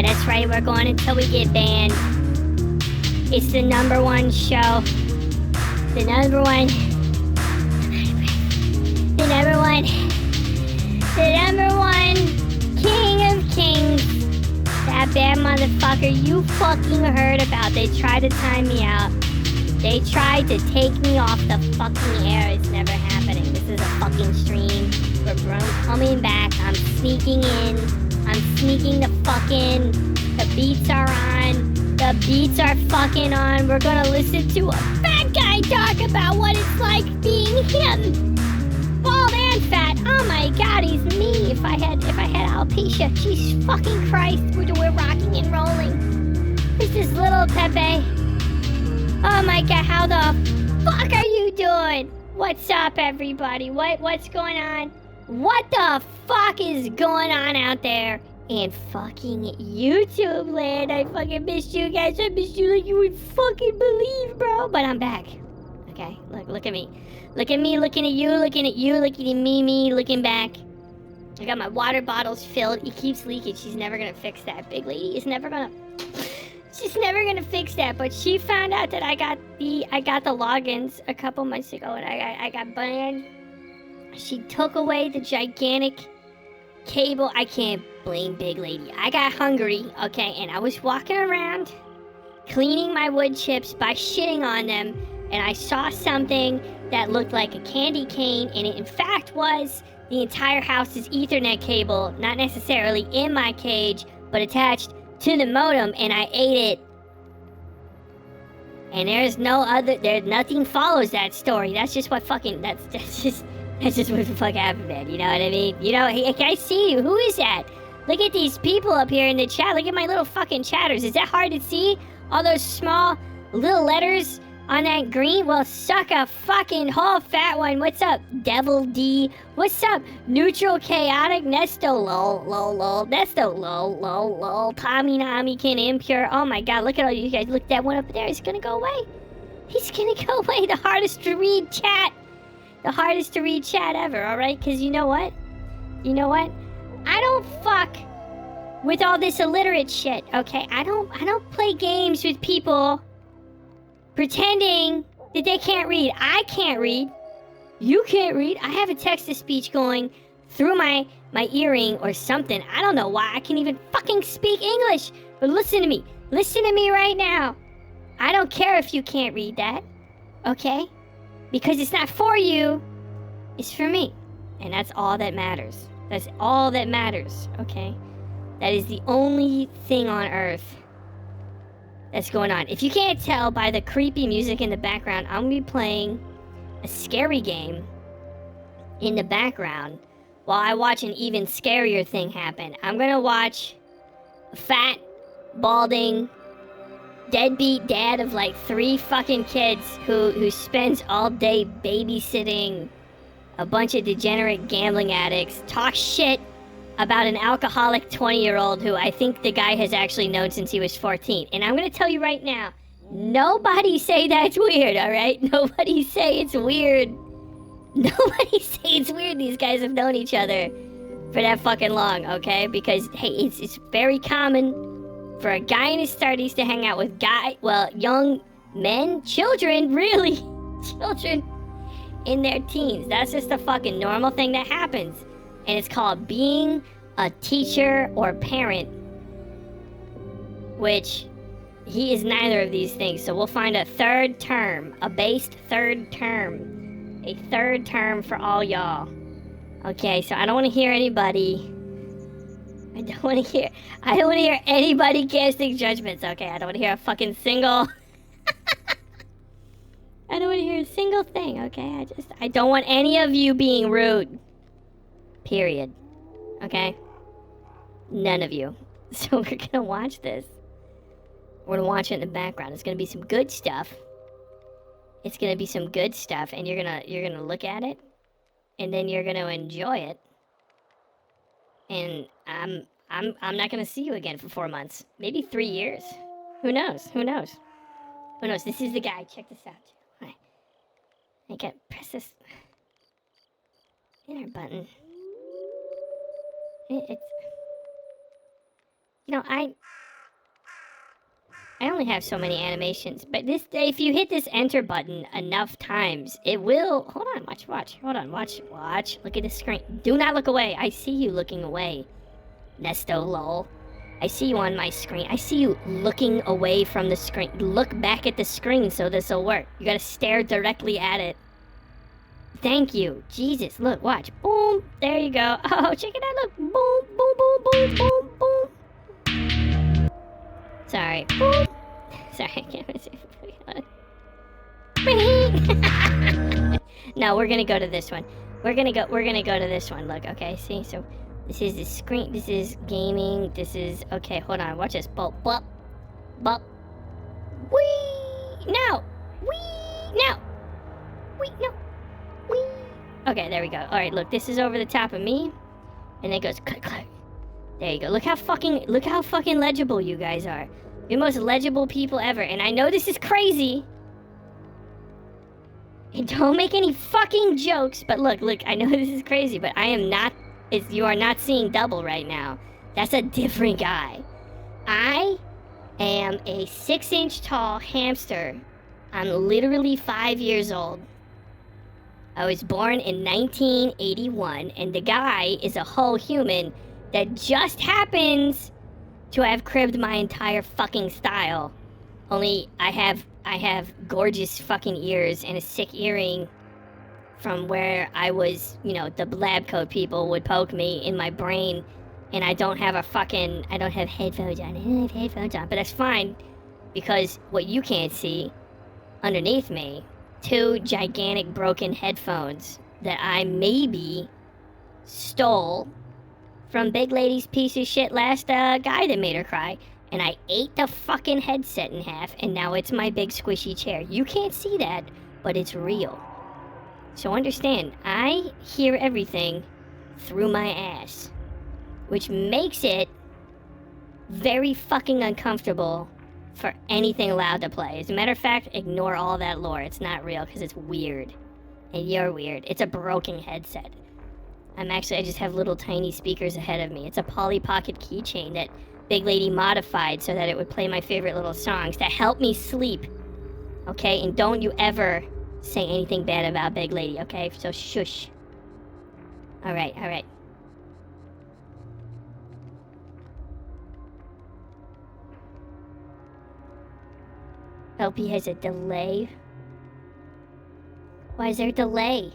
Yeah, that's right, we're going until we get banned. It's the #1 show. The number one king of kings. That bad motherfucker you fucking heard about. They tried to time me out. They tried to take me off the fucking air. It's never happening. This is a fucking stream. We're coming back. I'm sneaking in. I'm sneaking the fucking. The beats are on. The beats are fucking on. We're gonna listen to a fat guy talk about what it's like being him. Bald and fat. Oh my god, he's me. If I had alopecia, Jesus fucking Christ, we're rocking and rolling. This is little Pepe. Oh my god, how the fuck are you doing? What's up, everybody? What's going on? What the fuck is going on out there in fucking YouTube land? I fucking missed you guys. I missed you like you would fucking believe, bro. But I'm back. Okay, look at me. Look at me, looking at you, looking at you, looking at me, looking back. I got my water bottles filled. It keeps leaking. She's never gonna fix that. Big lady is never gonna... She's never gonna fix that, but she found out that I got the logins a couple months ago, and I got banned. She took away the gigantic cable. I can't blame Big Lady. I got hungry, okay, and I was walking around cleaning my wood chips by shitting on them, and I saw something that looked like a candy cane, and it in fact was the entire house's Ethernet cable, not necessarily in my cage, but attached to the modem, and I ate it. And there's nothing follows that story. That's just what fucking, that's just what the fuck happened, man. You know what I mean? You know, hey, I see you. Who is that? Look at these people up here in the chat. Look at my little fucking chatters. Is that hard to see? All those small little letters on that green? Well, suck a fucking whole fat one. What's up, Devil D? What's up, Neutral Chaotic? Nesto lol, lol, lol. Nesto lol, lol, lol. Tommy Namikin Impure. Oh my god, look at all you guys. Look, that one up there. He's gonna go away. He's gonna go away. The hardest to read chat. The hardest to read chat ever, alright? Because you know what? You know what? I don't fuck with all this illiterate shit, okay? I don't play games with people pretending that they can't read. I can't read. You can't read. I have a text-to-speech going through my earring or something. I don't know why I can even fucking speak English. But listen to me. Listen to me right now. I don't care if you can't read that, okay? Because it's not for you. It's for me. And that's all that matters. That's all that matters, okay? That is the only thing on earth that's going on. If you can't tell by the creepy music in the background, I'm gonna be playing a scary game in the background while I watch an even scarier thing happen. I'm gonna watch a fat, balding, deadbeat dad of like 3 fucking kids who spends all day babysitting a bunch of degenerate gambling addicts talk shit about an alcoholic 20-year-old who I think the guy has actually known since he was 14. And I'm gonna tell you right now, nobody say that's weird, alright? Nobody say it's weird. Nobody say it's weird. These guys have known each other for that fucking long, okay? Because, hey, it's very common for a guy in his 30s to hang out with young men, children, really, children in their teens. That's just a fucking normal thing that happens. And it's called being a teacher or parent, which he is neither of these things. So we'll find a third term, a based third term, a third term for all y'all. Okay, so I don't want to hear anybody. I don't want to hear anybody casting judgments. Okay, I don't want to hear a fucking single. I don't want to hear a single thing. Okay, I don't want any of you being rude. Period. Okay? None of you. So we're gonna watch this. We're gonna watch it in the background. It's gonna be some good stuff. It's gonna be some good stuff, and you're gonna look at it, and then you're gonna enjoy it. And I'm not gonna see you again for 4 months. Maybe 3 years. Who knows? Who knows? Who knows? This is the guy. Check this out. Alright. I gotta press this enter button. You know, I only have so many animations, but this, if you hit this enter button enough times, it will. Hold on, watch. Hold on, watch. Look at the screen. Do not look away. I see you looking away, Nesto lol. I see you on my screen. I see you looking away from the screen. Look back at the screen so this'll work. You gotta stare directly at it. Thank you. Jesus, look, watch. Boom. There you go. Oh, check it out. Look. Boom, boom, boom, boom, boom, boom. Sorry. Boom. Sorry, I can't see. No, we're gonna go to this one. We're gonna go to this one. Look, okay, see? So this is the screen, this is gaming, this is, okay, hold on, watch this. Bop, bop, bop. Wee! No! Wee! No! Wee! No! Wee! Okay, there we go. Alright, look, this is over the top of me. And it goes click, click. There you go. Look how fucking legible you guys are. You're the most legible people ever. And I know this is crazy. And don't make any fucking jokes. But look, I know this is crazy, but I am not, you are not seeing double right now. That's a different guy. I am a 6-inch tall hamster. I'm literally 5 years old. I was born in 1981, and the guy is a whole human that just happens to have cribbed my entire fucking style. Only I have gorgeous fucking ears and a sick earring from where I was, you know, the lab coat people would poke me in my brain, and I don't have headphones on, but that's fine, because what you can't see underneath me, 2 gigantic broken headphones that I maybe stole from Big Lady's piece of shit last guy that made her cry. And I ate the fucking headset in half, and now it's my big squishy chair. You can't see that, but it's real. So understand, I hear everything through my ass, which makes it very fucking uncomfortable for anything allowed to play. As a matter of fact, ignore all that lore. It's not real because it's weird. And you're weird. It's a broken headset. I just have little tiny speakers ahead of me. It's a Polly Pocket keychain that Big Lady modified so that it would play my favorite little songs to help me sleep. Okay? And don't you ever say anything bad about Big Lady, okay? So shush. Alright. LP has a delay. Why is there a delay?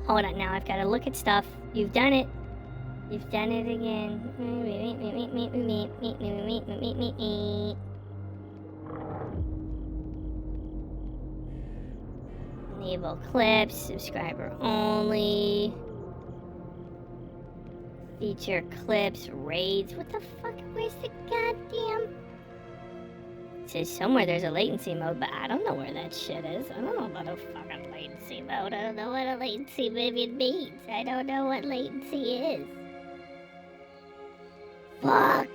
Hold on, now I've got to look at stuff. You've done it. You've done it again. Enable clips, subscriber only. Feature clips, raids. What the fuck? Where's the goddamn... It says somewhere there's a latency mode, but I don't know where that shit is. I don't know about a fucking latency mode. I don't know what a latency mode means. I don't know what latency is. Fuck.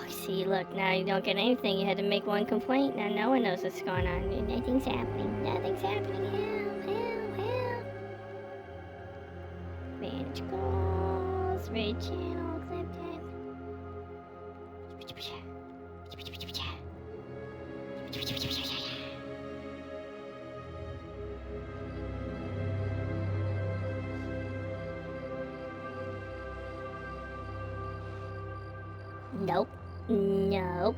See, look, now you don't get anything. You had to make one complaint. Now no one knows what's going on. Nothing's happening. Nothing's happening. Help. Manage calls. Raid channel. Clip time. Nope. No.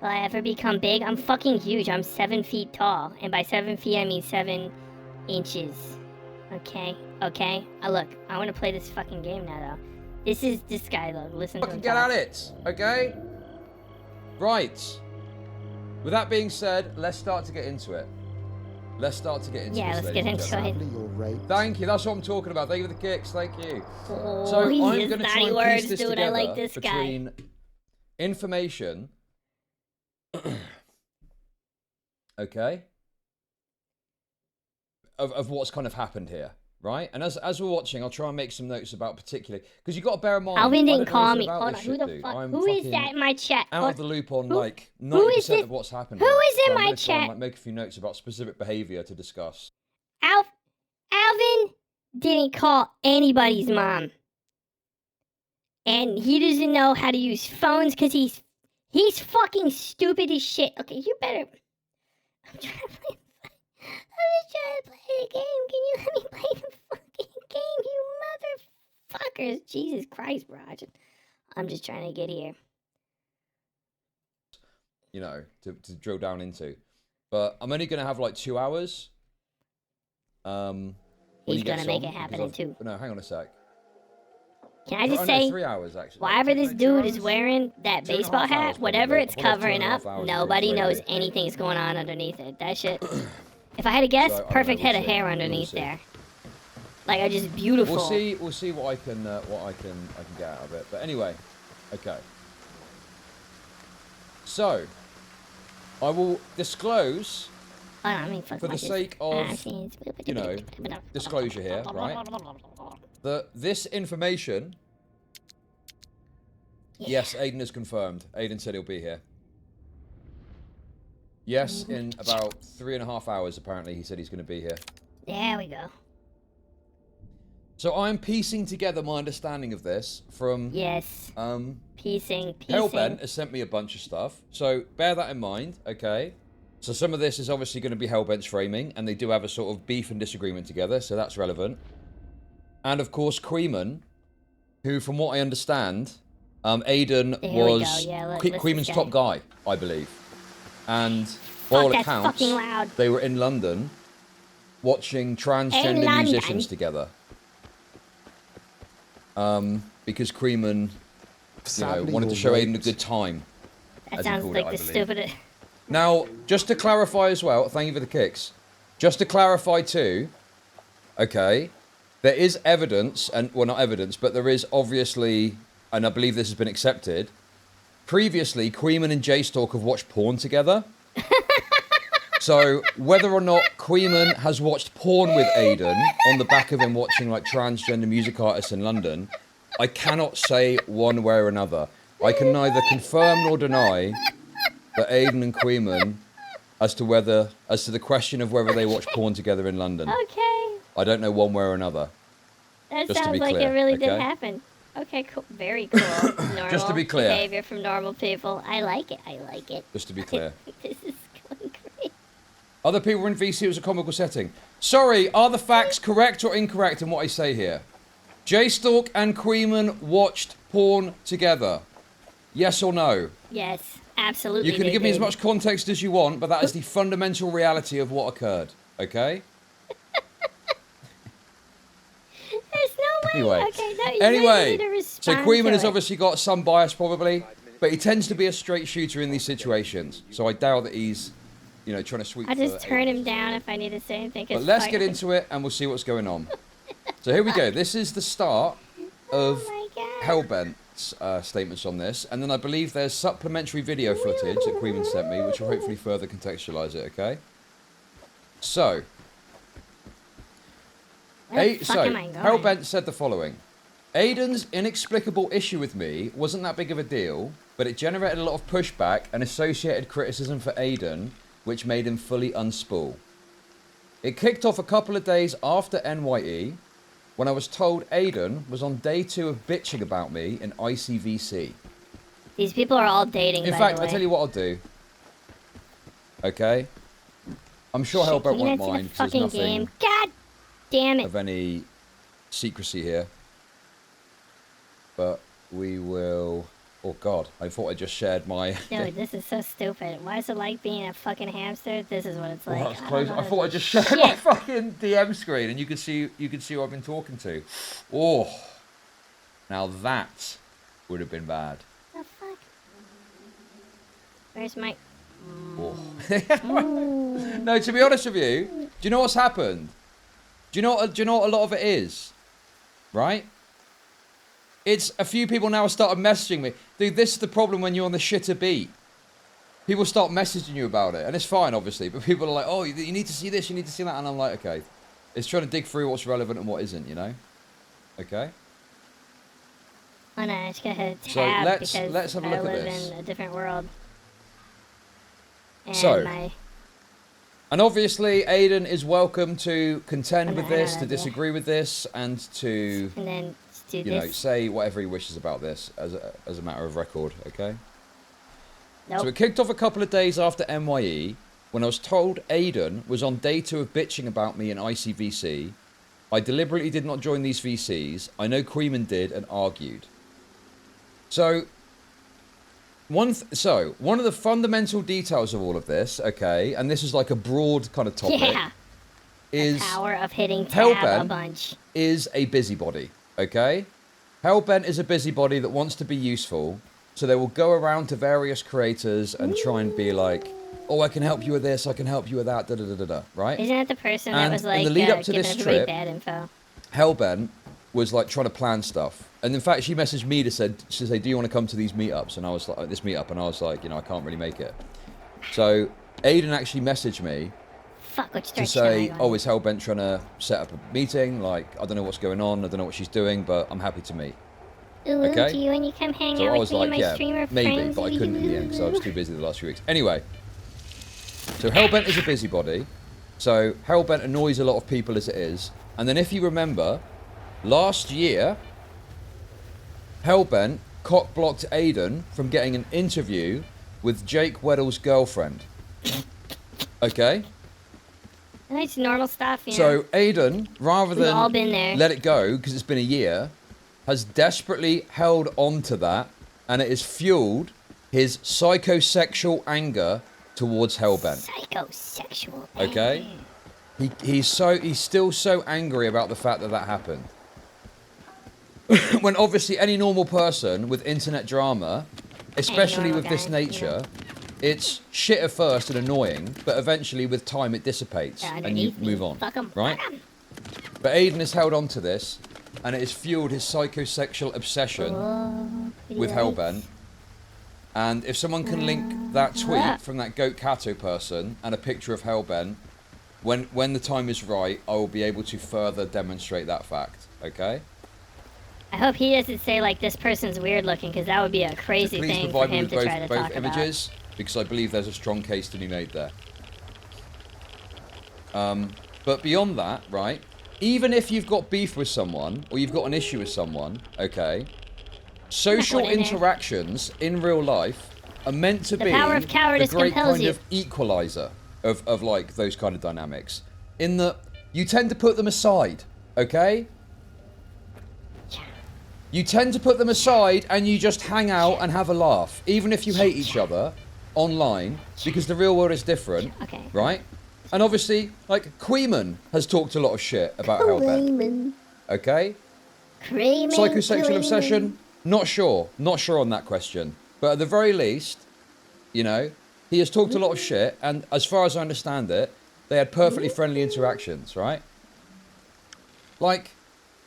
Will I ever become big? I'm fucking huge. I'm 7 feet tall. And by 7 feet, I mean 7 inches. Okay? Okay? Look, I want to play this fucking game now, though. This guy, though. Listen to him Get talk. at it, okay? Right. With that being said, let's start to get into it. Let's start to get into Yeah, this, let's get into it. Thank you, that's what I'm talking about. Thank you for the kicks, thank you. Oh, So I'm going going to try and words, piece this dude. together I like this between guy. information, okay, of what's kind of happened here, right? And as we're watching, I'll try and make some notes about particularly, because you've got to bear in mind, Alvin didn't I don't know call anything me. about Hold this on, who shit, the dude. fuck? I'm Who is fucking that in my chat? out of the loop on who- like who is 90% this? of what's happened Who here. is in So I'm my gonna try and chat? like make a few notes about specific behavior to discuss. Alvin didn't call anybody's mom. And he doesn't know how to use phones because he's fucking stupid as shit. Okay, you better... I'm just trying to play the game. Can you let me play the fucking game, you motherfuckers? Jesus Christ, bro. I'm just trying to get here. You know, to drill down into. But I'm only going to have like 2 hours. He's going to make it happen in 2. No, hang on a sec. Can I just say, 3 hours actually. whatever this dude is wearing, that 2.5 baseball hat, hours, whatever probably. it's I'll probably have covering up, 2.5 hours nobody to knows read it. anything's going on underneath it. That shit. If I had to guess, So, I don't perfect know, head we'll of see. hair We'll underneath see. there. Like, I just beautiful. We'll see what I can get out of it. But anyway, okay. So, I will disclose Hold on, let me fuck for the watch this. sake of, you know, disclosure here, right? That this information, yes, Aiden is confirmed. Aiden said he'll be here. Yes, in about 3.5 hours, apparently, he said he's going to be here. There we go. So I'm piecing together my understanding of this from... Yes. Piecing. Hellbent has sent me a bunch of stuff, so bear that in mind, okay? So some of this is obviously going to be Hellbent's framing, and they do have a sort of beef and disagreement together, so that's relevant. And of course, Queeman, who, from what I understand, Aiden was Queeman's top guy, I believe. And by all accounts, they were in London watching transgender musicians together. Because Queeman, you know, wanted to show Aiden a good time. That sounds like the stupidest. Now, just to clarify as well, thank you for the kicks. Just to clarify too, okay, there is evidence, and well, not evidence, but there is obviously, and I believe this has been accepted. Previously, Queeman and J-Stalk have watched porn together. So, whether or not Queeman has watched porn with Aiden on the back of him watching like transgender music artists in London, I cannot say one way or another. I can neither confirm nor deny that Aiden and Queeman, as to the question of whether they watch porn together in London. Okay. I don't know one way or another. That sounds like it really did happen. Okay, cool. Very cool. Normal Just to be clear. Behavior from normal people. I like it. I like it. Just to be clear. This is going great. Other people were in VC, it was a comical setting. Sorry, are the facts correct or incorrect in what I say here? J-Stalk and Queeman watched porn together. Yes or no? Yes, absolutely. You can give me as much context as you want, but that is the fundamental reality of what occurred. Okay? There's no way. Anyway, Okay, no, you anyway, really need to so respond Queeman to has it. obviously got some bias probably, but he tends to be a straight shooter in these situations. So I doubt that he's, you know, trying to sweep. I'll just turn him down if I need to say anything. But let's get into it and we'll see what's going on. So here we go. This is the start of Hellbent's statements on this, and then I believe there's supplementary video footage that Queeman sent me, which will hopefully further contextualize it. Okay. So. Hellbent said the following. Aiden's inexplicable issue with me wasn't that big of a deal, but it generated a lot of pushback and associated criticism for Aiden, which made him fully unspool. It kicked off a couple of days after NYE, when I was told Aiden was on day 2 of bitching about me in ICVC. These people are all dating, In fact, I'll tell you what I'll do. Okay? I'm sure Hellbent won't mind, because there's nothing God damn it. of any secrecy here. But we will Oh God, I thought I just shared my... Dude, this is so stupid. Why is it like being a fucking hamster? This is what it's like. That's close. I I thought I just shared my fucking DM screen, and you could see who I've been talking to. Oh, now that would have been bad. The fuck? Where's my... Oh. No, to be honest with you, do you know what's happened? Do you know what a lot of it is? Right? It's a few people now have started messaging me. Dude, this is the problem when you're on the shitter beat. People start messaging you about it, and it's fine, obviously, but people are like, oh, you need to see this, you need to see that, and I'm like, okay. It's trying to dig through what's relevant and what isn't, you know? Okay? Oh no, I just gotta hit So tab let's because have a I look at live this. in a different world. And So, my... and obviously, Aiden is welcome to contend with this, to yeah. disagree with this, and to, And then just do you this. know, say whatever he wishes about this as a matter of record, okay? Nope. So it kicked off a couple of days after NYE, when I was told Aiden was on day 2 of bitching about me in ICVC. I deliberately did not join these VCs. I know Queeman did and argued. So, one of the fundamental details of all of this, okay, and this is like a broad kind of topic, Yeah. is The power of hitting tab a Hellbent bunch. is a busybody, okay? Hellbent is a busybody that wants to be useful, so they will go around to various creators and try and be like, oh, I can help you with this, I can help you with that, da-da-da-da-da, right? Isn't it the person And that was in like the lead up to giving this everybody trip, bad info? Hellbent was like trying to plan stuff. And in fact, she messaged me to say, do you want to come to these meetups? And I was like, this meetup, and I was like, you know, I can't really make it. So Aiden actually messaged me Fuck, which to direction say, am I going? oh, is Hellbent trying to set up a meeting? Like, I don't know what's going on, I don't know what she's doing, but I'm happy to meet. Ooh, okay. do you and you come hang So out I with was me like, and my yeah, streamer maybe, friends? but I couldn't in the end because I was too busy the last few weeks. Anyway, so Hellbent is a busybody. So Hellbent annoys a lot of people as it is. And then if you remember, last year, Hellbent cock-blocked Aiden from getting an interview with Jake Weddle's girlfriend. Okay? It's normal stuff, you know. So Aiden, rather We've all than been there. let it go, because it's been a year, has desperately held on to that, and it has fueled his psychosexual anger towards Hellbent. Psychosexual. Okay? He's still so angry about the fact that that happened. When obviously any normal person with internet drama, especially normal with this guy, nature, it's shit at first and annoying, but eventually with time it dissipates Yeah, and you underneath me. move on. Fuck 'em, Right? fuck 'em. But Aiden has held on to this, and it has fueled his psychosexual obsession with yes. Hellbent. And if someone can link that tweet from that Goat Kato person and a picture of Hellbent, when the time is right, I will be able to further demonstrate that fact. Okay? I hope he doesn't say like this person's weird looking, because that would be a crazy Please thing for provide me him with to try to both talk about. images, because I believe there's a strong case to be made there. But beyond that, right, even if you've got beef with someone, or you've got an issue with someone, okay, social in there. interactions in real life are meant to The be power of cowardice the great compels kind you. of equalizer of like those kind of dynamics. In that you tend to put them aside, okay? You tend to put them aside and you just hang out and have a laugh, even if you hate each other online, because the real world is different, Okay. right? And obviously, like, Queeman has talked a lot of shit about Hellbent, okay? Psychosexual obsession, not sure on that question. But at the very least, you know, he has talked a lot of shit, and as far as I understand it, they had perfectly friendly interactions, right? Like,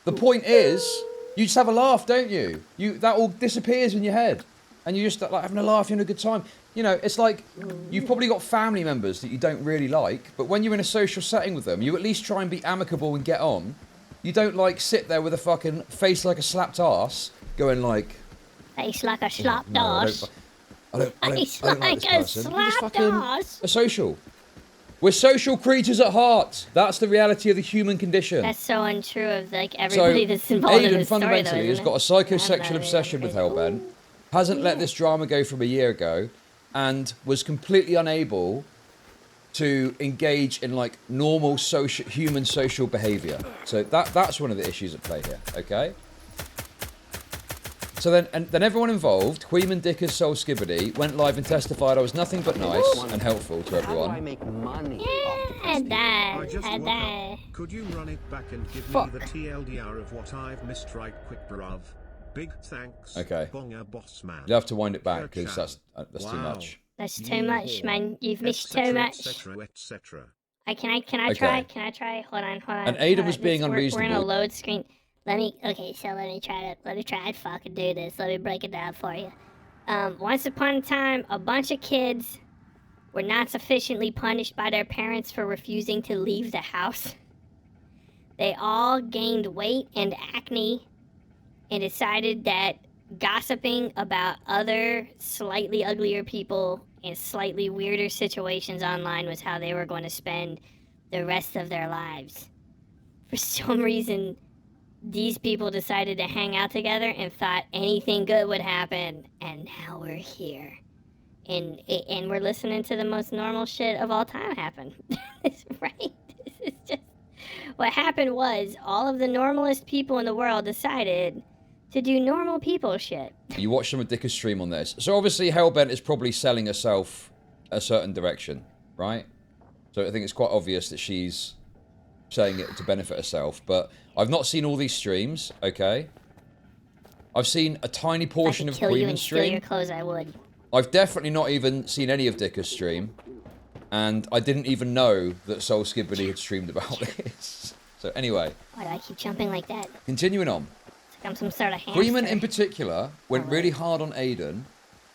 the point is, you just have a laugh, don't you? That all disappears in your head. And you just like having a laugh, you're having a good time. You know, it's like, you've probably got family members that you don't really like, but when you're in a social setting with them, you at least try and be amicable and get on. You don't like sit there with a fucking face like a slapped ass, going like... Face like a slapped no, ass. I don't like Face this like a person. You're just slapped fucking ass. a social. We're social creatures at heart. That's the reality of the human condition. That's so untrue of like everybody So, that's involved in Aiden this story, though, fundamentally has isn't got a it? psychosexual obsession with Hellbent, hasn't let this drama go from a year ago, and was completely unable to engage in like normal human social behaviour. So that's one of the issues at play here, okay? So then everyone involved, Queeman, Dickers, Soul Skibbity, went live and testified I was nothing but nice and helpful to everyone. How do I make money that. Could you run it back and give me the TLDR of what I've missed right quick, bruv? Big thanks. Okay. Bonga boss man. You'll have to wind it back because that's too much. That's too much, man. You've missed too much. Etc. Can I try? Can I try? Hold on. And Aiden was being unreasonable. We're in a load screen. Let me try to fucking do this. Let me break it down for you. Once upon a time, a bunch of kids were not sufficiently punished by their parents for refusing to leave the house. They all gained weight and acne and decided that gossiping about other slightly uglier people in slightly weirder situations online was how they were going to spend the rest of their lives. For some reason, these people decided to hang out together and thought anything good would happen, and now we're here. And we're listening to the most normal shit of all time happen. Right? This is just... What happened was, all of the normalest people in the world decided to do normal people shit. You watched some of Dickers' stream on this. So obviously Hellbent is probably selling herself a certain direction, right? So I think it's quite obvious that she's saying it to benefit herself. But I've not seen all these streams, okay? I've seen a tiny portion of Queen's stream. Steal your clothes, I would. I've definitely not even seen any of Dickers' stream. And I didn't even know that Soul Skibbity had streamed about this. So anyway. Why do I keep jumping like that? Continuing on. It's like I'm some sort of hamster. Freeman in particular went really hard on Aiden,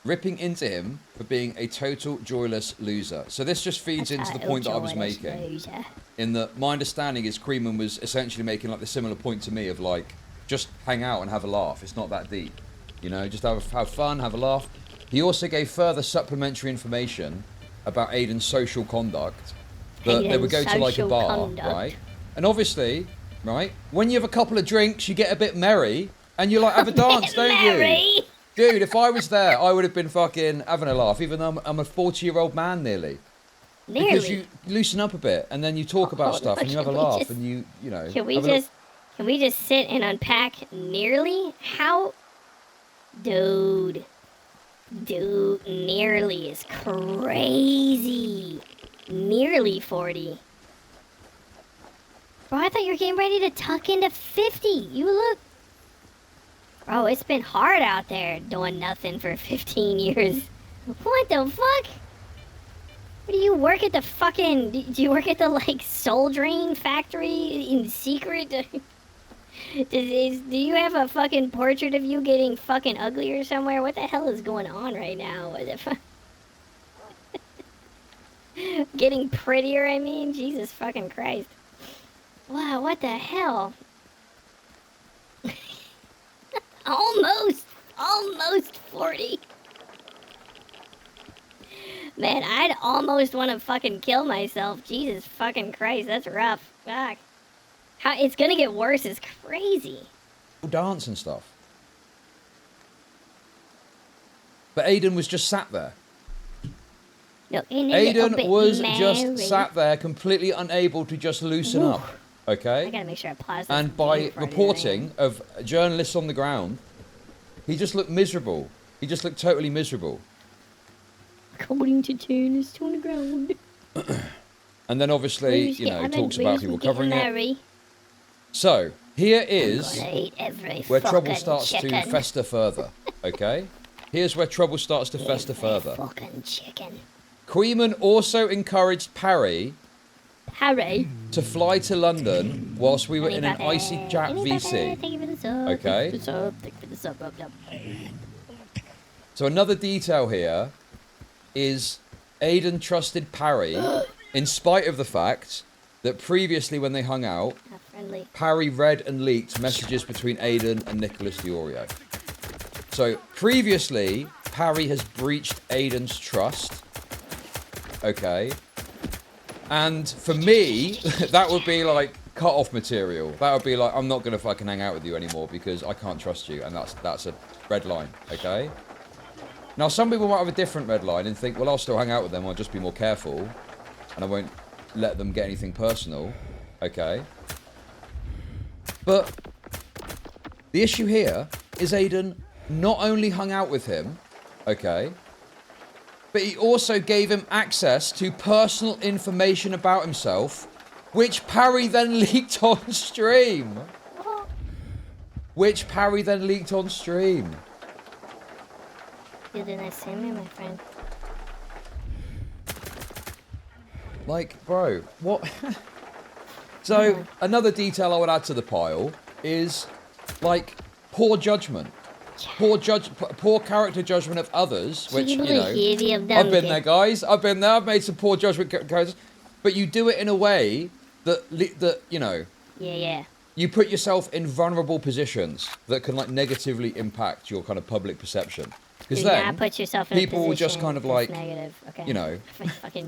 ripping into him for being a total joyless loser. So this just feeds into the point that I was making. In that my understanding is Freeman was essentially making like the similar point to me of like, just hang out and have a laugh. It's not that deep. You know, just have fun, have a laugh. He also gave further supplementary information about Aiden's social conduct. That they would go to like a bar, right? And obviously, right, when you have a couple of drinks, you get a bit merry, and you like have a dance, don't you? Dude, if I was there, I would have been fucking having a laugh, even though I'm a 40-year-old man nearly. Because you loosen up a bit, and then you talk about stuff, and you have a laugh, and you know. Can we just sit and unpack nearly? How, dude, nearly is crazy. Nearly 40. Bro, I thought you were getting ready to tuck into 50. You look... Bro, it's been hard out there doing nothing for 15 years. What the fuck? What do you work at the fucking... Do you work at the, like, soul drain factory in secret? Do you have a fucking portrait of you getting fucking uglier somewhere? What the hell is going on right now? What the fuck? Getting prettier, I mean? Jesus fucking Christ. Wow, what the hell? Almost 40. Man, I'd almost want to fucking kill myself. Jesus fucking Christ, that's rough. Fuck. How it's gonna get worse is crazy. Dance and stuff. But Aiden was just sat there. No, Aiden was just sat there, completely unable to just loosen up. Okay? I gotta make sure I pause this. And by reporting of journalists on the ground, he just looked miserable. He just looked totally miserable. According to journalists on the ground. And then obviously, you know, talks about people covering it. So, here is where trouble starts to fester further. Okay? Here's where trouble starts to fester further. Fucking chicken. Queeman also encouraged Parry to fly to London whilst we were in an icy Jack VC. Okay? So another detail here is Aiden trusted Parry in spite of the fact that previously when they hung out, Parry read and leaked messages between Aiden and Nicholas Diorio. So previously, Parry has breached Aiden's trust. Okay. And for me, that would be like cut-off material. That would be like, I'm not going to fucking hang out with you anymore because I can't trust you. And that's a red line. Okay. Now, some people might have a different red line and think, well, I'll still hang out with them. I'll just be more careful. And I won't let them get anything personal. Okay. But the issue here is Aiden not only hung out with him, okay, but he also gave him access to personal information about himself, which Parry then leaked on stream. Which Parry then leaked on stream. You didn't see me, my friend. Like, bro, what? So, another detail I would add to the pile is, like, poor judgment. Poor character judgment of others, which, you know, I've been there, guys. I've been there. I've made some poor judgment characters. But you do it in a way that you know... Yeah. You put yourself in vulnerable positions that can, like, negatively impact your kind of public perception. Because then, put yourself in people will just kind of, like, negative. Okay. you know,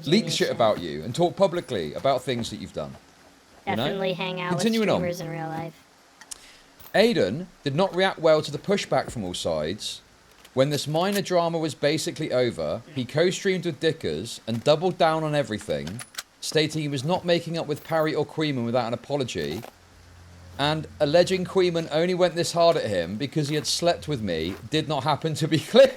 leak shit about you and talk publicly about things that you've done. Definitely you know? hang out Continuing with streamers in real life. Aiden did not react well to the pushback from all sides. When this minor drama was basically over, he co-streamed with Dickers and doubled down on everything, stating he was not making up with Parry or Queeman without an apology, and alleging Queeman only went this hard at him because he had slept with me did not happen to be clear.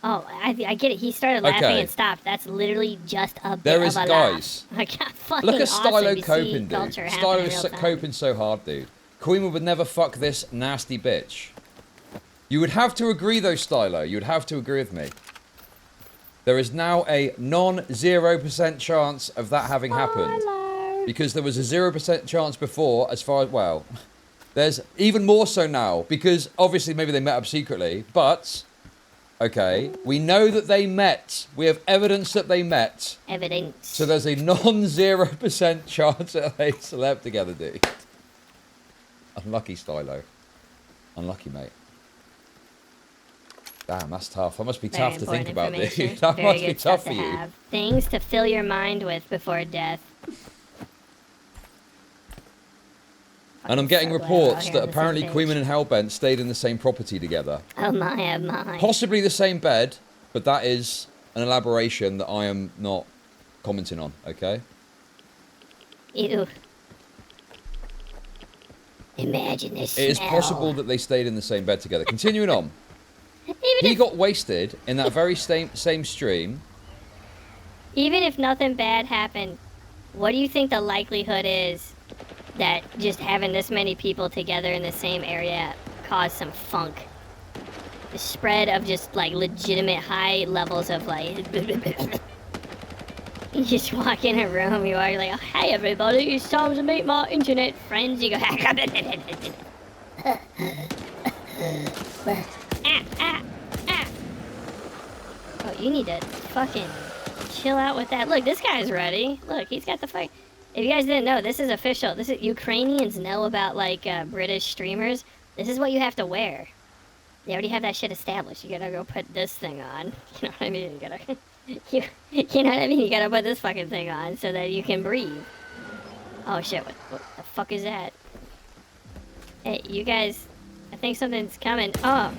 Oh, I get it. He started laughing and stopped. That's literally just a bit of a guys. laugh. Like, fucking Look at awesome Stylo to coping, see dude. culture happen Stylo in is real time. coping so hard, dude. Queeman would never fuck this nasty bitch. You would have to agree, though, Stylo. You would have to agree with me. There is now a non-0% chance of that having happened. Hello. Because there was a 0% chance before, as far as, well, there's even more so now. Because, obviously, maybe they met up secretly. But, okay, we know that they met. We have evidence that they met. Evidence. So there's a non-0% chance that they slept together, dude. Unlucky, Stylo. Unlucky, mate. Damn, that's tough. That must be tough to think about, dude. That must be tough for you. Have. Things to fill your mind with before death. And I'm getting reports that apparently Queeman and Hellbent stayed in the same property together. Oh my. Possibly the same bed, but that is an elaboration that I am not commenting on, okay? Ew. Imagine this It is smell. possible that they stayed in the same bed together. Continuing on. He got wasted in that very same stream. Even if nothing bad happened, what do you think the likelihood is that just having this many people together in the same area caused some funk? The spread of just, like, legitimate high levels of, like... You just walk in a room, you are like, oh, hey everybody, it's time to meet my internet friends. You go, Oh, you need to fucking chill out with that. Look, this guy's ready. Look, he's got the fuck. If you guys didn't know, this is official. This is Ukrainians know about, like, British streamers. This is what you have to wear. They already have that shit established. You gotta go put this thing on. You know what I mean? You gotta, you know what I mean? You gotta put this fucking thing on so that you can breathe. Oh shit! What the fuck is that? Hey, you guys. I think something's coming. Oh.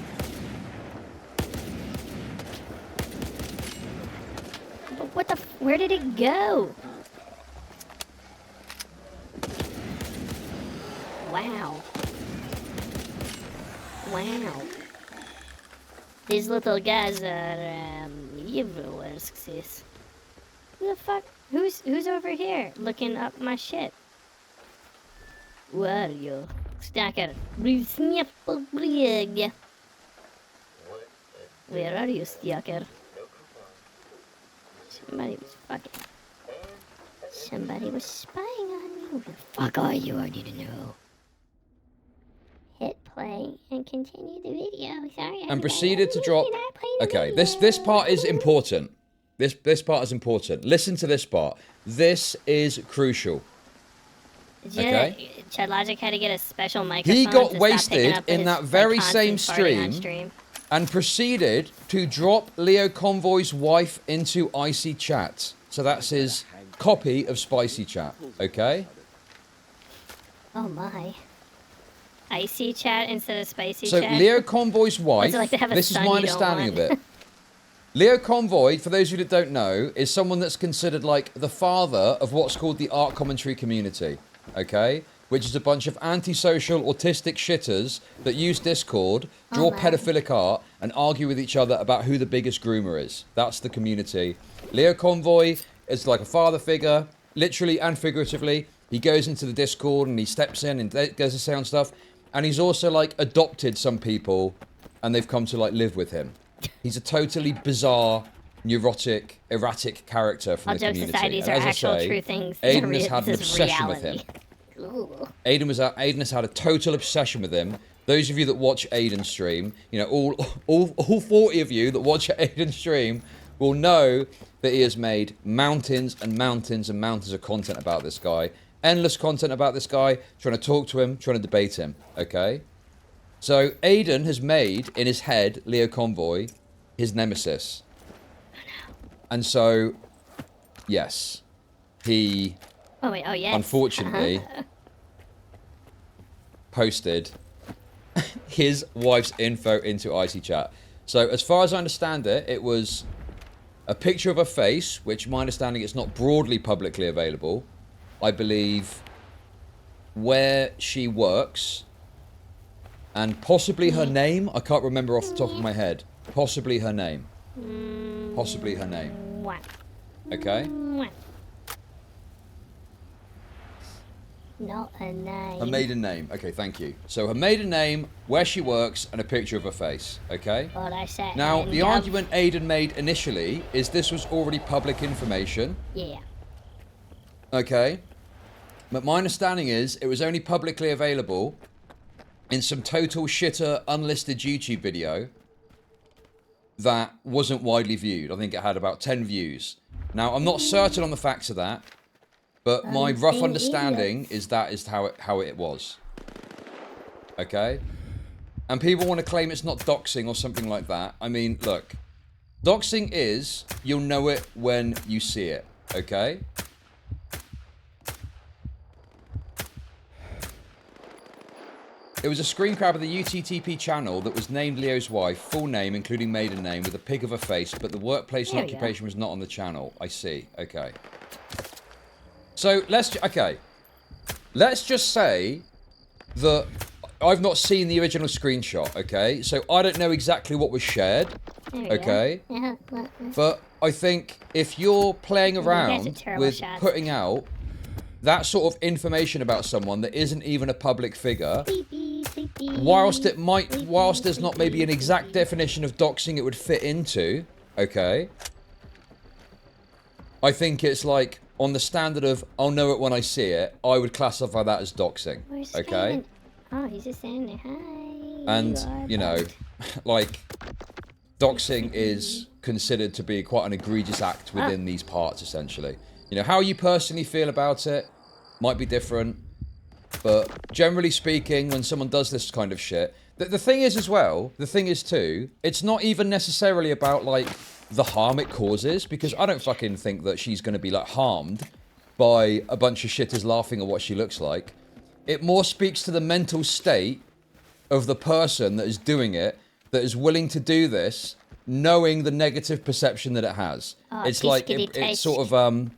But what the? Where did it go? Wow. Wow. These little guys are evil. Who the fuck? Who's over here looking up my shit? Where are you? Stacker. Where are you, Stacker? Somebody was spying on me. Who the fuck are you? I need to know. Hit play and continue the video. Sorry. And proceeded to drop. Okay, this part is important. This part is important. Listen to this part. This is crucial. Okay. Chud Logic had to get a special microphone. He got to wasted stop in that very same stream and proceeded to drop Leo Convoy's wife into icy chat. So that's his copy of spicy chat. Okay. Oh my. Icy chat instead of spicy so chat. So Leo Convoy's wife. Like this is my understanding of it. Leo Convoy, for those of you that don't know, is someone that's considered like the father of what's called the art commentary community, okay? Which is a bunch of antisocial, autistic shitters that use Discord, draw pedophilic art, and argue with each other about who the biggest groomer is. That's the community. Leo Convoy is like a father figure, literally and figuratively. He goes into the Discord and he steps in and goes to say on stuff. And he's also like adopted some people and they've come to like live with him. He's a totally bizarre, neurotic, erratic character from the community. Societies and are actual true things. Aiden has had an obsession with him. Ooh. Aiden has had a total obsession with him. Those of you that watch Aiden stream, you know, all 40 of you that watch Aiden stream will know that he has made mountains and mountains and mountains of content about this guy. Endless content about this guy, trying to talk to him, trying to debate him, okay? So Aiden has made, in his head, Leo Convoy, his nemesis. And so, yes, he, yes. unfortunately, posted his wife's info into IT chat. So as far as I understand it, it was a picture of her face, which my understanding is not broadly publicly available. I believe where she works, and possibly her name. I can't remember off the top of my head. Possibly her name. Possibly her name. Okay? Not a name. Her maiden name. Okay, thank you. So her maiden name, where she works, and a picture of her face. Okay? What I said. Now, the argument Aiden made initially is this was already public information. Yeah. Okay? But my understanding is it was only publicly available in some total shitter unlisted YouTube video that wasn't widely viewed. I think it had about 10 views. Now, I'm not certain on the facts of that, but my rough understanding is that is how it was. Okay? And people want to claim it's not doxing or something like that. I mean, look. Doxing is, you'll know it when you see it. Okay? It was a screen grab of the UTTP channel that was named Leo's wife, full name, including maiden name, with a pig of a face, but the workplace and occupation was not on the channel. I see. Okay. So, let's just say that I've not seen the original screenshot, okay? So, I don't know exactly what was shared, okay? But I think if you're playing around with putting out that sort of information about someone that isn't even a public figure, whilst there's not maybe an exact definition of doxing it would fit into, okay, I think it's like on the standard of I'll know it when I see it, I would classify that as doxing, okay? Oh, he's just saying hi. And, you know, like, doxing is considered to be quite an egregious act within these parts, essentially. You know, how you personally feel about it might be different, but generally speaking, when someone does this kind of shit, the thing is as well, the thing is too, it's not even necessarily about, like, the harm it causes, because I don't fucking think that she's going to be, like, harmed by a bunch of shitters laughing at what she looks like. It more speaks to the mental state of the person that is doing it, that is willing to do this, knowing the negative perception that it has. It's like, it's sort of,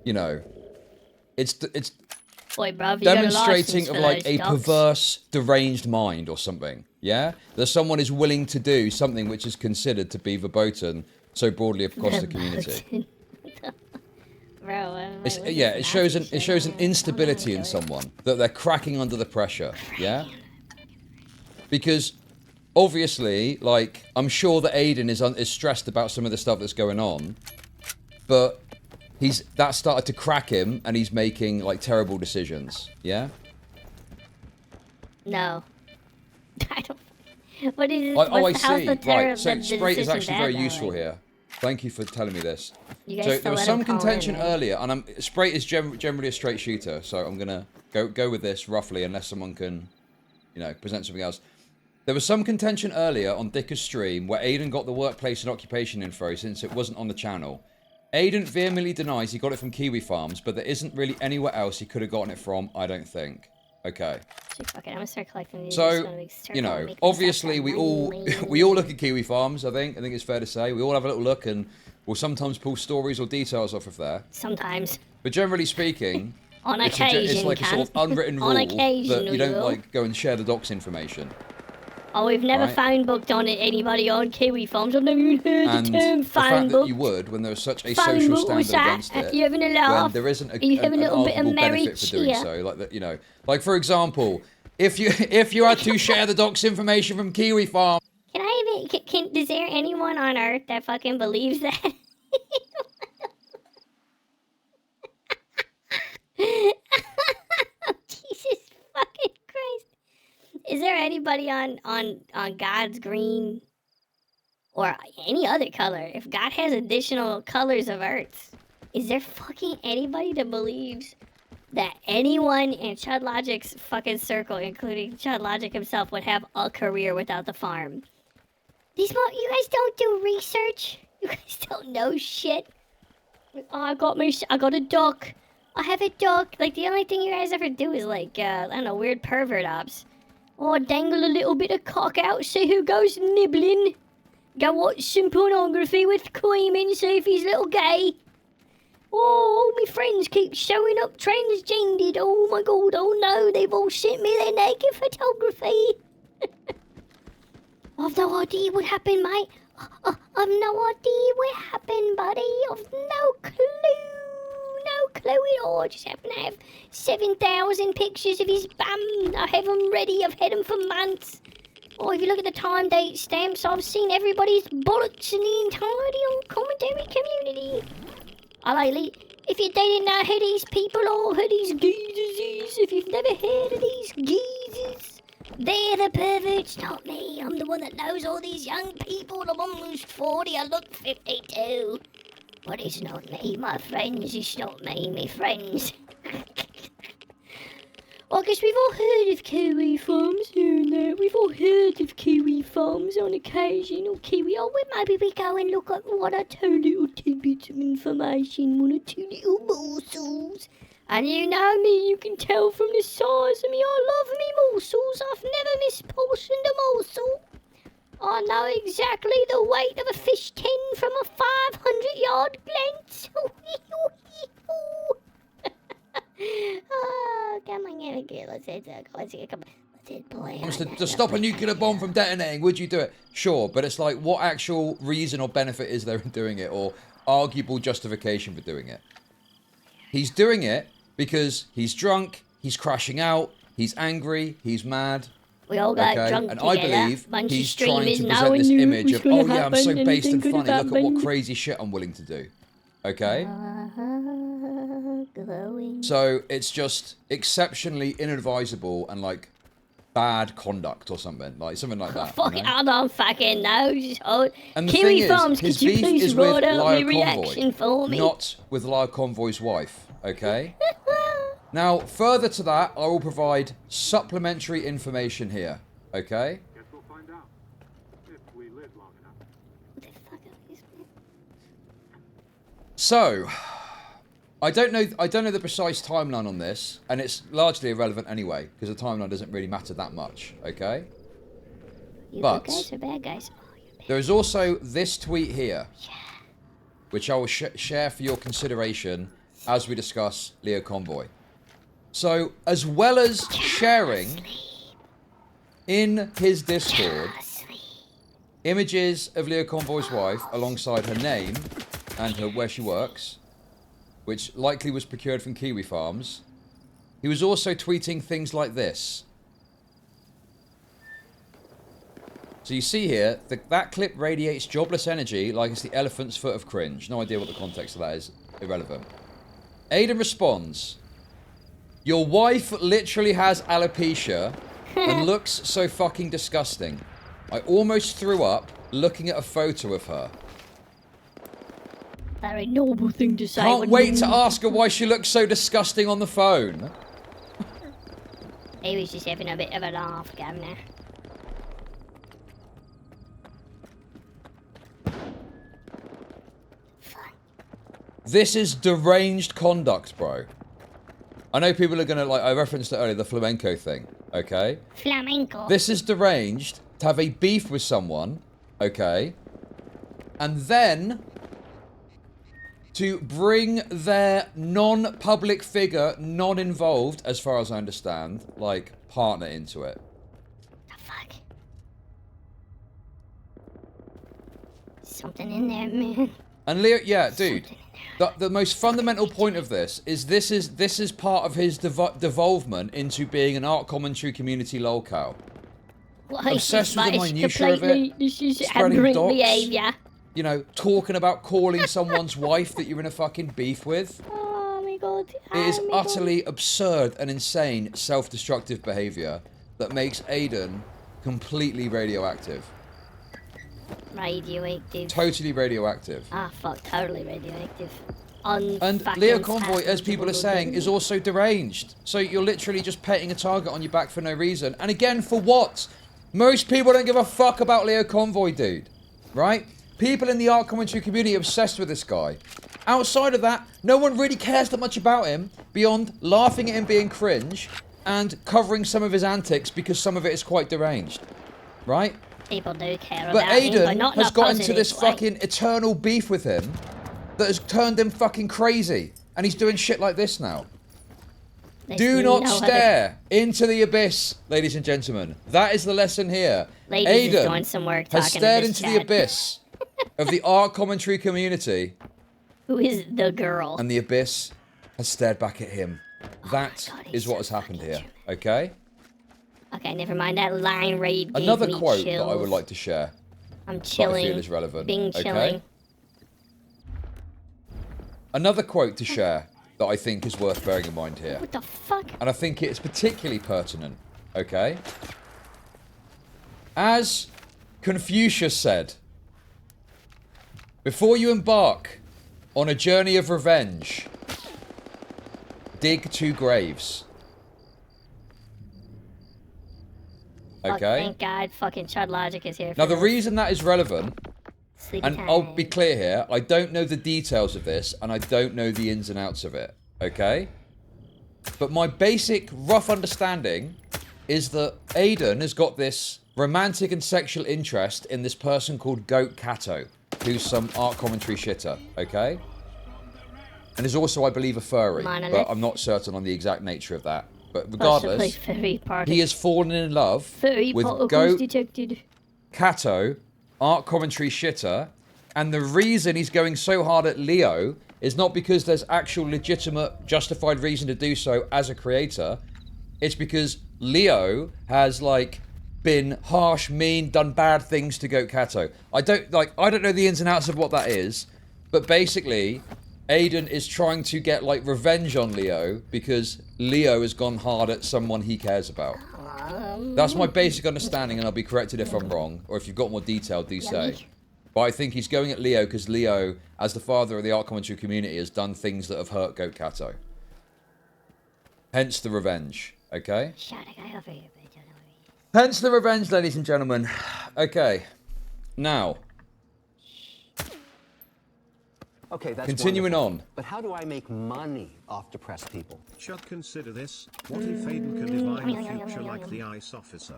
you know, it's boy, bruv, demonstrating of like a perverse, deranged mind or something. Yeah, that someone is willing to do something which is considered to be verboten so broadly across the community. Bro, it shows an instability in someone, that they're cracking under the pressure. Yeah, because obviously, like, I'm sure that Aiden is stressed about some of the stuff that's going on, but that started to crack him, and he's making, like, terrible decisions. Yeah? No. I don't... What is this? I see. Right, so the Sprite is actually very useful way? here. Thank you for telling me this. You guys So there was some contention earlier, and Sprite is generally a straight shooter, so I'm gonna go with this roughly, unless someone can, you know, present something else. There was some contention earlier on Dicker's stream where Aiden got the workplace and occupation info since it wasn't on the channel. Aiden vehemently denies he got it from Kiwi Farms, but there isn't really anywhere else he could have gotten it from, I don't think. Okay. So fuck it, I'm gonna start collecting these. So, you know, obviously we all we all look at Kiwi Farms, I think it's fair to say. We all have a little look and we'll sometimes pull stories or details off of there. Sometimes. But generally speaking, on it's occasion, it's like a sort of unwritten rule that you don't like go and share the docs information. Oh, we've never phone booked on it, anybody on Kiwi Farms. I've never even heard the term phone booked. The fact that you would, when there was such a social standard against it, you having a laugh? when there isn't Are you having a little bit of benefit for doing so, like that, you know, like for example, if you had to share the docs information from Kiwi Farm. Can I even? Is there anyone on Earth that fucking believes that? Jesus fucking Christ. Is there anybody on God's green or any other color? If God has additional colors of Earths, is there fucking anybody that believes that anyone in Chud Logic's fucking circle, including Chud Logic himself, would have a career without the farm? You guys don't do research? You guys don't know shit? Oh, I got a duck. I have a duck. Like, the only thing you guys ever do is, like, I don't know, weird pervert ops. Oh, dangle a little bit of cock out, see who goes nibbling. Go watch some pornography with Queeman, see if he's a little gay. Oh, all my friends keep showing up transgendered. Oh my god, oh no, they've all sent me their naked photography. I've no idea what happened, mate. I've no idea what happened, buddy. I've no clue. No clue at all. I just happen to have 7,000 pictures of his bum. I have them ready. I've had them for months. Oh, if you look at the time date stamps, I've seen everybody's bollocks in the entirety of the commentary community. If you didn't know who these people are, who these geezers is, if you've never heard of these geezers, they're the perverts, not me. I'm the one that knows all these young people. I'm almost 40. I look 52. But it's not me, my friends. It's not me, my friends. Well, I guess we've all heard of Kiwi Farms here and there. We've all heard of Kiwi Farms on occasion, or Kiwi. Oh, well, maybe we go and look at one or two little tidbits of information, one or two little morsels. And you know me, you can tell from the size of me, I love me morsels. I've never misportioned a morsel. I know exactly the weight of a fish tin from a 500-yard glance. Oh, come on, let's play. To stop a nuclear bomb from detonating, would you do it? Sure, but it's like, what actual reason or benefit is there in doing it, or arguable justification for doing it? He's doing it because he's drunk, he's crashing out, he's angry, he's mad. We all got drunk and together. I believe he's trying to present this image of, oh yeah, I'm so based and funny, look at what crazy shit I'm willing to do. Okay? So it's just exceptionally inadvisable and like bad conduct or something like that. Fuck it, I don't fucking know. And the Kiwi thing Farms, is, his could you beef please is with write out my Liar reaction Convoy, for me? not with Liar Convoy's wife. Okay. Now, further to that, I will provide supplementary information here. Okay. Guess we'll find out if we live long enough. What the fuck are these? So, I don't know the precise timeline on this, and it's largely irrelevant anyway, because the timeline doesn't really matter that much, okay? You but good guys or bad guys? Oh, there is also this tweet here, which I will share for your consideration as we discuss Leo Convoy. So, as well as sharing in his Discord images of Leo Convoy's wife alongside her name and where she works, which likely was procured from Kiwi Farms, he was also tweeting things like this. So you see here, that clip radiates jobless energy like it's the elephant's foot of cringe. No idea what the context of that is. Irrelevant. Aiden responds, your wife literally has alopecia and looks so fucking disgusting. I almost threw up looking at a photo of her. Very noble thing to say. Can't wait to ask her why she looks so disgusting on the phone. He was just having a bit of a laugh, Governor. This is deranged conduct, bro. I know people are gonna, like, I referenced it earlier, the flamenco thing. okay? Flamenco. This is deranged to have a beef with someone, okay? And then to bring their non-public figure, non-involved, as far as I understand, like, partner into it. The fuck? Something in there, man. And Leo, yeah, dude. The most fundamental point of this is part of his devolvement into being an art commentary community lolcow. Obsessed with the minutiae of it. This is Spreading aberrant docs. behaviour. You know, talking about calling someone's wife that you're in a fucking beef with. Oh my god. It is utterly absurd and insane self-destructive behaviour that makes Aiden completely radioactive. Radioactive. Totally radioactive. Ah, fuck, totally radioactive. And Leo Convoy, as people are saying, is also deranged. So you're literally just petting a target on your back for no reason. And again, for what? Most people don't give a fuck about Leo Convoy, dude. Right? People in the art commentary community are obsessed with this guy. Outside of that, no one really cares that much about him beyond laughing at him being cringe and covering some of his antics because some of it is quite deranged. Right? People do care But about him, but Aiden not has in a got into positive this way. fucking eternal beef with him that has turned him fucking crazy. And he's doing shit like this now. There's Do not no other- stare into the abyss, ladies and gentlemen. That is the lesson here. Ladies is Aiden doing some work has talking to stared this into the chat. abyss of the art commentary community, Who is the girl? and the abyss has stared back at him. That God, is he's what so has happened fucking here, okay? Okay, never mind. That line read gave Another me quote chills. that I would like to share I'm that I chilling. feel is relevant, Being okay? chilling. Another quote to share that I think is worth bearing in mind here. What the fuck? And I think it's particularly pertinent, okay? As Confucius said, before you embark on a journey of revenge, dig 2 graves. Fuck, Okay? thank God fucking CHUD Logic is here. Now, for the this. reason that is relevant, Sleepy and time. I'll be clear here, I don't know the details of this, and I don't know the ins and outs of it, okay? But my basic, rough understanding is that Aiden has got this romantic and sexual interest in this person called Goat Kato, who's some art commentary shitter, okay? And is also, I believe, a furry, Monolith. but I'm not certain on the exact nature of that. But Possibly regardless, furry party. he has fallen in love Furry with particles Goat detected. Kato, art commentary shitter, and the reason he's going so hard at Leo is not because there's actual legitimate, justified reason to do so as a creator. It's because Leo has, like, been harsh, mean, done bad things to Goat Kato. I don't know the ins and outs of what that is, but basically, Aiden is trying to get, like, revenge on Leo because Leo has gone hard at someone he cares about. That's my basic understanding, and I'll be corrected if I'm wrong, or if you've got more detail, do say. Yummy. But I think he's going at Leo because Leo, as the father of the art commentary community, has done things that have hurt Goat Kato. Hence the revenge, okay? Shut a guy over here, bitch. I don't know where he is. Hence the revenge, ladies and gentlemen. Okay, now, Okay, that's continuing wonderful. on. But how do I make money off depressed people? Chud, consider this. What if Aiden can divine the future like the ICE officer?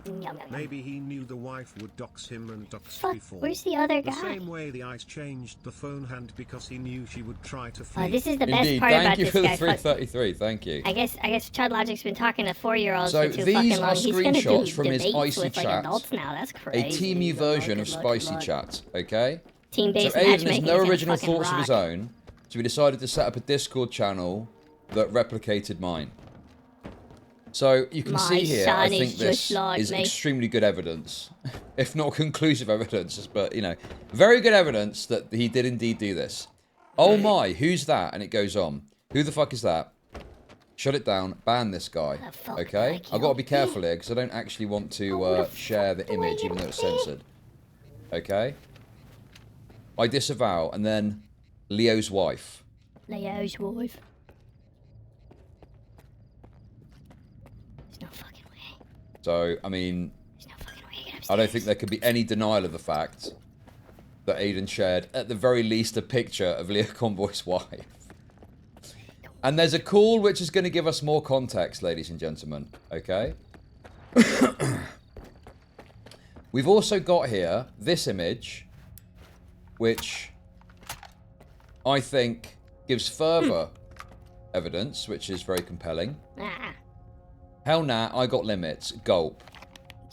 Maybe he knew the wife would dox him and dox Fuck, before. where's the other The guy? same way the ICE changed the phone hand because he knew she would try to flee. This is the best Indeed, part thank about you this for the guy. Fuck. 333, thank you. I guess CHUD Logic's been talking to 4-year-olds So for too these fucking are long. He's gonna do screenshots from his debates icy with, like, chat. adults now. That's A crazy. teamy version of Look, Spicy look. Chat, okay? So Team-based Aiden has matchmaking no is gonna original fucking thoughts of his rock. own, so he decided to set up a Discord channel that replicated mine. So you can My see here, I son is think this just like is me. extremely good evidence, if not conclusive evidence, but, you know, very good evidence that he did indeed do this. Oh my, who's that? And it goes on. Who the fuck is that? Shut it down, ban this guy, the fuck okay? did I I've got to kill? be careful here, because I don't actually want to the share the fuck do I image, get even though it's kill? censored. Okay? I disavow, and then Leo's wife. Leo's wife. There's no fucking way. So, I mean, There's no fucking way. Get I upstairs. don't think there could be any denial of the fact that Aiden shared, at the very least, a picture of Leo Convoy's wife. And there's a call which is going to give us more context, ladies and gentlemen, okay? We've also got here this image, which I think gives further evidence, which is very compelling. Hell nah, I got limits. Gulp.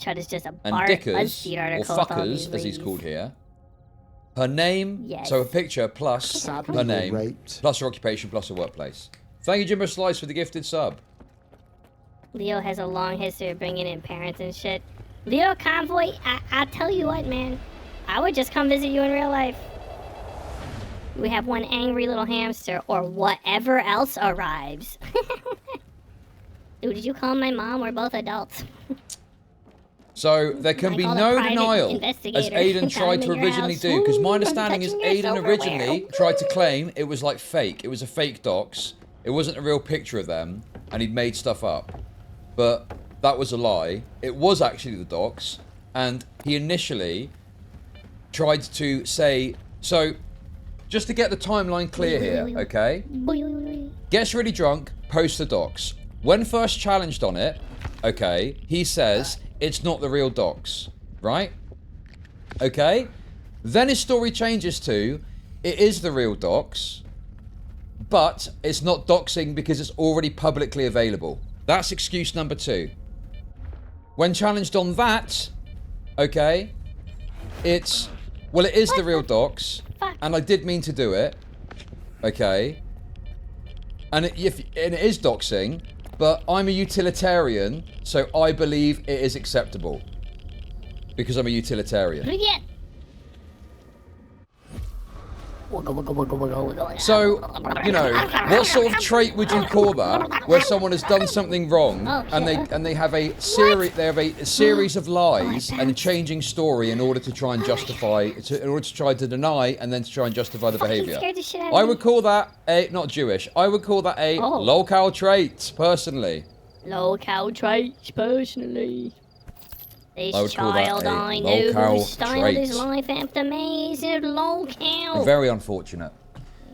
Chud is just a And Bart Dickers, BuzzFeed or article with all these Fuckers, as he's leads. called here. Her name, Yes. so a picture plus Sadly, her you're name, raped. plus her occupation, plus her workplace. Thank you, Jimmer Slice, for the gifted sub. Leo has a long history of bringing in parents and shit. Leo Convoy, I tell you what, man. I would just come visit you in real life. We have one angry little hamster or whatever else arrives. Dude, did you call my mom? We're both adults. So there can I be call no the private denial, as investigator. Aiden tried to Come in your originally house. do, because my Ooh, I'm understanding is touching your Aiden silverware. originally tried to claim it was like fake. It was a fake dox. It wasn't a real picture of them, and he'd made stuff up. But that was a lie. It was actually the dox, and he initially tried to say... So, just to get the timeline clear here, okay? Gets really drunk, posts the docs. When first challenged on it, okay, he says it's not the real docs, right? Okay? Then his story changes to it is the real docs, but it's not doxing because it's already publicly available. That's excuse number 2. When challenged on that, okay, it's, well, it is the real docs, and I did mean to do it, okay, and it is doxing, but I'm a utilitarian, so I believe it is acceptable. Because I'm a utilitarian. Yeah. So, you know, what sort of trait would you call that? Where someone has done something wrong and they have a series of lies and a changing story in order to try and justify, in order to try to deny and then to try and justify the behavior. Scared the shit out of I me. would call that a, not Jewish, I would call that a locale trait, personally. Local traits, personally. This I would call that child a I knew locale who styled his trait. life after maze of locale. Very unfortunate.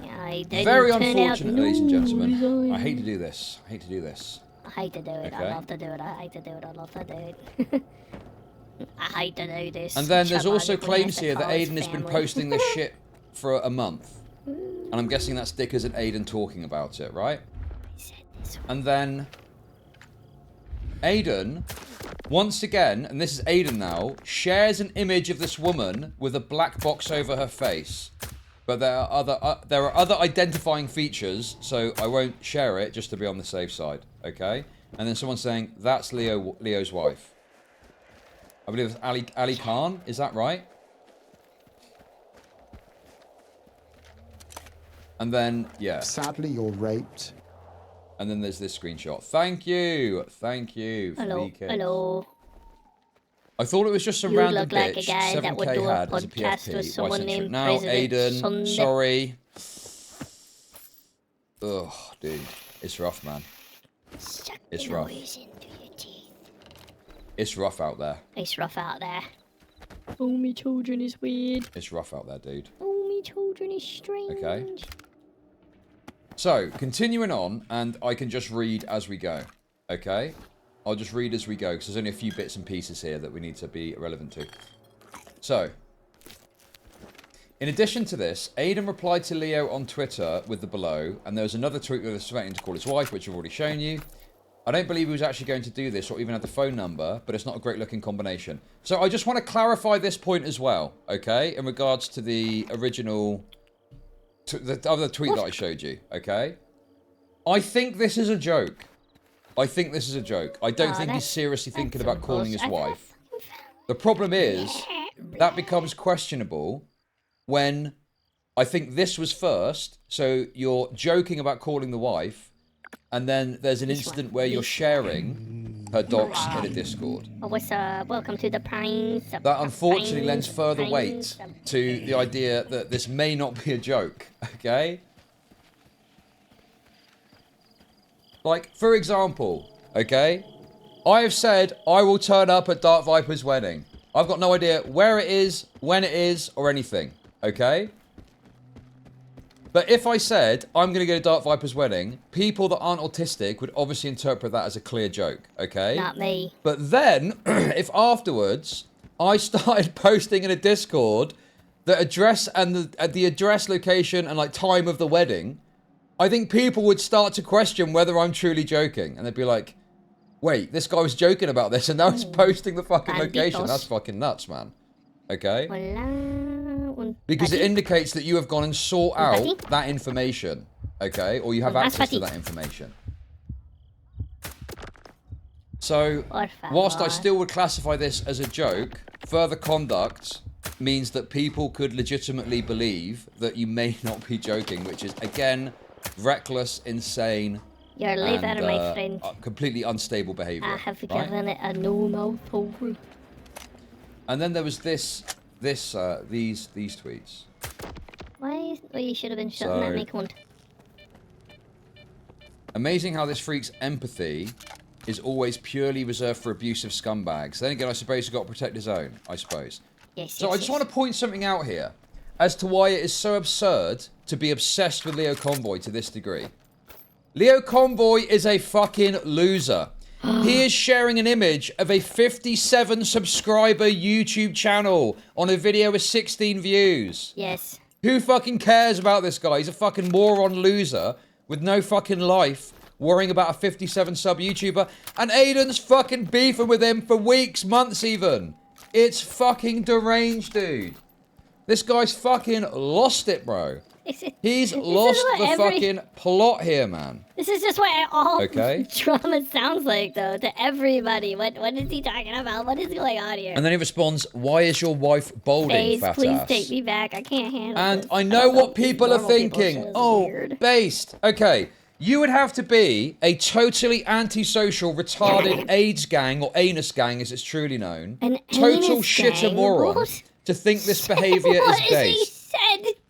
I didn't Very turn out unfortunate, ladies and gentlemen. no I hate to do this. I hate to do this. I hate to do it. Okay. I love to do it. I hate to do it. I love to do it. I hate to do this. And then there's Chud also logically claims has to here that call his Aiden has been family. posting this shit for a month. And I'm guessing that's Dickers and Aiden talking about it, right? He said this. And then Aiden, once again, and this is Aiden now, shares an image of this woman with a black box over her face. But there are other identifying features, so I won't share it just to be on the safe side, okay? And then someone's saying that's Leo's wife. I believe it's Ali Khan. Is that right? And then yeah. Sadly, you're raped. And then there's this screenshot. Thank you for Hello. the kits. Hello. I thought it was just some You random look like a bitch guy that would 7K do a had as a podcast PFP. with Why someone censor it named now, President Aiden? Sunday. Sorry. Ugh, dude, it's rough, man. Suck It's the rough. noise into your teeth. It's rough out there. It's rough out there. Oh, me children is weird. It's rough out there, dude. Oh, me children is strange. Okay. So, continuing on, and I can just read as we go. Okay? I'll just read as we go, because there's only a few bits and pieces here that we need to be relevant to. So, in addition to this, Aiden replied to Leo on Twitter with the below, and there was another tweet with us threatening to call his wife, which I've already shown you. I don't believe he was actually going to do this or even had the phone number, but it's not a great looking combination. So I just want to clarify this point as well, okay? In regards to the original, the other tweet that I showed you, okay? I think this is a joke. I think this is a joke. I don't think he's seriously thinking about calling his wife. The problem is, that becomes questionable when I think this was first, so you're joking about calling the wife, and then there's an incident where you're sharing her docs in a Discord. Oh, what's up? Welcome to the Pines. That unfortunately lends further weight to the idea that this may not be a joke, okay? Like, for example, okay? I have said I will turn up at Dark Viper's wedding. I've got no idea where it is, when it is, or anything, okay? But if I said, I'm going to go to Dark Viper's wedding, people that aren't autistic would obviously interpret that as a clear joke, okay? Not me. But then, if afterwards, I started posting in a Discord the address and the address, location, and like time of the wedding, I think people would start to question whether I'm truly joking. And they'd be like, wait, this guy was joking about this and now he's posting the fucking location. That's fucking nuts, man. Okay? Because it indicates that you have gone and sought out that information, okay? Or you have access to that information. So, whilst I still would classify this as a joke, further conduct means that people could legitimately believe that you may not be joking, which is, again, reckless, insane, You're a leader, my friend. completely unstable behaviour. I have given it a no-mouth over. And then there was these tweets. Why? Well, you should have been shutting at me, cunt. Amazing how this freak's empathy is always purely reserved for abusive scumbags. Then again, I suppose you've got to protect his own, I suppose. Yes, So I just want to point something out here as to why it is so absurd to be obsessed with Leo Convoy to this degree. Leo Convoy is a fucking loser. He is sharing an image of a 57 subscriber YouTube channel on a video with 16 views. Yes. Who fucking cares about this guy? He's a fucking moron loser with no fucking life, worrying about a 57 sub YouTuber. And Aiden's fucking beefing with him for weeks, months even. It's fucking deranged, dude. This guy's fucking lost it, bro. He's lost the fucking plot here, man. This is just what all drama sounds like, though, to everybody. What is he talking about? What is going on here? And then he responds, why is your wife balding, fat please ass? take me back. I can't handle And this. I know what people are thinking. Oh, based. Okay. You would have to be a totally antisocial, retarded AIDS gang, or anus gang as it's truly known. An total anus shitter gang? moron What? to think this behaviour is based.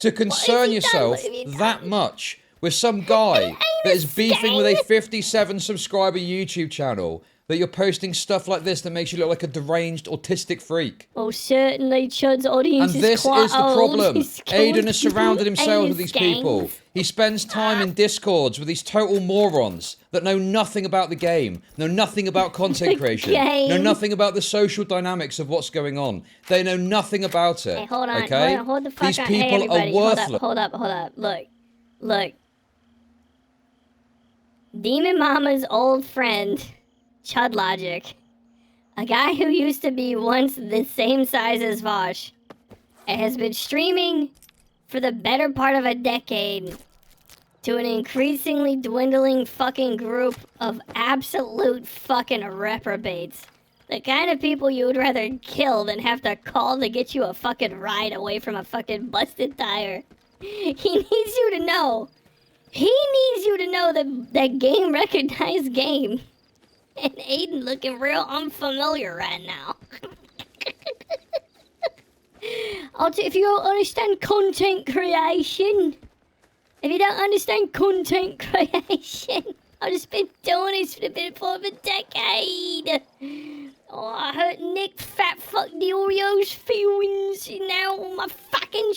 To concern yourself that much with some guy that is beefing with a 57 subscriber YouTube channel, that you're posting stuff like this that makes you look like a deranged autistic freak. Oh, certainly, Chud's audience And this quite is the old. problem. He's Aiden has surrounded himself anus with these gangs. people. He spends time in Discords with these total morons that know nothing about the game, know nothing about content creation, know nothing about the social dynamics of what's going on. They know nothing about it. Hey, hold on, okay? hold the fuck These on. people Hey, everybody, are worthless. Hold up. Look. Demon Mama's old friend, Chud Logic, a guy who used to be once the same size as Vosh, has been streaming for the better part of a decade to an increasingly dwindling fucking group of absolute fucking reprobates. The kind of people you would rather kill than have to call to get you a fucking ride away from a fucking busted tire. He needs you to know. He needs you to know that game recognized game. And Aiden looking real unfamiliar right now. If you don't understand content creation, I've just been doing this for a decade. Oh, I hurt Nick fat fuck the Oreos feelings. Now my fucking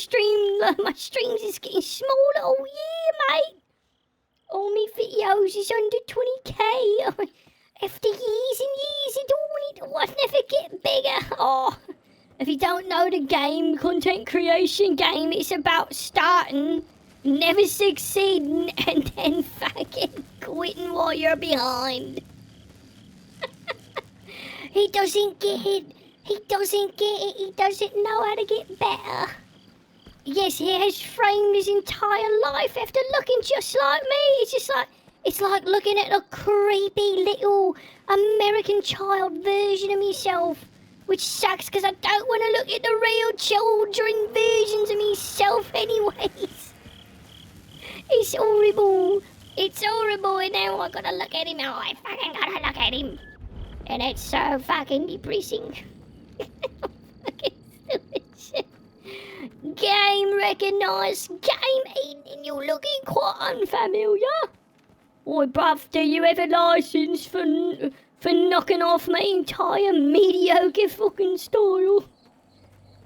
my streams is getting smaller. Oh yeah, mate. All me videos is under 20k. After years and years of doing it, I never get bigger. Oh, if you don't know the game, content creation game, it's about starting, never succeeding, and then fucking quitting while you're behind. He doesn't get it. He doesn't know how to get better. Yes, he has framed his entire life after looking just like me. It's like looking at a creepy little American child version of myself. Which sucks because I don't want to look at the real children versions of myself anyways. It's horrible. And now I gotta look at him. Oh, I fucking gotta look at him. And it's so fucking depressing. Fucking stupid shit. Game recognized. Game Aiden, you're looking quite unfamiliar. Oi, bruv, do you have a license for knocking off my entire mediocre fucking style?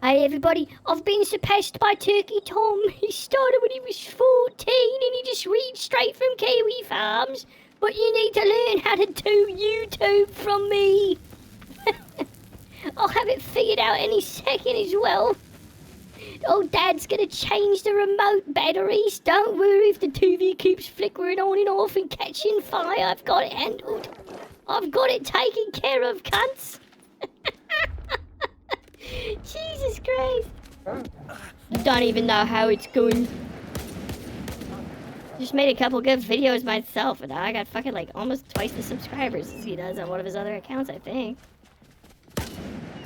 Hey everybody, I've been surpassed by Turkey Tom. He started when he was 14 and he just reads straight from Kiwi Farms. But you need to learn how to do YouTube from me. I'll have it figured out any second as well. Oh, Dad's gonna change the remote batteries. Don't worry if the TV keeps flickering on and off and catching fire. I've got it handled. I've got it taken care of, cunts. Jesus Christ. I don't even know how it's going. Just made a couple good videos myself, and I got fucking like almost twice the subscribers as he does on one of his other accounts, I think.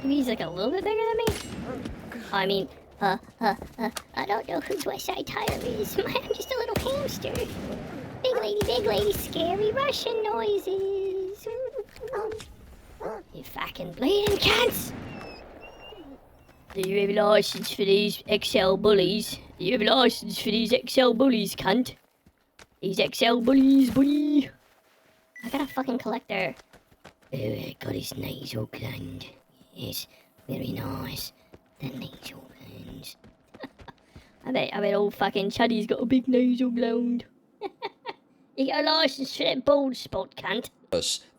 Maybe he's like a little bit bigger than me? I mean, I don't know whose West Side Tyler is. I'm just a little hamster. Big lady, scary Russian noises. You fucking bleeding cunts! Do you have a license for these XL bullies? Do you have a license for these XL bullies, cunt? These XL bullies, buddy. I got a fucking collector. Oh, I got his nasal gland. Yes, very nice. The nasal glands. I bet old fucking Chuddy's got a big nasal gland. You got a license for that bald spot, cunt.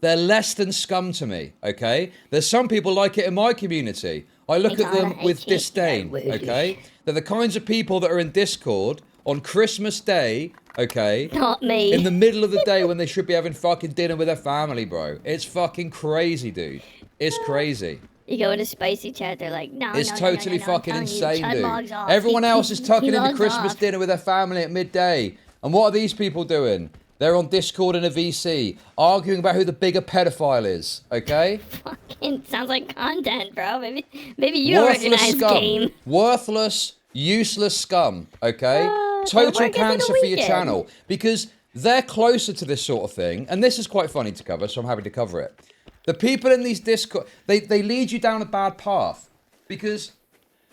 They're less than scum to me, okay? There's some people like it in my community. I look at them with disdain, okay? They're the kinds of people that are in Discord on Christmas Day, okay? Not me. In the middle of the day when they should be having fucking dinner with their family, bro. It's fucking crazy, dude. It's crazy. You go into spicy chat, they're like, no, It's totally fucking insane, Chud dude. logs off. Everyone else is tucking he into logs Christmas off. dinner with their family at midday. And what are these people doing? They're on Discord in a VC, arguing about who the bigger pedophile is, okay? Fucking sounds like content, bro. Maybe you don't recognize game. Worthless, useless scum, okay? They're Total working for the cancer for your weekend. channel. Because they're closer to this sort of thing, and this is quite funny to cover, so I'm happy to cover it. The people in these Discord, they lead you down a bad path. Because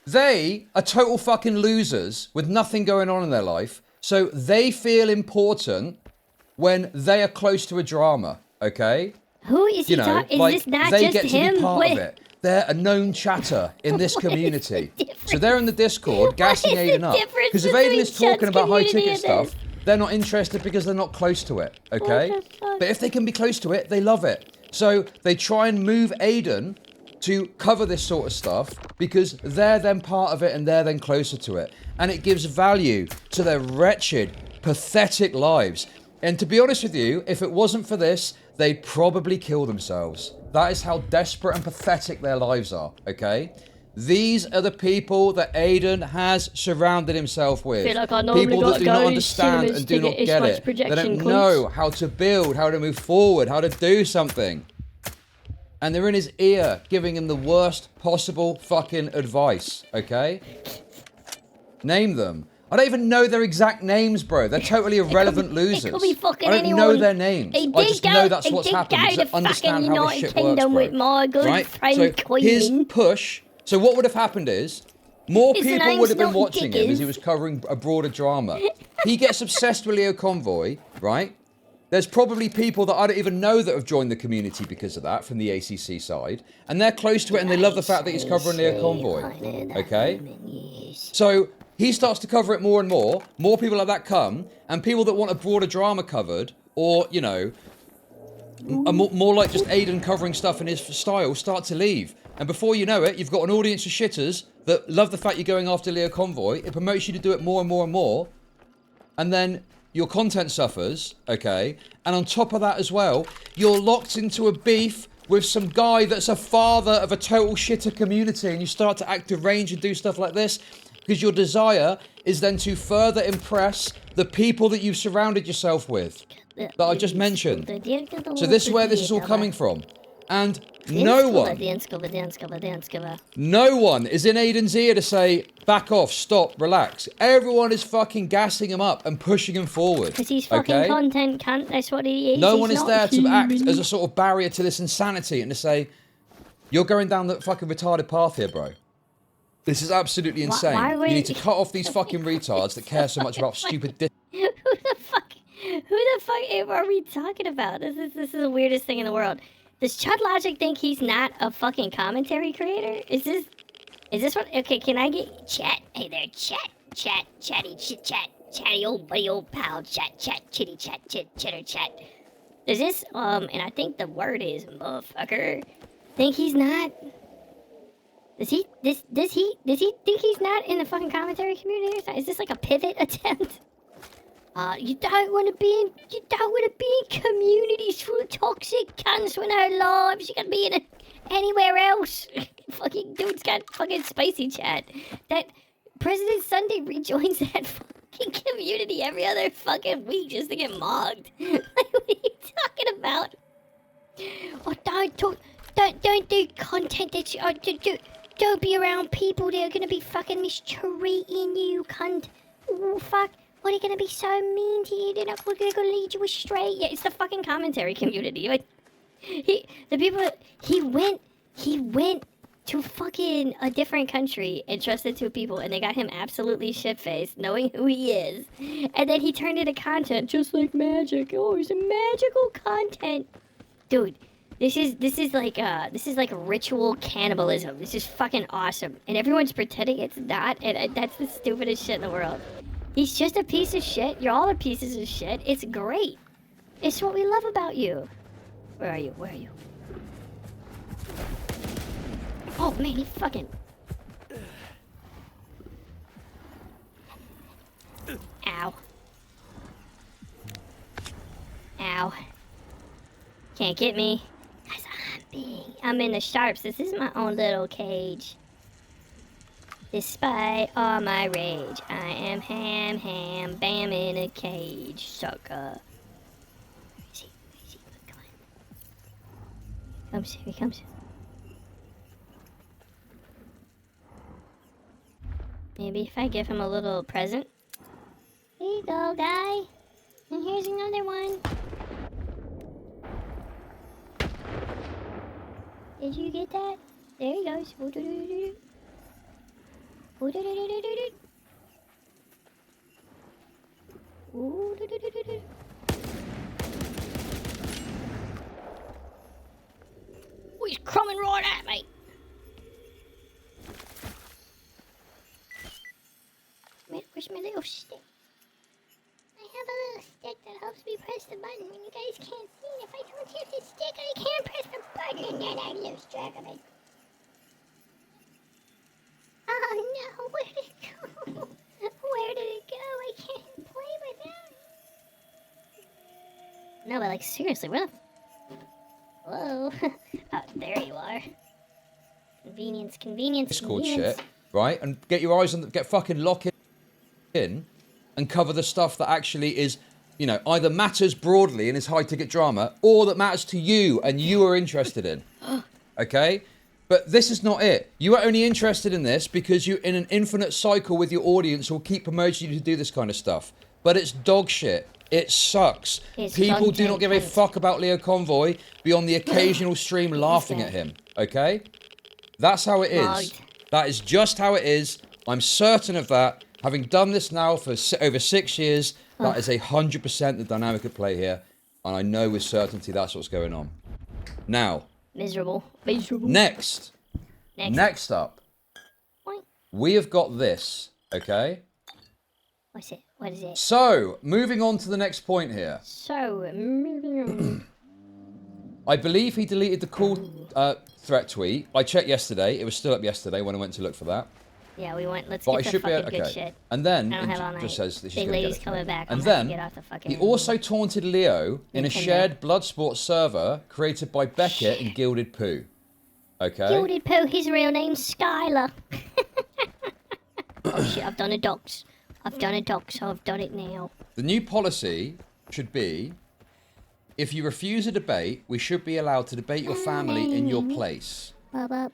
they are total fucking losers with nothing going on in their life, so they feel important when they are close to a drama, okay? Who is he You know, talking? Is like, this not they just get to him? be part Wait, of it. They're a known chatter in this community. So they're in the Discord What gassing is the Aiden up. difference Because if Aiden between is talking Chud's about high community ticket and stuff, this? they're not interested because they're not close to it, okay? What the fuck? But if they can be close to it, they love it. So they try and move Aiden to cover this sort of stuff because they're then part of it and they're then closer to it. And it gives value to their wretched, pathetic lives. And to be honest with you, if it wasn't for this, they'd probably kill themselves. That is how desperate and pathetic their lives are, okay? These are the people that Aiden has surrounded himself with. Feel like I normally People that gotta do go not to understand cinemas and to do get not this get much it. They projection, don't know how to build, how to move forward, how to do something. And they're in his ear, giving him the worst possible fucking advice, okay? Name them. I don't even know their exact names, bro. They're totally irrelevant losers. It could be fucking I don't anyone. know their names. He I just did know go- that's he what's did happened. go Because to I understand fucking how this United shit Kingdom works, with bro. my good right? friend so his Queen. push. So what would have happened is, more His people name's would have been not watching him as he Dickens. was covering a broader drama. He gets obsessed with Leo Convoy, right? There's probably people that I don't even know that have joined the community because of that from the ACC side. And they're close to it and they love the fact that he's covering Leo Convoy. Okay? So he starts to cover it more and more. More people like that come. And people that want a broader drama covered, or, you know, more like just Aiden covering stuff in his style, start to leave. And before you know it, you've got an audience of shitters that love the fact you're going after Leo Convoy. It promotes you to do it more and more and more. And then your content suffers, okay? And on top of that as well, you're locked into a beef with some guy that's a father of a total shitter community, and you start to act deranged and do stuff like this because your desire is then to further impress the people that you've surrounded yourself with that I just mentioned. So this is where this is all coming from. And no one is in Aiden's ear to say, back off, stop, relax. Everyone is fucking gassing him up and pushing him forward. Because he's fucking okay? content cunt, that's what he is. No He's one is not there to act human. as a sort of barrier to this insanity and to say, you're going down the fucking retarded path here, bro. This is absolutely insane. why You would- need to cut off these fucking retards that care so much about stupid Who the fuck are we talking about? This is the weirdest thing in the world. Does Chud Logic think he's not a fucking commentary creator? Is this... Is this what? Okay, can I get chat? Hey there, chatty chit chat, chatty old buddy, old pal, chitty chat, chitter chat. Does this and I think the word is motherfucker. Think he's not? Does he think he's not in the fucking commentary community or something? Is this like a pivot attempt? You don't want to be in communities full of toxic cunts with no lives. You gotta be in anywhere else. Fucking dude's got fucking spicy chat. That President Sunday rejoins that fucking community every other fucking week just to get mogged. Like, what are you talking about? Oh, don't do content that's don't be around people that are gonna be fucking mistreating you, cunt. Oh fuck. What are you gonna be so mean to you? They're not gonna lead you astray. Yeah, it's the fucking commentary community. Like, he went to fucking a different country and trusted two people, and they got him absolutely shit-faced, knowing who he is. And then he turned into content just like magic. Oh, it's a magical content, dude. This is like ritual cannibalism. This is fucking awesome, and everyone's pretending it's not, and that's the stupidest shit in the world. He's just a piece of shit. You're all pieces of shit. It's great. It's what we love about you. Where are you? Where are you? Oh man, he fucking... Ow. Ow. Can't get me. Cause I'm in the sharps. This is my own little cage. Despite all my rage, I am bam in a cage, sucker. Is he? Come on. Here he comes. Maybe if I give him a little present. Here you go, guy. And here's another one. Did you get that? There he goes. He's coming right at me. Where's my little stick? I have a little stick that helps me press the button when you guys can't see. If I don't hit the stick, I can't press the button and then I lose track of it. Oh no, where did it go? Where did it go? I can't play without it. No, but like seriously, where the... Whoa. Oh, there you are. Convenience. Discord shit, right? And get your eyes on get fucking lock in and cover the stuff that actually is, you know, either matters broadly and is high ticket drama, or that matters to you and you are interested in. Okay? But this is not it. You are only interested in this because you're in an infinite cycle with your audience who will keep promoting you to do this kind of stuff. But it's dog shit. It sucks. People do not give a fuck about Leo Convoy beyond the occasional stream laughing at him. Okay? That's how it is. That is just how it is. I'm certain of that. Having done this now for over 6 years, that is 100% the dynamic at play here. And I know with certainty that's what's going on. Now... Miserable. Next up, we have got this, okay? What's it? What is it? So, moving on to the next point here. I believe he deleted the cool threat tweet. I checked yesterday. It was still up yesterday when I went to look for that. Yeah, we went. Let's but get the fucking good shit. And then I don't have all night. Just says that she's big gonna lady's get it coming back. And I'm then get off the fucking he also taunted Leo in a shared Bloodsport server created by Beckett and Gilded Pooh. Okay. Gilded Pooh. His real name's Skylar. Oh shit! I've done a dox. I've done it now. The new policy should be: if you refuse a debate, we should be allowed to debate your family in your place. Mama.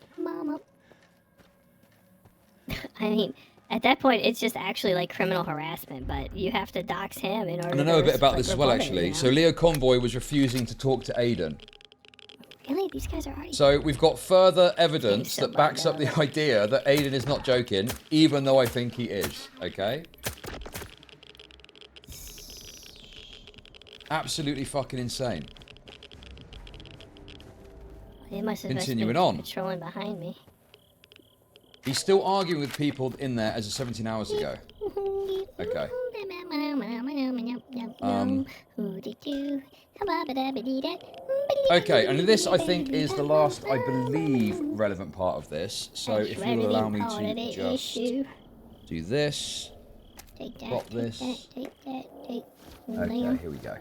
I mean, at that point, it's just actually like criminal harassment, but you have to dox him in order to... And I know a bit about this as well, actually. You know? So Leo Convoy was refusing to talk to Aiden. Really? These guys are already... So we've got further evidence that backs up the idea that Aiden is not joking, even though I think he is, okay? Absolutely fucking insane. They must have Continuing on. Patrolling behind me. He's still arguing with people in there as of 17 hours ago. Okay. Okay, and this, I think, is the last, I believe, relevant part of this. So if you will allow me to just do this. Pop this. Okay, here we go.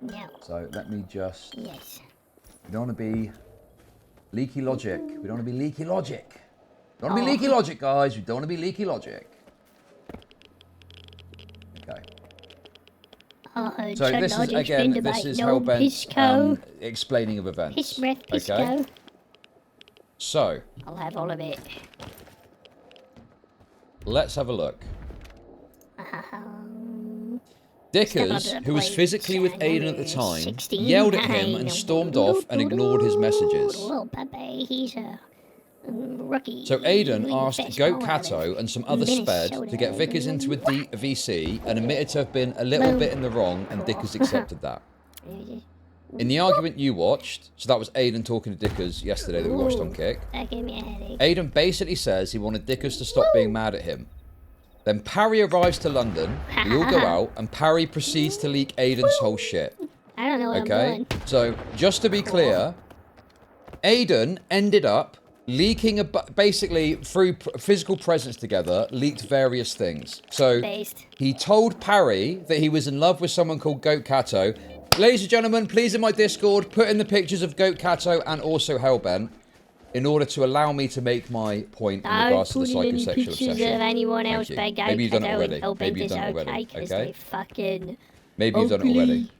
No. So let me just... Yes. We don't want to be leaky logic. We don't want to be leaky logic. We don't want to be leaky logic, guys. We don't want to be leaky logic. Okay. So this is, again, this is Hellbent explaining of events. Piss breath, piss Okay. go. So, I'll have all of it. let's have a look. Dickers, who was physically with Aiden at the time, yelled at him and stormed off and ignored his messages. Little Pepe, he's a rookie. So Aiden asked Goat Cato and some other sped to get Vickers into a VC and admitted to have been a little bit in the wrong, and Dickers accepted that. In the argument you watched, so that was Aiden talking to Dickers yesterday that we watched on Kick, That gave me a headache. Aiden basically says he wanted Dickers to stop being mad at him. Then Parry arrives to London, we all go out, and Parry proceeds to leak Aiden's whole shit. I don't know what I'm Okay? doing. So, just to be clear, Aiden ended up leaking, basically, through physical presence together, leaked various things. So, Based. he told Parry that he was in love with someone called Goat Cato. Ladies and gentlemen, please in my Discord, put in the pictures of Goat Cato and also Hellbent, in order to allow me to make my point in regards to the psychosexual pictures obsession. of anyone Thank else you. but Maybe you've done it already. Hellbent Maybe you've is done it already. okay, 'cause Okay? they fucking Maybe you've done it already.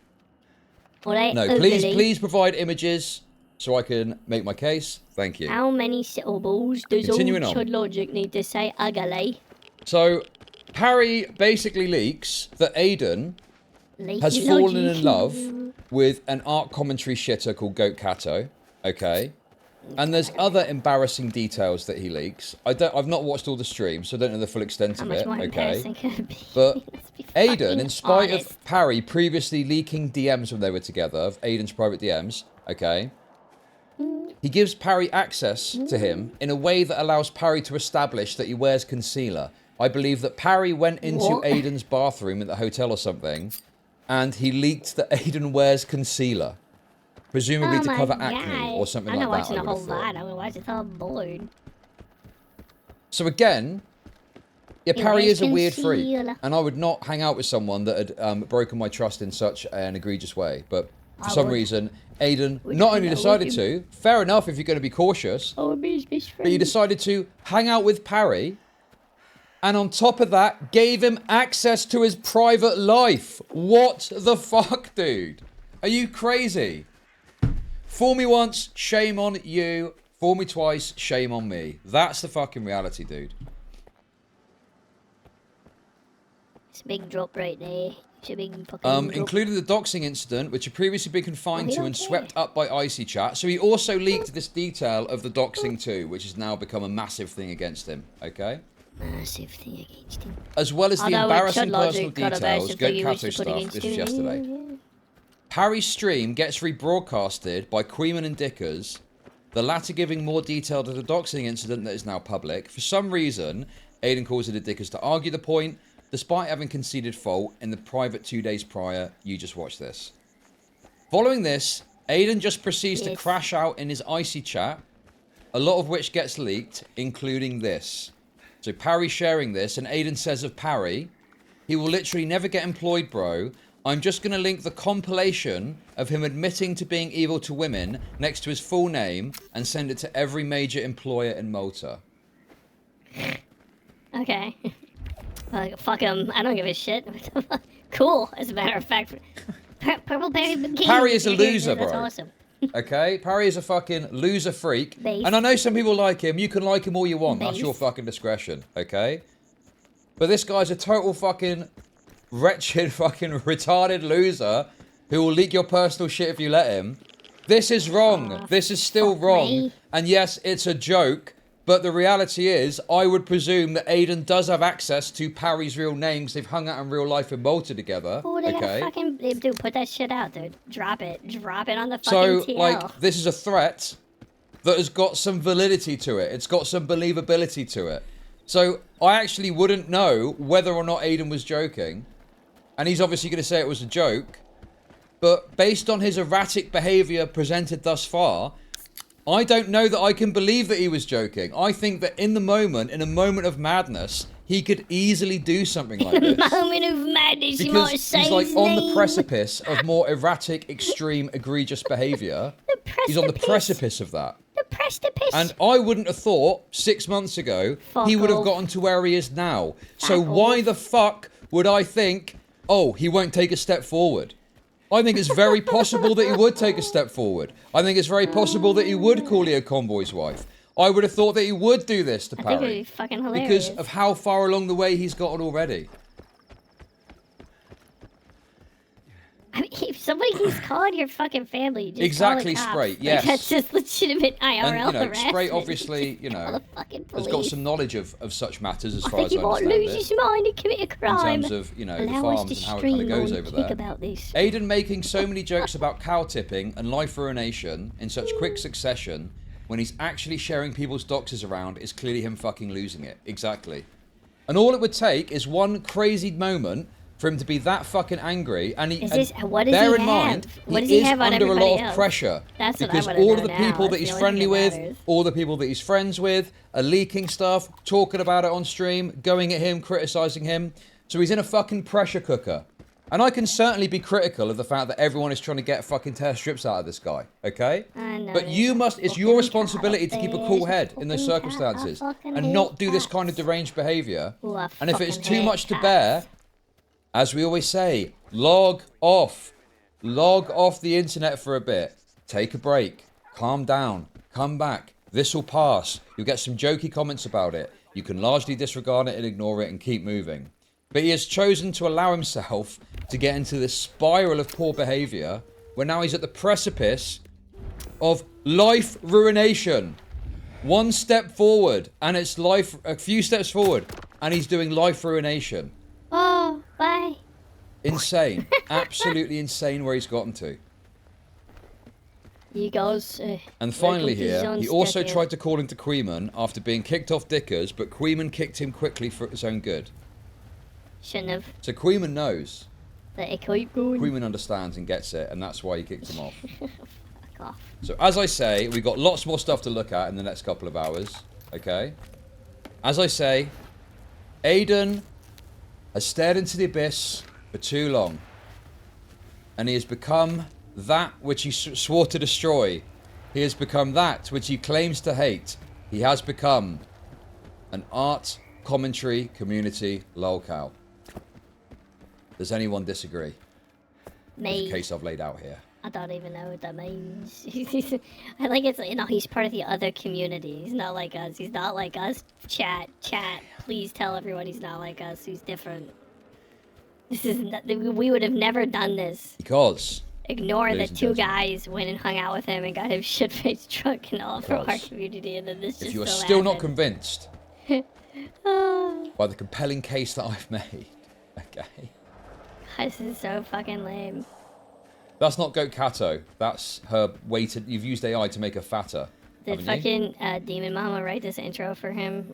No, please provide images so I can make my case. Thank you. How many syllables does Continuing all on. CHUD logic need to say ugly? So, Parry basically leaks that Aiden has Leaky fallen logic. in love with an art commentary shitter called Goat Cato. Okay? And there's other embarrassing details that he leaks. I've not watched all the streams, so I don't know the full extent How of much it. more Okay? embarrassing could it be? But Let's be Aiden, fucking in spite honest. of Parry previously leaking DMs when they were together, of Aiden's private DMs, okay, he gives Parry access to him in a way that allows Parry to establish that he wears concealer. I believe that Parry went into What? Aiden's bathroom at the hotel or something, and he leaked that Aiden wears concealer. Presumably Oh to my cover God. acne or something I'm like not that, watching I a would whole have thought. lot. I'm gonna watch it till I'm bored. So again, yeah, He Parry wears is a weird freak, concealer. and I would not hang out with someone that had broken my trust in such an egregious way. But for I some would. reason, Aiden Would not hang only out with decided him. to, fair enough if you're going to be cautious, Oh, be his best friend. but he decided to hang out with Parry, and on top of that, gave him access to his private life. What the fuck, dude? Are you crazy? Fool me once, shame on you. Fool me twice, shame on me. That's the fucking reality, dude. It's a big drop right there. It's a big fucking drop. Including the doxing incident, which had previously been confined Oh, he to don't and care. swept up by Icy Chat. So he also leaked this detail of the doxing too, which has now become a massive thing against him. Okay? Massive thing against him. As well as the Although embarrassing CHUD logic personal got a details, massive Goat thing he Cato wished to put stuff. against This was him. yesterday. Parry's stream gets rebroadcasted by Queeman and Dickers, the latter giving more detail to the doxing incident that is now public. For some reason, Aiden calls it a Dickers to argue the point, despite having conceded fault in the private 2 days prior. You just watch this. Following this, Aiden just proceeds to Yes. crash out in his Icy Chat, a lot of which gets leaked, including this. So Parry sharing this, and Aiden says of Parry, he will literally never get employed, bro. I'm just going to link the compilation of him admitting to being evil to women next to his full name and send it to every major employer in Malta. Okay. Like, fuck him. I don't give a shit. Cool, as a matter of fact. Purple Berry Bikini. Parry is a loser, That's bro. awesome. Okay? Parry is a fucking loser freak. Base. And I know some people like him. You can like him all you want. That's Base. your fucking discretion. Okay? But this guy's a total fucking wretched, fucking retarded loser who will leak your personal shit if you let him. This is wrong. This is still fuck wrong. me. And yes, it's a joke. But the reality is, I would presume that Aiden does have access to Parry's real name because they've hung out in real life in Malta together. Oh, they Okay? fucking... Dude, put that shit out, dude. Drop it. Drop it on the fucking So, TL. like, this is a threat. that has got some validity to it. It's got some believability to it. So I actually wouldn't know whether or not Aiden was joking. And he's obviously going to say it was a joke. But based on his erratic behavior presented thus far, I don't know that I can believe that he was joking. I think that in the moment, in a moment of madness, he could easily do something like this. Moment of madness, you Because might say he's like his on the name. precipice of more erratic, extreme, egregious behavior. He's on the precipice of that. The precipice. And I wouldn't have thought 6 months ago Fuck he would have off. gotten to where he is now. So Fuck why off. the fuck would I think, oh, he won't take a step forward? I think it's very possible that he would take a step forward. I think it's very possible that he would call Leo Convoy's wife. I would have thought that he would do this to I think it'd be Parry. fucking hilarious. Because of how far along the way he's gotten already. I mean, if somebody keeps calling your fucking family, just Exactly, call the cops. Sprite, Like, yes. that's just legitimate IRL And, you know, harassment. Spray obviously, you Call know, the fucking has got police. some knowledge of such matters as I far think as he I might understand lose it. his mind and commit a In crime. terms of, you know, the Allow us farms to and how it kind of stream goes on over Kick there. about this. Aiden making so many jokes about cow tipping and life ruination in such quick succession when he's actually sharing people's doxes around is clearly him fucking losing it. Exactly. And all it would take is one crazy moment for him to be that fucking angry, and he. Is this- and what does bear he in mind, have? What does he he is have on under a lot everybody of else? pressure That's what I because wanna all know of the now. people that That's he's the only friendly thing that with, matters. all the people that he's friends with, are leaking stuff, talking about it on stream, going at him, criticizing him. So he's in a fucking pressure cooker. And I can certainly be critical of the fact that everyone is trying to get fucking tear strips out of this guy, okay? I know, But you there's must, a it's your fucking responsibility to keep a cool cat. head There's in a those fucking cat. I circumstances fucking and hate not do this cats. kind of deranged behavior. Ooh, I And if it's fucking too hate much to cats. bear, as we always say, log off. Log off the internet for a bit. Take a break. Calm down. Come back. This will pass. You'll get some jokey comments about it. You can largely disregard it and ignore it and keep moving. But he has chosen to allow himself to get into this spiral of poor behavior where now he's at the precipice of life ruination. One step forward and it's life, a few steps forward and he's doing life ruination. Oh, bye. Insane. Absolutely insane where he's gotten to. You guys. And finally welcome to here, Zone he also Stuck, yeah. tried to call into Queeman after being kicked off Dickers, but Queeman kicked him quickly for his own good. Shouldn't have. So Queeman knows. Let it keep going. Queeman understands and gets it, and that's why he kicked him off. Fuck off. So as I say, we've got lots more stuff to look at in the next couple of hours. Okay? As I say, Aiden has stared into the abyss for too long. And he has become that which he swore to destroy. He has become that which he claims to hate. He has become an art commentary community lolcow. Does anyone disagree? With Me. the case I've laid out here? I don't even know what that means. I think it's, you know, he's part of the other community. He's not like us. He's not like us. Chat. Please tell everyone he's not like us. He's different. This is not, we would have never done this. Because Ignore that Ladies and two gentlemen. guys went and hung out with him and got him shit-faced drunk and all from our Because community, and then this if just you are so still not happened. convinced Oh, by the compelling case that I've made, okay? this is so fucking lame. That's not Goat Kato. That's her way to... You've used AI to make her fatter. Did haven't you? fucking Demon Mama write this intro for him?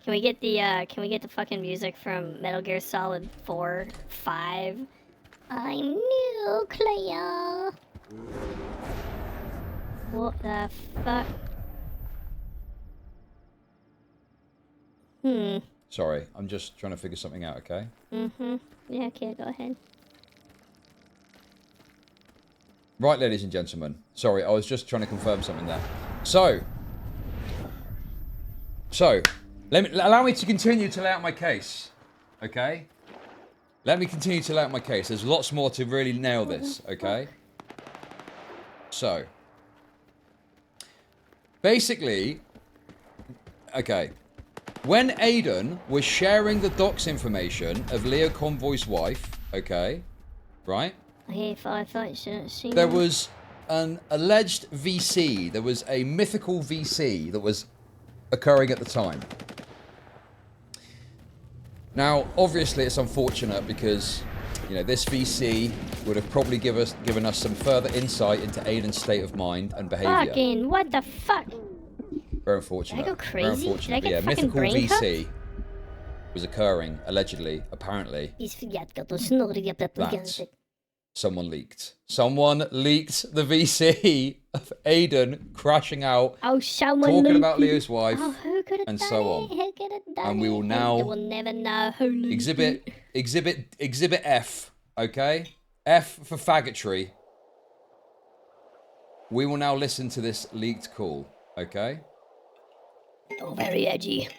Can we get the fucking music from Metal Gear Solid 4, 5? I'm nuclear. What the fuck? Sorry, I'm just trying to figure something out, okay? Yeah, okay, go ahead. Right, ladies and gentlemen. Sorry, I was just trying to confirm something there. So, allow me to continue to lay out my case, okay? Let me continue to lay out my case. There's lots more to really nail this, okay? So, basically, okay, when Aiden was sharing the docs information of Leo Convoy's wife, okay, right? Okay, I thought you shouldn't see There was an alleged VC. There was a mythical VC that was occurring at the time. Now, obviously, it's unfortunate because you know, this VC would have probably given us some further insight into Aiden's state of mind and behavior. Fucking, what the fuck? Very unfortunate. Did I go crazy? Very unfortunate. Did I But get yeah, fucking mythical brain VC was occurring, allegedly, apparently. That someone leaked. Someone leaked the VC of Aiden crashing out, Oh, someone talking leaked about it. Leo's wife, Oh, who could have and done so it? on. Who could have done And we will it? now You will never know who leaked it. Exhibit F, okay? F for faggotry. We will now listen to this leaked call, okay? Oh, very edgy.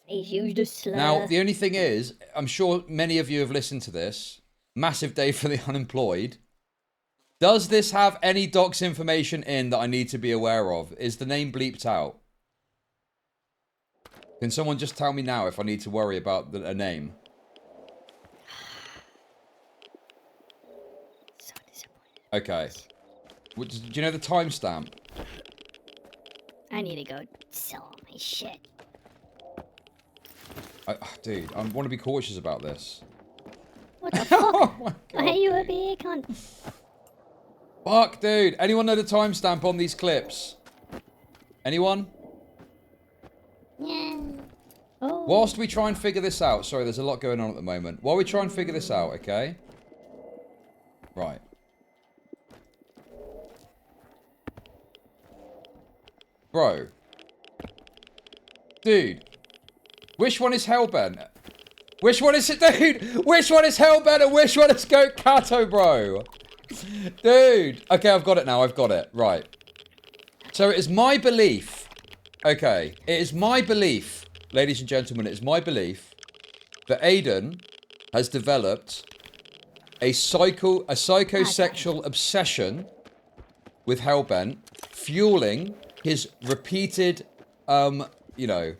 He's used a slur. Now, the only thing is, I'm sure many of you have listened to this. Massive day for the unemployed. Does this have any docs information in that I need to be aware of? Is the name bleeped out? Can someone just tell me now if I need to worry about a name? So disappointed. Okay. Do you know the timestamp? I need to go sell all my shit. Dude, I want to be cautious about this. What the fuck? Oh my Why god. you a big cunt? Fuck, dude. Anyone know the timestamp on these clips? Anyone? Yeah. Oh. Whilst we try and figure this out. Sorry, there's a lot going on at the moment. While we try and figure this out, okay? Right. Bro. Dude. Which one is Hellbent? Which one is it, dude? Which one is Hellbent and which one is Goat Kato, bro? Dude. Okay, I've got it now. I've got it. Right. So it is my belief. Okay. It is my belief, ladies and gentlemen, it is my belief that Aiden has developed a psychosexual obsession with Hellbent, fueling his repeated, you know,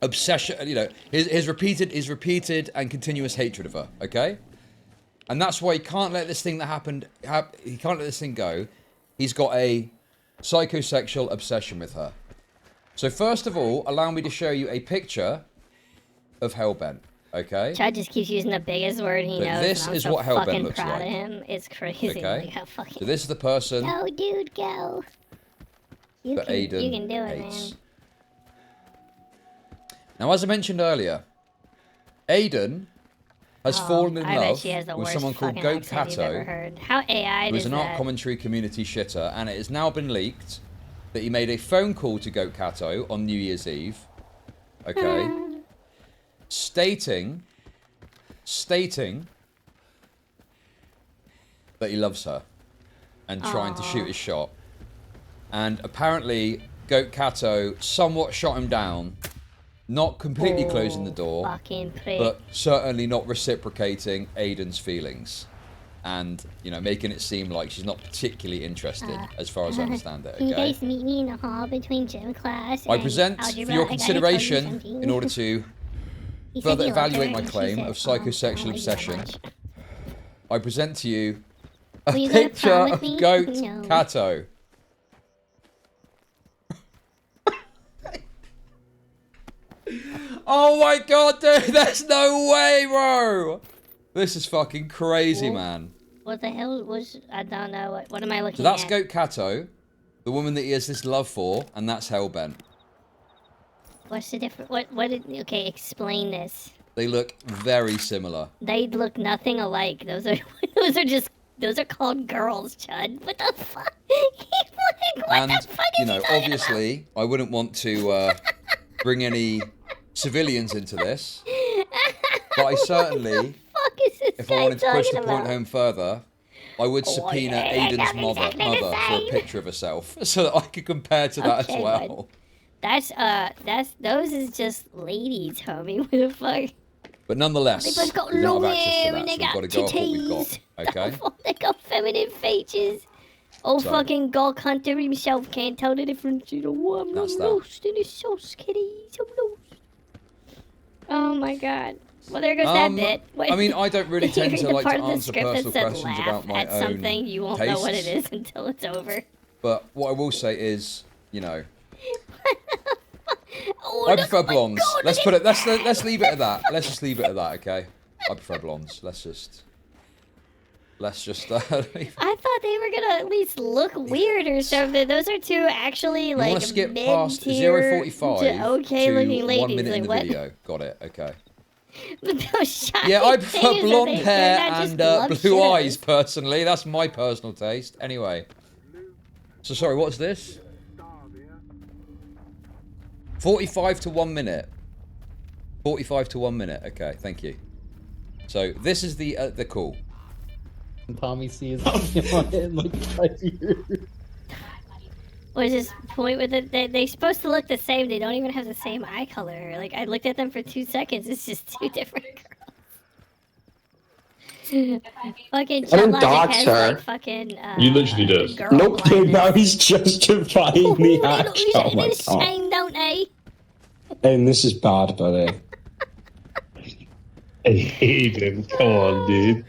obsession, you know, his repeated and continuous hatred of her, okay? And that's why he can't let this thing that happened, he can't let this thing go. He's got a psychosexual obsession with her. So first of all, allow me to show you a picture of Hellbent, okay? Chad just keeps using the biggest word he But knows. this and I'm is so what Hellbent fucking looks proud like. of him. It's crazy. Okay. Like how fucking... So this is the person Go, dude, go. You that can, Aiden you can do it, hates. man. Now, as I mentioned earlier, Aiden has fallen in I bet love she has the with worst someone called fucking Goat accent you've ever Kato, heard. How AI who is is an art that? commentary community shitter, and it has now been leaked that he made a phone call to Goat Kato on New Year's Eve, okay, stating that he loves her and trying to shoot his shot. And apparently, Goat Kato somewhat shot him down, not completely closing the door, Fucking prick. but certainly not reciprocating Aiden's feelings. And, you know, making it seem like she's not particularly interested, as far as I understand it, Can you okay? guys meet me in the hall between gym class I and present algebra? for your I gotta consideration, tell you something. in order to He said further he loved evaluate her, my and she claim said, of "Oh, I psychosexual don't like you that obsession, much." I present to you a Will you go to picture prom with of me? Goat No. Kato. Oh my god, dude, there's no way, bro! This is fucking crazy, man. What the hell was... I don't know. What am I looking So that's at? Goat Kato, the woman that he has this love for, and that's Hellbent. What's the difference? Okay, explain this. They look very similar. They look nothing alike. Those are those are called girls, Chud. What the fuck? What And, the fuck you is know, he talking obviously, I wouldn't want to bring any civilians into this, but I certainly, about? Fuck is this if guy I wanted to push the talking point about? home further, I would Oh, subpoena yeah, Aiden's that's mother exactly the for a same. picture of herself, so that I could compare to that Okay, as well. Those is just ladies, homie. What the fuck? But nonetheless, They both got we don't long have access to hair that, and they so we've got got to go off what we've got, titties. okay? They got feminine features. Old So- fucking Gawk Hunter himself can't tell the difference. You know what? I'm That's that. lost in his sauce, kitties. I'm lost. Oh my god. Well, there goes that bit. I mean, I don't really tend to The like part to of the answer script that personal said questions laugh about my at own something. You won't know what it tastes. is until it's over. But what I will say is, you know, Oh, I look, prefer oh my blondes. God, Let's look put at it. Let's leave it at that. Let's just leave it at that, okay? I prefer blondes. Let's just. let's just. I thought they were gonna at least look weird or something. Those are two actually You like want to skip past mid-tier 0:45 to okay looking to ladies. 1 minute like in the what? video. Got it. Okay. But those shiny Yeah, I prefer things, blonde they're hair not just and love blue shitters. eyes, personally. That's my personal taste. Anyway. So, sorry, what's this? 45 to 1 minute. 45 to 1 minute. Okay, thank you. So, this is the call. Tommy sees in like 5 years. What is this point with it? They're supposed to look the same. They don't even have the same eye color. Like, I looked at them for 2 seconds. It's just two different girls. Fucking don't CHUD dox has her. like fucking You literally did. girl Nope, dude, blindness. now he's justifying Ooh, the they act. look Oh my the god. same, don't they? And this is bad, buddy. Aiden, come on, dude.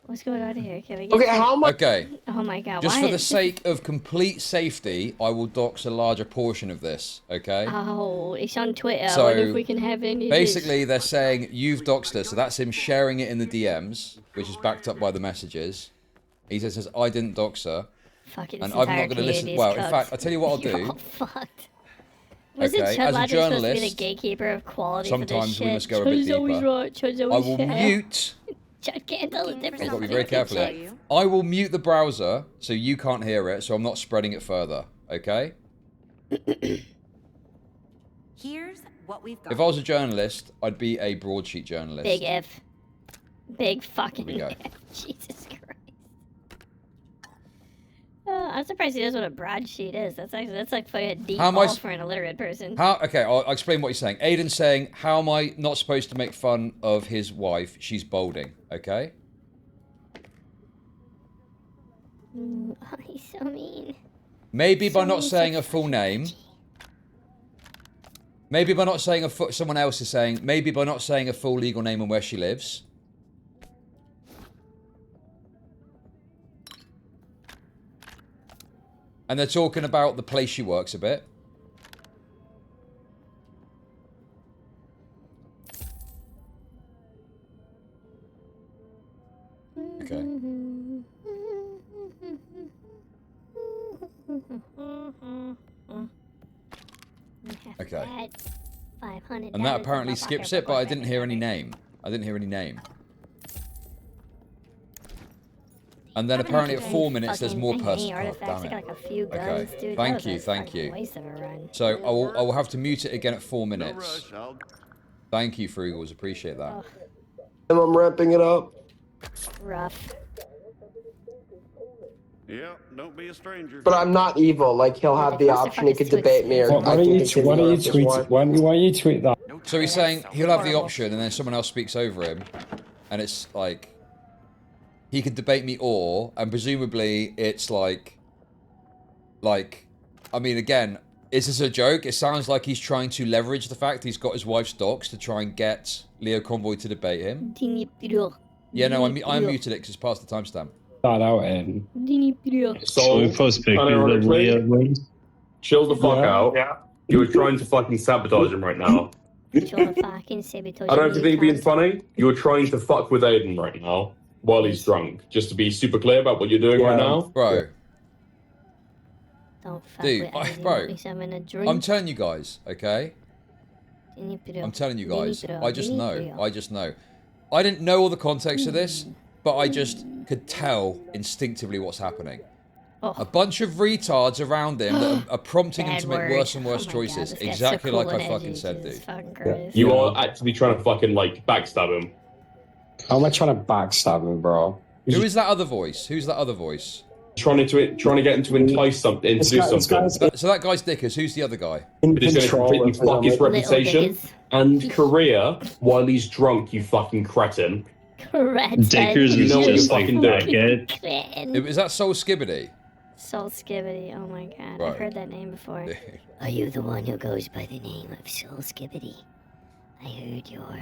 What's going on here? Can we get Okay, how much? Okay. Oh my god, Just why for the is- sake of complete safety, I will dox a larger portion of this, okay? Oh, it's on Twitter. So, I wonder if we can have any of Basically, they're saying you've doxed her, so that's him sharing it in the DMs, which is backed up by the messages. He says, I didn't dox her, this. Fucking and this I'm not entire going to listen. community is Well, in cooked. fact, I'll tell you what I'll You're do. all fucked. Wasn't Okay, CHUD as a Logic supposed to be the journalist, gatekeeper of quality for sometimes this we shit? must go a bit CHUD's always deeper. right. CHUD's I always will fair. mute. CHUD can't tell the difference. I've got to be between very careful CHUD. here. I will mute the browser so you can't hear it, so I'm not spreading it further, okay? Here's what we've got. If I was a journalist, I'd be a broadsheet journalist. Big if. Big fucking Here we go. if. Jesus Christ. I'm surprised he knows what a broadsheet is. That's like fucking a deep How am I ball s- for an illiterate person. Okay, I'll explain what he's saying. Aiden's saying, how am I not supposed to make fun of his wife? She's bolding, okay? Oh, he's so mean. Maybe by So not mean, saying so a full name. fucking Maybe by not saying someone else is saying, maybe by not saying a full legal name and where she lives. And they're talking about the place she works a bit. Okay. Okay. $500 And that apparently motherfucker skips it, but I didn't hear any boyfriend. name. I didn't hear any name. And then apparently at 4 minutes there's more Fucking person. any God artifacts, damn I it. got like a few guns, Okay. dude. Thank That was you, a thank fucking you. waste of a run. So I will have to mute it again at 4 minutes. Thank you, Frugals. Appreciate that. Ugh, And I'm ramping it up. rough. Yeah, don't be a stranger. But I'm not evil. Like, he'll have the option. He could debate me, or Why I don't can you continue why don't you with this tweet one. why don't you tweet that? So he's saying he'll have the horrible. option, and then someone else speaks over him, and it's like he could debate me, and presumably it's like, I mean, again, is this a joke? It sounds like he's trying to leverage the fact he's got his wife's docs to try and get Leo Convoy to debate him. Yeah, no, I muted it because it's past the timestamp. That out in. So, first pick is Leah wins. Chill the fuck Yeah. out. Yeah. You're trying to fucking sabotage him right now. I don't know if you're being funny. You're trying to fuck with Aiden right now while he's drunk. Just to be super clear about what you're doing right now. Bro, Don't fuck Dude, with Aiden. bro, At least I'm in a drink. I'm telling you guys, okay? I'm telling you guys. I just know. I just know. I didn't know all the context of this, but I just could tell instinctively what's happening. Oh. A bunch of retards around him that are prompting him Bad to make word. worse and worse Oh my God, choices. this guy's Exactly so like cool I and fucking edgy. said, Jesus dude. fucking Christ. You are actively trying to fucking like backstab him. How am I trying to backstab him, bro? Who is that other voice? Who's that other voice? Trying to get him to entice something, to do something. So that guy's Dickers. Who's the other guy? In But he's going to control completely of fuck his his reputation Dickers. and career while he's drunk, you fucking cretin. Correct. Dickers You is know what just you're like fucking that doing. kid. Is that Soul Skibbity? Soul Skibbity. Oh my god. Right. I've heard that name before. Are you the one who goes by the name of Soul Skibbity? I heard your...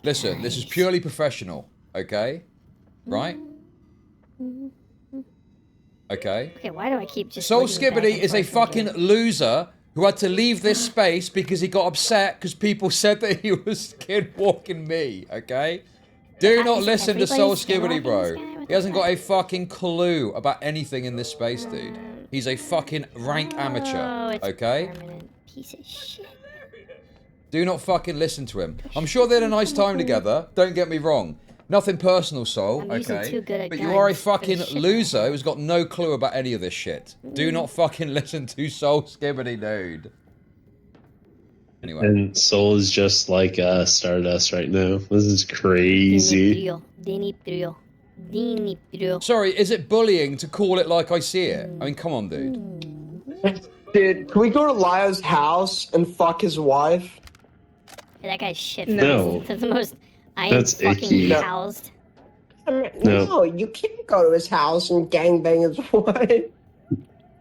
Listen, this is purely professional, okay? Right? Okay. Okay, why do I keep just Soul looking back Skibbity and is a forth fucking into- loser who had to leave this space because he got upset because people said that he was skinwalking me, okay? Do not listen to everybody Soul Skibbity, skinwalking bro. this guy? What He the hasn't fuck? got a fucking clue about anything in this space, dude. He's a fucking rank Oh, amateur, it's okay? permanent. Piece of shit. Do not fucking listen to him. I'm sure they had a nice time together, don't get me wrong. Nothing personal, Soul, I'm usually okay? too good at But you are a guns for fucking this shit. loser who's got no clue about any of this shit. Do not fucking listen to Soul Skibbity, dude. Anyway. And Soul is just like Stardust right now. This is crazy. Sorry, is it bullying to call it like I see it? I mean, come on, dude. Dude, can we go to Lyle's house and fuck his wife? That guy's shit. No. That's the most. I am That's fucking icky. housed. No, you can't go to his house and gangbang his wife.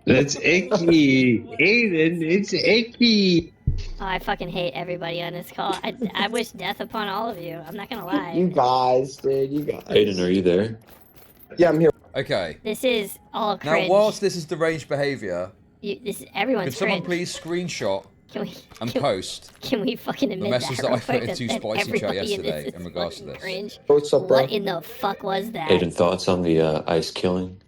That's icky. Aiden, it's icky. Oh, I fucking hate everybody on this call. I wish death upon all of you. I'm not gonna lie. You guys, dude, you guys. Aiden, are you there? Yeah, I'm here. Okay. This is all Now, cringe. whilst this is deranged behaviour, This is everyone's could someone cringe. please screenshot Can we? and post Can we fucking the admit message that that real I put quick, into that Spicy Chat everybody in yesterday this in is regards to fucking this? cringe? What's up, bro? What in the fuck was that? Aiden, thoughts on the ice killing?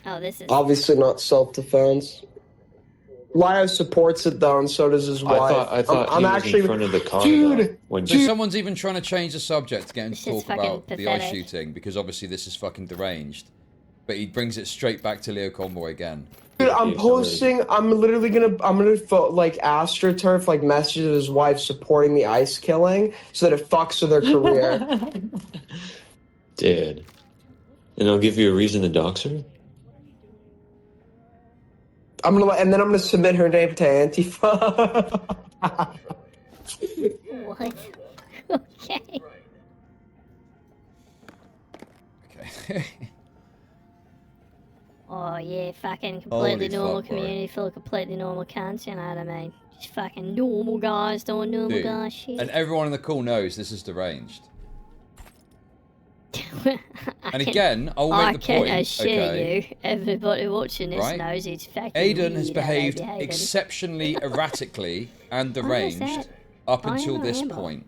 Oh, this is. Obviously not self-defense. Lyle supports it though, and so does his wife. I thought I'm he was actually in front of the car. dude. though, when So someone's even trying to change the subject to get him to This shit's talk fucking about the ice pathetic. shooting, because obviously this is fucking deranged. But he brings it straight back to Leo Convoy again. Dude, I'm posting. I'm literally gonna. Like AstroTurf like messages his wife supporting the ice killing, so that it fucks with their career. Dude. And I'll give you a reason to dox her? And then I'm gonna submit her name to Antifa. What? Okay. Okay. Oh yeah, fucking completely Holy normal fuck, bro. community full of completely normal content out of me. Just fucking normal guys doing normal Dude, guy shit. and everyone in the call knows this is deranged. And can- again, I'll I make the can point, assure okay? you, everybody watching this Right? knows it's fucking Aiden has weird, behaved Aiden. exceptionally erratically and is deranged that? up Buy until ammo, this ammo. point.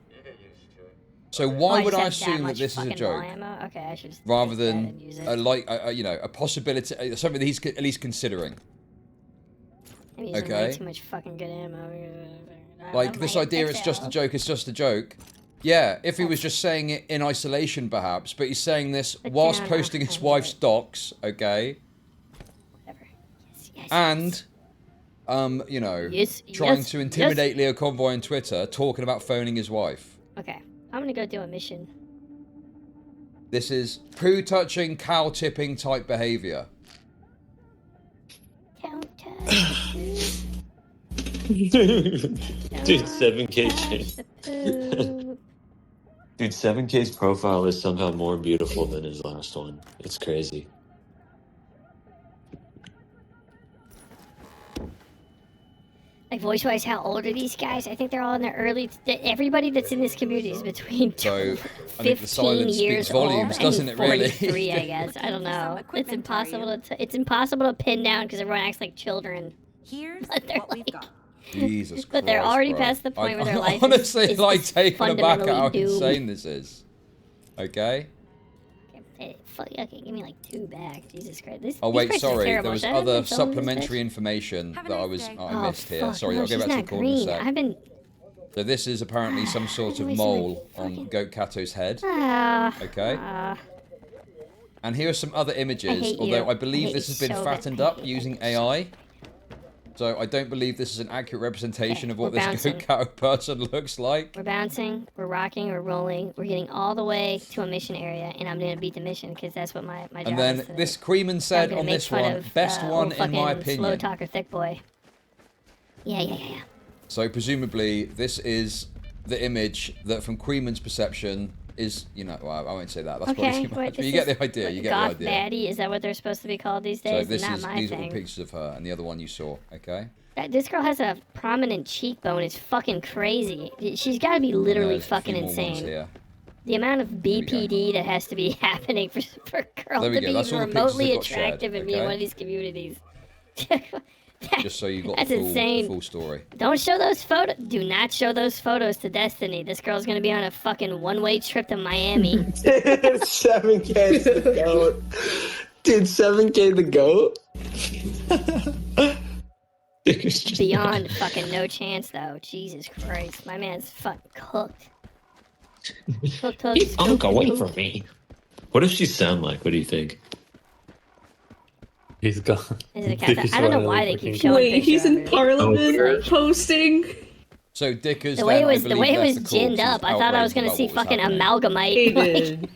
So why Oh, would I said that assume that much this is a fucking joke, ammo? Okay, I should just rather take that than and use it. you know, a possibility, something that he's at least considering? I'm using okay. way too much fucking good ammo. Like this idea, it's just a joke. It's just a joke. Yeah, if he was just saying it in isolation, perhaps, but he's saying this whilst down, posting his okay. wife's docs, okay, Whatever. Yes, and you know, Yes, trying yes, to intimidate Leo Convoy on Twitter, talking about phoning his wife. Okay, I'm gonna go do a mission. This is poo touching, cow tipping type behavior. Dude, 7K change. Dude, 7K's profile is somehow more beautiful than his last one. It's crazy. Like voice-wise, how old are these guys? I think they're all in their early. Everybody that's in this community is between So, I 15 think the silence years speaks volumes, old doesn't and it, really? 43, I guess. I don't know. It's impossible to it's impossible to pin down because everyone acts like children. Here's But they're what we've got. Jesus Christ, But they're already bro. past the point where their life is- honestly is like taken aback at how fundamentally doomed. insane this is. Okay. Hey, fuck, okay, give me like 2 back. Jesus Christ. This, Oh these wait, questions are sorry. terrible. There was Should I have other been filming this supplementary bitch? information Have a that I nice was day. I missed here. fuck, Sorry, no, I'll go she's back to the not call in a green. sec. I've been. So this is apparently some sort of Wait, mole fucking- on Goat Kato's head. Ah. Okay. And here are some other images, hate although you. I believe hate this you has been so bad. fattened I up hate using you. AI. So I don't believe this is an accurate representation Okay, of what we're this bouncing. Goat Kato person looks like. We're bouncing, we're rocking, we're rolling, we're getting all the way to a mission area, and I'm gonna beat the mission because that's what my job And then is today. this Queeman I'm said gonna on make this fun one, of, best one old in my fucking Slow opinion. talker, thick boy. Yeah. So presumably this is the image that, from Queeman's perception, is, you know, well, I won't say that. That's Okay, probably too much. wait, But you this get is the idea. what, You get goth the idea. baddie? Is that what they're supposed to be called these So days? this Not is my these are all thing. pictures of her, and the other one you saw. Okay. This girl has a prominent cheekbone. It's fucking crazy. She's got to be literally There's a fucking few more ones insane. here. The amount of we go. BPD that has to be happening for a girl There we to go, be that's even all the pictures remotely that got shared, attractive and be in okay? one of these communities. Just so you got That's the full, insane. full story. Don't show those photos. Do not show those photos to Destiny. This girl's gonna be on a fucking one-way trip to Miami. 7K is the goat. Dude, 7K the goat? Beyond fucking no chance, though. Jesus Christ. My man's fucking cooked. Cooked. Uncle, wait for me. What does she sound like? What do you think? He's gone. Is it a cat? I don't know why they keep showing Wait, he's in pictures of it. Parliament posting. So Dickers, The way it was, then, I believe that's the ginned corpse, up, I thought I was gonna outraged see about what was fucking happening. amalgamite.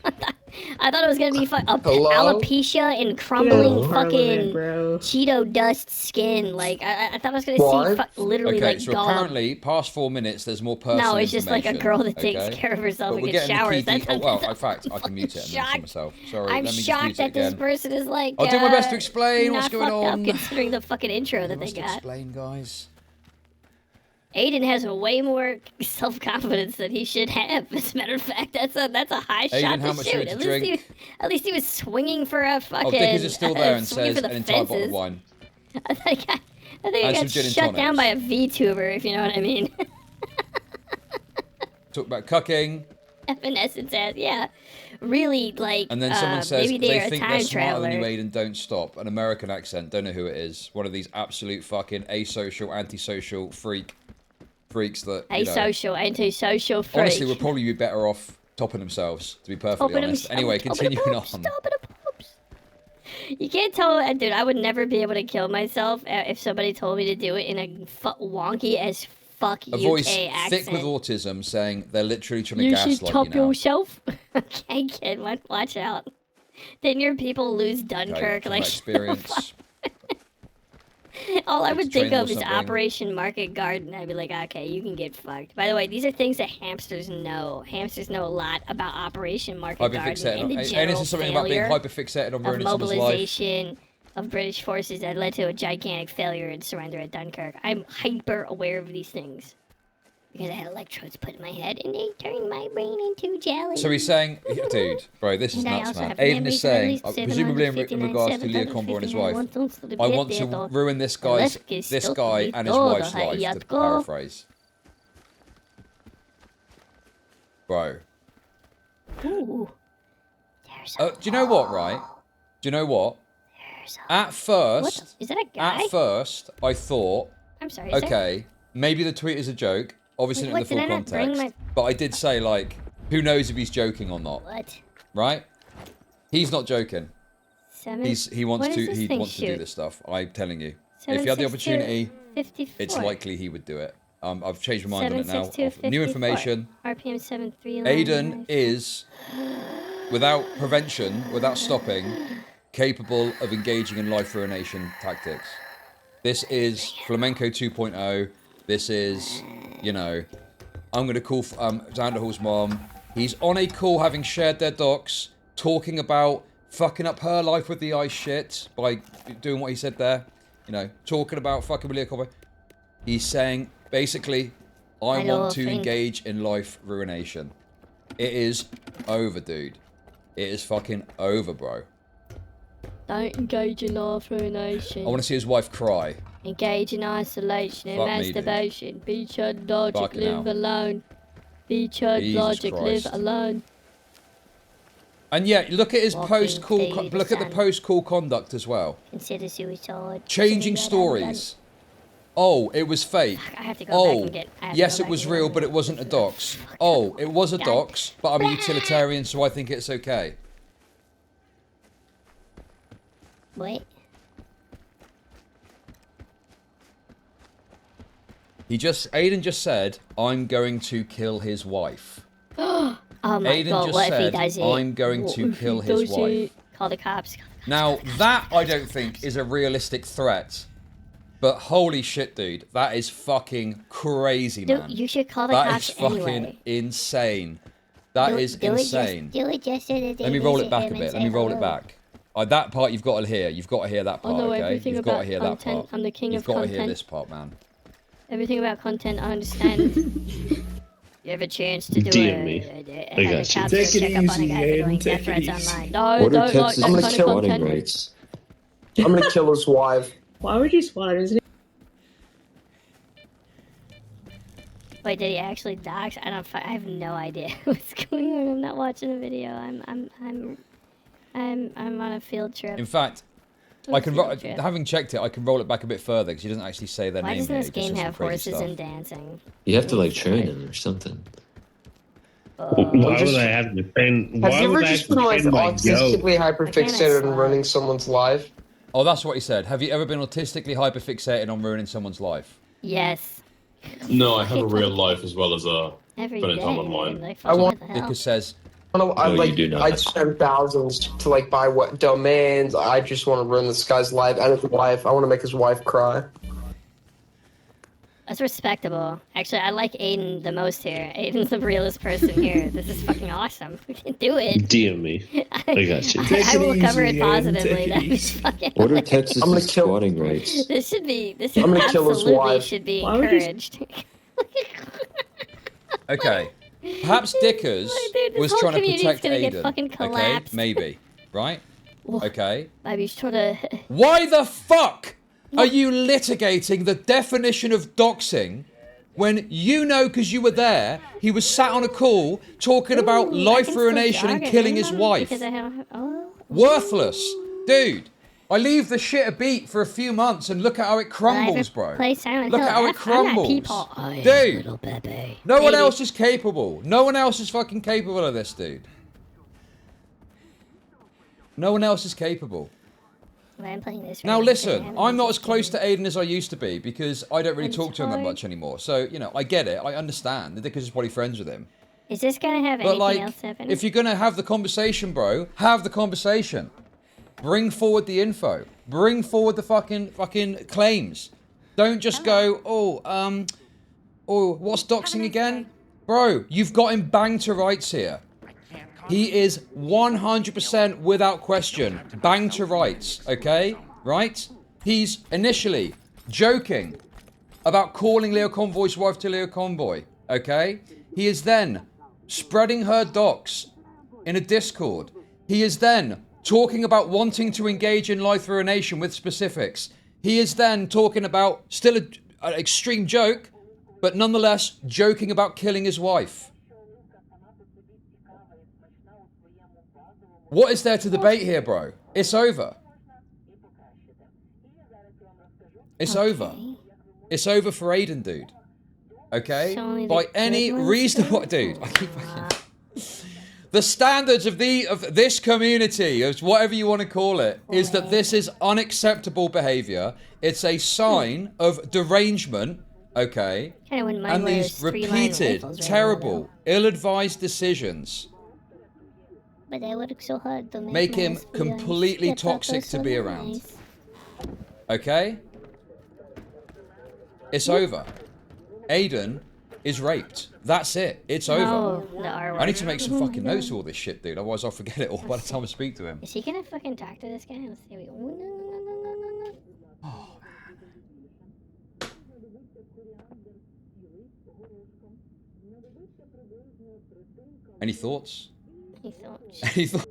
Aiden. I thought it was gonna be Hello? alopecia and crumbling Parliament, fucking bro. Cheeto dust skin. Like I thought I was gonna What? see literally Okay, like so Gollum. apparently, past 4 minutes, there's more personal No, it's just like a information, girl that takes okay? care of herself But and we're gets getting the showers. key That's well, in fact, I can mute it and then shocked. myself. Sorry, I'm let me just shocked mute that it this again. person is like. I'll do my best to explain not what's going fucked up on. considering the fucking intro that they What's to got. explain, guys? Aiden has way more self-confidence than he should have. As a matter of fact, that's a high Aiden, shot how to much shoot. would you drink? At least he was swinging for a fucking. Oh, Dickers is still there and swinging says for the an entire bottle of fences. wine. I think I And got some gin and shut down tonics. by a VTuber, if you know what I mean. Talk about cucking, Evanescence ass, yeah. Really, like, and then someone says maybe they they're a think time they're smarter traveler. than you, Aiden. Don't stop. An American accent. Don't know who it is. One of these absolute fucking asocial, antisocial freaks that. You know, Asocial, antisocial freak. honestly, would probably be better off topping themselves, to be perfectly Topping honest. themselves, Anyway, topping the continuing poops, on. topping the poops. You can't tell, dude. I would never be able to kill myself if somebody told me to do it in a wonky as fuck A UK voice accent. thick with autism saying they're literally trying to You gaslight should top you now. yourself. Okay, kid, watch out. Then your people lose Okay, Dunkirk. from Like, experience. all I Like would to think train of them or is something. Operation Market Garden. I'd be like, okay, you can get fucked. By the way, these are things that hamsters know. Hamsters know a lot about Operation Market Garden Hyperfixated. and the And this general is something about being failure hyperfixated on of ruining someone's life. mobilization of British forces that led to a gigantic failure and surrender at Dunkirk. I'm hyper aware of these things. Because I had electrodes put in my head and they turned my brain into jelly. So he's saying, dude, bro, this is And I nuts, also man. have Aiden memories is of at saying, least presumably in 759, regards to Leah Combo and his wife, 759 I want to ruin this guy and his wife's life, to paraphrase. Bro. Ooh. There's a Do you know what, right? Do you know what? There's At what first, the, is that a guy? at first, I thought, I'm sorry. Is okay, maybe the tweet is a joke. Obviously Wait, not in what, the did I full not bring context. my- But I did say, like, who knows if he's joking or not, that what? right? He's not joking. He wants what to does this thing do shoot? this stuff. I'm telling you. If he had the 762, opportunity, 54. it's likely he would do it. I've changed my mind on it now. 762, New 54. information. RPM 73. Aiden is, without prevention, without stopping, capable of engaging in life ruination tactics. This is Flamenco 2.0. This is, you know, I'm going to call Zanderhall's mom. He's on a call having shared their docs, talking about fucking up her life with the ice shit by doing what he said there. You know, talking about fucking with Leah Combo. He's saying, basically, I want to engage in life ruination. It is over, dude. It is fucking over, bro. Don't engage in life ruination. I want to see his wife cry. Engage in isolation and Fuck me, dude. masturbation. Be CHUD logic, Fucking live hell. alone. Be CHUD Jesus logic, Christ. live alone. And yeah, look at his Walking post-call. through the Look at the sun. post-call conduct as well. Consider suicide. Changing Consider that I'm stories. Oh, it was fake. I have to go back Oh, and get- I have to yes, go it back was and real, get but it wasn't a dox. Oh, it was a dox, but I'm a utilitarian, so I think it's okay. What? Aiden just said, I'm going to kill his wife. Oh my Aiden god, just what if he said, does it? I'm going What to if he kill his does wife. it? Call the cops. Now, that I don't think is a realistic threat. But holy shit, dude. That is fucking crazy, Dude, man. you should call the That cops is fucking anyway. insane. That is insane. Do it just so that they Let me roll it visit back a him and bit. say Let me roll it hello. back. That part you've got to hear. You've got to hear that I part, know okay? everything You've got to about hear that content. part. I'm the king You've of got to content. hear this part, man. Everything about content, I understand. You have a chance to do DM me. I got you. Take Take it check up on a easy, guy for Aiden, doing take death it threats easy. online. No, What are don't like Texas that kind of kill voting content. rights? I'm gonna kill his wife. Why would you swat his name? Wait, did he actually dox? I have no idea what's going on. I'm not watching the video. I'm on a field trip. In fact, I can having checked it, I can roll it back a bit further because he doesn't actually say their Why name doesn't here. this game have horses and dancing? You have to like train him or something. Why would I have to train? Have Why you ever would I just have to been like train my autistically goat? hyperfixated on ruining someone's life? Oh, that's what he said. Have you ever been autistically hyperfixated on ruining someone's life? Yes. No, I have a real life as well as Every spending time day, online. like, I want. Because says. I'd you do not. I'd spend thousands to like buy what domains. I just want to ruin this guy's life and his wife. I want to make his wife cry. That's respectable. Actually, I like Aiden the most here. Aiden's the realest person here. This is fucking awesome. We can do it. DM me. I got you. I will cover it positively. That was fucking. What are Texas I'm gonna kill- squatting rights? This should be. This I'm gonna kill his absolutely wife. should be Why would you- encouraged. Okay. Perhaps Dickers Dude, this was whole trying to community's protect gonna get Aiden. fucking Okay, collapsed. maybe. Right? Okay. Maybe you should have. Why the fuck are you litigating the definition of doxing when you know, because you were there, he was sat on a call talking about life ruination and killing his wife? Worthless. Dude, I leave the shit a beat for a few months and look at how it crumbles, bro. Play Silent Look Hill. at how it crumbles. Dude, Little Pepe. no one Maybe. else is capable. No one else is fucking capable of this, dude. No one else is capable. Well, I'm playing this Now right listen, now. I'm not as close to Aiden as I used to be because I don't really talk to him that much anymore. So, you know, I get it. I understand. The Dickers is probably friends with him. Is this gonna have But anything like, else happen? if you're gonna have the conversation, bro, have the conversation. Bring forward the info. Bring forward the fucking claims. Don't just go, oh, what's doxing again? Bro, you've got him banged to rights here. He is 100% without question banged to rights, okay? Right? He's initially joking about calling Leo Convoy's wife to Leo Convoy, okay? He is then spreading her docs in a Discord. He is then talking about wanting to engage in life ruination with specifics. He is then talking about, still an extreme joke, but nonetheless joking about killing his wife. What is there to debate here, bro? It's over. It's over. It's over for Aiden, dude. Okay? By any reasonable... Dude, I keep fucking... The standards of this community, of whatever you want to call it, is that this is unacceptable behavior. It's a sign of derangement, okay? And these repeated, terrible, ill-advised decisions But I work so hard to make him my completely skip up toxic so to be nice. around. Okay? It's over. Aiden is raped. That's it. It's over. No, the R I need word. to make some fucking notes of all this shit, dude. Otherwise I'll forget it all by the time I speak to him. Is he gonna fucking talk to this guy? Let's see. No. Oh, Any thoughts? He thought. Any thoughts?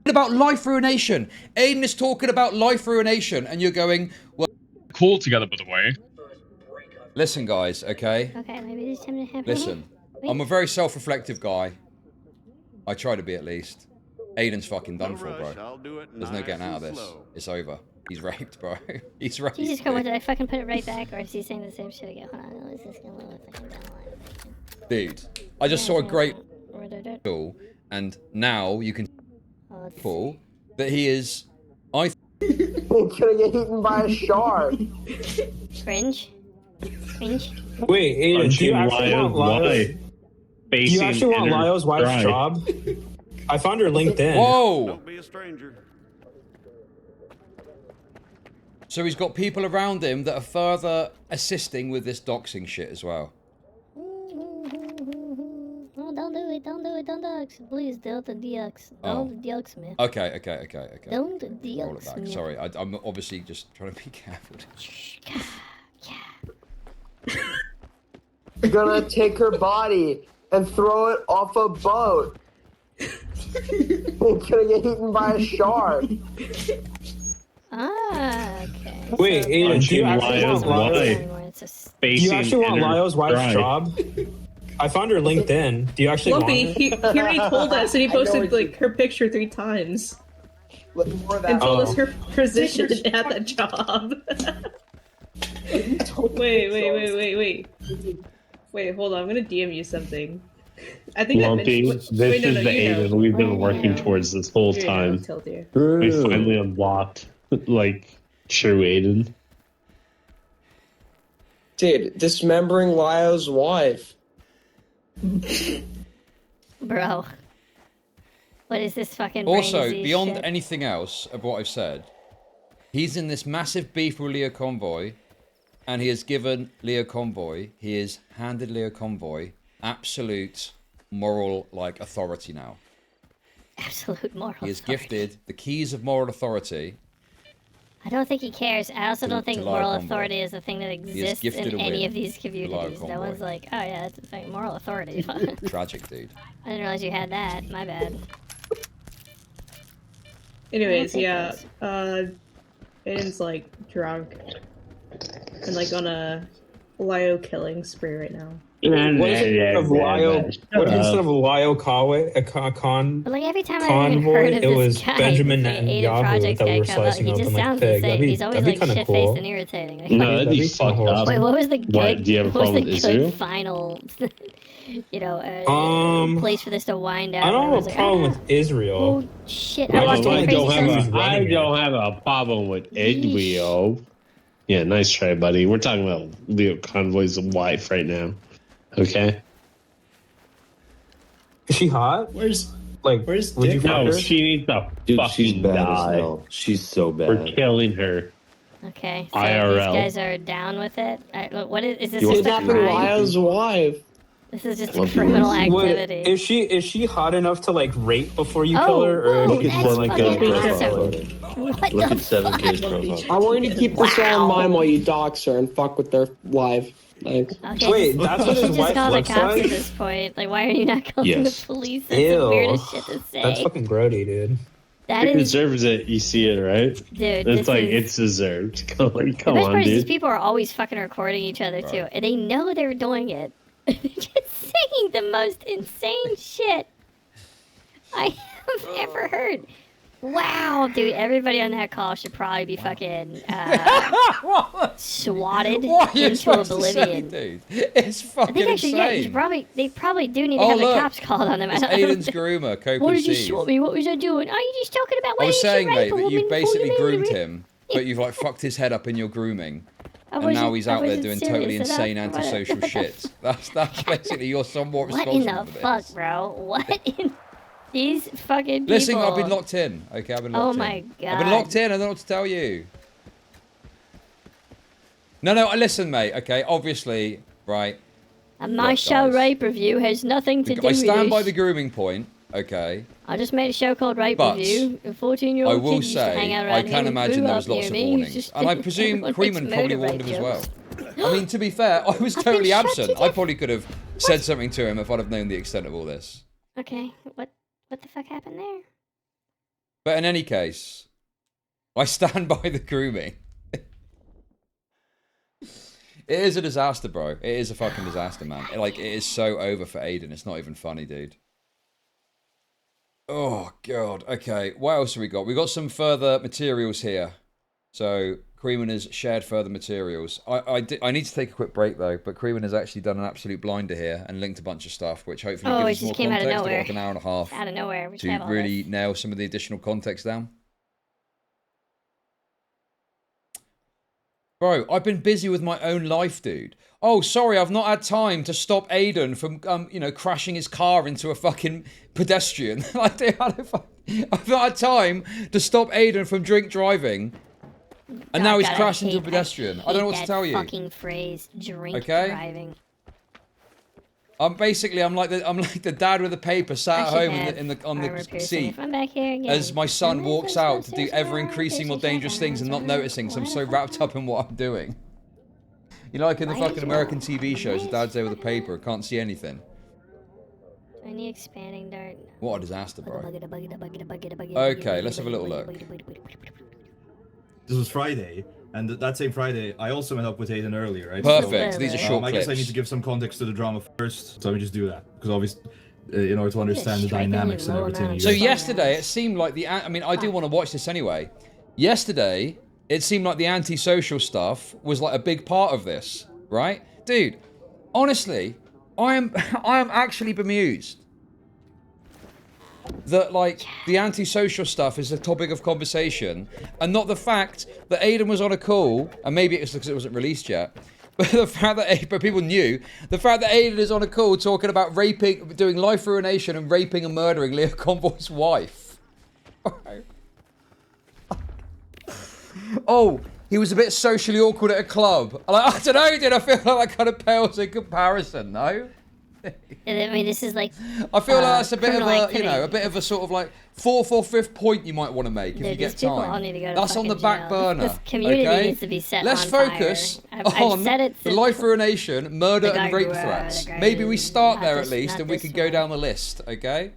About life ruination. Aiden is talking about life ruination, and you're going, well, Cool together, by the way. listen, guys, okay? Okay, maybe this time to have. Listen, I'm a very self-reflective guy. I try to be, at least. Aiden's fucking done for, bro. I'll do it There's no getting out of this. It's over. He's raped, bro. He's raped. Jesus Christ, did I fucking put it right back, or is he saying the same shit again? Hold on, is this gonna look fucking down? Dude, I just saw a great tool, and now you can pull that he is. I. He's gonna get eaten by a shark. Cringe. Cringe. Wait, Aiden, do you actually want Lyle? Do you actually want Lyle's wife's job? I found her LinkedIn. Whoa! Don't be a stranger. So he's got people around him that are further assisting with this doxing shit as well. Oh, don't do it, don't dox. Please, don't DX. Don't DX me. Okay. Don't Roll it DX back. me. Sorry, I'm obviously just trying to be careful. You're gonna take her body and throw it off a boat. He's gonna get eaten by a shark. Ah, okay. Wait, Aiden, do you actually want Lyle? It's just Do you actually want Lyle's wife's job? I found her LinkedIn. Do you actually Lumpy, want her? he already told us, and he posted like her picture 3 times. And told us her position at that job. Wait, hold on. I'm gonna DM you something. I think Lumpy, this is the Aiden we've been working towards this whole time. We finally unlocked, like, true Aiden. Dude, dismembering Lyle's wife. Bro. What is this fucking brain Also, disease beyond shit? anything else of what I've said, he's in this massive beef with Leo Convoy, and he has given Leo Convoy, he has handed Leo Convoy absolute moral, like, authority now. Absolute moral He is authority. gifted the keys of moral authority. I don't think he cares. I also don't think to moral Lyle Convoy. authority is a thing that exists gifted in a any win of these Lyle communities. No Convoy. one's like, oh yeah, that's a thing. Moral authority. Tragic, dude. I didn't realize you had that. My bad. Anyways, I yeah. don't Aiden's like drunk and like on a Lyo killing spree right now. What is it of Lyle? What is it of Lyle Conway? But like every time I've even heard of It this was guy, Benjamin the and Aiden Yahoo Projects that we guy were come up, slicing he just open like sounds the pig. same. He's always like kind of shit-faced cool. and irritating. Like, No, that'd be fucked up. Wait, what was the good? What, do you have a what was problem the with good Israel? final? You know, place for this to wind up. I don't where it have was a like, problem ah, with Israel. Oh shit! I I walked in don't crazy. have a problem with Edwio. Yeah, nice try, buddy. We're talking about Leo Convoy's wife right now. Okay? Is she hot? Where's would you fuck No, her? she needs to Dude, fucking she's bad die. as hell. She's so bad. We're killing her. Okay, so IRL. these guys are down with it. What is this? You Just a kidnapping crime? Lyle's wife. This is just a criminal activity. Is she hot enough to like rape before you Oh, kill her, or whoa, is she that's like fucking a awesome. What Look the at 7K's profile. I want you to keep this all in mind while you dox her and fuck with their life. Thanks. Okay, Wait, that's what you his should just wife call the looks cops like? at this point. Like, why are you not calling Yes. the police? That's the weirdest shit to say. That's fucking grody, dude. That It is, deserves it. You see it, right? dude. It's this like, is, it's deserved. Come the on, best part is these dude. people are always fucking recording each other too, and they know they're doing it. They're just saying the most insane shit I have ever heard. Wow, dude, everybody on that call should probably be fucking swatted What are you into supposed to say, oblivion. dude? It's I fucking think actually, yeah, you should insane. they probably do need to Oh, have look. the cops called on them. It's Aiden's groomer, Cope What and did you Steve. shoot me? What was I doing? Are you just talking about I why was you saying, should mate, rape a that woman you've before basically you marry groomed her? him, but you've like fucked his head up in your grooming. I And now wasn't- he's I out there wasn't doing serious totally enough. insane What- antisocial shit. That's basically you're somewhat What in responsible the for fuck, this. bro? What in these fucking people? Listen, I've been locked in. Okay, I've been locked in. Oh my god. I've been locked in. I don't know what to tell you. No, listen, mate. Okay, obviously, right. My Look, show guys. rape review has nothing to do I with stand by this. the grooming point. Okay. I just made a show called Rape But Review. A I 14-year-old will kid used to hang say, out I around here can who imagine grew there up was lots near of me. He warnings. just- And I presume everyone Creeman makes probably murder warned him as rape well. I mean, to be fair, I was I've totally been shot absent. to I death. probably could have said something to him if I'd have known the extent of all this. Okay, what the fuck happened there? But in any case, I stand by the grooming. It is a disaster, bro. It is a fucking disaster, man. Like, it is so over for Aiden. It's not even funny, dude. Oh, God. Okay, what else have we got? We got some further materials here. So, Creeman has shared further materials. I need to take a quick break, though, but Creeman has actually done an absolute blinder here and linked a bunch of stuff, which hopefully Oh, it gives us just more came out of context. We've got nowhere. like an hour and a half Out of nowhere. We should to have all really this. nail some of the additional context down. Bro, I've been busy with my own life, dude. Oh, sorry, I've not had time to stop Aiden from, crashing his car into a fucking pedestrian. Like, I've not had time to stop Aiden from drink driving, and now he's God, crashed into a I pedestrian. I hate don't know what to that tell you. Fucking phrase, drink Okay? driving. I'm like the dad with the paper sat I at should home have on the armor piercing. seat If I'm back here again, as my son I'm walks gonna out to do upstairs ever tomorrow, increasing more there's a dangerous shotgun things and not around. noticing, so I'm Why so the wrapped up in what I'm doing. You know, like in the Why did fucking you- American TV shows, the why dad's is there with a fucking- paper, can't see anything. Do I need expanding dart? What a disaster, bro. Okay, Okay, let's have a little look. This was Friday, And that same Friday, I also met up with Aiden earlier, right? Perfect. So, These are short I guess I clips. need to give some context to the drama first. So let me just do that, because obviously, in order to understand the dynamics and everything. So yesterday, it seemed like I mean, I do want to watch this anyway. Yesterday, it seemed like the antisocial stuff was like a big part of this, right? Dude, honestly, I am actually bemused that like the antisocial stuff is the topic of conversation, and not the fact that Aiden was on a call, and maybe it's because it wasn't released yet, but the fact that but people knew the fact that Aiden is on a call talking about raping, doing life ruination and raping and murdering Leo Convoy's wife. Oh, he was a bit socially awkward at a club. Like, I don't know, dude. I feel like that kind of pales in comparison, no? I mean, this is like. I feel like that's a bit of a, activity. you know, a bit of a sort of like fourth or fifth point you might want to make if you get people time. all need to go to That's on the fucking back jail. burner. This community okay? needs to be set Let's on focus fire. I've on said it the since life ruination, murder, the guy and rape grew up, threats. the guy Maybe we start not there this- at least, not and we this can go down the list. Okay?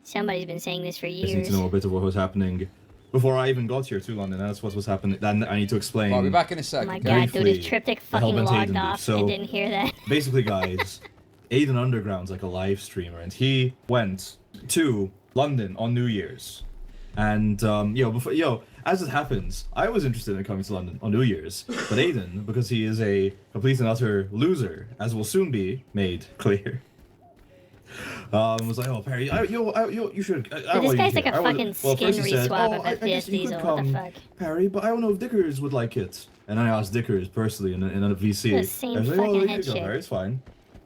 Somebody's been saying this for I just need years. to know a bit of what was happening before I even got here to London. That's what was happening. Then I need to explain. I'll be back in a Oh second. my god, dude, his triptych the fucking Hellbent logged Aiden off beef. So, and didn't hear that. basically, guys, Aiden Underground's like a live streamer, and he went to London on New Year's. And as it happens, I was interested in coming to London on New Year's, but Aiden, because he is a complete and utter loser, as will soon be made clear, was like, "Oh, Perry, you should." This guy's like a fucking skin re-swap of I guess FPS you could Diesel. What the come, fuck? Perry, but I don't know if Dickers would like it. And I asked Dickers personally in a VC. The same I was like, fucking "Oh, you head can go, shape. Perry, it's fine."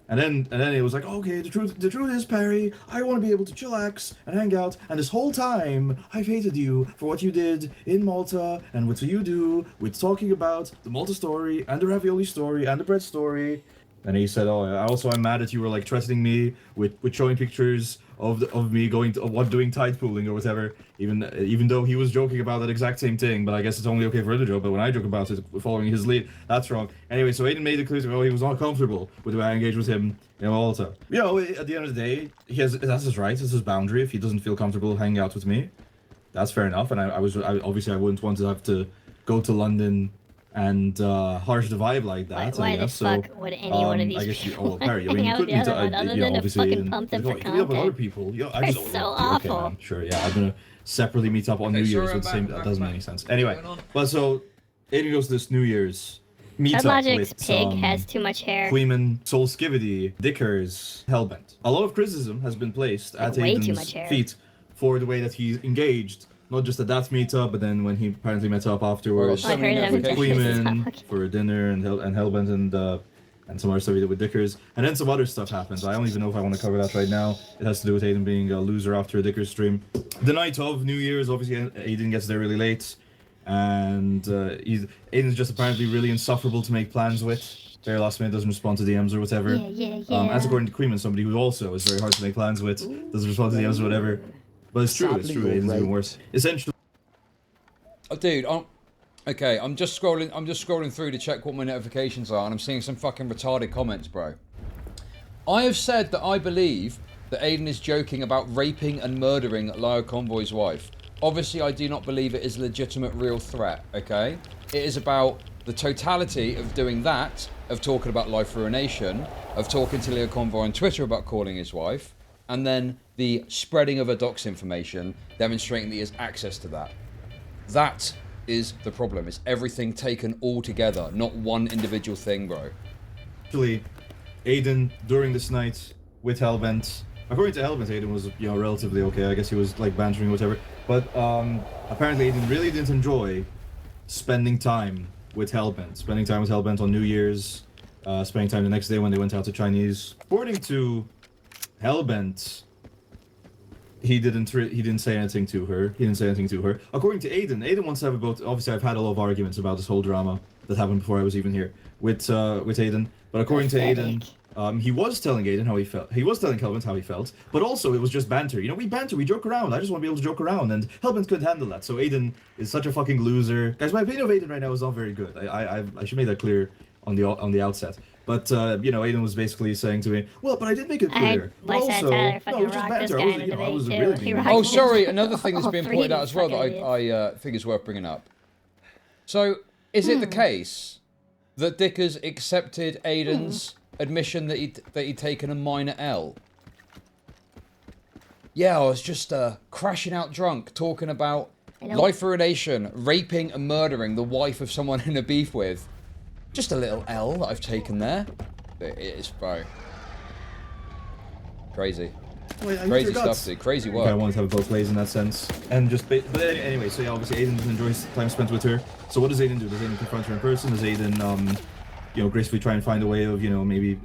And then it was like, okay, the truth is, Perry, I want to be able to chillax and hang out. And this whole time, I've hated you for what you did in Malta and what you do with talking about the Malta story and the ravioli story and the bread story. And he said, oh, I'm mad that you were like threatening me with showing pictures of me doing tide pooling or whatever. Even though he was joking about that exact same thing, but I guess it's only okay for him to joke. But when I joke about it, following his lead, that's wrong. Anyway, so Aiden made it clear to me, he was not comfortable with the way I engaged with him in Malta. You know, at the end of the day, that's his right, it's his boundary. If he doesn't feel comfortable hanging out with me, that's fair enough. And I obviously I wouldn't want to have to go to London and harsh the vibe like that. Why the so, fuck would any one of these I guess people Perry, I hang mean, you out could with the other one other than to fucking pump them for meet up with other content? people. They're so awful. Okay, man, sure, yeah, I'm gonna separately meet up on New Year's with the same. That doesn't make any sense. Anyway, but so Aiden goes to this New Year's meetup Logic's with pig has too much hair. Queeman, Soulskivity, Dickers, Hellbent. A lot of criticism has been placed at way too much Aiden's hair. feet for the way that he engaged. Not just at that meetup, but then when he apparently met up afterwards I heard with that. Queeman for dinner and Hellbent and some other stuff he did with Dickers. And then some other stuff happens. I don't even know if I want to cover that right now. It has to do with Aiden being a loser after a Dickers stream. The night of New Year's, obviously Aiden gets there really late. And Aiden's just apparently really insufferable to make plans with. Very last minute, doesn't respond to DMs or whatever. Yeah. As according to Queeman, somebody who also is very hard to make plans with, doesn't respond to DMs or whatever. But it's true, Aiden's even worse. Essentially. Oh, dude, okay, I'm just scrolling through to check what my notifications are, and I'm seeing some fucking retarded comments, bro. I have said that I believe that Aiden is joking about raping and murdering Lyle Convoy's wife. Obviously, I do not believe it is a legitimate real threat, okay? It is about the totality of doing that, of talking about life ruination, of talking to Leo Convoy on Twitter about calling his wife, and then the spreading of a dox information, demonstrating that he has access to that. That is the problem. It's everything taken all together, not one individual thing, bro. Actually, Aiden, during this night with Hellbent, according to Hellbent, Aiden was, relatively okay. I guess he was, like, bantering or whatever. But, apparently Aiden really didn't enjoy spending time with Hellbent. Spending time with Hellbent on New Year's, spending time the next day when they went out to Chinese. According to Hellbent, he didn't say anything to her. According to Aiden wants to have about. Obviously, I've had a lot of arguments about this whole drama that happened before I was even here with Aiden. But according to Aiden, he was telling Aiden how he felt. He was telling Hellbent how he felt. But also, it was just banter. We banter, we joke around. I just want to be able to joke around, and Hellbent couldn't handle that. So Aiden is such a fucking loser. Guys, my opinion of Aiden right now is not very good. I should make that clear on the outset. But Aiden was basically saying to me, "Well, but I did make it clear." Oh, sorry. Another thing that's been pointed out as well that I think is worth bringing up. So, Is it the case that Dickers accepted Aiden's admission that he'd taken a minor L? Yeah, I was just crashing out drunk, talking about life urination, raping and murdering the wife of someone in a beef with. Just a little L that I've taken there. It is, bro. Crazy. Crazy stuff, dude. Crazy work. I wanted to have it both ways in that sense. And just, but anyway, so yeah, obviously Aiden doesn't enjoy his time spent with her. So what does Aiden do? Does Aiden confront her in person? Does Aiden, you know, gracefully try and find a way of, you know, maybe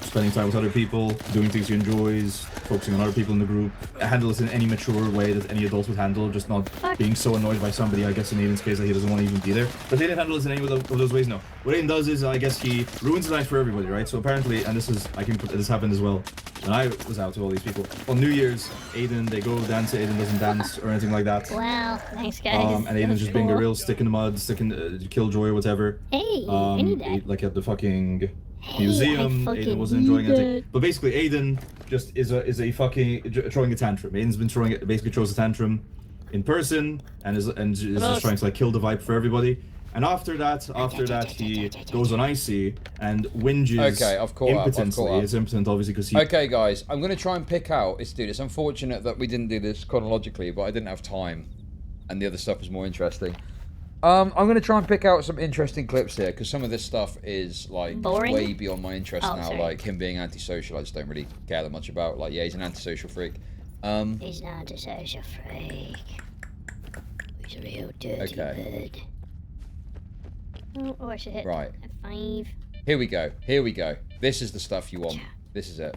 spending time with other people, doing things he enjoys, focusing on other people in the group, handle this in any mature way that any adult would handle, just not being so annoyed by somebody, I guess in Aiden's case, that he doesn't want to even be there. But Aiden handles this in any of those ways, no. What Aiden does is, I guess he ruins the night for everybody, right? So apparently, and this happened as well, when I was out with all these people. On New Year's, Aiden, they go dance, Aiden doesn't dance or anything like that. Wow, thanks guys. And Aiden's just being a real stick in the mud, killjoy or whatever. Hey, I need that. Like at the fucking museum, Aiden wasn't enjoying anything. But basically, Aiden just is a fucking throwing a tantrum. Aiden's been basically throws a tantrum in person and is just trying to like kill the vibe for everybody. And after that, he goes on icy and whinges. Okay, I've caught impotently. up. He's impotent, obviously, because he. Okay, guys, I'm gonna try and pick out. It's unfortunate that we didn't do this chronologically, but I didn't have time, and the other stuff was more interesting. I'm gonna try and pick out some interesting clips here because some of this stuff is like boring? Way beyond my interest now. Sorry. Like him being antisocial, I just don't really care that much about. Like, yeah, he's an antisocial freak. He's an antisocial freak. He's a real dirty bird. Oh, I should hit right. F5. Here we go. This is the stuff you want. This is it.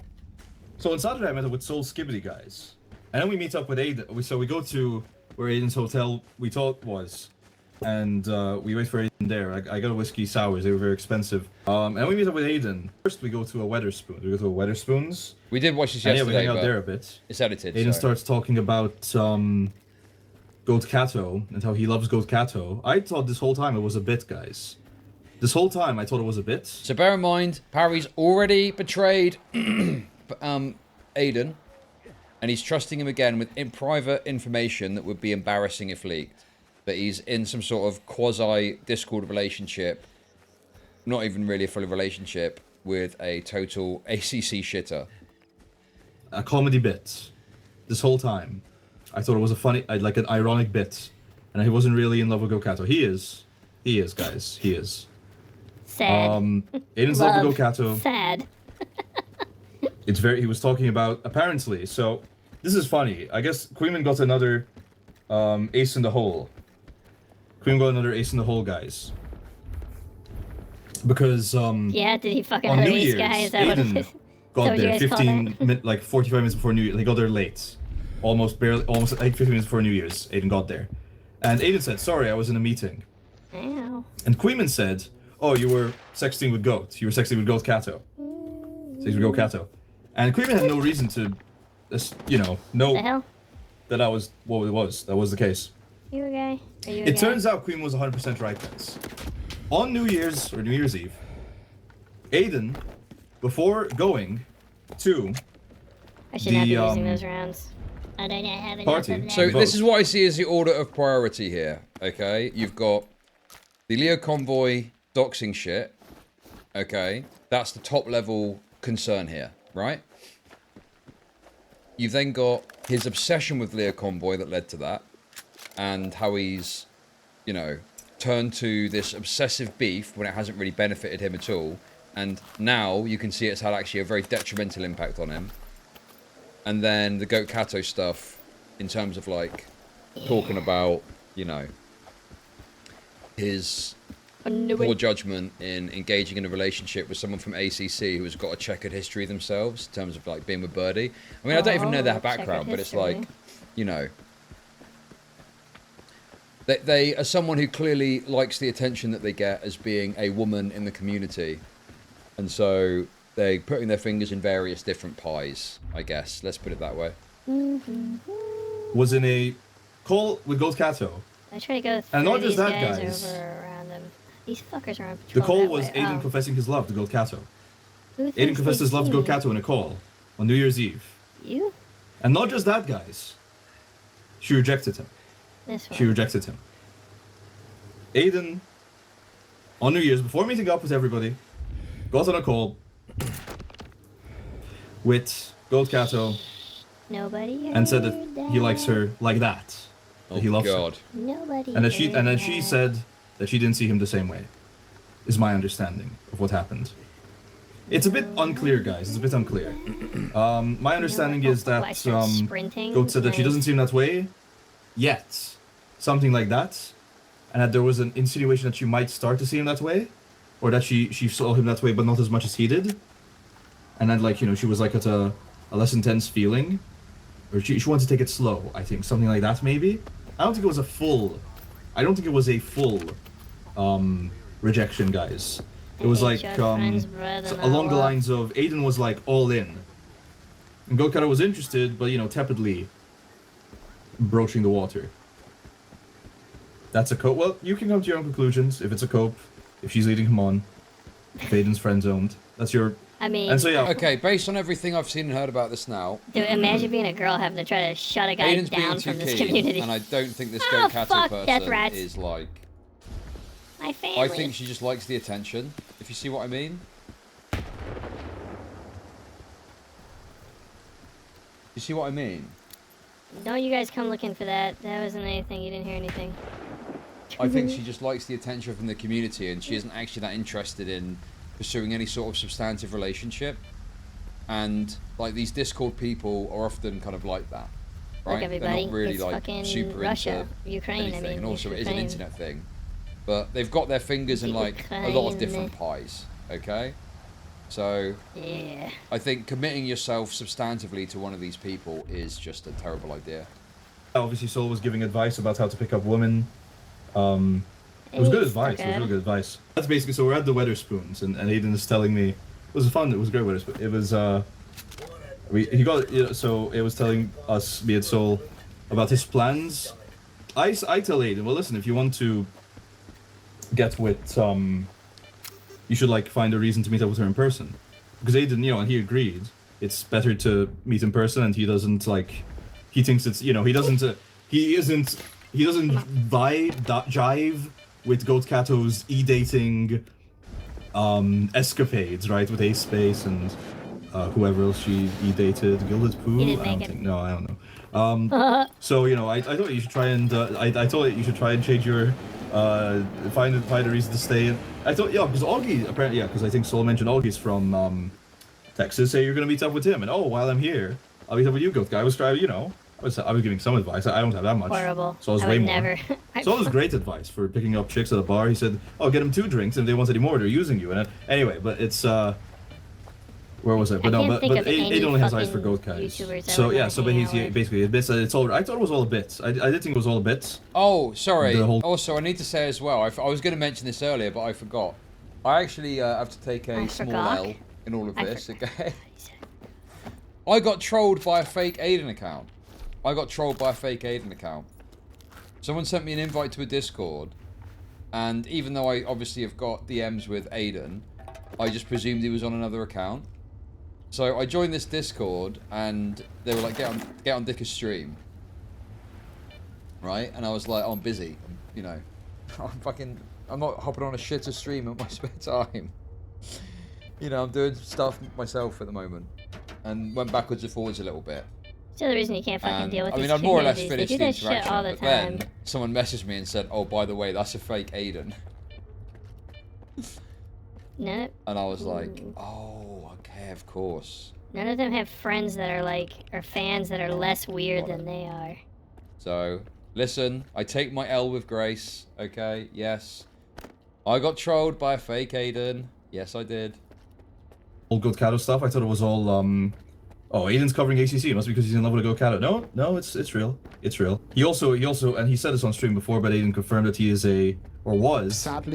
So on Saturday I met up with Soul Skibbity guys, and then we meet up with Aiden. So we go to where Aiden's hotel we thought was. And we wait for Aiden there. I got a whiskey sours. They were very expensive. And we meet up with Aiden. First, we go to a Weatherspoons. We go to a Weatherspoons. We did watch this yesterday. Yeah, we hang out there a bit. It's edited. Aiden starts talking about Goat Kato and how he loves Goat Kato. I thought this whole time it was a bit, guys. This whole time I thought it was a bit. So bear in mind, Parry's already betrayed Aiden, and he's trusting him again with private information that would be embarrassing if leaked. That he's in some sort of quasi-Discord relationship, not even really a full relationship, with a total ACC shitter. A comedy bit. This whole time. I thought it was a funny, like an ironic bit. And he wasn't really in love with Gokato. He is. He is, guys. He is. Sad. Aiden's love with Gokato. Sad. He was talking about, apparently, so, this is funny. I guess Queenman got another ace in the hole. Queen got another ace in the hole, guys. Because yeah, did he fucking on hurt New these Year's, guys? Aiden got there 45 minutes before New Year's. He got there late, almost like 15 minutes before New Year's. Aiden got there, and Aiden said, "Sorry, I was in a meeting." Ow. And Queenman said, "Oh, you were sexting with Goat. You were sexting with Goat Kato." Sexting with Goat Kato, and Queenman had no reason to, know that was what it was. That was the case. You a guy? It turns out Queen was 100% right, guys. On New Year's or New Year's Eve, Aiden, before going to I should not be using those rounds. I don't have enough party. of that. So this is what I see as the order of priority here. Okay, you've got the Leo convoy doxing shit. Okay, that's the top level concern here, right? You've then got his obsession with Leo convoy that led to that. And how he's, turned to this obsessive beef when it hasn't really benefited him at all. And now you can see it's had actually a very detrimental impact on him. And then the Goat Kato stuff in terms of like talking about, his poor judgment in engaging in a relationship with someone from ACC who has got a checkered history themselves in terms of like being with Birdie. I mean, I don't even know their background, but it's like, They are someone who clearly likes the attention that they get as being a woman in the community. And so they're putting their fingers in various different pies, I guess. Let's put it that way. Was in a call with Goat Kato. I try to go through and not these just that, guys over around them. These fuckers are on patrol. The call that was way. Aiden confessing his love to Goat Kato. Aiden confessed his love to Goat Kato in a call on New Year's Eve. You? And not just that, guys. She rejected him. This one. She rejected him. Aiden on New Year's, before meeting up with everybody, got on a call with Gold Kato Nobody and said that he likes her like that. That he loves her. Nobody. And then she said that she didn't see him the same way. Is my understanding of what happened. It's a bit unclear, guys. It's a bit unclear. My understanding is that Goat said that she doesn't seem that way yet. Something like that. And that there was an insinuation that she might start to see him that way. Or that she saw him that way, but not as much as he did. And then, like, you know, she was like at a less intense feeling. Or she wanted to take it slow, I think. Something like that, maybe. I don't think it was a full rejection, guys. It was like along the lines of Aiden was like all in, and Gokara was interested, but you know, tepidly broaching the water. That's a cope. Well, you can come to your own conclusions. If it's a cope, if she's leading him on, if Aiden's friend zoned, that's your. I mean, and so yeah. Okay, based on everything I've seen and heard about this now, dude, imagine being a girl having to try to shut a guy Aiden's down from this community. And I don't think this Goat Kato person is like. My family. I think she just likes the attention, if you see what I mean. You see what I mean? Don't you guys come looking for that. That wasn't anything. You didn't hear anything. I think she just likes the attention from the community, and she isn't actually that interested in pursuing any sort of substantive relationship. And like these Discord people are often kind of like that, right? Look, everybody, they're not really it's like fucking super Russia, into Ukraine. anything. I mean, and also it is an Ukraine. internet thing, but they've got their fingers in like a lot of different pies. Okay, so yeah, I think committing yourself substantively to one of these people is just a terrible idea. Obviously, Sol was giving advice about how to pick up women. It was good advice. It was really good advice. That's basically, so we're at the Weatherspoons, and Aiden is telling me it was fun. It was a great Weatherspoon. It was he got, you know, so it was telling us, me and Sol, about his plans. I tell Aiden, well, listen, if you want to get with you should like find a reason to meet up with her in person, because Aiden, you know, and he agreed. It's better to meet in person, and he doesn't like. He thinks it's, you know, he doesn't jive with Goat Kato's e-dating escapades, right? With Ace Space and whoever else she e-dated, Gilded Pooh? I don't know. So, you know, I thought you should try and I told you should try and change your find a reason to stay. I thought, yeah, because Augie apparently, yeah, because I think Sol mentioned Augie's from Texas. Say you're gonna meet up with him, and oh, while I'm here, I'll meet up with you, Goat Guy. I was trying, you know. I was giving some advice. I don't have that much. Horrible. So I was way more. So it was great advice for picking up chicks at a bar. He said, "Oh, get them 2 drinks, and if they want any more, they're using you." And anyway, but it's where was it? But no, but Aiden only has eyes for Goat guys. So yeah, so but he's basically it's all. I thought it was all a bit. I did think it was all a bit. Oh, sorry. Also, I need to say as well. I was going to mention this earlier, but I forgot. I actually have to take a small L in all of this. Okay. I got trolled by a fake Aiden account. Someone sent me an invite to a Discord, and even though I obviously have got DMs with Aiden, I just presumed he was on another account. So I joined this Discord, and they were like, get on Dicker's stream. Right? And I was like, oh, I'm busy. You know, I'm not hopping on a shitter stream at my spare time. You know, I'm doing stuff myself at the moment. And went backwards and forwards a little bit. It's the other reason you can't fucking deal with these I'd more or less communities. finished They do the that shit interaction, all the but time. then someone messaged me and said, oh, by the way, that's a fake Aiden. No. And I was like, oh, okay, of course. None of them have friends that are fans that are less weird than they are. So, listen, I take my L with grace, okay? Yes. I got trolled by a fake Aiden. Yes, I did. All Goat Kato stuff, I thought it was all, oh, Aiden's covering ACC. It must be because he's in love with a Goat Kato. No, it's real. It's real. He also, and he said this on stream before, but Aiden confirmed that he is sadly,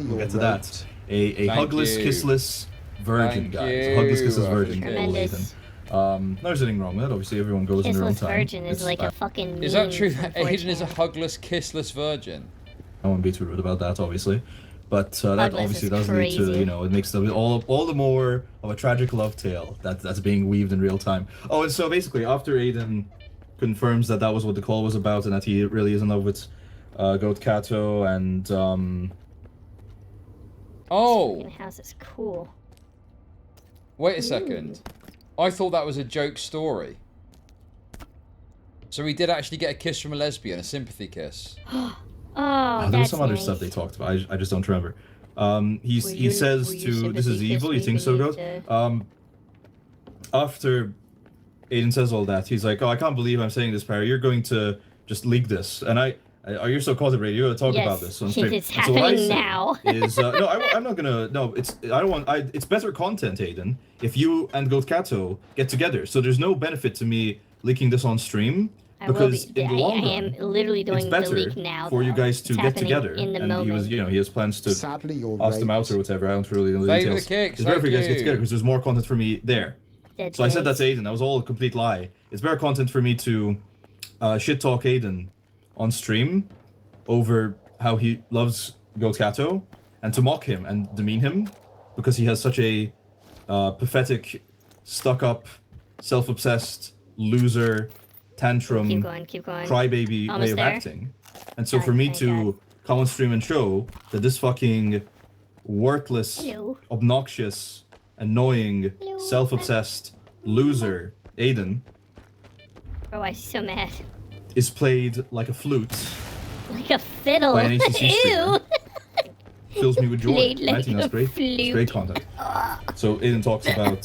we'll get to that, a hugless, kissless virgin, guys. A hugless, kissless virgin. Old Aiden. No, there's anything wrong with it. Obviously, everyone goes in their own time. Virgin is like a fucking meme. Is that true that Aiden is a hugless, kissless virgin? I won't be too rude about that, obviously. But that obviously does lead to, you know, it makes all the more of a tragic love tale that's being weaved in real time. Oh, and so basically, after Aiden confirms that was what the call was about and that he really is in love with Goat Kato and Oh! Fucking house is cool. Wait a second. I thought that was a joke story. So he did actually get a kiss from a lesbian, a sympathy kiss. There was some other stuff they talked about. I just don't remember. He says to this is evil. You think so, Goat? After Aiden says all that, he's like, "Oh, I can't believe I'm saying this, Perry. You're going to just leak this." And are you so concentrated? You're gonna talk about this on stream. It's happening now. No, I'm not gonna. No, it's better content, Aiden, if you and Goat Kato get together. So there's no benefit to me leaking this on stream. Because in the long run, I am literally doing it's better the leak now, for you guys to get together. In the and moment. he has plans to ask them out or whatever. I don't really know the details. It's better for you guys to get together because there's more content for me there. So I said that's Aiden. That was all a complete lie. It's better content for me to shit talk Aiden on stream over how he loves Goat Kato and to mock him and demean him because he has such a pathetic, stuck-up, self-obsessed, loser, tantrum, crybaby way of acting. And so for me to come on stream and show that this fucking worthless, obnoxious, annoying, self-obsessed loser, Aiden, Oh, I'm so mad. is played like a flute. Like a fiddle. By an HTC Ew. Fills me with joy. Played like I think that's a great. flute. It's great content. So Aiden talks about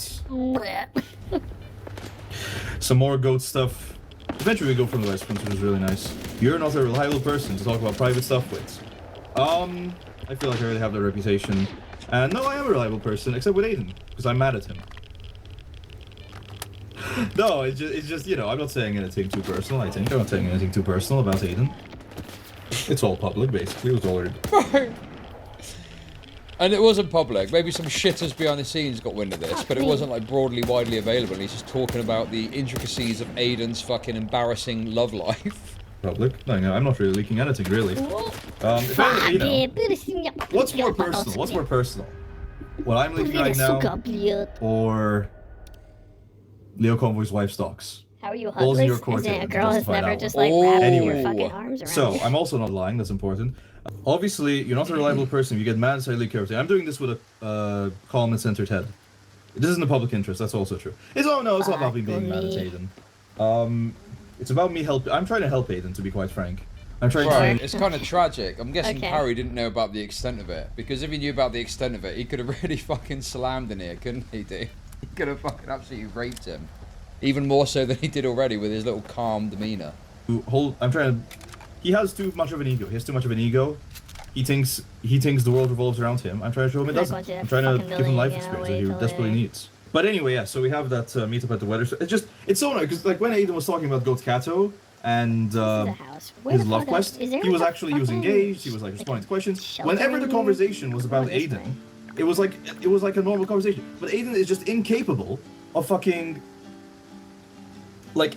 some more goat stuff. Eventually we go from the West Prince, which is really nice. You're not a reliable person to talk about private stuff with. I feel like I already have that reputation. And no, I am a reliable person, except with Aiden, because I'm mad at him. No, it's just, you know, I'm not saying anything too personal, I think. I'm not saying anything too personal about Aiden. It's all public, basically. It was already... And it wasn't public. Maybe some shitters behind the scenes got wind of this, but it wasn't like broadly, widely available. He's just talking about the intricacies of Aiden's fucking embarrassing love life. Public? No, I'm not really leaking anything, really. If I, you know, what's more personal? What's more personal? What I'm leaking right now, or Leo Convoy's wife's docs? How are you Balls in your heartless? court, Isn't Aiden, a girl has justify never that just one. like wrapped Anyway, your fucking arms around so you. I'm also not lying. That's important. Obviously, you're not a reliable person. You get mad and leak everything. I'm doing this with a calm and centered head. This isn't the public interest. That's also true. It's not about me being mad at Aiden. It's about me help. I'm trying to help Aiden, to be quite frank. I'm trying to. It's kind of tragic. I'm guessing Okay. Harry didn't know about the extent of it, because if he knew about the extent of it, he could have really fucking slammed in here, couldn't he, dude? He could have fucking absolutely raped him, even more so than he did already with his little calm demeanor. I'm trying to. He has too much of an ego. He has too much of an ego. He thinks the world revolves around him. I'm trying to show him it doesn't. I'm trying to give him life experience that he desperately needs. But anyway, yeah. So we have that meetup at the weather. It's so annoying because like when Aiden was talking about Goat Kato and his love quest, he was engaged. He was like responding to questions. Whenever the conversation was about Aiden, it was like a normal conversation. But Aiden is just incapable of fucking like.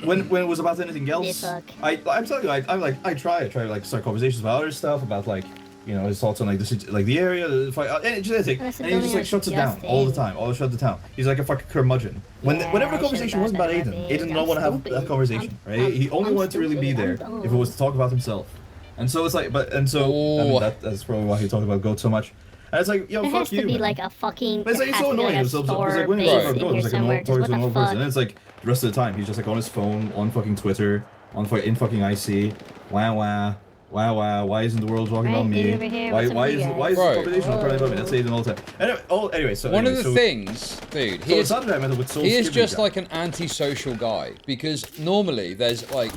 When it was about anything else, I'm telling you, I try to like start conversations about other stuff, about like, you know, his thoughts on like the area, the fight, and just anything, and he just like shuts it down all the time. Always shut it down. He's like a fucking curmudgeon. Whenever the conversation wasn't about Aiden, Aiden didn't want to have that conversation, right? He only wanted to really be there if it was to talk about himself. And so it's like, that's probably why he talked about goat so much. And it's like, yo, There fuck has you, to be man. like a fucking. But it's like, it's so annoying. It's like when he's talking about goat, it's like a talking to a normal person. And it's like the rest of the time he's just like on his phone, on fucking Twitter, in fucking IC. Wah. Why isn't the world talking about me? Why is the conversation not talking about me? That's Aiden all the time. Anyway, so one of the things, dude, he is just like an antisocial guy, because normally there's like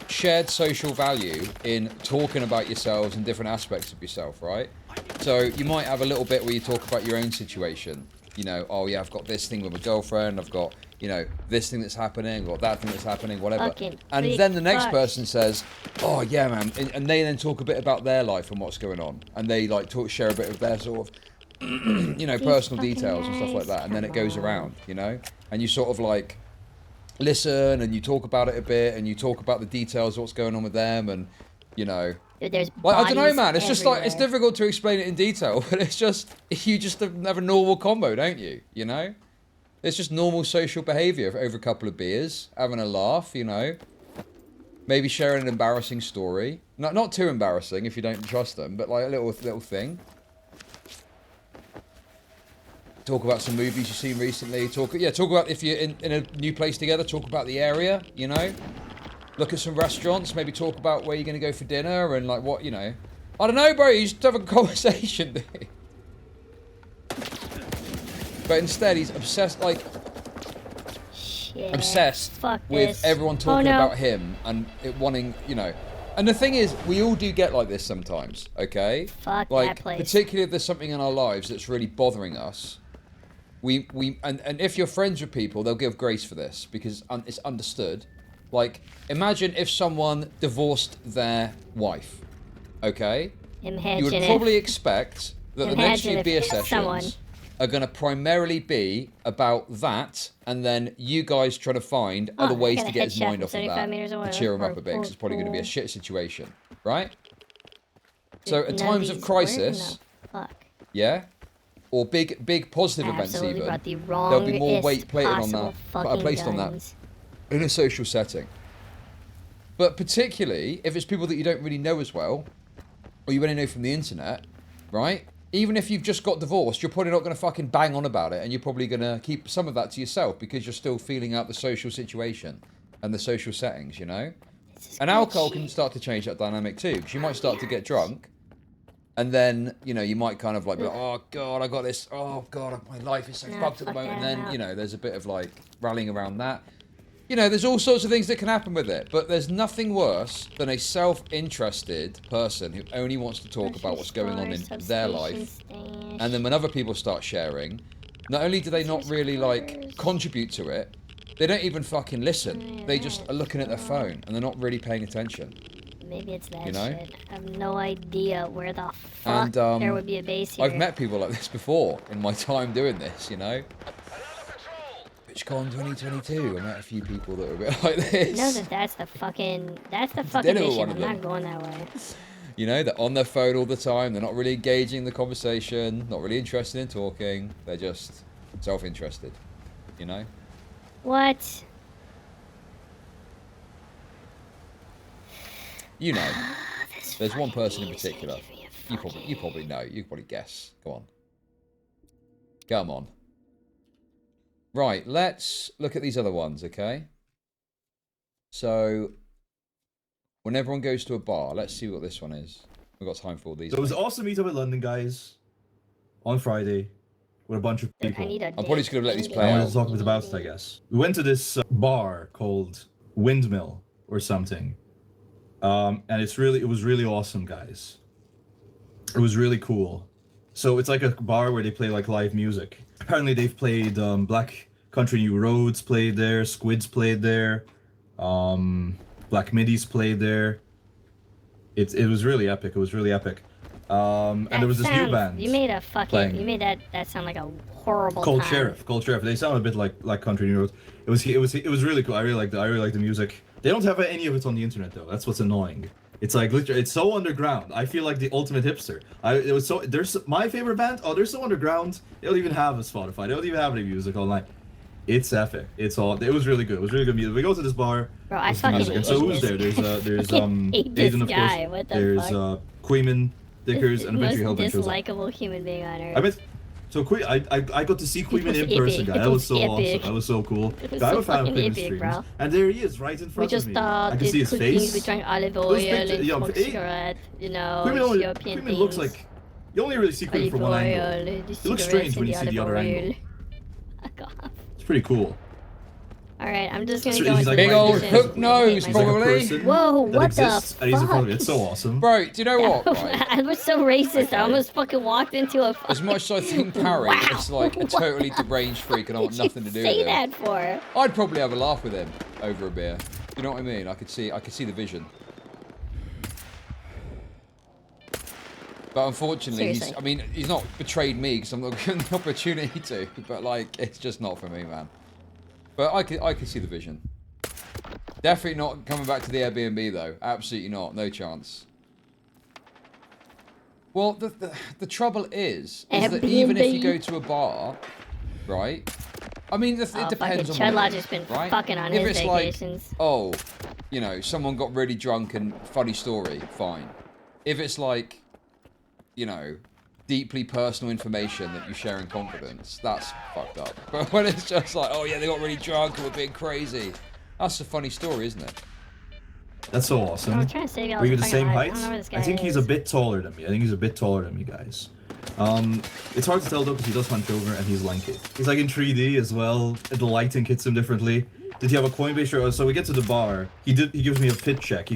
shared social value in talking about yourselves and different aspects of yourself, right? So you might have a little bit where you talk about your own situation. You know, oh yeah, I've got this thing with my girlfriend, I've got, you know, this thing that's happening, I've got that thing that's happening, whatever. And then the next person says, oh yeah, man, and they then talk a bit about their life and what's going on. And they like share a bit of their sort of, you know, personal details and stuff like that. And then it goes around, you know? And you sort of like listen and you talk about it a bit and you talk about the details of what's going on with them and, you know. There's like, I don't know, man. It's just like, it's difficult to explain it in detail, but it's just, you just have a normal combo, don't you? You know? It's just normal social behavior over a couple of beers, having a laugh, you know? Maybe sharing an embarrassing story. Not too embarrassing if you don't trust them, but like a little thing. Talk about some movies you've seen recently. Talk about if you're in a new place together. Talk about the area, you know. Look at some restaurants. Maybe talk about where you're going to go for dinner and like what, you know. I don't know, bro. You just have a conversation. But instead, he's obsessed, like, obsessed with everyone talking about him and it wanting, you know. And the thing is, we all do get like this sometimes, okay? Fuck like, that place. particularly if there's something in our lives that's really bothering us. And if you're friends with people, they'll give grace for this because it's understood. Like, imagine if someone divorced their wife, okay? You would probably expect that the next few beer sessions are going to primarily be about that, and then you guys try to find other ways to get his mind off of that, to cheer him up a bit, because it's probably going to be a shit situation, right? So at times of crisis, yeah, or big positive events even, there'll be more weight placed on that in a social setting. But particularly if it's people that you don't really know as well, or you only know from the internet, right? Even if you've just got divorced, you're probably not going to fucking bang on about it, and you're probably going to keep some of that to yourself because you're still feeling out the social situation and the social settings, you know? And alcohol can start to change that dynamic too, because you might start to get drunk, and then, you know, you might kind of like be like, oh god, I got this, oh god, my life is so fucked at the moment, and then, you know, there's a bit of like rallying around that. You know, there's all sorts of things that can happen with it, but there's nothing worse than a self-interested person who only wants to talk about what's going on in their life. And then when other people start sharing, not only do they not really, like, contribute to it, they don't even fucking listen. They just are looking at their phone, and they're not really paying attention. Maybe it's that you know? shit. I have no idea where the fuck there would be a base here. I've met people like this before in my time doing this, you know? BitchCon 2022, I met a few people that were a bit like this. You know that's the fucking mission. I'm not going that way. You know, they're on their phone all the time, they're not really engaging in the conversation, not really interested in talking, they're just self-interested, you know? What? You know, there's one person in particular. You probably know, you probably guess. Go on. Come on. Right, let's look at these other ones, okay? So, when everyone goes to a bar, let's see what this one is. We've got time for all these. So it was an awesome meetup in London, guys, on Friday, with a bunch of people. I'm probably just going to let these play I out. wanted to talk a bit about it, I guess. We went to this bar called Windmill or something. And it was really awesome, guys. It was really cool. So it's like a bar where they play like live music. Apparently they've played Black Country New Roads played there, Squids played there, Black Midis played there. It was really epic. It was really epic. And there was this new band. You made that sound like a horrible Cold time. Sheriff. They sound a bit like Country New Roads. It was really cool. I really liked the music. They don't have any of it on the internet though. That's what's annoying. It's like literally, it's so underground. I feel like the ultimate hipster. There's my favorite band. Oh, they're so underground. They don't even have a Spotify. They don't even have any music online. It's epic. It was really good. It was really good music. We go to this bar. Bro, I fucking hate and so who's there? There's Aiden, of guy. course. What the There's fuck? Queeman, Dickers, and eventually Most Hellbent shows up. dislikable human being on earth. So I got to see Queeman in person, guys. That was so awesome. That was so cool. It was I'm so a fan of fucking Queeman's epic, streams, bro. and there he is, right in front of me. I can see his face. We drank olive oil and smoked cigarette, you know, European Queeman looks like you only really see Queeman from one angle. He looks strange when you see the other angle. It's pretty cool. Alright, I'm just gonna go into big old hook nose, probably. Whoa, what the fuck? And he's in front of me. It's so awesome. Bro, do you know what? Right? I was so racist. I almost fucking walked into a. As much as I think Parry is like a totally deranged freak and I want nothing to do with him. Say that for? I'd probably have a laugh with him over a beer. You know what I mean? I could see the vision. But unfortunately, he's not betrayed me because I'm not given the opportunity to. But like, it's just not for me, man. But I could see the vision. Definitely not coming back to the Airbnb though. Absolutely not. No chance. Well, the trouble is that even if you go to a bar, right? I mean, it depends on CHUD what it has is, been right? fucking on if his it's vacations. Like, oh, you know, someone got really drunk and funny story, fine. If it's like, you know, deeply personal information that you share in confidence, that's fucked up. But when it's just like, oh yeah, they got really drunk and were being crazy, that's a funny story, isn't it? That's so awesome. I'm trying to say Are you the same height? I don't know where this guy I think he's a is. bit taller than me. I think he's a bit taller than me, guys. It's hard to tell though because he does hunch over and he's lanky. He's like in 3D as well. The lighting hits him differently. Did he have a Coinbase shirt? So we get to the bar. He gives me a fit check.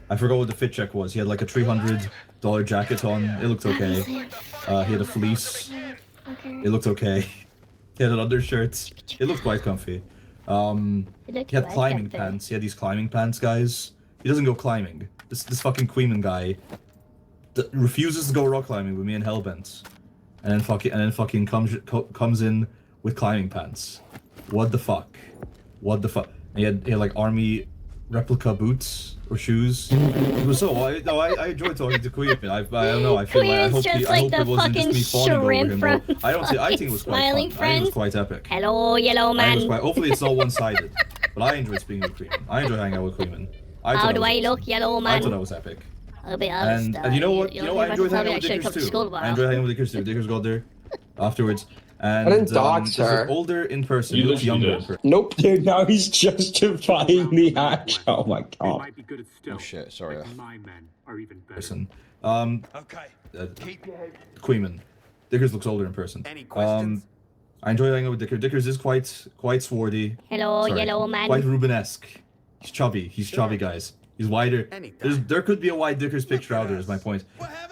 I forgot what the fit check was. He had like a $300 jacket on. It looked okay. He had a fleece. It looked okay. He had an undershirt. It looked quite comfy. He had climbing pants. He had these climbing pants, guys. He doesn't go climbing. This fucking Queeman guy refuses to go rock climbing with me and Hellbent, and then fucking comes in with climbing pants. What the fuck? What the fuck? And he had like army replica boots or shoes. It was so. I enjoyed talking to Queeman. I don't know. I feel like I hope it wasn't just me fawning over him. But I think it was quite fun. I think it was quite epic. Hello, yellow man. Hopefully it's not one-sided. But I enjoyed speaking with Queeman. I enjoy hanging out with Queeman. How do I look, yellow man? I thought that was epic. I'll be honest. And you know what? I enjoyed hanging out with Dickers too. I enjoyed hanging out with Dickers too. Dickers got there afterwards. And I didn't dox her. Older in person. You look younger in person. Nope. Dude, now he's justifying the act. Oh my god. Oh shit, sorry. Person. Queeman. Dickers looks older in person. I enjoy hanging out with Dickers. Dickers is quite swarty. Hello, yellow man. Quite Rubenesque. He's chubby. He's chubby, guys. He's wider. There could be a wide Dickers picture out there, is my point.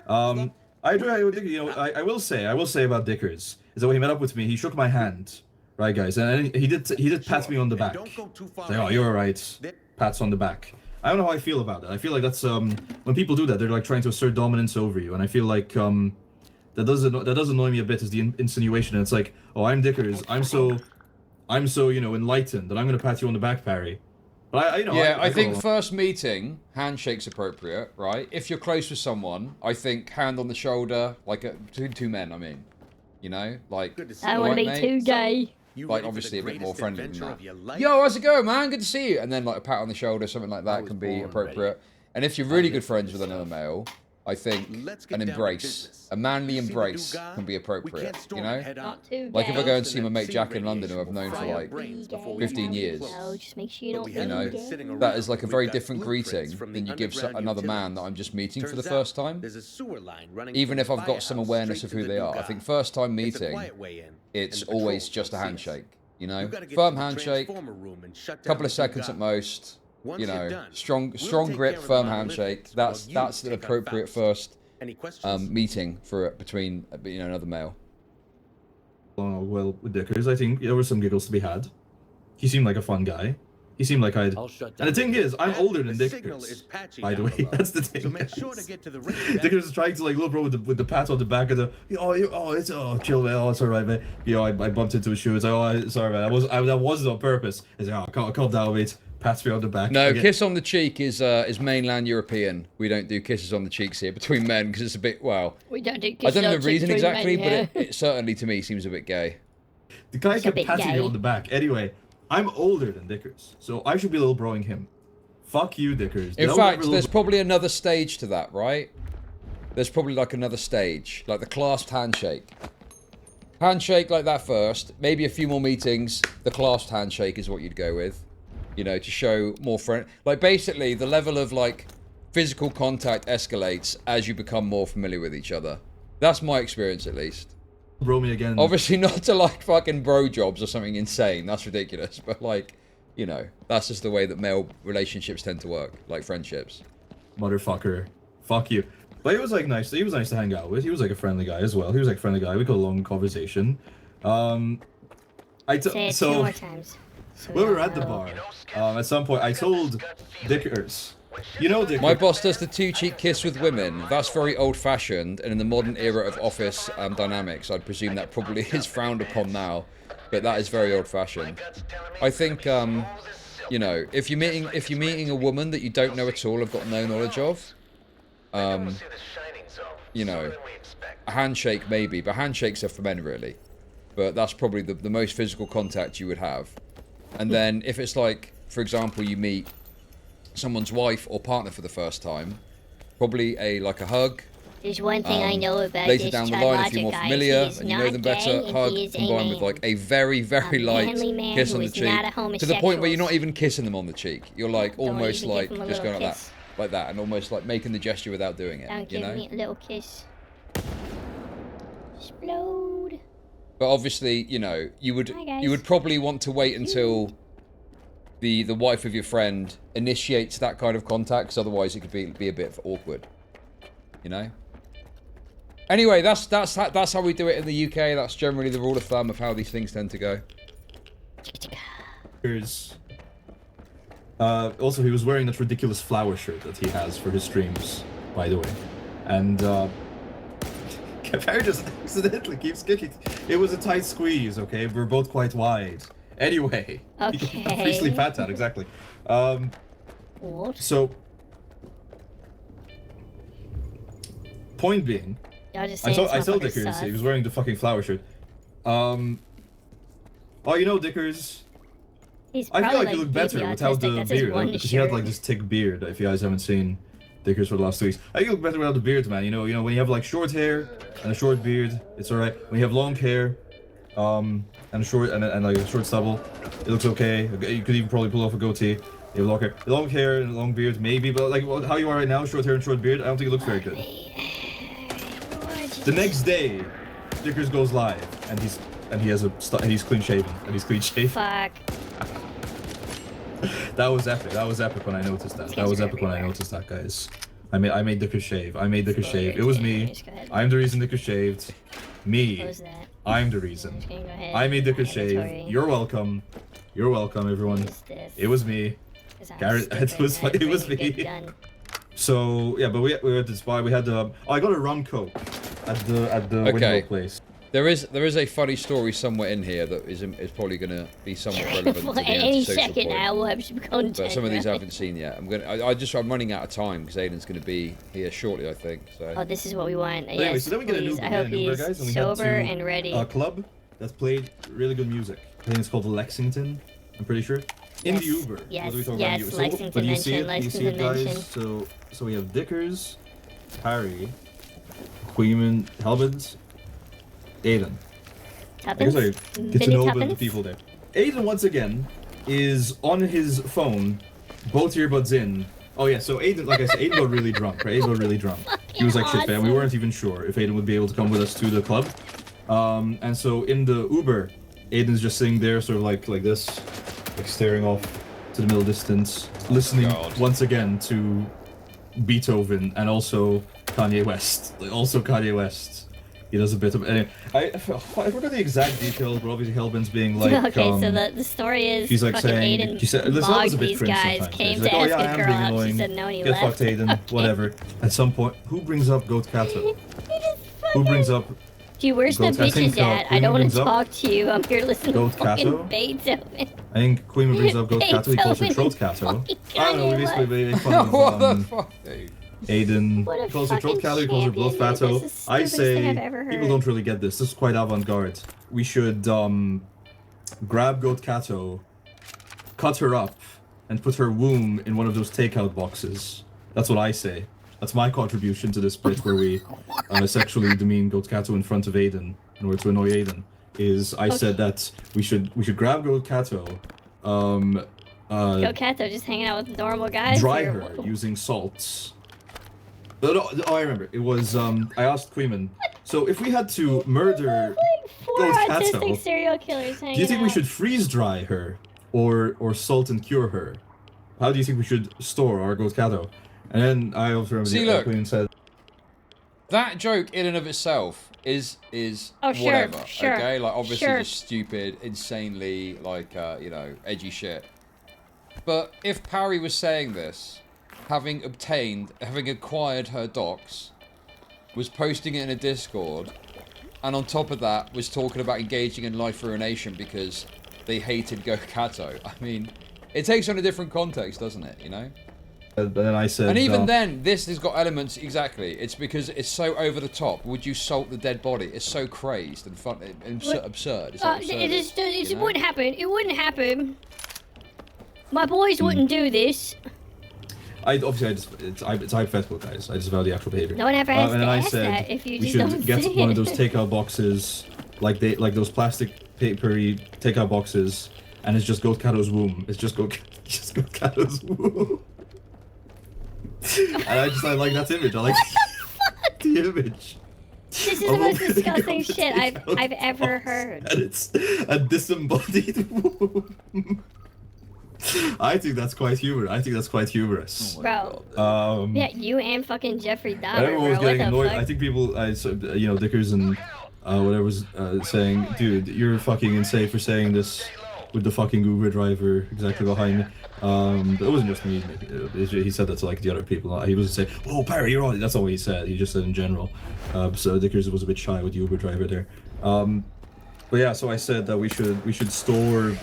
I enjoy hanging with Dickers. You know, I will say about Dickers is that when he met up with me, he shook my hand, right, guys, and he did pat me on the back. Say, oh, you're alright. Pats on the back. I don't know how I feel about that. I feel like that's when people do that, they're like trying to assert dominance over you, and I feel like that does annoy me a bit, is the insinuation. And it's like, oh, I'm Dickers. I'm so enlightened that I'm gonna pat you on the back, Parry. But I think first meeting, handshake's appropriate, right? If you're close with someone, I think hand on the shoulder, like between two men, I mean. You know, like... I want to be too gay. Like, obviously a bit more friendly than that. Yo, how's it going, man? Good to see you. And then, like, a pat on the shoulder, something like that can be appropriate. And if you're really good friends with another male, I think an embrace, a manly embrace can be appropriate, you know? Like if I go and see my mate Jack in London, who I've known for like 15 years, Just make sure you don't you know, that is like a very different greeting than you give another man that I'm just meeting for the first time. Even if I've got some awareness of who they are, I think first time meeting, it's always just a handshake, you know? Firm handshake, couple of seconds at most. You know, strong grip, firm handshake. That's an appropriate first meeting for between another male. Oh, well, with Dickers, I think there were some giggles to be had. He seemed like a fun guy. He seemed like I'd. And the thing is, I'm older than Dickers. By the way, that's the thing. Dickers is trying to like little bro with the pat on the back of the. Chill man. Oh, it's alright, man. You know, I bumped into his shoe. It's like, oh, sorry, man. That wasn't on purpose. He's like, oh, calm down, mate. Pats me on the back. No, kiss on the cheek is mainland European. We don't do kisses on the cheeks here between men because it's a bit, well... We don't do kisses I don't know on the reason cheeks exactly, men, but it certainly to me seems a bit gay. The guy kept patting me on the back. Anyway, I'm older than Dickers, so I should be little broing him. Fuck you, Dickers. In fact, there's probably another stage to that, right? There's probably like another stage, like the clasped handshake. Handshake like that first, maybe a few more meetings, the clasped handshake is what you'd go with. You know, to show more friend. Like, basically, the level of, like, physical contact escalates as you become more familiar with each other. That's my experience, at least. Bro me again. Obviously not to, like, fucking bro jobs or something insane. That's ridiculous. But, like, you know, that's just the way that male relationships tend to work. Like, friendships. Motherfucker. Fuck you. But it was, like, nice. He was nice to hang out with. He was, like, a friendly guy as well. He was, like, a friendly guy. We got a long conversation. Say it 2 more times. When we were at the bar, at some point, I told Dickers, you know Dickers... My boss does the two-cheek kiss with women. That's very old-fashioned, and in the modern era of office dynamics, I'd presume that probably is frowned upon now, but that is very old-fashioned. I think, you know, if you're meeting a woman that you don't know at all, have got no knowledge of, you know, a handshake maybe, but handshakes are for men, really. But that's probably the most physical contact you would have. And then if it's like, for example, you meet someone's wife or partner for the first time, probably a hug, There's one thing I know about later this down the Chud line, if logic, you're more guys. familiar He is and you know not them gay, better, and hug he is a combined with man. like a very, very light manly man kiss who on the is cheek, not a to the point where you're not homosexual. even kissing them on the cheek. You're like Don't almost even like give him a just little going like kiss. that, like that, and almost like making the gesture without doing it. Don't You give know. me a little kiss. Explode. But obviously, you know, you Hi, guys. would probably want to wait until the wife of your friend initiates that kind of contact, because otherwise it could be a bit awkward. You know. Anyway, that's how we do it in the UK. That's generally the rule of thumb of how these things tend to go. Also, he was wearing that ridiculous flower shirt that he has for his streams, by the way. And Kefir just accidentally keeps kicking. It was a tight squeeze, okay? We're both quite wide. Anyway. Okay. Free sleep fat out, exactly. What? So, point being, Y'all just I saying told this Dickers motherfucker he was wearing the fucking flower shirt. Oh, you know, Dickers, He's I feel probably, like you look better baby without autistic. the That's his beard, one because he had shirt. like this thick beard. If you guys haven't seen Dickers for the last 2 weeks, I think you look better without the beard, man. You know, when you have like short hair and a short beard, it's alright. When you have long hair, and a short and like a short stubble, it looks okay. You could even probably pull off a goatee. You have long hair and a long beard, maybe, but like how you are right now, short hair and short beard, I don't think it looks very good. The next day, Dickers goes live, and he's clean shaven, Fuck. That was epic. That was epic when I noticed that. That was epic when I noticed that, guys. I made Dickers shave. I made Dickers shave. It was me. I'm the reason Dickers shaved. Me. I'm the reason. I made Dickers shave. You're welcome. You're welcome, everyone. It was me. Garrett, it was me. So yeah, but we were at the spot. We had I got a rum coke at the window place. There is a funny story somewhere in here that is probably going to be somewhat relevant to the Any antisocial second point. now we'll have some content. But some of these I right? haven't seen yet. I'm running out of time because Aiden's going to be here shortly, I think. So. Oh, this is what we want. But anyway, Yes, so then we get please. a I new hope Uber, he's guys, and we head sober to and ready. a club that's played really good music. I think it's called Lexington. I'm pretty sure. In the Uber. Yes, What are we talking yes, about? Lexington but you see it, mention, you see it, Lexington guys. So we have Dickers, Harry, Queeman, Hellbent, Aiden. I guess I get to know a bit of the people there. Aiden, once again, is on his phone, both earbuds in. Oh yeah, so Aiden, like I said, Aiden got really drunk, right? Aiden got really drunk. He was like, shit, man, we weren't even sure if Aiden would be able to come with us to the club. And so in the Uber, Aiden's just sitting there, sort of like this, like staring off to the middle distance, listening once again to Beethoven and also Kanye West. He does a bit of. Anyway, I forgot the exact details, but obviously Hellbent's being like. Okay, so the story is she's like fucking saying. Aiden She said, "Listen, that was a bit these cringe guys sometimes." came She's to like, "Oh ask yeah, I a am girl being out. She annoying. said no and he Get left. fucked, Aiden. Whatever." At some point, who brings up Goat Kato? Who brings up? Gee, where's the Goat- I think, bitches at? I Queeman don't want brings to up talk to you. I'm here listening to Goat fucking Kato? Beethoven. I think Queeman brings up Goat Kato. He calls her Beethoven Throat Kato. is I don't know. We basically made fun of What the fuck, dude? Aiden. What a He calls her Throat fucking Kato. He calls her Blood champion, dude. Fato. This is the I stupidest thing say I've ever people heard. don't really get this. This is quite avant-garde. We should grab Goat Kato, cut her up, and put her womb in one of those takeout boxes. That's what I say. That's my contribution to this bit where we sexually demean Goat Kato in front of Aiden in order to annoy Aiden. Is I said that we should grab Goat Kato, Goat Kato just hanging out with normal guys. dry or her what? using salts. Oh, I remember. It was I asked Queeman. So if we had to murder Four Goat autistic Kato, serial killers hanging do you think we out. should freeze dry her or salt and cure her? How do you think we should store our Goat Kato? And then I also remember See, the look. Queen said That joke in and of itself is Oh, sure, whatever. sure, Okay, like obviously sure. just stupid, insanely like edgy shit. But if Parry was saying this, having acquired her docs, was posting it in a Discord, and on top of that was talking about engaging in life ruination because they hated Goat Kato. I mean, it takes on a different context, doesn't it? You know. And then I said. And even then, this has got elements exactly. It's because it's so over the top. Would you salt the dead body? It's so crazed and fun and absurd. It's like It wouldn't happen. It wouldn't happen. My boys wouldn't do this. it's hypothetical, guys. I just value the actual behavior. No one ever has and to then I ask said that if you we just don't should get say one of it. those takeout boxes, like those plastic papery takeout boxes, and it's just Goat Kato's womb. It's just Goat Kato's womb. And I like that image. I like the image. This is the most disgusting shit I've ever heard. And it's a disembodied womb. I think that's quite humorous. Bro. Yeah, you and fucking Jeffrey Dahmer, Everyone was bro. getting What the annoyed. fuck? I think people, Dickers and whatever was saying, dude, you're fucking insane for saying this with the fucking Uber driver exactly behind me. But it wasn't just me. He said that to like the other people. He wasn't saying, "Oh, Perry, you're on." That's not what he said. He just said in general. So Dickers was a bit shy with the Uber driver there. But yeah, so I said that we should store.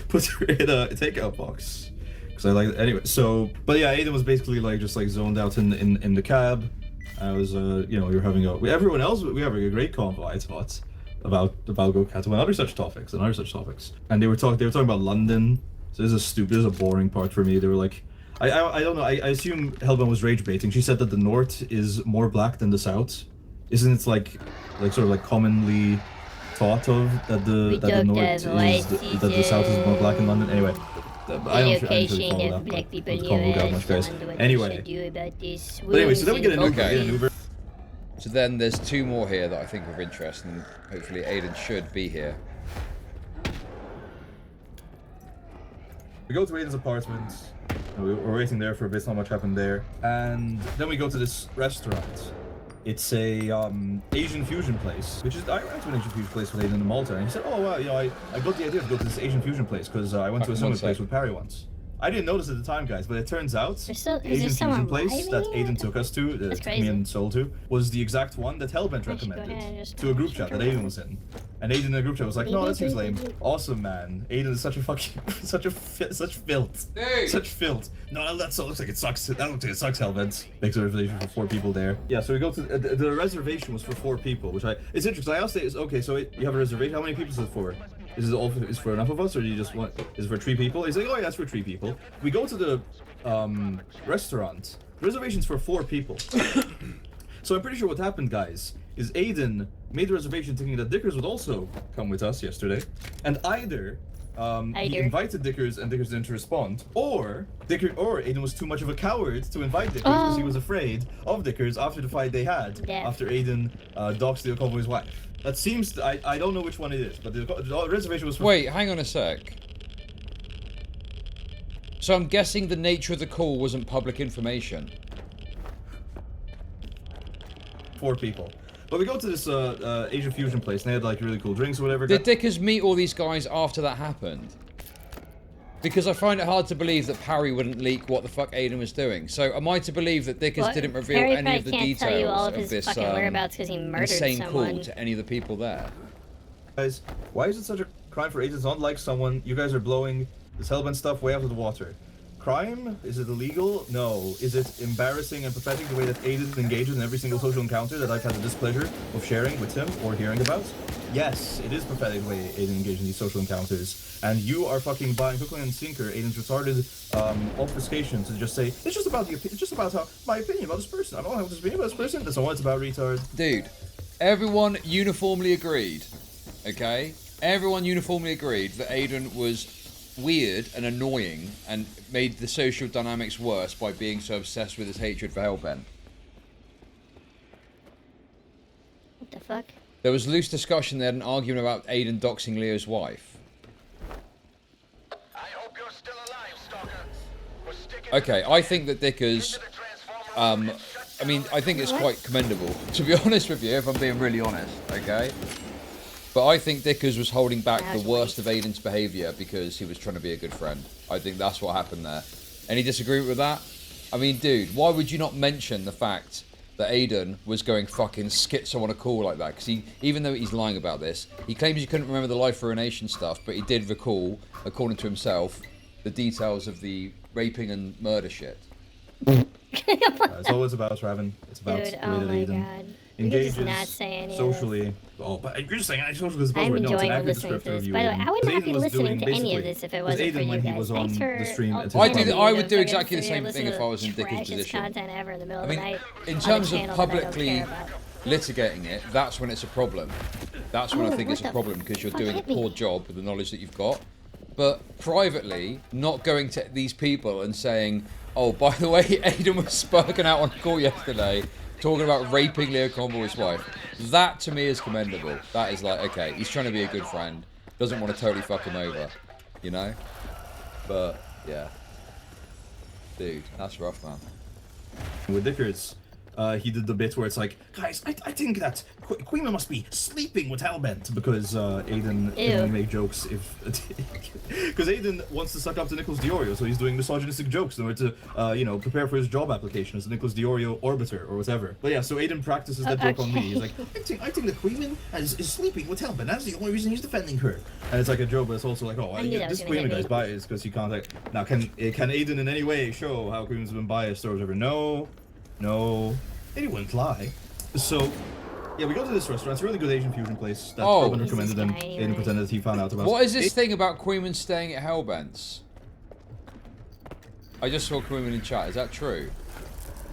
Put her in a takeout box. Because I like it. Anyway, so, but yeah, Aiden was basically like just like zoned out in the cab. I was, we were having everyone else, we were having a great convo, I thought, about Goat Kato and other such topics. And they were talking about London. So this is a boring part for me. They were like, I don't know, I assume Hellbent was rage baiting. She said that the North is more black than the South. Isn't it like sort of like commonly thought of that the North is that the South is more black in London? Anyway, I don't really follow that. That much, guys. Anyway, so then we get an Uber. So then there's two more here that I think are of interest, and hopefully Aiden should be here. We go to Aiden's apartment. We're waiting there for a bit. Not much happened there, and then we go to this restaurant. It's a Asian fusion place, which is I went to an Asian fusion place with Aiden in Malta, and he said, "Oh wow, I got the idea to go to this Asian fusion place because I went to a similar place with Perry once." I didn't notice at the time, guys, but it turns out the Asian fusion place that Aiden took us to, me and Soul to, was the exact one that Hellbent recommended to a group chat that Aiden was in. And Aiden in the group chat was like, "No, that seems lame." Awesome, man. Aiden is such a fucking such filth. Hey. Such filth. No, that looks like it sucks. That looks like it sucks, Hellbent. Makes a reservation for 4 people there. Yeah, so we go to the reservation was for 4 people, which it's interesting. I asked Aiden, okay, so you have a reservation. How many people is it for? Is it for enough of us, or do you just want? Is it for 3 people? He's like, "Oh yeah, it's for 3 people." We go to the restaurant. The reservation's for 4 people. So I'm pretty sure what happened, guys, is Aiden made the reservation thinking that Dickers would also come with us yesterday, and either he invited Dickers and Dickers didn't respond, or Aiden was too much of a coward to invite Dickers because he was afraid of Dickers after the fight they had after Aiden doxed the convoy's wife. That seems I don't know which one it is, but the reservation was for... Wait, hang on a sec. So I'm guessing the nature of the call wasn't public information. 4 people. But we go to this Asian fusion place, and they had like really cool drinks or whatever. Did Dickers meet all these guys after that happened? Because I find it hard to believe that Parry wouldn't leak what the fuck Aiden was doing. So am I to believe that Dickers didn't reveal any of the details of this insane call to any of the people there? Guys, why is it such a crime for Aiden to not like someone? You guys are blowing this Hellbent stuff way out of the water. Crime? Is it illegal? No. Is it embarrassing and pathetic the way that Aiden engages in every single social encounter that I've had the displeasure of sharing with him or hearing about? Yes, it is pathetic the way Aiden engages in these social encounters. And you are fucking buying hook, line, and sinker Aiden's retarded obfuscation to just say, it's just about my opinion about this person. I don't have this opinion about this person. That's not what it's about, retard. Dude, everyone uniformly agreed, okay? Everyone uniformly agreed that Aiden was weird and annoying and made the social dynamics worse by being so obsessed with his hatred for Hellbent. What the fuck? There was loose discussion there, an argument about Aiden doxing Leo's wife. Okay, I think that Dickers, I mean, I think it's quite commendable, to be honest with you, if I'm being really honest, okay? But I think Dickers was holding back the worst of Aiden's behaviour because he was trying to be a good friend. I think that's what happened there. Any disagreement with that? I mean, dude, why would you not mention the fact that Aiden was going fucking schizo on a call like that? Because even though he's lying about this, he claims he couldn't remember the life ruination stuff, but he did recall, according to himself, the details of the raping and murder shit. It's all it's about, Raven. It's about Dude, oh my Aiden. God. just not engages say any of socially. Oh, but you're just saying antisocial is a I'm buzzword. No, it's an enjoying accurate listening to descriptor of this. you. By the way, I would Because not be Aiden was listening doing to any of basically- this if it because wasn't for Aiden, you when he guys. was Thanks on for the stream all at his telling party- me I would to do fucking exactly the sit here same and thing listen if to I was in the Dicker's trashiest position. content ever in the middle I of mean, the night in on a terms of channel that I don't publicly care about. litigating it, that's when it's a problem. That's when Oh, I think it's what a the problem because you're fuck doing a hit me? poor job with the knowledge that you've got. But privately, not going to these people and saying, oh, by the way, Aiden was sparking out on a call yesterday talking about raping Leo Convoy's wife. That, to me, is commendable. That is like, okay, he's trying to be a good friend. Doesn't want to totally fuck him over. You know? But, yeah. Dude, that's rough, man. With Dickers, he did the bit where it's like, guys, I think that Queen must be sleeping with Hellbent because Aiden can only make jokes if because Aiden wants to suck up to Nicholas Diorio, so he's doing misogynistic jokes in order to you know, prepare for his job application as a Nicholas Diorio orbiter or whatever. But yeah, so Aiden practices that joke on me. He's like, I think the Queen is sleeping with Hellbent. That's the only reason he's defending her. And it's like a joke, but it's also like, oh, this Queen guy's biased because he can't. Now, can Aiden in any way show how Queen's been biased or whatever? No. He wouldn't lie. So, yeah, we go to this restaurant. It's a really good Asian fusion place that Robin recommended and Aiden pretended that he found out about. What is this thing about Queenman staying at Hellbent's? I just saw Queenman in chat. Is that true?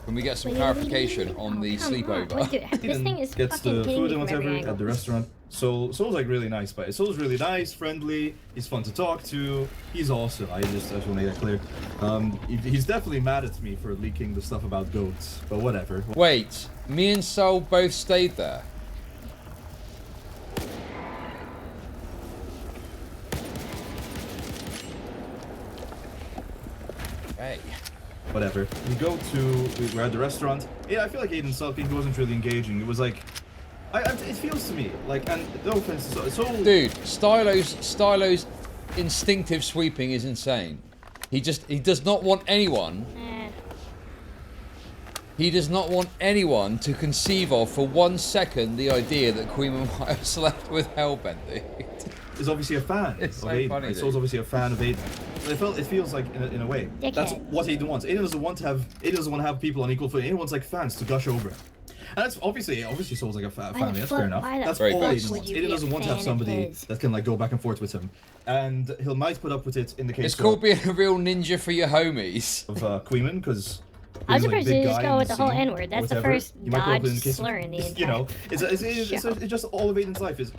Can we get some clarification on the sleepover? This thing is gets fucking the hitting food me and from whatever every angle. at the restaurant. Soul's like really nice, but Soul's really nice, friendly. He's fun to talk to. He's awesome. I just want to make that clear. He's definitely mad at me for leaking the stuff about goats, but whatever. Wait, me and Soul both stayed there. Hey. Whatever. We're at the restaurant. Yeah, I feel like Aiden's talking. He wasn't really engaging. It was like, it feels to me like, and no offense, Dude, Stylo's instinctive sweeping is insane. He does not want anyone. He does not want anyone to conceive of for 1 second the idea that Queen might have slept with Hellbent, dude. Is obviously a fan It's of so Aiden. funny, Soul's obviously a fan of Aiden. It feels like in a way. Dickhead. That's what Aiden wants. Aiden doesn't want to have people on equal footing. Aiden wants like fans to gush over him. And that's obviously Soul's like a family. That's fair enough. That's all Aiden wants. Aiden doesn't want to have somebody that can like go back and forth with him, and he might put up with it in the case. It's called being a real ninja for your homies. Of Queenman, because. I was surprised you just go with the whole N-word. That's the first dodge slur in the entire... You know, it's just all of Aiden's life is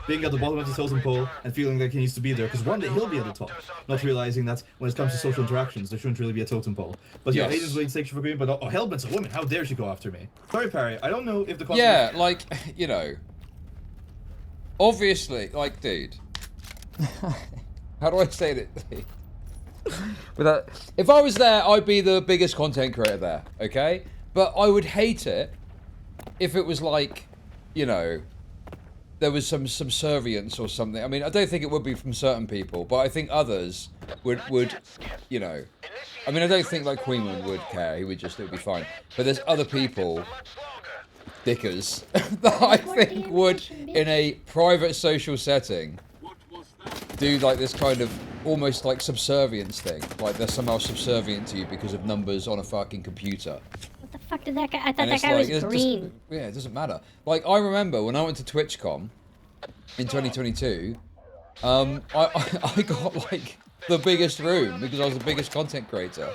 being at the bottom of the totem pole and feeling like he needs to be there, because one day he'll be at the top, not realizing that when it comes to social interactions, there shouldn't really be a totem pole. But yeah, Aiden's willing to take for Queen, but oh, Hellbent's a woman, how dare she go after me? Sorry, Parry, I don't know if the... Yeah, like, you know, obviously, like, dude, how do I say it? But if I was there, I'd be the biggest content creator there, okay? But I would hate it if it was like, you know, there was some subservience or something. I mean, I don't think it would be from certain people, but I think others would, you know. I mean, I don't think like Queenman would care. It would be fine. But there's other people, dickers, that I think would, in a private social setting, do like this kind of almost like subservience thing. Like they're somehow subservient to you because of numbers on a fucking computer. What the fuck did that guy... I thought And that it's guy like, was green. yeah, it doesn't matter. Like, I remember when I went to TwitchCon in 2022, I got like the biggest room because I was the biggest content creator.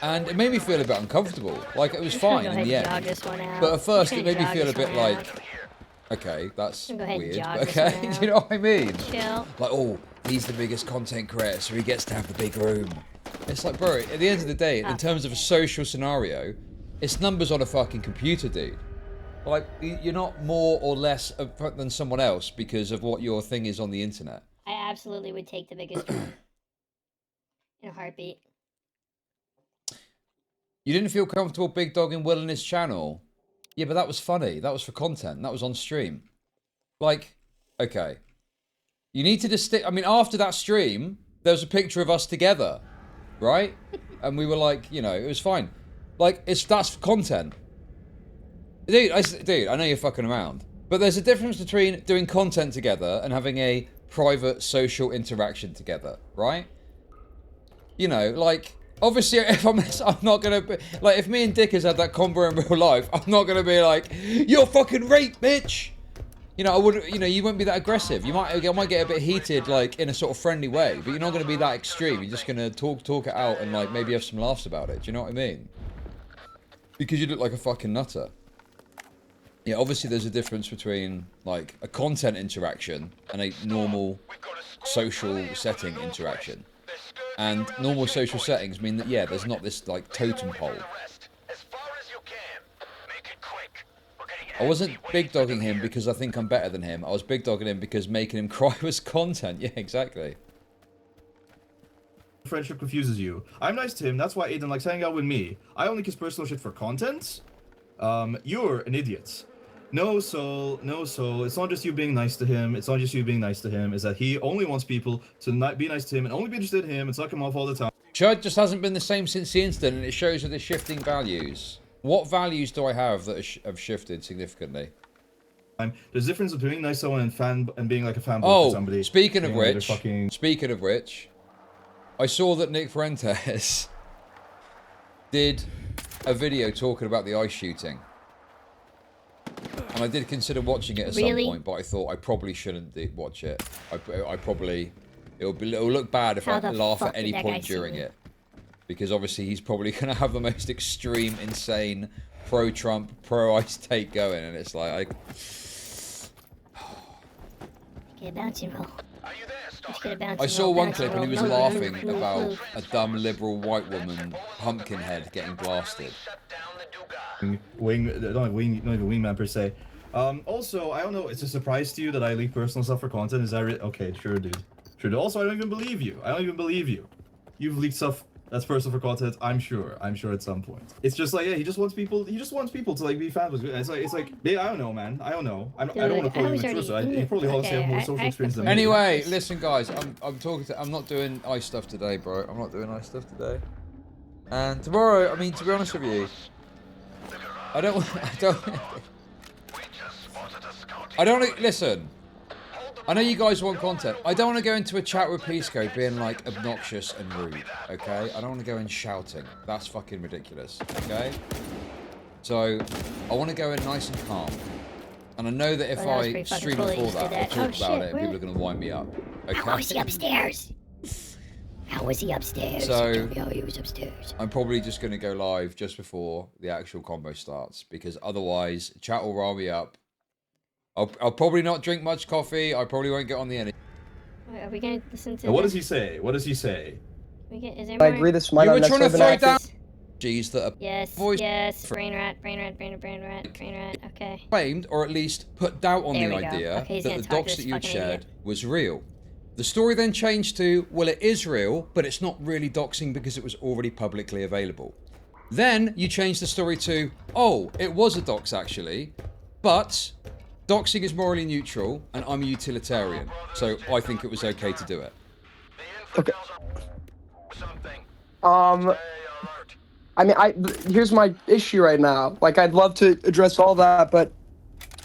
And it made me feel a bit uncomfortable. Like, it was fine in the end. But at first it made me feel a bit like, okay, that's weird. Okay, do you know what I mean? Chill. Like, oh, he's the biggest content creator, so he gets to have the big room. It's like, bro, at the end of the day, in terms of a social scenario, it's numbers on a fucking computer, dude. Like, you're not more or less upfront than someone else because of what your thing is on the internet. I absolutely would take the biggest room. In a heartbeat. You didn't feel comfortable big dogging Will in his channel? Yeah, but that was funny. That was for content. That was on stream. Like, okay. You need to distinct... I mean, after that stream, there was a picture of us together, right? And we were like, you know, it was fine. Like, that's content. Dude, I know you're fucking around. But there's a difference between doing content together and having a private social interaction together, right? You know, like, Obviously, if I'm not gonna be like, if me and Dickers had that combo in real life, I'm not gonna be like, you're fucking rape, bitch. You know, I wouldn't. You know, you wouldn't be that aggressive. I might get a bit heated, like in a sort of friendly way, but you're not gonna be that extreme. You're just gonna talk it out and like maybe have some laughs about it. Do you know what I mean? Because you look like a fucking nutter. Yeah, obviously there's a difference between like a content interaction and a normal social setting interaction. And normal social settings mean that, yeah, there's not this, like, totem pole. I wasn't big dogging him because I think I'm better than him. I was big dogging him because making him cry was content. Yeah, exactly. Friendship confuses you. I'm nice to him, that's why Aiden likes hanging out with me. I only kiss personal shit for content? You're an idiot. No, Soul, no, Soul. It's not just you being nice to him. It's not just you being nice to him. It's that he only wants people to not be nice to him and only be interested in him and suck him off all the time. CHUD just hasn't been the same since the incident, and it shows with the shifting values. What values do I have that have shifted significantly? There's a difference between being nice to someone and being like a fanboy for somebody. Speaking of which, I saw that Nick Fuentes did a video talking about the ice shooting. And I did consider watching it at some point, but I thought I probably shouldn't watch it. I probably... It'll look bad if I laugh at any point during it. Because obviously he's probably going to have the most extreme, insane, pro-Trump, pro-ICE take going. And it's like... I saw one clip and he was laughing about a dumb liberal white woman, Pumpkinhead, getting blasted. Not even wingman per se. Also, I don't know, it's a surprise to you that I leak personal stuff for content? Is that okay, sure, dude. Sure. Also, I don't even believe you. I don't even believe you. You've leaked stuff that's personal for content, I'm sure at some point. It's just like, yeah, he just wants people to like be fans with. It's like, yeah, I don't know, man. I don't know. I don't want to call you intrusive. You probably also have more social experience than me. Anyway, listen, guys, I'm not doing ice stuff today, bro. I'm not doing ice stuff today. And tomorrow, I mean, to be honest with you, I don't listen. I know you guys want content. I don't want to go into a chat with Pisco being like obnoxious and rude, okay? I don't want to go in shouting. That's fucking ridiculous, okay? So, I want to go in nice and calm. And I know that if I stream before that, I'll talk about it and people are going to wind me up, okay? How was he upstairs? How was he upstairs? So, he was upstairs. I'm probably just going to go live just before the actual combo starts, because otherwise, chat will rile me up. I'll probably not drink much coffee. I probably won't get on the energy. Are we going to listen to What does he say? What does he say? Is there I agree this might you not were trying to throw down... Yes, brain rat, okay. Claimed, or at least put doubt on the idea that the docs that you had shared was real. The story then changed to, well, it is real, but it's not really doxing because it was already publicly available. Then you changed the story to, oh, it was a dox actually, but doxing is morally neutral and I'm a utilitarian, so I think it was okay to do it. Okay. I mean, here's my issue right now. Like, I'd love to address all that, but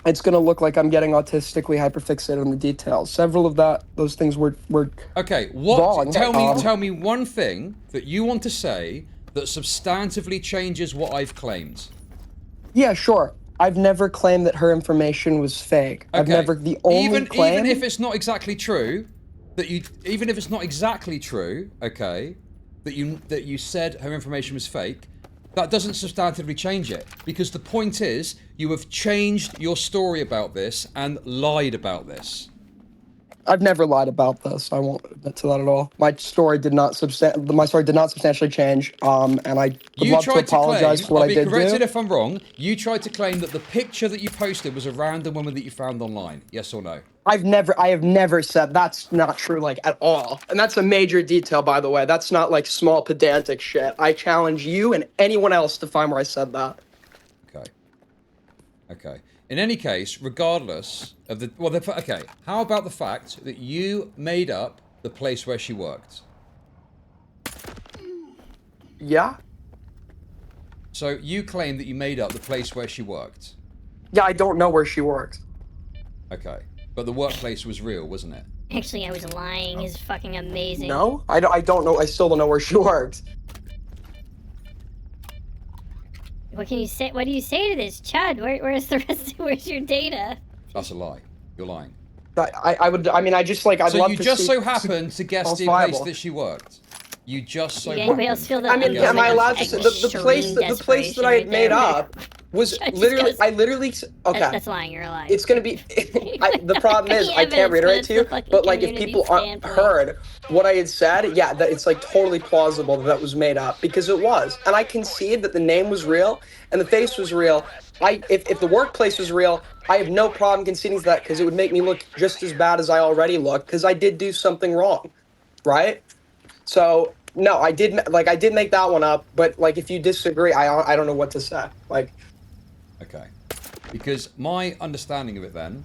it's gonna look like I'm getting autistically hyperfixated on the details. Several of those things were okay. Wrong. Tell me one thing that you want to say that substantively changes what I've claimed. Yeah, sure. I've never claimed that her information was fake. Okay. I've never Even if it's not exactly true, okay, that you said her information was fake, that doesn't substantively change it, because the point is you have changed your story about this and lied about this. I've never lied about this. I won't admit to that at all. My story did not substantially change. And I would love to apologize for what I did do. I'll be corrected if I'm wrong. You tried to claim that the picture that you posted was a random woman that you found online. Yes or no? I have never said that's not true, like, at all. And that's a major detail, by the way. That's not like small pedantic shit. I challenge you and anyone else to find where I said that. Okay. In any case, regardless of the... Well, okay. How about the fact that you made up the place where she worked? Yeah? So you claim that you made up the place where she worked? Yeah, I don't know where she worked. Okay. But the workplace was real, wasn't it? Actually, I was lying. Is fucking amazing. No? I don't know. I still don't know where she worked. What can you say? What do you say to this, Chud? Where's the rest? Where's your data? That's a lie. You're lying. I would. I mean, I just like. I'd So love you to just see, so happened to guess the place falsifiable. that she worked. You just so. Did anybody else feel that? I mean, am I allowed to say the place that I had made up was literally? I literally. Okay. That's lying. You're lying. It's gonna be. The problem is I can't reiterate to you, but like if people aren't heard what I had said, yeah, that it's like totally plausible that was made up because it was, and I concede that the name was real and the face was real. If the workplace was real, I have no problem conceding to that because it would make me look just as bad as I already look because I did do something wrong, right? So no, I did make that one up, but like if you disagree, I don't know what to say. Like, okay, because my understanding of it then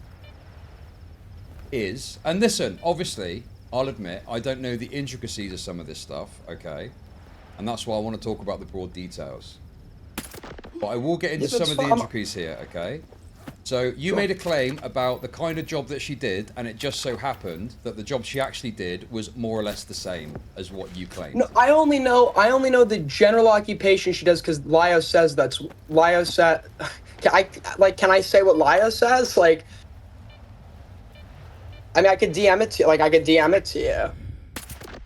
is, and listen, obviously, I'll admit I don't know the intricacies of some of this stuff, okay, and that's why I want to talk about the broad details. But I will get into some of the intricacies here, okay? So you made a claim about the kind of job that she did, and it just so happened that the job she actually did was more or less the same as what you claimed. No, I only know the general occupation she does because Lio says that's Lio said. Can I say what Lio says? Like, I mean, I could DM it to you. Like, I could DM it to you.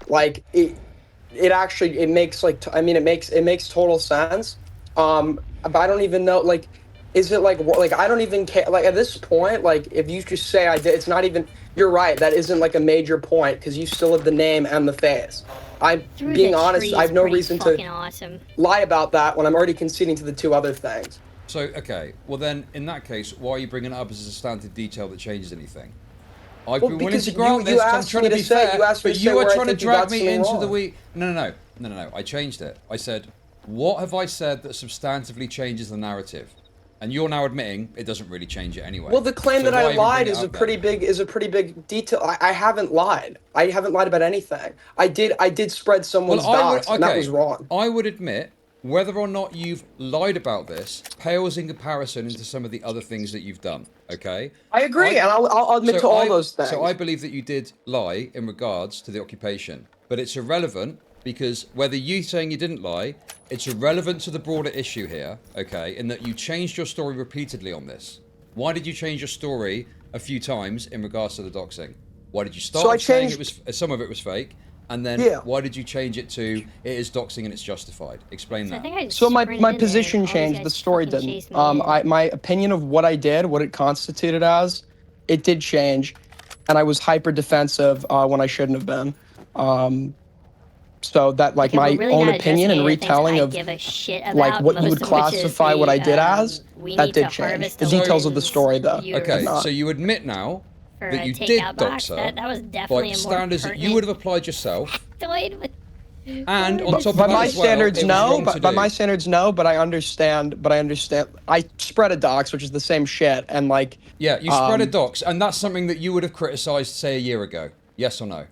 Like, it actually makes like it makes total sense. But I don't even know like. Is it like I don't even care, like at this point, like if you just say I did, it's not even, you're right, that isn't like a major point because you still have the name and the face. I'm being honest, I have no reason to lie about that when I'm already conceding to the two other things. So, okay, well then, in that case, why are you bringing it up as a substantive detail that changes anything? I've been willing to grant this, I'm trying to be fair, but you are trying to drag me into the week. No, I changed it. I said, what have I said that substantively changes the narrative? And you're now admitting it doesn't really change it anyway. Well, the claim that I lied is a pretty big detail. I haven't lied. I haven't lied about anything. I did spread someone's docs, and that was wrong. I would admit, whether or not you've lied about this pales in comparison into some of the other things that you've done, okay? I agree, and I'll admit to all those things. So I believe that you did lie in regards to the occupation, but it's irrelevant because whether you saying you didn't lie, it's irrelevant to the broader issue here, okay, in that you changed your story repeatedly on this. Why did you change your story a few times in regards to the doxing? Why did you start saying it was some of it was fake, and then why did you change it to it is doxing and it's justified? Explain that. So my position changed, the story didn't. My opinion of what I did, what it constituted as, it did change, and I was hyper defensive when I shouldn't have been. So that like my own opinion and retelling of like what you would classify what I did as, that did change. The details of the story though. Okay, so you admit now that you did dox her that was definitely by standards that you would have applied yourself. And on top of by that my as well, standards, it was no. wrong to By do. my standards, no. But I understand. I spread a dox, which is the same shit, and like. Yeah, you spread a dox, and that's something that you would have criticized, say, a year ago. Yes or no?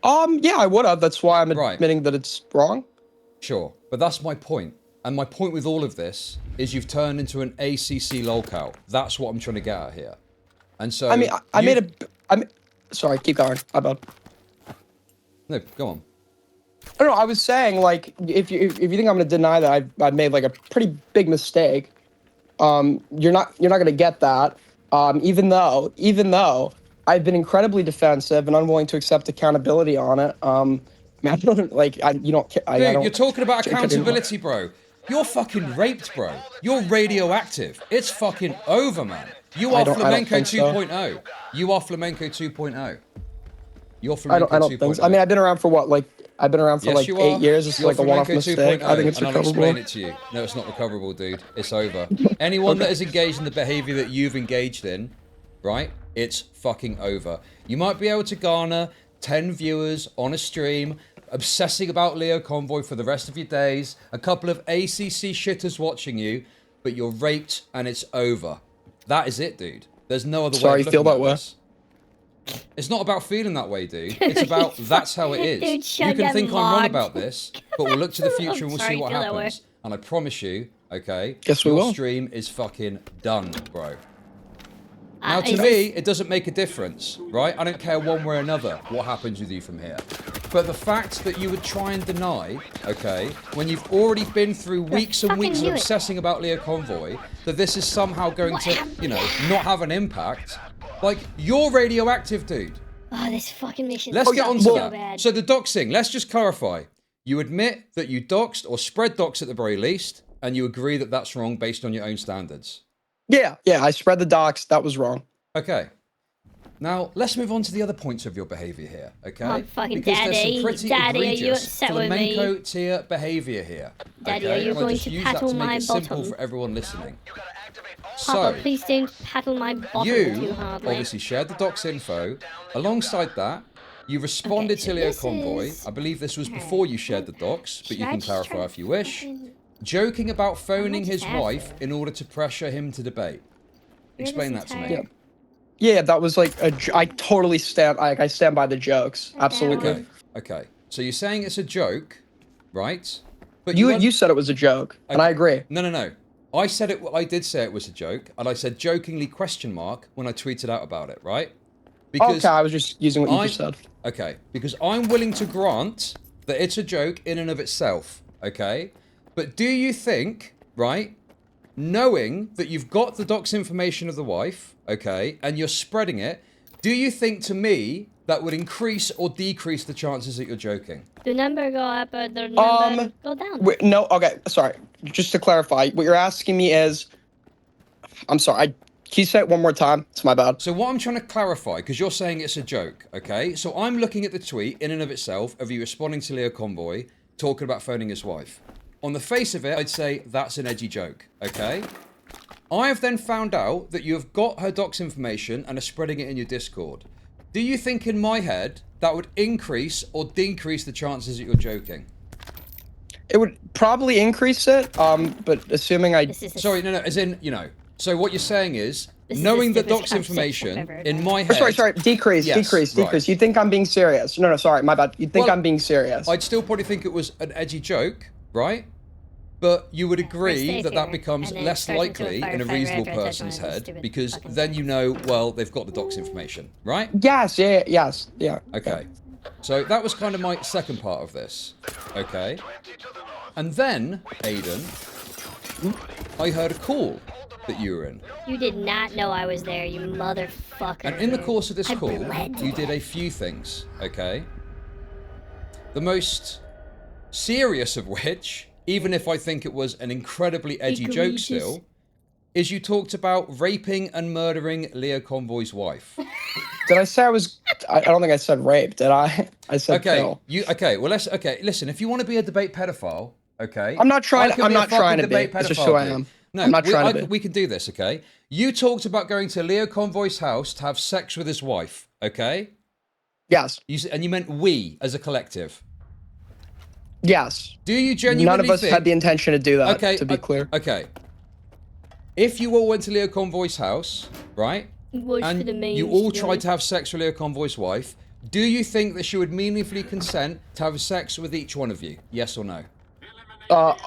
Yeah, I would have. That's why I'm admitting that it's wrong. Sure, but that's my point. And my point with all of this is you've turned into an ACC lolcow. That's what I'm trying to get at here. And so. I mean, sorry, keep going. My bad. No, go on. I don't know. I was saying, like, if you think I'm going to deny that I've made like a pretty big mistake, you're not going to get that. Even though I've been incredibly defensive and unwilling to accept accountability on it. Man, I don't like. You don't. Dude, you're talking about accountability, bro. You're fucking raped, bro. You're radioactive. It's fucking over, man. You are Flamenco 2.0. You are Flamenco 2.0. You're Flamenco 2.0. I don't think so. I mean, I've been around for what, like, I've been around for like 8 years. It's like a one-off mistake. I think it's recoverable. I'll explain it to you. No, it's not recoverable, dude. It's over. Anyone that is engaged in the behavior that you've engaged in, right? It's fucking over. You might be able to garner 10 viewers on a stream, obsessing about Leo Convoy for the rest of your days, a couple of ACC shitters watching you, but you're raped and it's over. That is it, dude. There's no other way. Sorry, you feel that way? It's not about feeling that way, dude. It's about that's how it is. Dude, you can think I'm wrong about this, but we'll look to the future and we'll see what happens. And I promise you, okay, your stream is fucking done, bro. Now, to me, it doesn't make a difference, right? I don't care one way or another what happens with you from here. But the fact that you would try and deny, okay, when you've already been through weeks and weeks of obsessing about Leo Convoy, that this is somehow going to, you know, not have an impact. Like, you're radioactive, dude. Oh, this fucking mission. Let's get on to that. Bad. So the doxing, let's just clarify. You admit that you doxed or spread dox at the very least, and you agree that that's wrong based on your own standards. Yeah, I spread the dox. That was wrong. Okay. Now, let's move on to the other points of your behaviour here, okay? Oh, fucking because Daddy. there's some pretty Daddy, are you egregious upset with me? flamenco tier behaviour here. Daddy, okay? are you And I'll going just to use that paddle to make my it simple bottom? for everyone listening. Papa, So, please don't paddle my bottom too you hardly. obviously shared the docs info. Alongside that, you responded to Leo Convoy. I believe this was before you shared the docs, but you can clarify if you wish. Joking about phoning his wife in order to pressure him to debate. Explain that to me. Yeah, that was like I totally stand. I stand by the jokes. Absolutely. Okay. So you're saying it's a joke, right? But you said it was a joke, and I agree. No. I said it. I did say it was a joke, and I said jokingly ? When I tweeted out about it, right? Because okay, I was just using what you just said. Okay, because I'm willing to grant that it's a joke in and of itself. Okay, but do you think, right? Knowing that you've got the docs information of the wife, okay, and you're spreading it, do you think to me that would increase or decrease the chances that you're joking? The number go up or the number go down? No, okay, sorry. Just to clarify, what you're asking me is, I'm sorry, can you say it one more time? It's my bad. So what I'm trying to clarify, because you're saying it's a joke, okay? So I'm looking at the tweet in and of itself of you responding to Leo Convoy, talking about phoning his wife. On the face of it, I'd say that's an edgy joke, okay? I have then found out that you have got her docs information and are spreading it in your Discord. Do you think in my head that would increase or decrease the chances that you're joking? It would probably increase it, but assuming I... Sorry, no, as in, you know. So what you're saying is, knowing the docs information in my head... Sorry, decrease. You think I'm being serious. No, sorry, my bad. You think I'm being serious. I'd still probably think it was an edgy joke, right? But you would agree that that becomes less likely in a reasonable person's head because then you know, well, they've got the docs information, right? Yes, yeah. Okay. So that was kind of my second part of this. Okay. And then, Aiden, I heard a call that you were in. You did not know I was there, you motherfucker. And in the course of this call, you did a few things, okay? The most serious of which, even if I think it was an incredibly edgy joke still, is you talked about raping and murdering Leo Convoy's wife. Did I say I was... I don't think I said rape, did I? I said kill. Listen, if you want to be a debate pedophile, okay? I'm not trying to be. It's just who I am. No, I'm not trying to be. We can do this, okay? You talked about going to Leo Convoy's house to have sex with his wife, okay? Yes. And you meant we as a collective. Yes. Do you genuinely None of us had the intention to do that, to be clear. Okay. If you all went to Leo Convoy's house, right? And you all tried to have sex with Leo Convoy's wife, do you think that she would meaningfully consent to have sex with each one of you? Yes or no?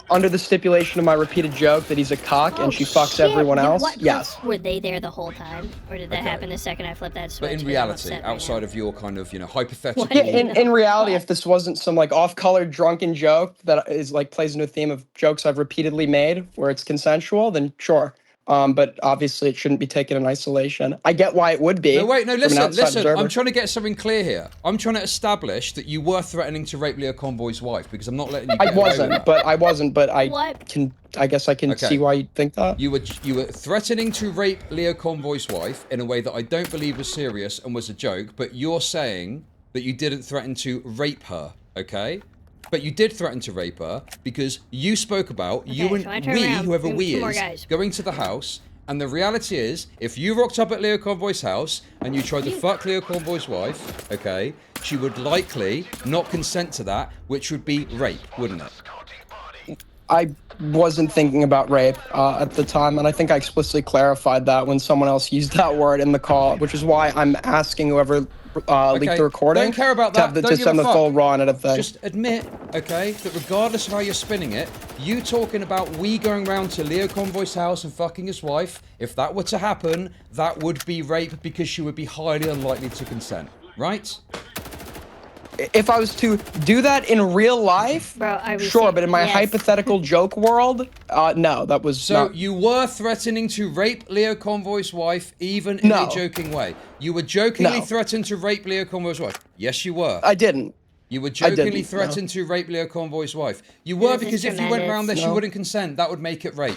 Under the stipulation of my repeated joke that he's a cock and she fucks everyone else, yes. Were they there the whole time? Or did that happen the second I flipped that switch? But in reality, outside of your kind of, hypothetical... Yeah, in reality, if this wasn't some, off-color drunken joke that is, plays into a theme of jokes I've repeatedly made where it's consensual, then sure. But obviously it shouldn't be taken in isolation. I get why it would be. No, wait, no, listen. I'm trying to get something clear here. I'm trying to establish that you were threatening to rape Leo Convoy's wife because I'm not letting you get away with that. I guess I can see why you think that. You were threatening to rape Leo Convoy's wife in a way that I don't believe was serious and was a joke, but you're saying that you didn't threaten to rape her, okay? But you did threaten to rape her because you spoke about whoever we is, going to the house. And the reality is, if you rocked up at Leo Convoy's house and you tried to fuck Leo Convoy's wife, okay, she would likely not consent to that, which would be rape, wouldn't it? I wasn't thinking about rape at the time, and I think I explicitly clarified that when someone else used that word in the call, which is why I'm asking whoever leaked the recording. Don't care about that. To send the full raw edit thing. Just admit, okay, that regardless of how you're spinning it, you talking about we going round to Leo Convoy's house and fucking his wife, if that were to happen, that would be rape because she would be highly unlikely to consent, right? if I was to do that in real life, Bro, are we sure, saying- but in my yes. hypothetical joke world, no, that was So not... you were threatening to rape Leo Convoy's wife, even in No. a joking way. You were jokingly No. threatened to rape Leo Convoy's wife. Yes, you were. I didn't. You were I jokingly didn't, threatened to rape Leo Convoy's wife. You were, This is because if you went around there, she No. wouldn't consent. That would make it rape.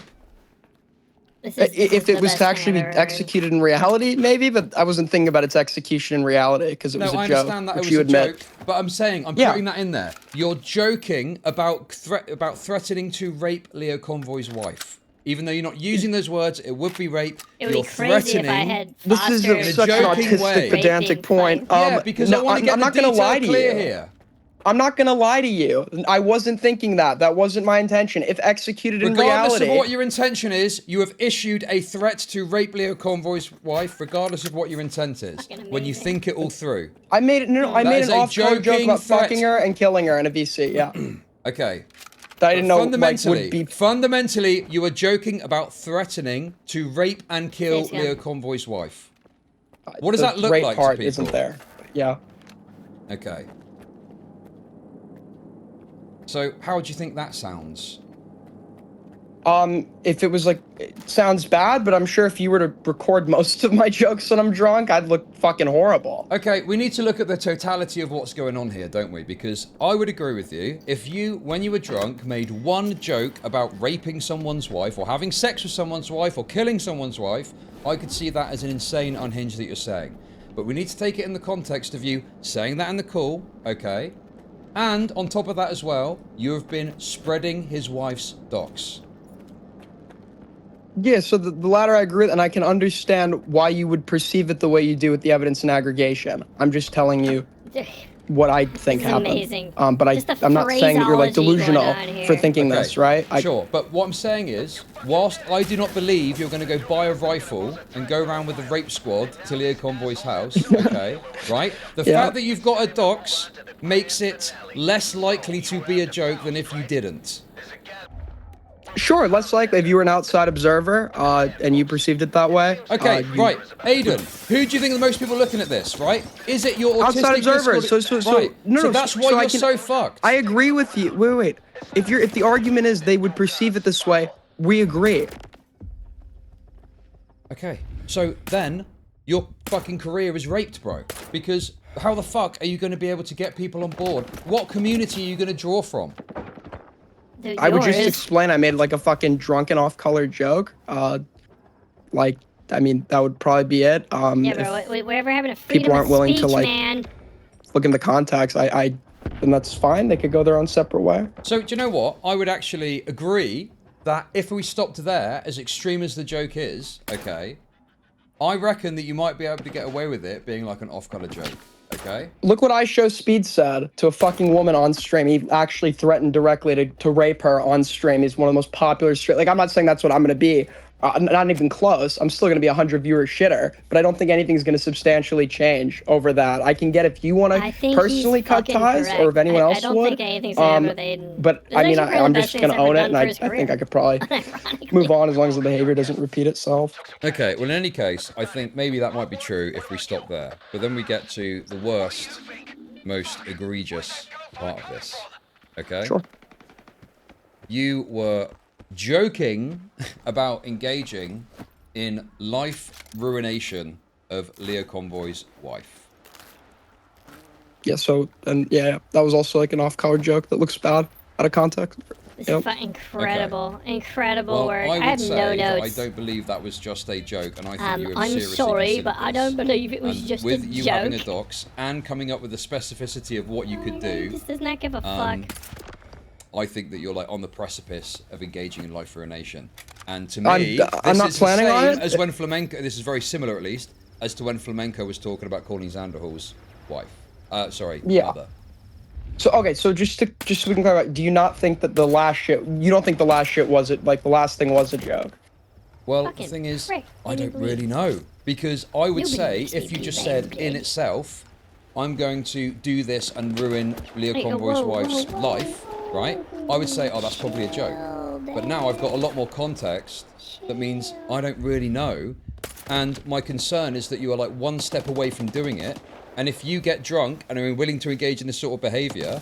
This is If the it was best to thing actually I've be ever heard. executed in reality, maybe, but I wasn't thinking about its execution in reality because it was No, a I joke, understand that which it was you a admit. joke, but I'm saying, I'm Yeah. putting that in there. You're joking about threatening to rape Leo Convoy's wife. Even though you're not using those words, it would be rape. It would You're be crazy if I threatening. had This is fostered such an joking autistic, way. pedantic raping point. Yeah, because I want to get I'm the not gonna detail lie to clear you. here. I'm not gonna lie to you. I wasn't thinking that. That wasn't my intention. If executed in Regardless reality, of what your intention is, you have issued a threat to rape Leo Convoy's wife, regardless of what your intent is. When you think it all through. I made it. No, I That made is an a off-color joke joking about threat. fucking her and killing her in a VC. Yeah, Okay. that I didn't know like Fundamentally, would be. fundamentally, you are joking about threatening to rape and kill Yes, yeah. Leo Convoy's wife. What does The that look rape like to part people? isn't there. Yeah. Okay. So, how do you think that sounds? If it was like, it sounds bad, but I'm sure if you were to record most of my jokes when I'm drunk, I'd look fucking horrible. Okay, we need to look at the totality of what's going on here, don't we? Because I would agree with you. If you, when you were drunk, made one joke about raping someone's wife, or having sex with someone's wife, or killing someone's wife, I could see that as an insane unhinged that you're saying. But we need to take it in the context of you saying that in the call, okay? And on top of that as well, you have been spreading his wife's docs. Yeah, so the latter I agree with, and I can understand why you would perceive it the way you do with the evidence and aggregation. I'm just telling you what I think This is happened. amazing. But Just the I'm not saying that you're like phraseology going delusional on here. for thinking Okay, this, right? Sure, but what I'm saying is, whilst I do not believe you're going to go buy a rifle and go around with a rape squad to Leo Convoy's house, okay, right? The Yeah. fact that you've got a dox makes it less likely to be a joke than if you didn't. Sure, less likely if you were an outside observer and you perceived it that way. Okay, you- right. Aiden, who do you think the most people are looking at this, right? Is it your autistic Outside observers. Discord- So right. no, so no, that's so why I you're can- so fucked. I agree with you. Wait. If the argument is they would perceive it this way, we agree. Okay, so then your fucking career is raped, bro. Because how the fuck are you going to be able to get people on board? What community are you going to draw from? Dude, I would just yours- explain I made like a fucking drunken off-color joke. Like, I mean, that would probably be it. Yeah, If bro, we're ever having a freedom people aren't of willing speech, to, like, man. look in the context, then that's fine. They could go their own separate way. So, do you know what? I would actually agree that if we stopped there, as extreme as the joke is, okay, I reckon that you might be able to get away with it being like an off-color joke, okay? Look what I Show Speed said to a fucking woman on stream. He actually threatened directly to rape her on stream. He's one of the most popular stream. Like, I'm not saying that's what I'm going to be. Not even close. I'm still going to be a 100 viewer shitter, but I don't think anything's going to substantially change over that. I can get if you want I to think personally he's cut fucking ties, correct. or if anyone else I don't would. think anything's gonna happen with Aiden. But It's I mean, actually one of I'm the just best going to things he's own it, ever and done I for his think career. I could probably move on as long as the behavior doesn't repeat itself. Okay, well, in any case, I think maybe that might be true if we stop there. But then we get to the worst, most egregious part of this, okay? Sure. You were joking about engaging in life ruination of Leo Convoy's wife. Yeah, so, and yeah, that was also like an off-color joke that looks bad out of context. This Yep. is incredible, incredible Well, work. I I would have say no that I notes. don't believe that was just a joke, and I think you have I'm seriously sorry, considered but I this. don't believe it was And just with a you joke. having a dox and coming up with the specificity of what you could do, This does not give a fuck. I think that you're like on the precipice of engaging in life ruination. And to I'm me, not this is the planning on same it. as when Flamenco. This is very similar, at least, as to when Flamenco was talking about calling Xanderhall's wife. Yeah. Mother. So okay, so just so we can clarify, do you not think that the last shit? You don't think the last shit was it? Like the last thing was a joke? Well, Fucking the thing is, prick. I Nobody don't believes. really know, because I would Nobody say believes if you you, just man, said in bitch. itself, I'm going to do this and ruin Leo Hey, Convoy's whoa, wife's whoa, life, right? I would say, oh, that's probably a joke. But now I've got a lot more context. That means I don't really know, and my concern is that you are like one step away from doing it, And if you get drunk and are willing to engage in this sort of behavior,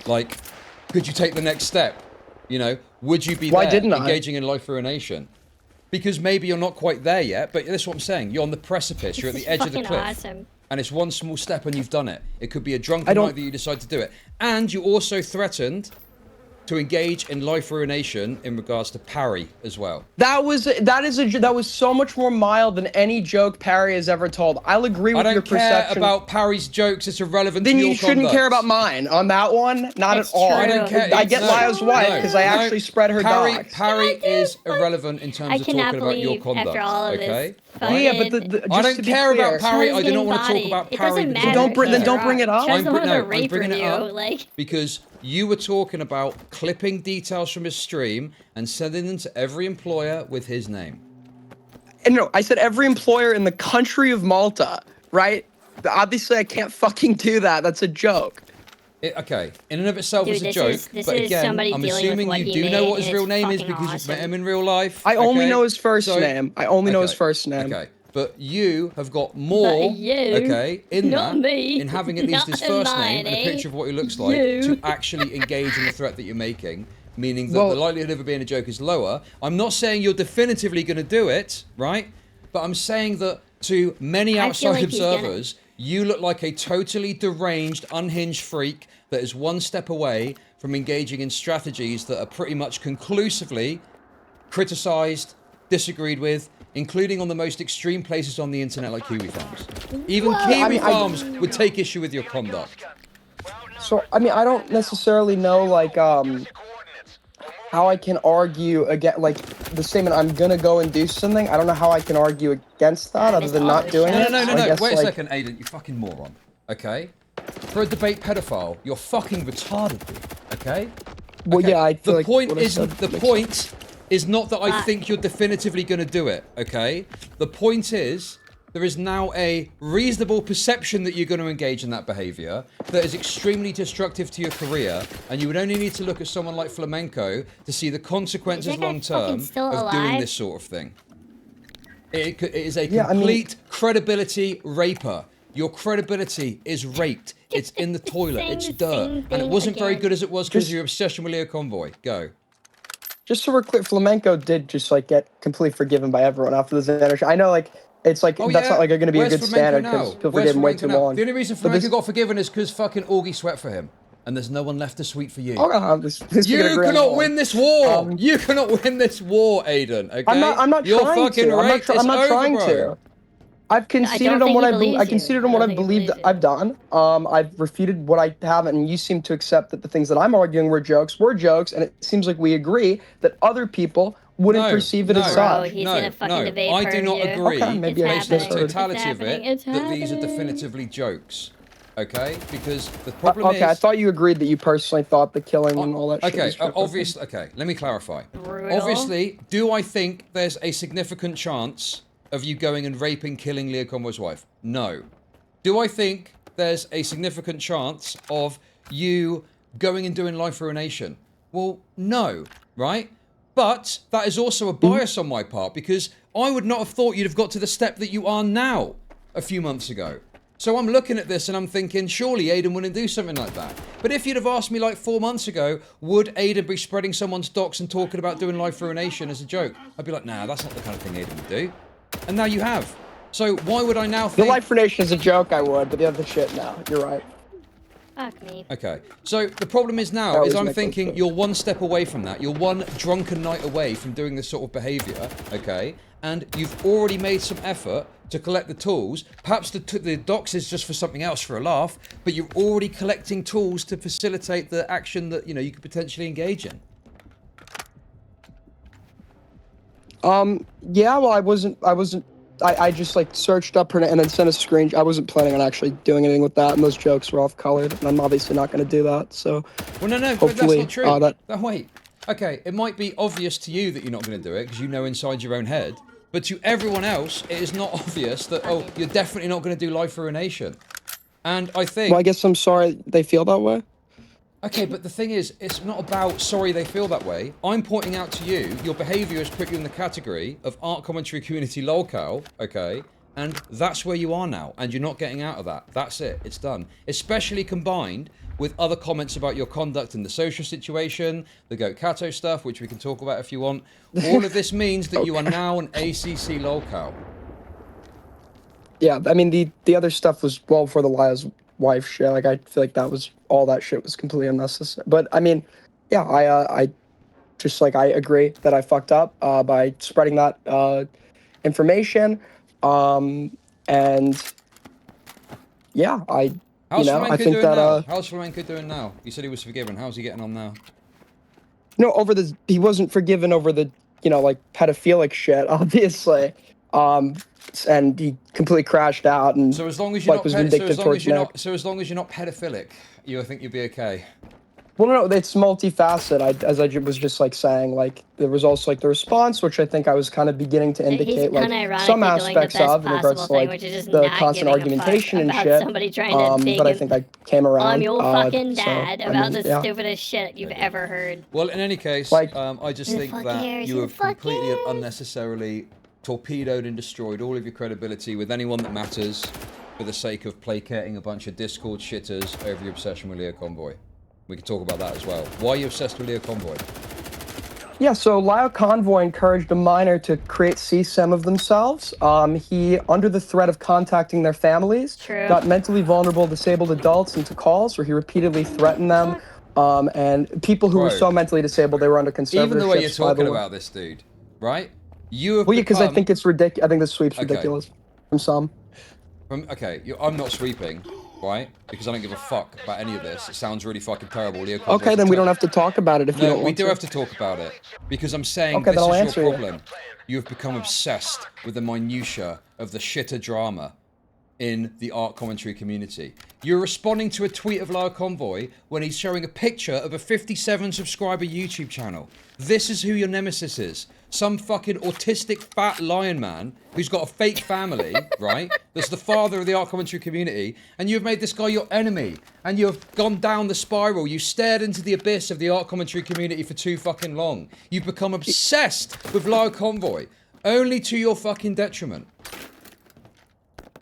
like, could you take the next step? You know, would you be there engaging in life ruination? Because maybe you're not quite there yet, but that's what I'm saying. You're on the precipice. You're at the edge of the cliff. Awesome. And it's one small step and you've done it. It could be a drunken night that you decide to do it. And you also threatened to engage in life ruination in regards to Parry as well. That was so much more mild than any joke Parry has ever told. I'll agree with your perception. I don't care about Parry's jokes. It's irrelevant to your conduct. Then you shouldn't care about mine on that one. Not at all. I don't care. I get Lyle's wife because I actually spread her dogs. Parry is irrelevant in terms of talking about your conduct. After all of okay. Yeah, but I don't care about Parry. I do not want to talk about Parry. Then don't bring it up. I'm bringing it up because you were talking about clipping details from his stream and sending them to every employer with his name. And no, I said every employer in the country of Malta, right? Obviously, I can't fucking do that. That's a joke. Okay, in and of itself it's a joke, but again, I'm assuming you do know what his real name is because you've met him in real life. I only know his first name. I only know his first name. Okay, but you have got more, okay, in having at least his first name and a picture of what he looks like to actually engage in the threat that you're making, meaning that the likelihood of it being a joke is lower. I'm not saying you're definitively going to do it, right? But I'm saying that to many outside observers, you look like a totally deranged, unhinged freak that is one step away from engaging in strategies that are pretty much conclusively criticized, disagreed with, including on the most extreme places on the internet like Kiwi Farms. Even Kiwi Farms would take issue with your conduct. So, I mean, I don't necessarily know, like, how I can argue against, like, the statement, I'm gonna go and do something. I don't know how I can argue against that other than not doing it. No. Wait a second, Aiden, you fucking moron. Okay? For a debate pedophile, you're fucking retarded, dude. Okay? Well, yeah, I feel the point is not that I think you're definitively gonna do it, okay? The point is, there is now a reasonable perception that you're going to engage in that behavior that is extremely destructive to your career, and you would only need to look at someone like Flamenco to see the consequences long-term of doing this sort of thing. It is a complete credibility raper. Your credibility is raped. It's in the toilet. It's dirt. And it wasn't very good as it was because of your obsession with Leo Convoy. Go. Just so we're clear, Flamenco did just, like, get completely forgiven by everyone after this energy. I know, like, it's like, that's not like going to be a good standard because people forgive him way too long. The only reason Flamenco got forgiven is because fucking Augie sweat for him. And there's no one left to sweet for you. You cannot win this war! You cannot win this war, Aiden, okay? I'm not You're trying fucking to. right. I'm not trying to. I've conceded on what I conceded on what I believe that I've done. I've refuted what I haven't, and you seem to accept that the things that I'm arguing were jokes, and it seems like we agree that other people wouldn't perceive it as such. I do not agree based on the totality of it that these are definitively jokes. Okay? Because the problem is... I thought you agreed that you personally thought the killing and all that shit was obviously... Okay, let me clarify. Obviously, do I think there's a significant chance of you going and raping, killing Leo Convoy's wife? No. Do I think there's a significant chance of you going and doing life ruination? Well, no, right? But that is also a bias on my part because I would not have thought you'd have got to the step that you are now a few months ago. So I'm looking at this and I'm thinking, surely Aiden wouldn't do something like that. But if you'd have asked me like 4 months ago, would Aiden be spreading someone's docs and talking about doing life ruination as a joke? I'd be like, nah, that's not the kind of thing Aiden would do. And now you have. So why would I now think... The life ruination is a joke, I would, but the other shit, no. You're right. Fuck me. Okay, so the problem is now, is I'm thinking you're one step away from that. You're one drunken night away from doing this sort of behavior, okay? And you've already made some effort to collect the tools. Perhaps the docs is just for something else, for a laugh, but you're already collecting tools to facilitate the action that, you know, you could potentially engage in. Yeah, well, I just, like, searched up her and then sent a screen. I wasn't planning on actually doing anything with that, and those jokes were off-colored, and I'm obviously not going to do that, so... Well, no, hopefully, that's not true. Wait. Okay, it might be obvious to you that you're not going to do it, because you know inside your own head, but to everyone else, it is not obvious that, oh, you're definitely not going to do life ruination. And I think... Well, I guess I'm sorry they feel that way. Okay, but the thing is, it's not about sorry they feel that way. I'm pointing out to you, your behaviour has put you in the category of art commentary community lolcow, okay? And that's where you are now, and you're not getting out of that. That's it. It's done. Especially combined with other comments about your conduct in the social situation, the Goat Kato stuff, which we can talk about if you want. All of this means that you are now an ACC lolcow. Yeah, I mean, the other stuff was well before the Lila's wife shit. Like, I feel like that was, all that shit was completely unnecessary. But, I mean, yeah, I just, like, I agree that I fucked up by spreading that information. And, yeah, I How's think that... How's Flamenco doing now? You said he was forgiven. How's he getting on now? No, he wasn't forgiven over the, like, pedophilic shit, obviously. And he completely crashed out and so as long as you're like, was vindictive towards Nick. So as long as you're not pedophilic, you think you'll be okay. Well, no, it's multifaceted. As I was just like saying, like there was also like the response, which I think I was kind of beginning to indicate like some aspects of in regards to like the constant argumentation and shit. But I think I came around. I'm your fucking dad about the stupidest shit you've ever heard. Well, in any case, like, I just think that you have completely and unnecessarily torpedoed and destroyed all of your credibility with anyone that matters for the sake of placating a bunch of Discord shitters over your obsession with Leo Convoy. We can talk about that as well. Why are you obsessed with Leo Convoy? Yeah, so Leo Convoy encouraged a minor to create CSEM of themselves. He, under the threat of contacting their families, got mentally vulnerable disabled adults into calls where he repeatedly threatened them. And people who were so mentally disabled, they were under conservatorship. Even the way you're talking about this dude, right? You have because I think it's ridiculous. I think the sweep's ridiculous from some. Okay, I'm not sweeping, right? Because I don't give a fuck about any of this. It sounds really fucking terrible. Leo okay, then we don't have to talk about it if you don't want to. We do have to talk about it. Because I'm saying this is your problem. You have become obsessed with the minutiae of the shitter drama in the art commentary community. You're responding to a tweet of Lyle Convoy when he's showing a picture of a 57 subscriber YouTube channel. This is who your nemesis is. Some fucking autistic fat lion man who's got a fake family, right? That's the father of the art commentary community, and you've made this guy your enemy, and you've gone down the spiral. You stared into the abyss of the art commentary community for too fucking long. You've become obsessed with Lyle Convoy, only to your fucking detriment.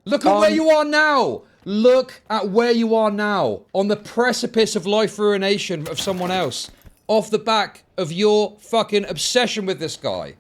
Look at where you are now! Look at where you are now, on the precipice of life ruination of someone else. Off the back of your fucking obsession with this guy.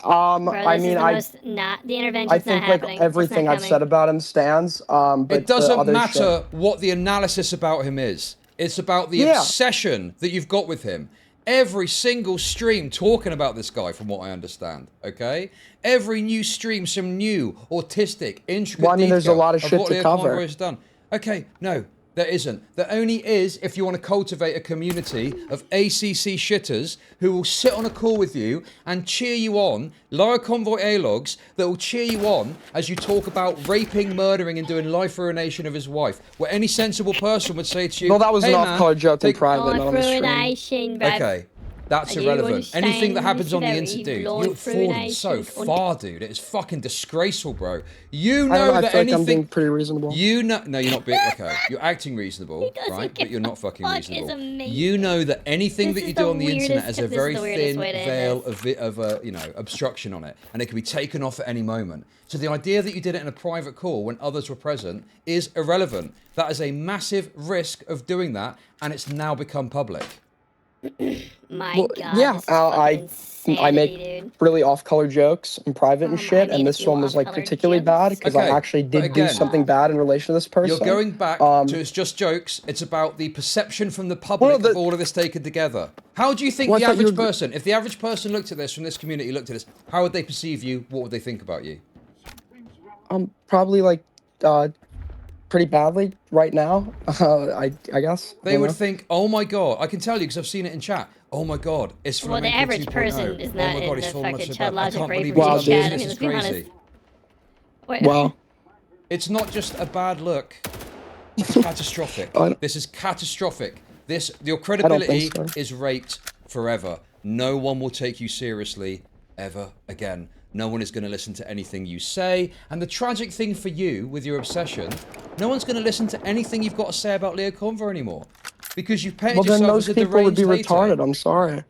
Bro, I mean, the intervention's I think like everything I've said about him stands. But it doesn't matter what the analysis about him is. It's about the obsession that you've got with him. Every single stream talking about this guy, from what I understand. Okay, every new stream, some new autistic, intricate. Well, I mean, there's a lot of shit to cover. Has done. Okay, no. There isn't. There only is if you want to cultivate a community of ACC shitters who will sit on a call with you and cheer you on, Lyra Convoy A-logs that will cheer you on as you talk about raping, murdering, and doing life ruination of his wife. Where any sensible person would say to you, no, that was hey, an off-color joke in private, not on the stream. Okay. That's irrelevant. Anything that happens on the internet, dude, you've fallen so far, dude. It is fucking disgraceful, bro. You know that anything. I'm being pretty reasonable. You know, no, you're not being. Okay, you're acting reasonable, right? But you're not fucking reasonable. You know that anything that you do on the internet has a very thin veil of you know, obstruction on it, and it can be taken off at any moment. So the idea that you did it in a private call when others were present is irrelevant. That is a massive risk of doing that, and it's now become public. My God. Yeah, I make really off-color jokes in private and shit, and this one was like particularly bad because I actually did do something bad in relation to this person. You're going back to it's just jokes. It's about the perception from the public of all of this taken together. How do you think the average person, if the average person looked at this from this community, looked at this, how would they perceive you? What would they think about you? Probably like pretty badly right now. I guess they would think, oh my God, I can tell you because I've seen it in chat. Oh my God, it's from the average person is not in the fucking CHUD logic rape wow, chat. I mean, let's be honest. Wow. It's not just a bad look. It's catastrophic. This is catastrophic. Your credibility is raped forever. No one will take you seriously ever again. No one is going to listen to anything you say. And the tragic thing for you, with your obsession, no one's going to listen to anything you've got to say about Leo Convoy anymore. Because you've painted yourself as a deranged Well, then those people would be retarded, I'm sorry.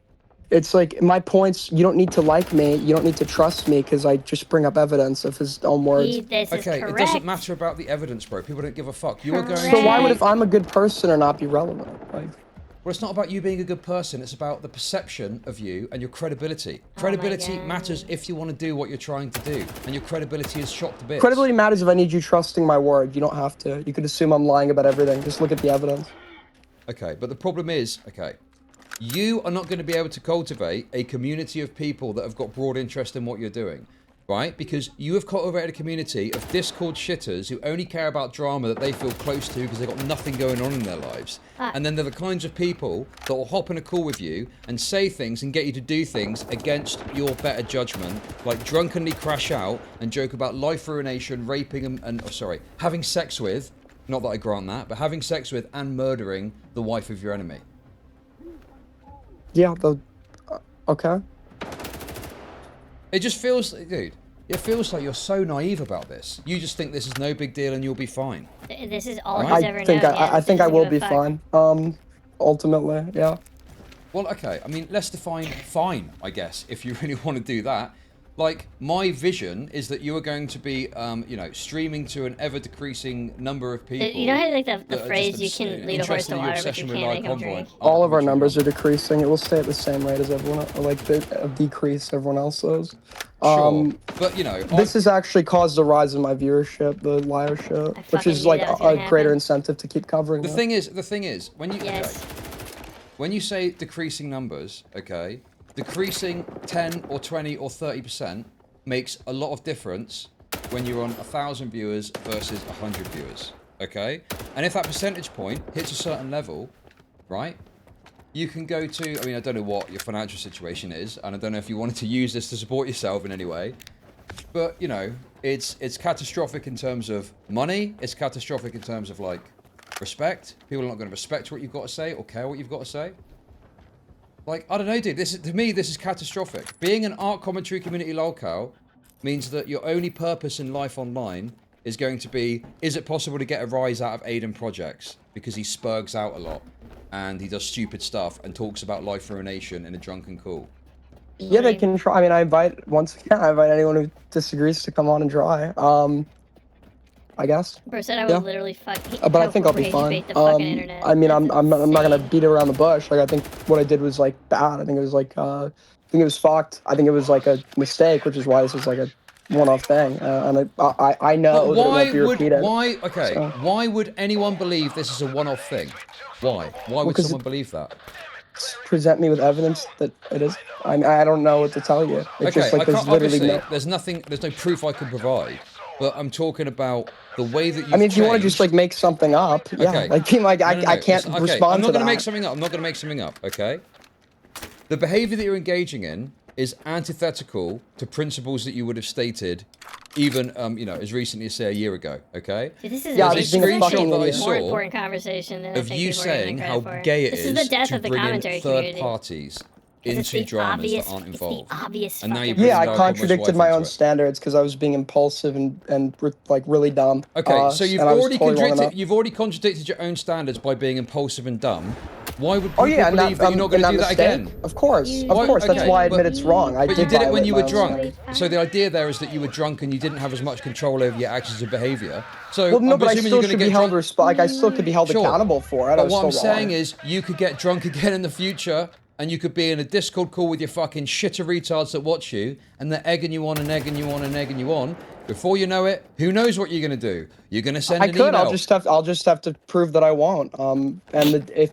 It's like my points. You don't need to like me. You don't need to trust me because I just bring up evidence of his own words. Okay, it doesn't matter about the evidence, bro. People don't give a fuck. You are going. So why would if I'm a good person or not be relevant? Like, well, it's not about you being a good person. It's about the perception of you and your credibility. Credibility matters if you want to do what you're trying to do, and your credibility is shot to bits. credibility matters if I need you trusting my word. You don't have to. You could assume I'm lying about everything. Just look at the evidence. Okay, but the problem is, okay, you are not going to be able to cultivate a community of people that have got broad interest in what you're doing, right? Because you have cultivated a community of Discord shitters who only care about drama that they feel close to because they've got nothing going on in their lives. And then they're the kinds of people that will hop in a call with you and say things and get you to do things against your better judgment, like drunkenly crash out and joke about life ruination, raping and having sex with, not that I grant that, but having sex with and murdering the wife of your enemy. Yeah, okay. It just feels, dude, it feels like you're so naive about this. You just think this is no big deal and you'll be fine. This is all he's ever known. I think I will be fine. Ultimately, yeah. Well, okay, I mean, let's define fine, I guess, if you really want to do that. Like, my vision is that you are going to be, you know, streaming to an ever-decreasing number of people. You know how, like, the phrase, you can lead a horse to water, but you can't make him drink? All of our numbers are decreasing. It will stay at the same rate as everyone, like, a decrease everyone else does. Sure, but, you know... This has actually caused a rise in my viewership, the liarship, which is, like, a greater incentive to keep covering The thing is, when you... Okay, when you say decreasing numbers, okay... Decreasing 10 or 20 or 30% makes a lot of difference when you're on 1,000 viewers versus 100 viewers, okay? And if that percentage point hits a certain level, right, you can go to, I mean, I don't know what your financial situation is, and I don't know if you wanted to use this to support yourself in any way, but, you know, it's catastrophic in terms of money, it's catastrophic in terms of, like, respect. People are not going to respect what you've got to say or care what you've got to say. Like, I don't know, dude, to me, this is catastrophic. Being an art commentary community lolcow means that your only purpose in life online is going to be, is it possible to get a rise out of Aiden projects? Because he spurgs out a lot, and he does stupid stuff, and talks about life ruination in a drunken call. Yeah, they can try. I mean, I invite anyone who disagrees to come on and try. I guess. Bro said I would literally fuck. But I think I'll be fine. I mean, I'm not gonna beat around the bush. Like, I think what I did was like bad. I think it was like I think it was fucked. I think it was like a mistake, which is why this is like a one-off thing. And I know that it won't be repeated. Why would anyone believe this is a one-off thing? Why would someone believe that? Present me with evidence that it is. I don't know what to tell you. It's just like there's literally there's no proof I can provide. But I'm talking about the way that you. I mean, if you want to just like make something up, yeah. Okay. Like being like, I can't respond to that. I'm not going to make something up. I'm not going to make something up. Okay. The behavior that you're engaging in is antithetical to principles that you would have stated, even you know, as recently as say a year ago. Okay. Dude, this is a screenshot that I saw more important conversation than of you saying how gay it is the death to of the bring in commentary third community. Parties into dramas that aren't involved. And now you're yeah, I contradicted my own standards because I was being impulsive and like really dumb. Okay, so you've already contradicted your own standards by being impulsive and dumb. Why would people believe that you're not going to do that again? Of course, that's why I admit it's wrong. But you did it when you were drunk. So the idea there is that you were drunk and you didn't have as much control over your actions and behavior. So well, no, but I still should be held I still could be held accountable for it. But what I'm saying is, you could get drunk again in the future. And you could be in a Discord call with your fucking shitter retards that watch you, and they're egging you on and egging you on and egging you on. Before you know it, who knows what you're gonna do? You're gonna send an email. I'll just have to prove that I won't. And if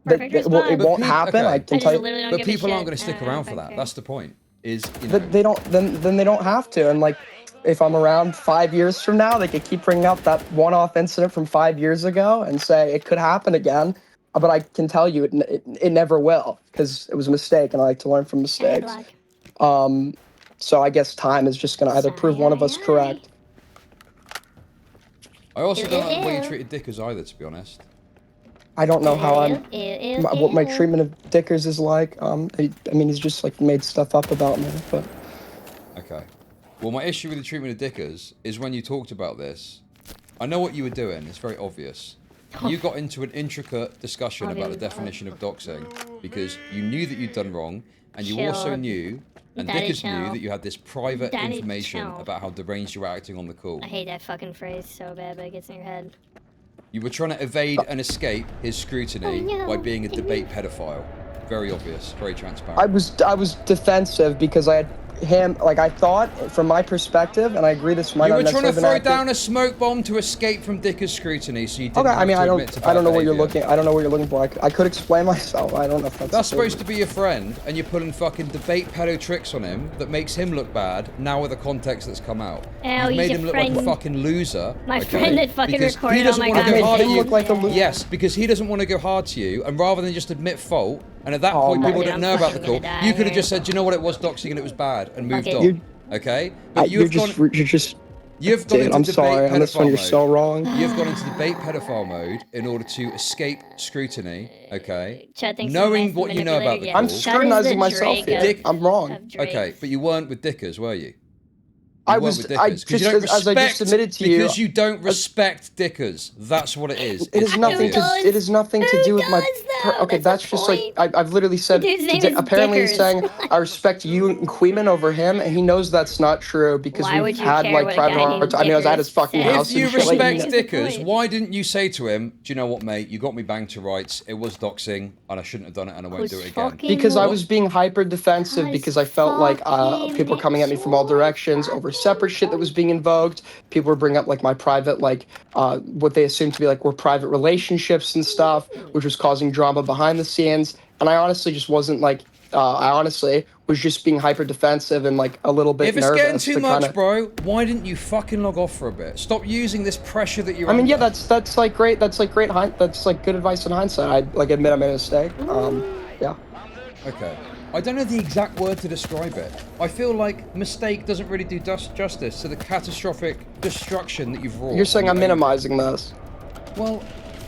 it won't happen, I can tell you. But people aren't gonna stick around for that. That's the point. Is you know. They don't. Then they don't have to. And like, if I'm around 5 years from now, they could keep bringing up that one-off incident from 5 years ago and say it could happen again. But I can tell you it never will, because it was a mistake, and I like to learn from mistakes. So I guess time is just going to either prove one of us correct. I also don't like the way you treated Dickers either, to be honest. I don't know how what my treatment of Dickers is like. I mean, he's just like made stuff up about me, but... Okay. Well, my issue with the treatment of Dickers is when you talked about this, I know what you were doing, it's very obvious. you got into an intricate discussion about the definition of doxing because you knew that you'd done wrong, and you also knew, and Dickers knew, that you had this private information about how deranged you were acting on the call. I hate that fucking phrase so bad, but it gets in your head. You were trying to evade and escape his scrutiny by being a debate pedophile. Very obvious, very transparent. I was defensive because I had him, like I thought, from my perspective, and I agree this might you not were trying to necessarily throw down a smoke bomb to escape from Dickers' scrutiny, so you didn't Okay, I mean, I don't know what you're behavior. looking. I don't know what you're looking for. I could explain myself. I don't know if That's supposed to be your friend, and you're pulling fucking debate pedo tricks on him that makes him look bad. Now with the context that's come out, Ow, you've made he's him a look like a friend. fucking loser. My friend that fucking because recorded he doesn't all my want to go hard at you. look like a loser. Yes, because he doesn't want to go hard to you, and rather than just admit fault, and at that point my people God. don't know about the call, die you could have here. just said, "Do you know what, it was doxing and it was bad," and moved Okay. on. Okay, but you're just You've gone Dude, into I'm debate sorry. On this one, pedophile you're mode. so wrong. You've gone into debate pedophile mode in order to escape scrutiny, okay? Chud thinks Knowing he's a what you know about manipulator, the yeah. call. I'm scrutinizing myself here. Dick, I'm wrong. Okay, but you weren't with Dickers, were you? I weren't was. with I Dickers, 'cause just you don't as I just respect- admitted to you. Because you don't respect Dickers. That's what it is. It is nothing to. It is nothing to do with my. Okay, that's just like I've literally said. Dude's name is Apparently, he's Dickers. saying I respect you and Queeman over him, and he knows that's not true because Why would we've you had care like what a private guy named hearts. I mean, I was at his Dickers fucking says? house. If you and shit, like, respect know. Dickers, why didn't you say to him, "Do you know what, mate? You got me banged to rights. It was doxing, and I shouldn't have done it, and I won't do it again." Because I was being hyper defensive because I felt like people were coming at me from all directions over separate shit that was being invoked. People were bringing up like my private, like what they assumed to be like were private relationships and stuff, which was causing drama behind the scenes. And I honestly just wasn't like, I honestly was just being hyper defensive and like a little bit If it's nervous. getting too to much, kinda... bro, why didn't you fucking log off for a bit? Stop using this pressure that you're I mean, under. yeah, that's like great. That's like great. That's like good advice in hindsight. I like admit I made a mistake. Yeah. Okay. I don't know the exact word to describe it. I feel like mistake doesn't really do justice to the catastrophic destruction that you've wrought. You're saying I'm minimizing this. Well,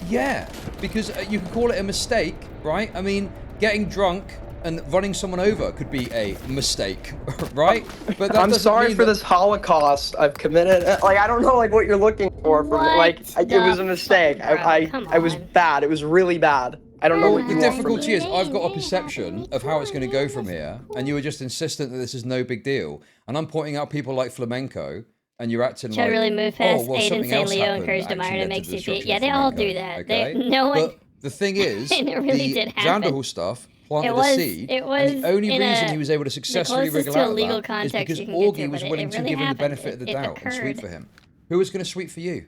yeah, because you can call it a mistake, right? I mean, getting drunk and running someone over could be a mistake, right? But that I'm doesn't sorry mean for that- this Holocaust I've committed. Like I don't know like what you're looking for from me. Like it was a mistake. I was bad. It was really bad. I don't know what you The want from difficulty me. is I've got a perception of how it's going to go from here, and you were just insistent that this is no big deal. And I'm pointing out people like Flamenco, and you're acting Should like, really move past well, Aiden something saying else Leo happened encouraged that Amira actually to led make the CP. destruction Yeah, of they all Flamenco, do that. okay? No one. But the thing is, And it really the did happen. Xanderhal stuff planted It was- a seed, it was and the only in reason a- he was able to the successfully closest wriggle to a out of legal that is context because you can get Augie to, was but it willing to really give him the happened. benefit of the It doubt and sweep occurred. for him. Who was going to sweep for you?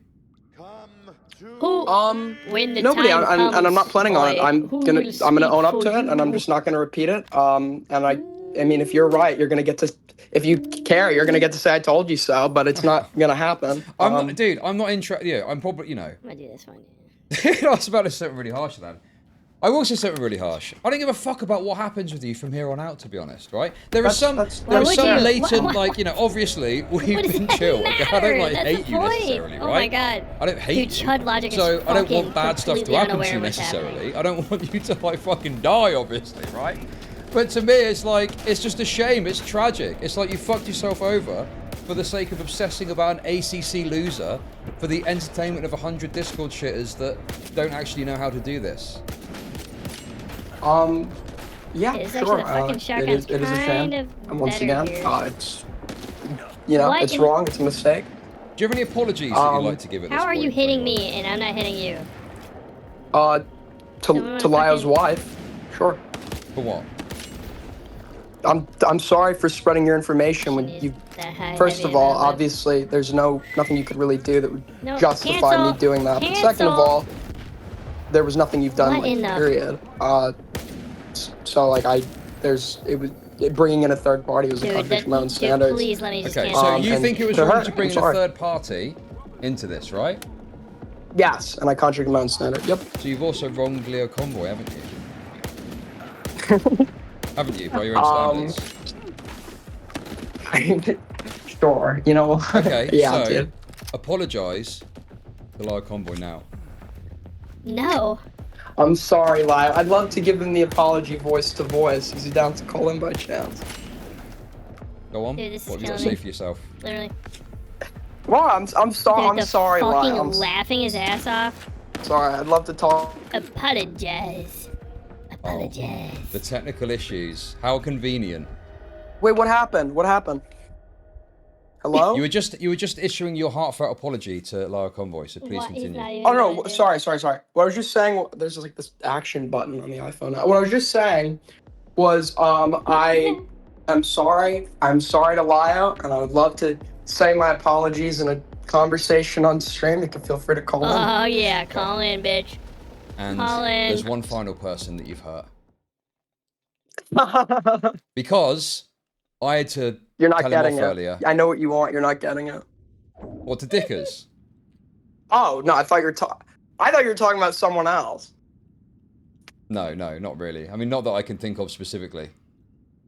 When the Nobody, time and I'm not comes, planning on it. boy, I'm who gonna will own up speak to for it, and I'm you? just not gonna repeat it. And I mean, if you're right, you're gonna get to. If you care, you're gonna get to say I told you so, but it's not gonna happen. I'm not, dude. I'm not interested. Yeah, I'm probably, you know. I'm gonna do this one. I was about to say something really harsh then. I will say something really harsh. I don't give a fuck about what happens with you from here on out, to be honest, right? There are some latent, like, you know, obviously, we've been chill. Okay? I don't, like, That's hate the you point. necessarily, right? Oh my god. I don't hate Dude, you. Chud logic is So, I don't want fucking bad stuff to completely happen to unaware you of what's necessarily. I don't want you to, like, fucking die, obviously, right? But to me, it's like, it's just a shame. It's tragic. It's like you fucked yourself over for the sake of obsessing about an ACC loser for the entertainment of 100 Discord shitters that don't actually know how to do this. Yeah, It is sure. actually the fucking shotgun. It is a kind shame. of And once better again, here. it's you know, What it's in- wrong. It's a mistake. Do you have any apologies that you'd like to give at this How are point? you hitting me and I'm not hitting you? To Lio's wife, sure. For what? I'm sorry for spreading your information when you. First of all, obviously, there's nothing you could really do that would No, justify cancel. me doing that. But second of Cancel. all, there was nothing you've done, What in like, the- period. So like bringing in a third party was a Dude, contradiction to that- my own dude, standards. please let me just Okay, cancel. so you and think it was to wrong her, to bring I'm in a sorry. third party into this, right? Yes, and I contradicted my own standard. Yep. So you've also wronged Leo Convoy, haven't you? Haven't you, by your own standards? Sure. You know. Okay, yeah, so dude. apologise to Leo Convoy now. No. I'm sorry, Lyle. I'd love to give him the apology voice to voice. Is he down to call in by chance? Go on. Dude, this is What have you got to killing say me. for yourself? Literally. Well, I'm sorry. Dude, I'm the sorry, fucking Lyle. laughing his ass off. Sorry, I'd love to talk. Apologize. Oh, the technical issues. How convenient. Wait, what happened? What happened? Hello? You were just issuing your heartfelt apology to Lara Convoy, so please continue. Oh no, sorry. What I was just saying, there's like this action button on the iPhone. What I was just saying was, I am sorry. I'm sorry to Lyle, and I would love to say my apologies in a conversation on stream. You can feel free to call in. Oh yeah, call in, bitch. And Call in. there's one final person that you've hurt. Because I had to You're not tell getting him it. off earlier. I know what you want. You're not getting it. What, to Dickers? Oh no, I thought you were talking about someone else. No, not really. I mean, not that I can think of specifically.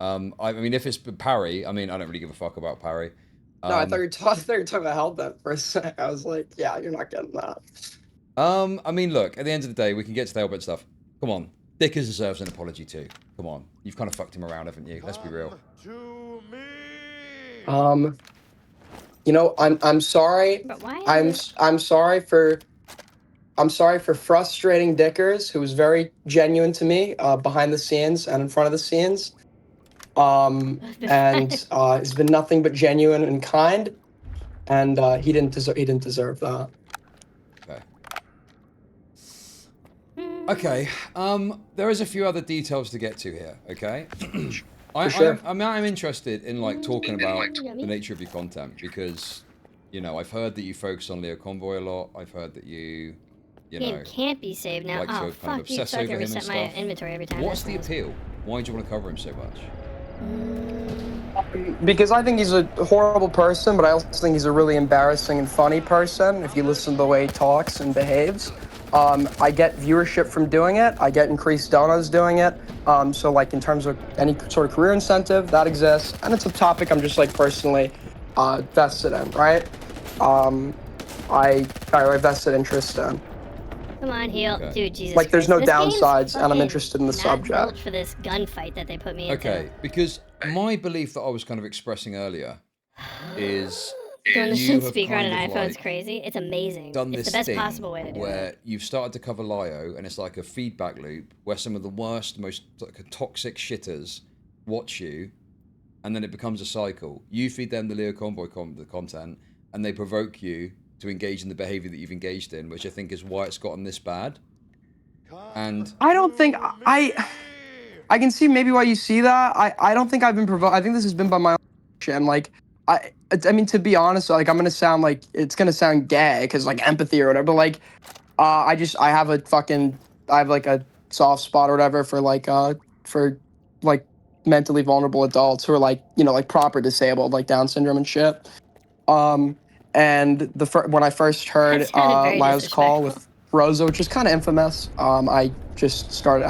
I mean, if it's Parry, I mean, I don't really give a fuck about Parry. No, I thought you were talking about Hellbent for a sec. I was like, yeah, you're not getting that. I mean, look, at the end of the day, we can get to the Hellbent stuff. Come on. Dickers deserves an apology too. Come on. You've kind of fucked him around, haven't you? Let's be real. You know, I'm sorry. But why? I'm sorry for frustrating Dickers, who was very genuine to me, behind the scenes and in front of the scenes. And has been nothing but genuine and kind, and he didn't deserve that. Okay. There is a few other details to get to here. Okay. I'm interested in like talking about the nature of your content because, you know, I've heard that you focus on Leo Convoy a lot. I've heard that you know, Game can't be saved now. like to Oh kind of fuck you! obsess So I over can him and reset my stuff. inventory every time. What's the appeal? Why do you want to cover him so much? Because I think he's a horrible person, but I also think he's a really embarrassing and funny person. If you listen to the way he talks and behaves, I get viewership from doing it. I get increased donos doing it. So like in terms of any sort of career incentive, that exists, and it's a topic I'm just like personally vested in, right? I vested interest in. Come on, heal, dude. Jesus. Like there's no Christ. This downsides, game's and I'm fucking interested in the not subject. built for this gunfight that they put me into. Okay, because my belief that I was kind of expressing earlier is Doing this you on have speaker on an kind of, iPhone's like, crazy. It's amazing. done It's this the best thing possible way to do where it. you've started to cover Lio, and it's like a feedback loop where some of the worst, most like, toxic shitters watch you, and then it becomes a cycle. You feed them the Leo Convoy the content, and they provoke you to engage in the behavior that you've engaged in, which I think is why it's gotten this bad. And I don't think I can see maybe why you see that. I don't think I've been provoked. I think this has been by my own action. Like I mean, to be honest, like I'm gonna sound like it's gonna sound gay because like empathy or whatever. But like, I have like a soft spot or whatever for like mentally vulnerable adults who are like, you know, like proper disabled, like Down syndrome and shit. And when I first heard Lyle's call with Rosa, which is kind of infamous, I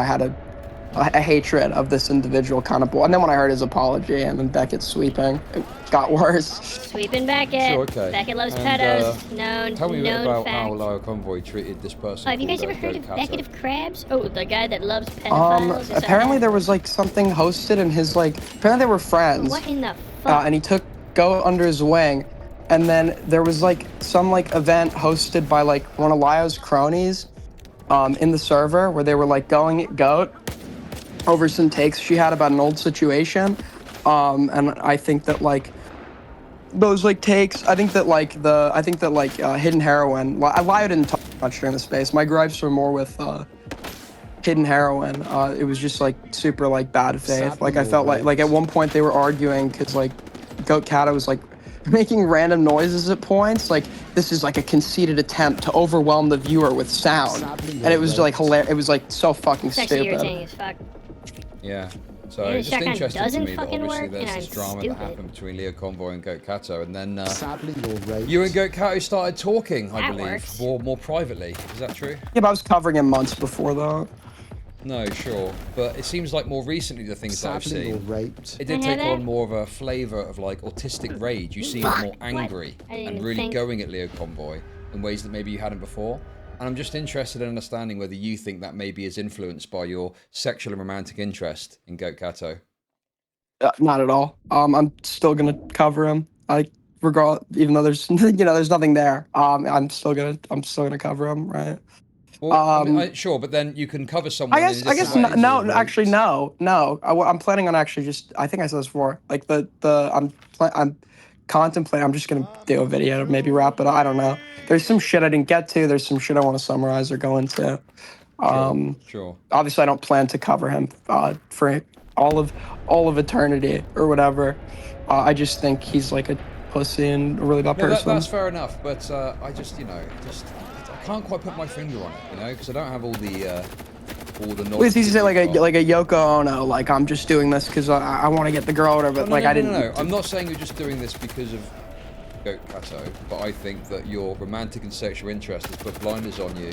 had a hatred of this individual kind of boy. And then when I heard his apology and then Beckett's sweeping, it got worse. Sweeping Beckett. Sure, okay. Beckett loves And, pedos. Known. Tell me a bit known about fact. how Lio Convoy treated this person. Oh, have you guys called, ever heard of Kato. Beckett of Crabs? Oh, the guy that loves pedophiles. Apparently there was like something hosted in his apparently they were friends. What in the fuck? And he took Goat under his wing. And then there was like some event hosted by like one of Lio's cronies in the server where they were like going at Goat over some takes she had about an old situation. And I think that like those takes, I think that Hidden Heroin, Lio didn't talk much during the space. My gripes were more with Hidden Heroin. It was just super bad faith. Like I felt like at one point they were arguing because Goat Kato was making random noises at points. Like this is a conceited attempt to overwhelm the viewer with sound, and it was hilarious. It was so fucking It's actually stupid. irritating as fuck. Yeah. So Yeah, it's just shotgun interesting to doesn't me that fucking obviously work, there's and this I'm drama stupid. that happened between Leo Convoy and Goat Kato, and then you and Goat Kato started talking, I That believe, works. more privately. Is that true? Yeah, but I was covering him months before that. No, sure, but it seems like more recently the things that I've seen, it did I hear take on that? more of a flavour of autistic rage. You seemed more angry I didn't and even really think. going at Leo Convoy in ways that maybe you hadn't before. And I'm just interested in understanding whether you think that maybe is influenced by your sexual and romantic interest in Goat Kato. Not at all. I'm still gonna cover him. Even though there's there's nothing there. I'm still gonna cover him, right? Well, I mean, sure, but then you can cover someone. I guess no. Actually, no. I'm planning on actually just. I think I said this before. Like I'm contemplating. I'm just gonna do a video to maybe wrap it up. I don't know. There's some shit I didn't get to. There's some shit I want to summarize or go into. Sure. Obviously, I don't plan to cover him for all of eternity or whatever. I just think he's like a pussy and a really bad person. That's fair enough, but I just, I can't quite put my finger on it, because I don't have all the knowledge. It's easy to say like a Yoko Ono, like I'm just doing this because I want to get the girl or whatever, but I didn't. No, I'm not saying you're just doing this because of Goat Kato, but I think that your romantic and sexual interest has put blinders on you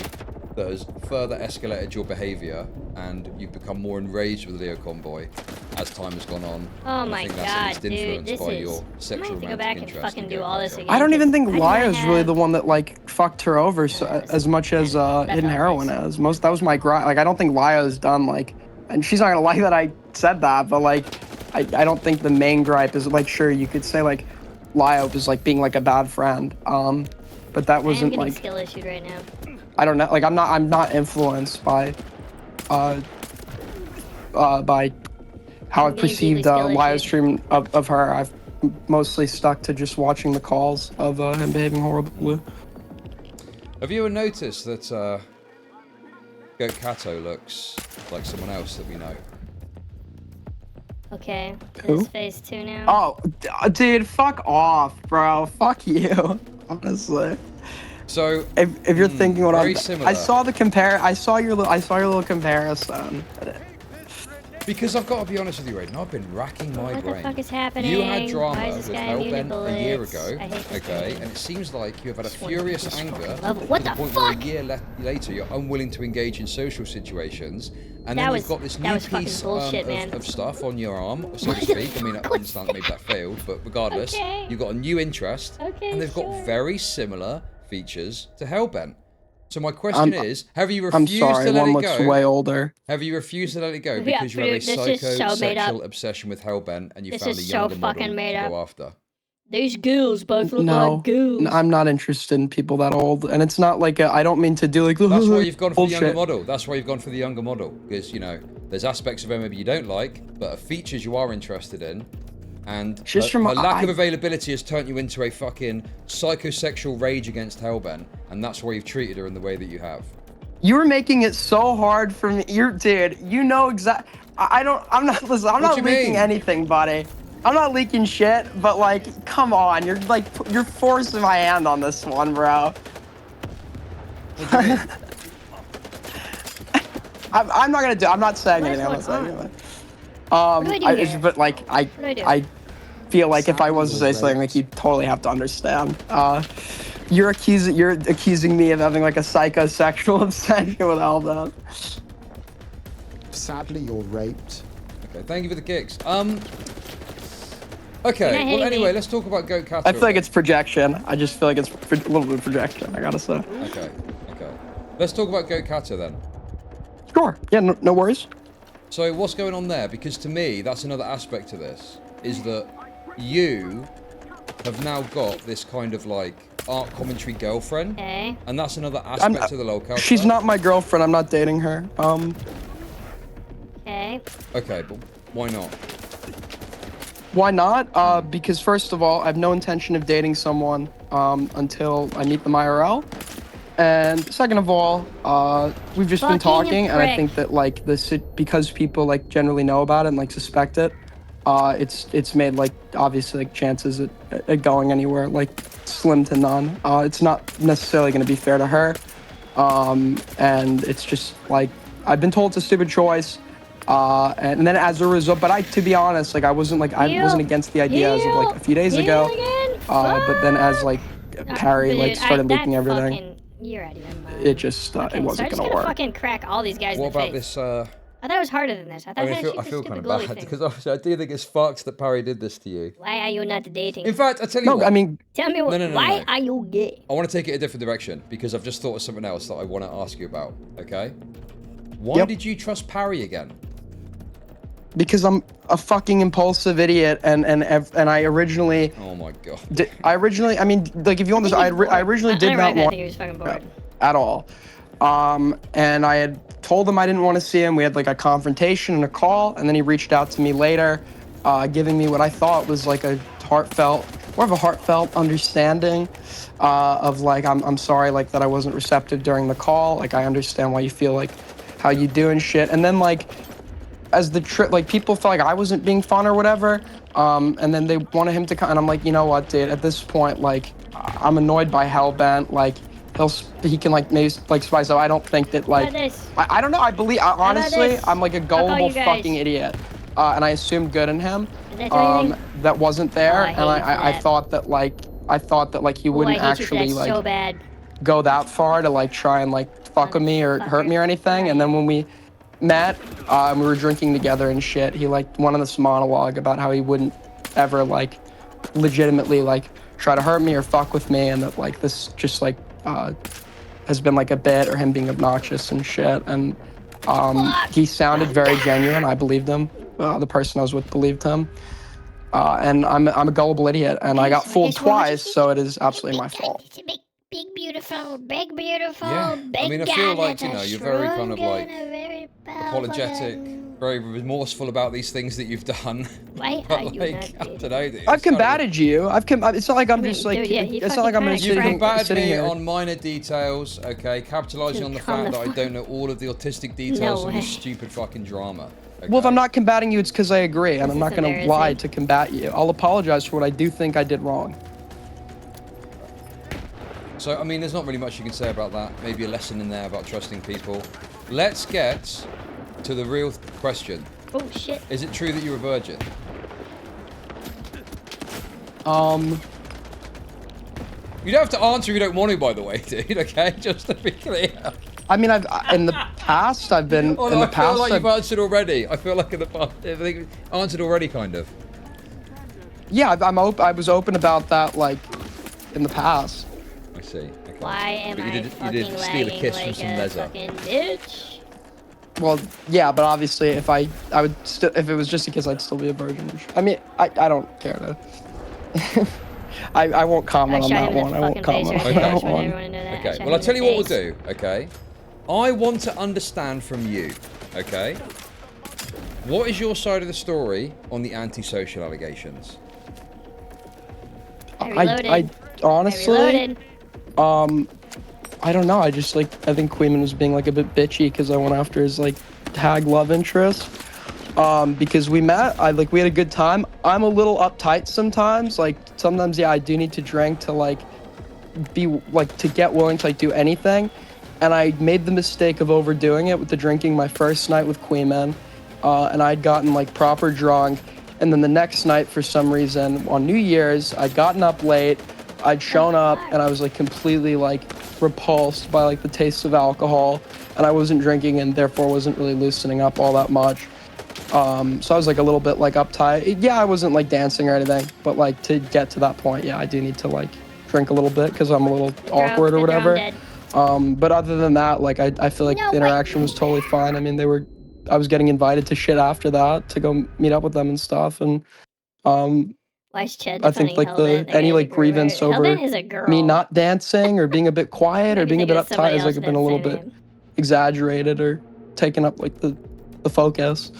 that has further escalated your behaviour, and you've become more enraged with Leo Convoy as time has gone on. Oh my god, dude, influenced by your I sexual might have to go back and fucking do all this again. I don't even think Laya's really the one that like fucked her over as much as Hidden Heroine is. That was my gripe. Like I don't think Laya's done like, and she's not gonna like that I said that, but like I don't think the main gripe is like, sure you could say like Laya was like being like a bad friend, but that wasn't like skill issued right now. I don't know, like I'm not influenced by how I perceived Laya's stream of her. I've mostly stuck to just watching the calls of him behaving horribly. Have you ever noticed that Goat Kato looks like someone else that we know? Okay, Who? this phase 2 now. Oh, dude, fuck off, bro. Fuck you, honestly. So if you're thinking what I'm, similar. I saw your little comparison. Because I've got to be honest with you, Aiden, I've been racking my brain. What the fuck is happening? You had drama Why is with this guy immune to Hellbent a year bullets? ago, I hate this okay, game. and it seems like you have had a furious anger What to the the point where a year later you're unwilling to engage in social situations, and then you've got this new piece of stuff on your arm, so to speak. I mean, I understand that maybe that failed, but regardless, you've got a new interest, and they've got very similar features to Hellbent. So my question is, have you refused to let it go? One looks way older. Have you refused to let it go because you have a psychosexual obsession with Hellbent and you found a younger model to go after? These girls both look like girls. No, I'm not interested in people that old, and it's not like I don't mean to do like. That's why you've gone for the younger model. That's why you've gone for the younger model, because there's aspects of her maybe you don't like, but features you are interested in. And her lack of availability has turned you into a fucking psychosexual rage against Hellbent, and that's why you've treated her in the way that you have. You're making it so hard for me. Dude, you know exactly. I'm not leaking anything, buddy. I'm not leaking shit, but like, come on. You're forcing my hand on this one, bro. What do you mean? I'm not gonna do. I'm not saying anything. I'm not saying anything. But like, I feel like if I was to say something, like you'd totally have to understand. You're accusing me of having like a psychosexual obsession with Hellbent. Sadly, you're raped. Okay, thank you for the kicks. Okay, well anyway, let's talk about Goat Kato. I feel like it's projection. I just feel like it's a little bit of projection, I gotta say. Okay. Let's talk about Goat Kato then. Sure, yeah, no worries. So what's going on there? Because to me, that's another aspect to this, is that you have now got this kind of like art commentary girlfriend, and that's another aspect to the LOL culture. She's not my girlfriend. I'm not dating her. Okay, but why not? Why not? Because first of all, I have no intention of dating someone until I meet them IRL. And second of all, we've just been talking, and I think that like because people like generally know about it and like suspect it, it's made like obviously like chances at going anywhere like slim to none. It's not necessarily going to be fair to her, and it's just like I've been told it's a stupid choice, and then as a result, but to be honest, like I wasn't against the idea as of like a few days ago, but then as like Parry like started leaking everything. You're out of your mind. It just it wasn't gonna work. Fucking crack all these guys. What in the about face. this? I thought it was harder than this. I feel kind of bad because obviously I do think it's fucked that Parry did this to you. Why are you not dating? In fact, I tell you what. I mean, tell me what. Why are you gay? I want to take it a different direction because I've just thought of something else that I want to ask you about. Okay. Why did you trust Parry again? Because I'm a fucking impulsive idiot, and I originally. Oh my god. I mean, like if you want this, I originally did not want he was fucking bored. at all. And I had told him I didn't want to see him. We had like a confrontation and a call, and then he reached out to me later, giving me what I thought was like a more of a heartfelt understanding of like, I'm sorry like that I wasn't receptive during the call. Like I understand why you feel like how you do and shit. And then like, as the trip, like people felt like I wasn't being fun or whatever. And then they wanted him to come, and I'm like, you know what, dude, at this point, like, I'm annoyed by Hellbent. Like, he can like maybe like spice up. I don't think that like, I don't know. Honestly, I'm like a gullible fucking idiot. And I assumed good in him. That wasn't there. And I thought that like he wouldn't actually like go that far to like try and like fuck with me or hurt me or anything. And then when we met, and we were drinking together and shit, he like went on this monologue about how he wouldn't ever like legitimately like try to hurt me or fuck with me, and that like this just like has been like a bit, or him being obnoxious and shit. And he sounded very genuine. I believed him. The person I was with believed him. And I'm a gullible idiot, and I got fooled twice, so it is absolutely my fault. Big beautiful, big beautiful, Yeah, big I mean, I feel like, you know, you're very kind of like apologetic, very remorseful about these things that you've done. Why but are you like, not I don't know. I've combated you. It's not like I'm just like. It's not like I'm gonna You combated sitting me here. on minor details, okay, capitalizing on the fact that I don't know all of the autistic details of your stupid fucking drama. Okay? Well, if I'm not combating you, it's because I agree, and I'm not gonna lie to combat you. I'll apologize for what I do think I did wrong. So, I mean, there's not really much you can say about that. Maybe a lesson in there about trusting people. Let's get to the real question. Oh, shit. Is it true that you're a virgin? You don't have to answer if you don't want to, by the way, dude, okay? Just to be clear. I mean, in the past, I've been... Oh, no, I feel like you've answered already. I feel like in the past, I think answered already, kind of. Yeah, I was open about that, like, in the past. I see. Okay. Why am I you did steal a kiss like from some a leather. fucking bitch? Well, yeah, but obviously, if I would still, if it was just a kiss, I'd still be a virgin. I mean, I don't care to. I won't comment on that one. I won't comment on that one. Okay, well, I'll tell you what we'll do, okay? I want to understand from you, okay? What is your side of the story on the antisocial allegations? I honestly, I don't know. I just like, I think Queeman was being like a bit bitchy because I went after his like tag love interest. Because we met, we had a good time. I'm a little uptight sometimes. Like sometimes, yeah, I do need to drink to like be like to get willing to like do anything. And I made the mistake of overdoing it with the drinking my first night with Queeman. And I'd gotten like proper drunk. And then the next night, for some reason, on New Year's, I'd gotten up late. I'd shown up and I was like completely like repulsed by like the taste of alcohol. And I wasn't drinking and therefore wasn't really loosening up all that much. So I was like a little bit like uptight. Yeah, I wasn't like dancing or anything, but like to get to that point, yeah, I do need to like drink a little bit because I'm a little awkward or whatever. But other than that, like I feel like the interaction was totally fine. I mean, I was getting invited to shit after that to go meet up with them and stuff. And CHUD I think like any like grievance over me not dancing or being a bit quiet or being a bit uptight has like been a little bit exaggerated or taken up like the focus.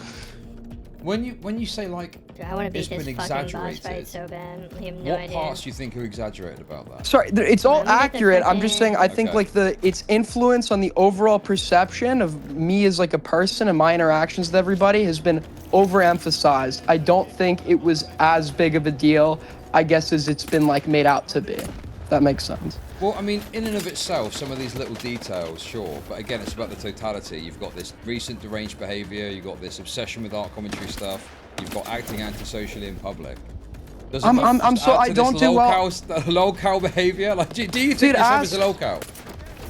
When you say like I want to beat it's this been fucking boss exaggerated, fight so bad. You have no what idea. parts do you think are exaggerated about that? Sorry, it's all accurate. I'm just saying, I think like its influence on the overall perception of me as like a person and my interactions with everybody has been overemphasized. I don't think it was as big of a deal, I guess, as it's been like made out to be. That makes sense. Well, I mean, in and of itself, some of these little details, sure, but again, it's about the totality. You've got this recent deranged behavior, you've got this obsession with art commentary stuff, you've got acting antisocially in public. I don't do well. Lolcow behavior? Like, do you think this is a lolcow?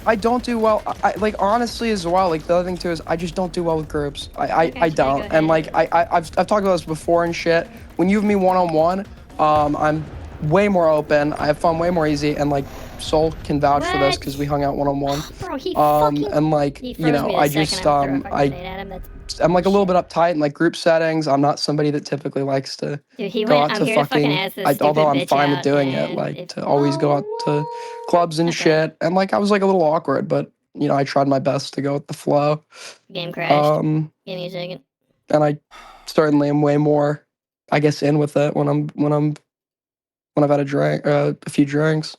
I don't do well. Like honestly as well. Like the other thing too is I just don't do well with groups. I don't. And like I've talked about this before and shit. When you have me one-on-one, I'm way more open. I have fun way more easy, and like Soul can vouch for this because we hung out one-on-one. And like, you know, I just I'm like a little bit uptight in like group settings. I'm not somebody that typically likes to go out to fucking, although I'm fine with doing it, like to always go out to clubs and shit. And like I was like a little awkward, but you know, I tried my best to go with the flow. Game crashed. Give me a second. And I certainly am way more, I guess, in with it when I've had a few drinks.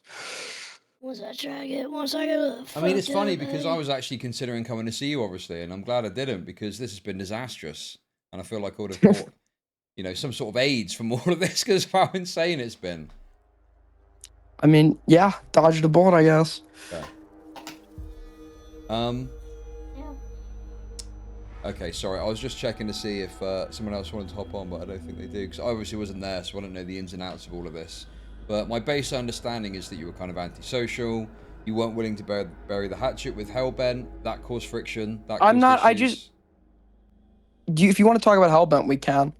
Once I try to get, once I get. I mean, it's funny because I was actually considering coming to see you, obviously, and I'm glad I didn't because this has been disastrous, and I feel like I would have caught, you know, some sort of AIDS from all of this because of how insane it's been. I mean, yeah, dodged a bullet, I guess. Okay. Okay, sorry, I was just checking to see if someone else wanted to hop on, but I don't think they do because I obviously wasn't there, so I don't know the ins and outs of all of this. But my base understanding is that you were kind of antisocial. You weren't willing to bury the hatchet with Hellbent. That caused friction. That I'm not. issues. I just. If you want to talk about Hellbent, we can.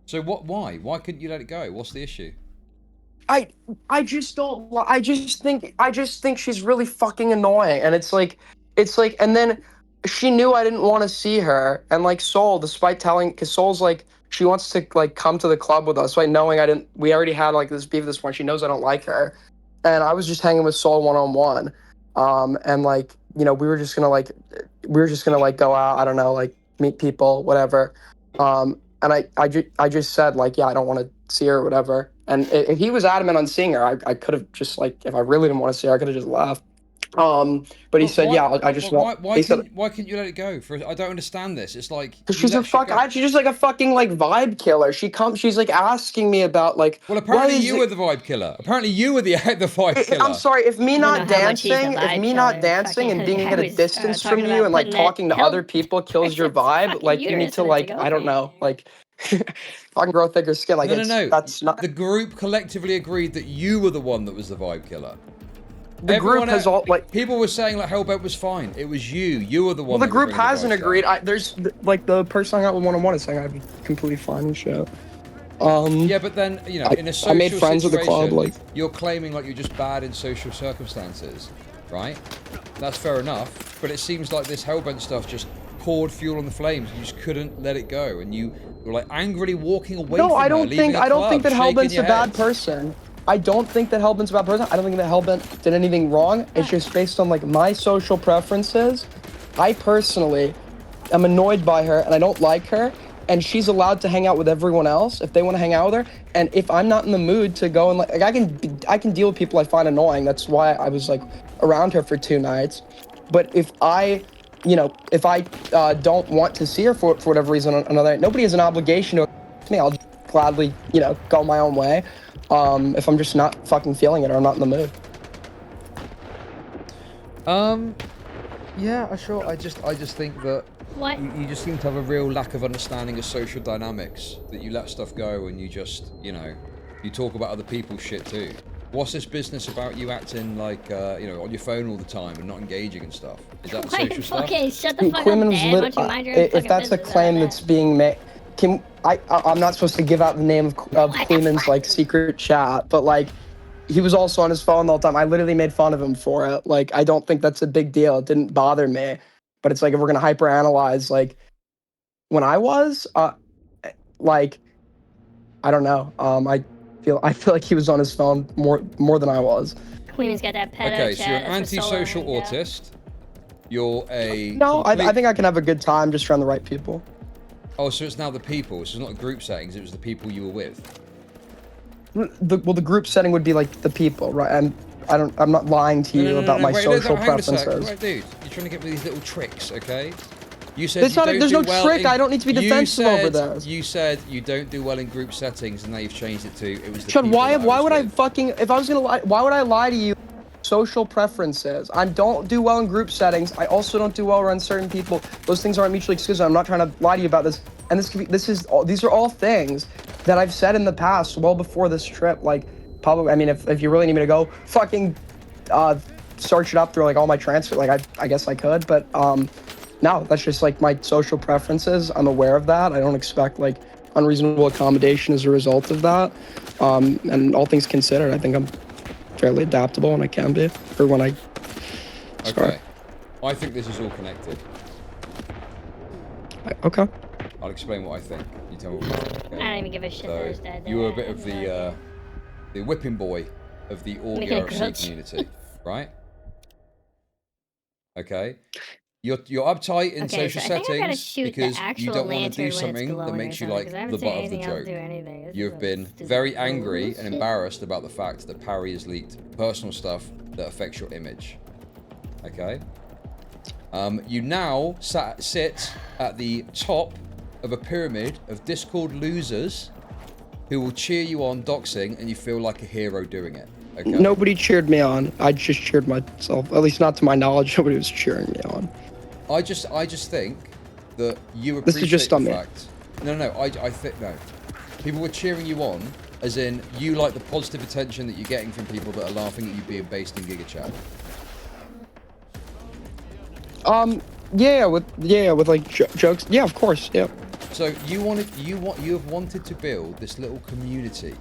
So what? Why? Why couldn't you let it go? What's the issue? I just don't. I just think she's really fucking annoying, and it's like, and then she knew I didn't want to see her, and like Soul, despite telling, because Soul's like, she wants to like come to the club with us, right? Knowing I didn't, we already had like this beef at this point. She knows I don't like her, and I was just hanging with Soul one-on-one, and like, you know, we were just gonna go out, I don't know, like meet people, whatever, and I just said like, yeah, I don't want to see her or whatever, and if he was adamant on seeing her, I could have just like, if I really didn't want to see her, I could have just left. But he said, yeah, I just want. Why couldn't you let it go? I don't understand this. It's like because she's she's just like a fucking like vibe killer. She's like asking me about like. Well, apparently you were the vibe killer. Apparently you were the vibe killer. I'm sorry, if me not dancing and being at a distance from you and like talking to other people kills your vibe, like you need to like, I don't know, like. Fucking grow thicker skin. Like no. That's not. The group collectively agreed that you were the one that was the vibe killer. The group has all like people were saying like Hellbent was fine. It was you. You were the one. Well, the group hasn't agreed. There's like the person I got with one-on-one is saying I'm completely fine and shit. Yeah, but then you know, in a social I made friends with the club. Like you're claiming like you're just bad in social circumstances, right? That's fair enough. But it seems like this Hellbent stuff just poured fuel on the flames. You just couldn't let it go, and you were like angrily walking away. No, from I don't think that Hellbent's a bad head. person. I don't think that Hellbent's a bad person. I don't think that Hellbent did anything wrong. It's just based on like my social preferences. I personally am annoyed by her and I don't like her. And she's allowed to hang out with everyone else if they want to hang out with her. And if I'm not in the mood to go and like I can deal with people I find annoying. That's why I was like around her for 2 nights. But if I don't want to see her for whatever reason another night, nobody has an obligation to me. I'll gladly, go my own way. If I'm just not fucking feeling it or I'm not in the mood. Yeah, sure. I just think that you just seem to have a real lack of understanding of social dynamics. That you let stuff go and you just, you talk about other people's shit too. What's this business about you acting like, on your phone all the time and not engaging and stuff? Is that social stuff? Okay, shut the fuck up, Dad. Why don't you mind your own if that's a claim that's being made, I'm not supposed to give out the name of Cleeman's like secret chat, but like he was also on his phone the whole time. I literally made fun of him for it. Like I don't think that's a big deal. It didn't bother me. But it's like if we're gonna hyperanalyze, like when I was, like I don't know. I feel like he was on his phone more than I was. Queen's got that pedo Okay, chat. so you're an antisocial autist. You're a no. I think I can have a good time just around the right people. Oh, so it's now the people. So it's not group settings. It was the people you were with. The group setting would be like the people, right? And I'm not lying to you about my social preferences. Right, dude, you're trying to get me these little tricks, okay? You said there's no trick. I don't need to be defensive over this. You said you don't do well in group settings, and now you've changed it to it was the CHUD, people why would I fucking if I was gonna lie? Why would I lie to you? Social preferences. I don't do well in group settings. I also don't do well around certain people. Those things aren't mutually exclusive. I'm not trying to lie to you about this. And these are all things that I've said in the past, well before this trip. Like, probably, I mean, if you really need me to go, fucking search it up through like all my transfer. Like, I guess I could, but no, that's just like my social preferences. I'm aware of that. I don't expect like unreasonable accommodation as a result of that. And all things considered, I think I'm fairly adaptable when I can be, or when I Okay. I think this is all connected. Okay. I'll explain what I think. You tell me what you think. Okay? I don't even give a shit that was dead. You were a bit of the whipping boy of the org RFC community, right? Okay? You're uptight in Okay, social so I think I gotta settings shoot the because you actual don't want to lantern do when it's something that glowing or makes you something, like 'cause I haven't the seen butt of the anything else joke. do anything. This You've is been stupid very angry and bullshit. embarrassed about the fact that Parry has leaked personal stuff that affects your image. Okay? You now sit at the top of a pyramid of Discord losers who will cheer you on doxing, and you feel like a hero doing it. Okay? Nobody cheered me on. I just cheered myself. At least not to my knowledge. Nobody was cheering me on. I just think that you This is appreciate just the on me. fact. No. I think no. People were cheering you on, as in you like the positive attention that you're getting from people that are laughing at you being based in Giga Chat. Yeah, with like jokes. Yeah, of course. Yeah. So you have wanted to build this little community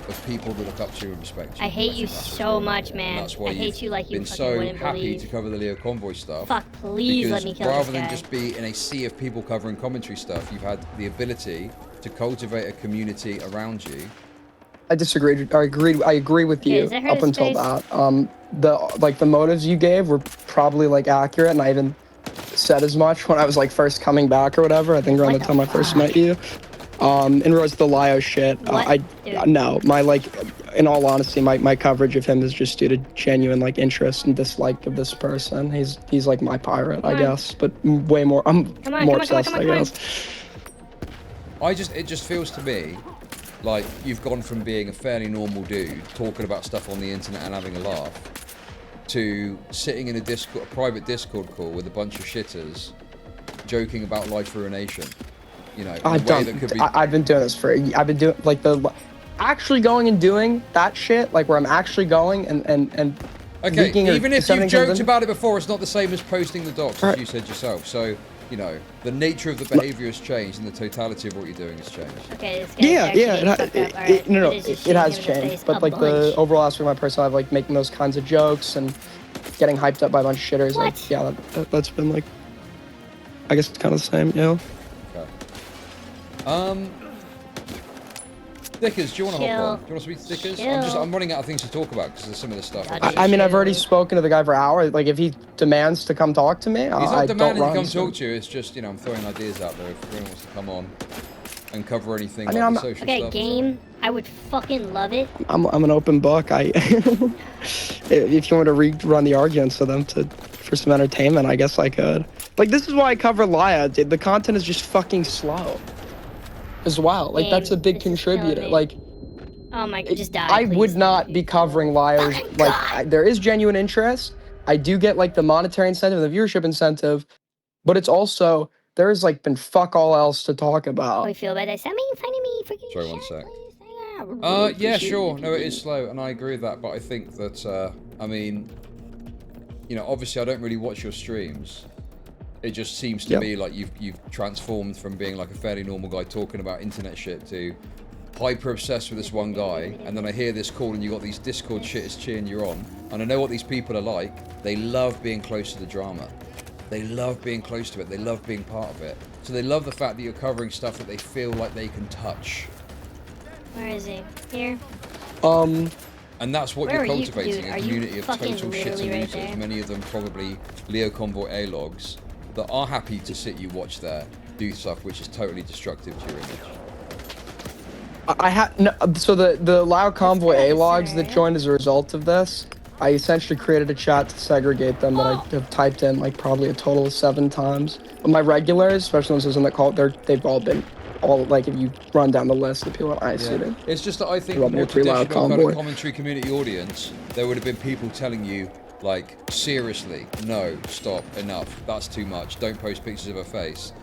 of people that look up to you and respect you. I hate you so much, man. And that's why I hate you like you been fucking so wouldn't happy believe. to cover the Leo Convoy stuff. Fuck, please let me kill this rather than guy. just be in a sea of people covering commentary stuff, you've had the ability to cultivate a community around you. I disagreed. I agree with you is that her up to until space? that. The motives you gave were probably like accurate, and I even said as much when I was like first coming back or whatever. I think around the time I first met you. In regards to the Lio shit, no, my like, in all honesty, my coverage of him is just due to genuine like interest and dislike of this person. He's like my pirate, I guess, but way more. I'm more obsessed, I guess. It just feels to me like you've gone from being a fairly normal dude talking about stuff on the internet and having a laugh to sitting in a private Discord call with a bunch of shitters joking about life ruination. You know, I've been doing this for. I've been doing like actually going and doing that shit, like where I'm actually going and. Okay, even if you've joked in. about it before, it's not the same as posting the docs, as you said yourself. So, you know, the nature of the behavior has changed, and the totality of what you're doing has changed. Okay, It has changed, but like the overall aspect of my personality, like making those kinds of jokes and getting hyped up by a bunch of shitters, like yeah, that's been like, I guess it's kind of the same, you know. Okay. Stickers, do you want to hop on? Do you want to speak to Stickers? I'm running out of things to talk about because there's some of the stuff. I mean, I've already spoken to the guy for hours. Like, if he demands to come talk to me, he's not I don't demanding run. to come talk to you. It's just, you know, I'm throwing ideas out there if anyone wants to come on and cover anything I mean, like the social okay, stuff. game. I would fucking love it. I'm an open book. If you want to rerun the arguments for them for some entertainment, I guess I could. Like, this is why I cover Laya, dude. The content is just fucking slow. As well, like that's a big contributor. Like, oh my god, just die. I would not be covering liars. Like, there is genuine interest. I do get like the monetary incentive, the viewership incentive, but it's also there's like been fuck all else to talk about. I feel bad. I said, finding me freaking. Sorry, 1 sec. Yeah, sure. No, it is slow, and I agree with that. But I think that, I mean, you know, obviously I don't really watch your streams. It just seems to me like you've transformed from being like a fairly normal guy talking about internet shit to hyper obsessed with this one guy, and then I hear this call and you got these Discord shitters cheering you on, and I know what these people are like. They love being close to the drama. They love being close to it. They love being part of it. So they love the fact that you're covering stuff that they feel like they can touch. Where is he? Here? And that's what Where you're are you, cultivating, dude? a Are you community of fucking total shit literally right losers, there? many of them probably Leo Convoy A-logs, that are happy to sit you watch there, do stuff which is totally destructive to your image. So the Lao Convoy A-logs that joined as a result of this, I essentially created a chat to segregate them that I have typed in like probably a total of 7 times. But my regulars, especially ones in the call, they've all been like if you run down the list of people I see it. It's just that I think the more traditional kind of commentary community audience, there would have been people telling you, like, seriously, no, stop, enough, that's too much, don't post pictures of her face.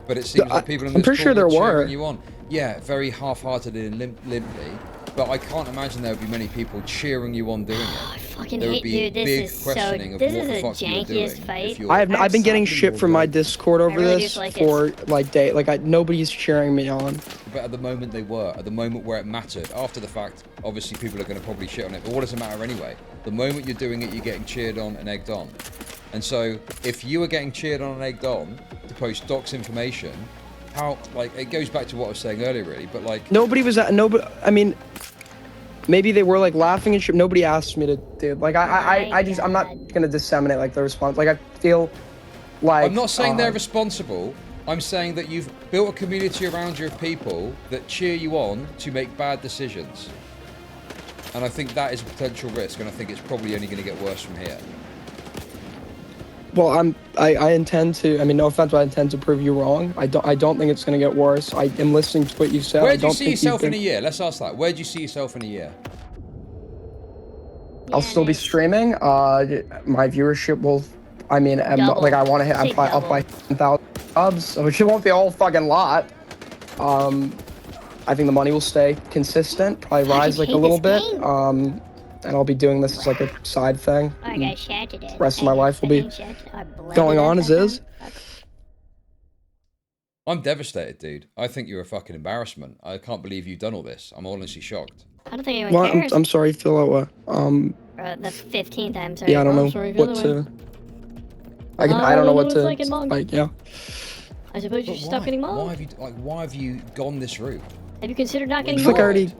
But it seems like people in this pretty sure there were. cheering you on. Yeah, very half-heartedly and limply. But I can't imagine there would be many people cheering you on doing it. I fucking there would hate, be dude. This big is questioning so. of This what is the the fuck you're doing. jankiest fight. I've been getting shit from my Discord over really this dislike for like nobody's cheering me on. But at the moment they were, at the moment where it mattered. After the fact, obviously people are going to probably shit on it, but what does it matter anyway? The moment you're doing it, you're getting cheered on and egged on. And so, if you were getting cheered on and egged on to post docs information, how, like, it goes back to what I was saying earlier, really, but like... Nobody was at, I mean, maybe they were like laughing and shit. Nobody asked me to do, like, I'm not going to disseminate like the response. Like, feel like I'm not saying they're responsible. I'm saying that you've built a community around you of people that cheer you on to make bad decisions. And I think that is a potential risk, and I think it's probably only going to get worse from here. Well, I intend to. I mean, no offense, but I intend to prove you wrong. I don't think it's going to get worse. I am listening to what you said. Where do you see yourself in a year? Let's ask that. Where do you see yourself in a year? I'll still be streaming. My viewership will. I mean, like I want to hit. I'm up by 10,000 subs, which it won't be a whole fucking lot. I think the money will stay consistent. Probably rise like a little bit. And I'll be doing this as like a side thing. The rest of my life will be going on as is. I'm devastated, dude. I think you're a fucking embarrassment. I can't believe you've done all this. I'm honestly shocked. I don't think anyone cares. I'm sorry, Phil. The 15th time, sorry. Yeah, I don't know what to. I don't know what to. Like, yeah. I suppose you should stop getting mauled. Why have you gone this route? Have you considered not getting mauled?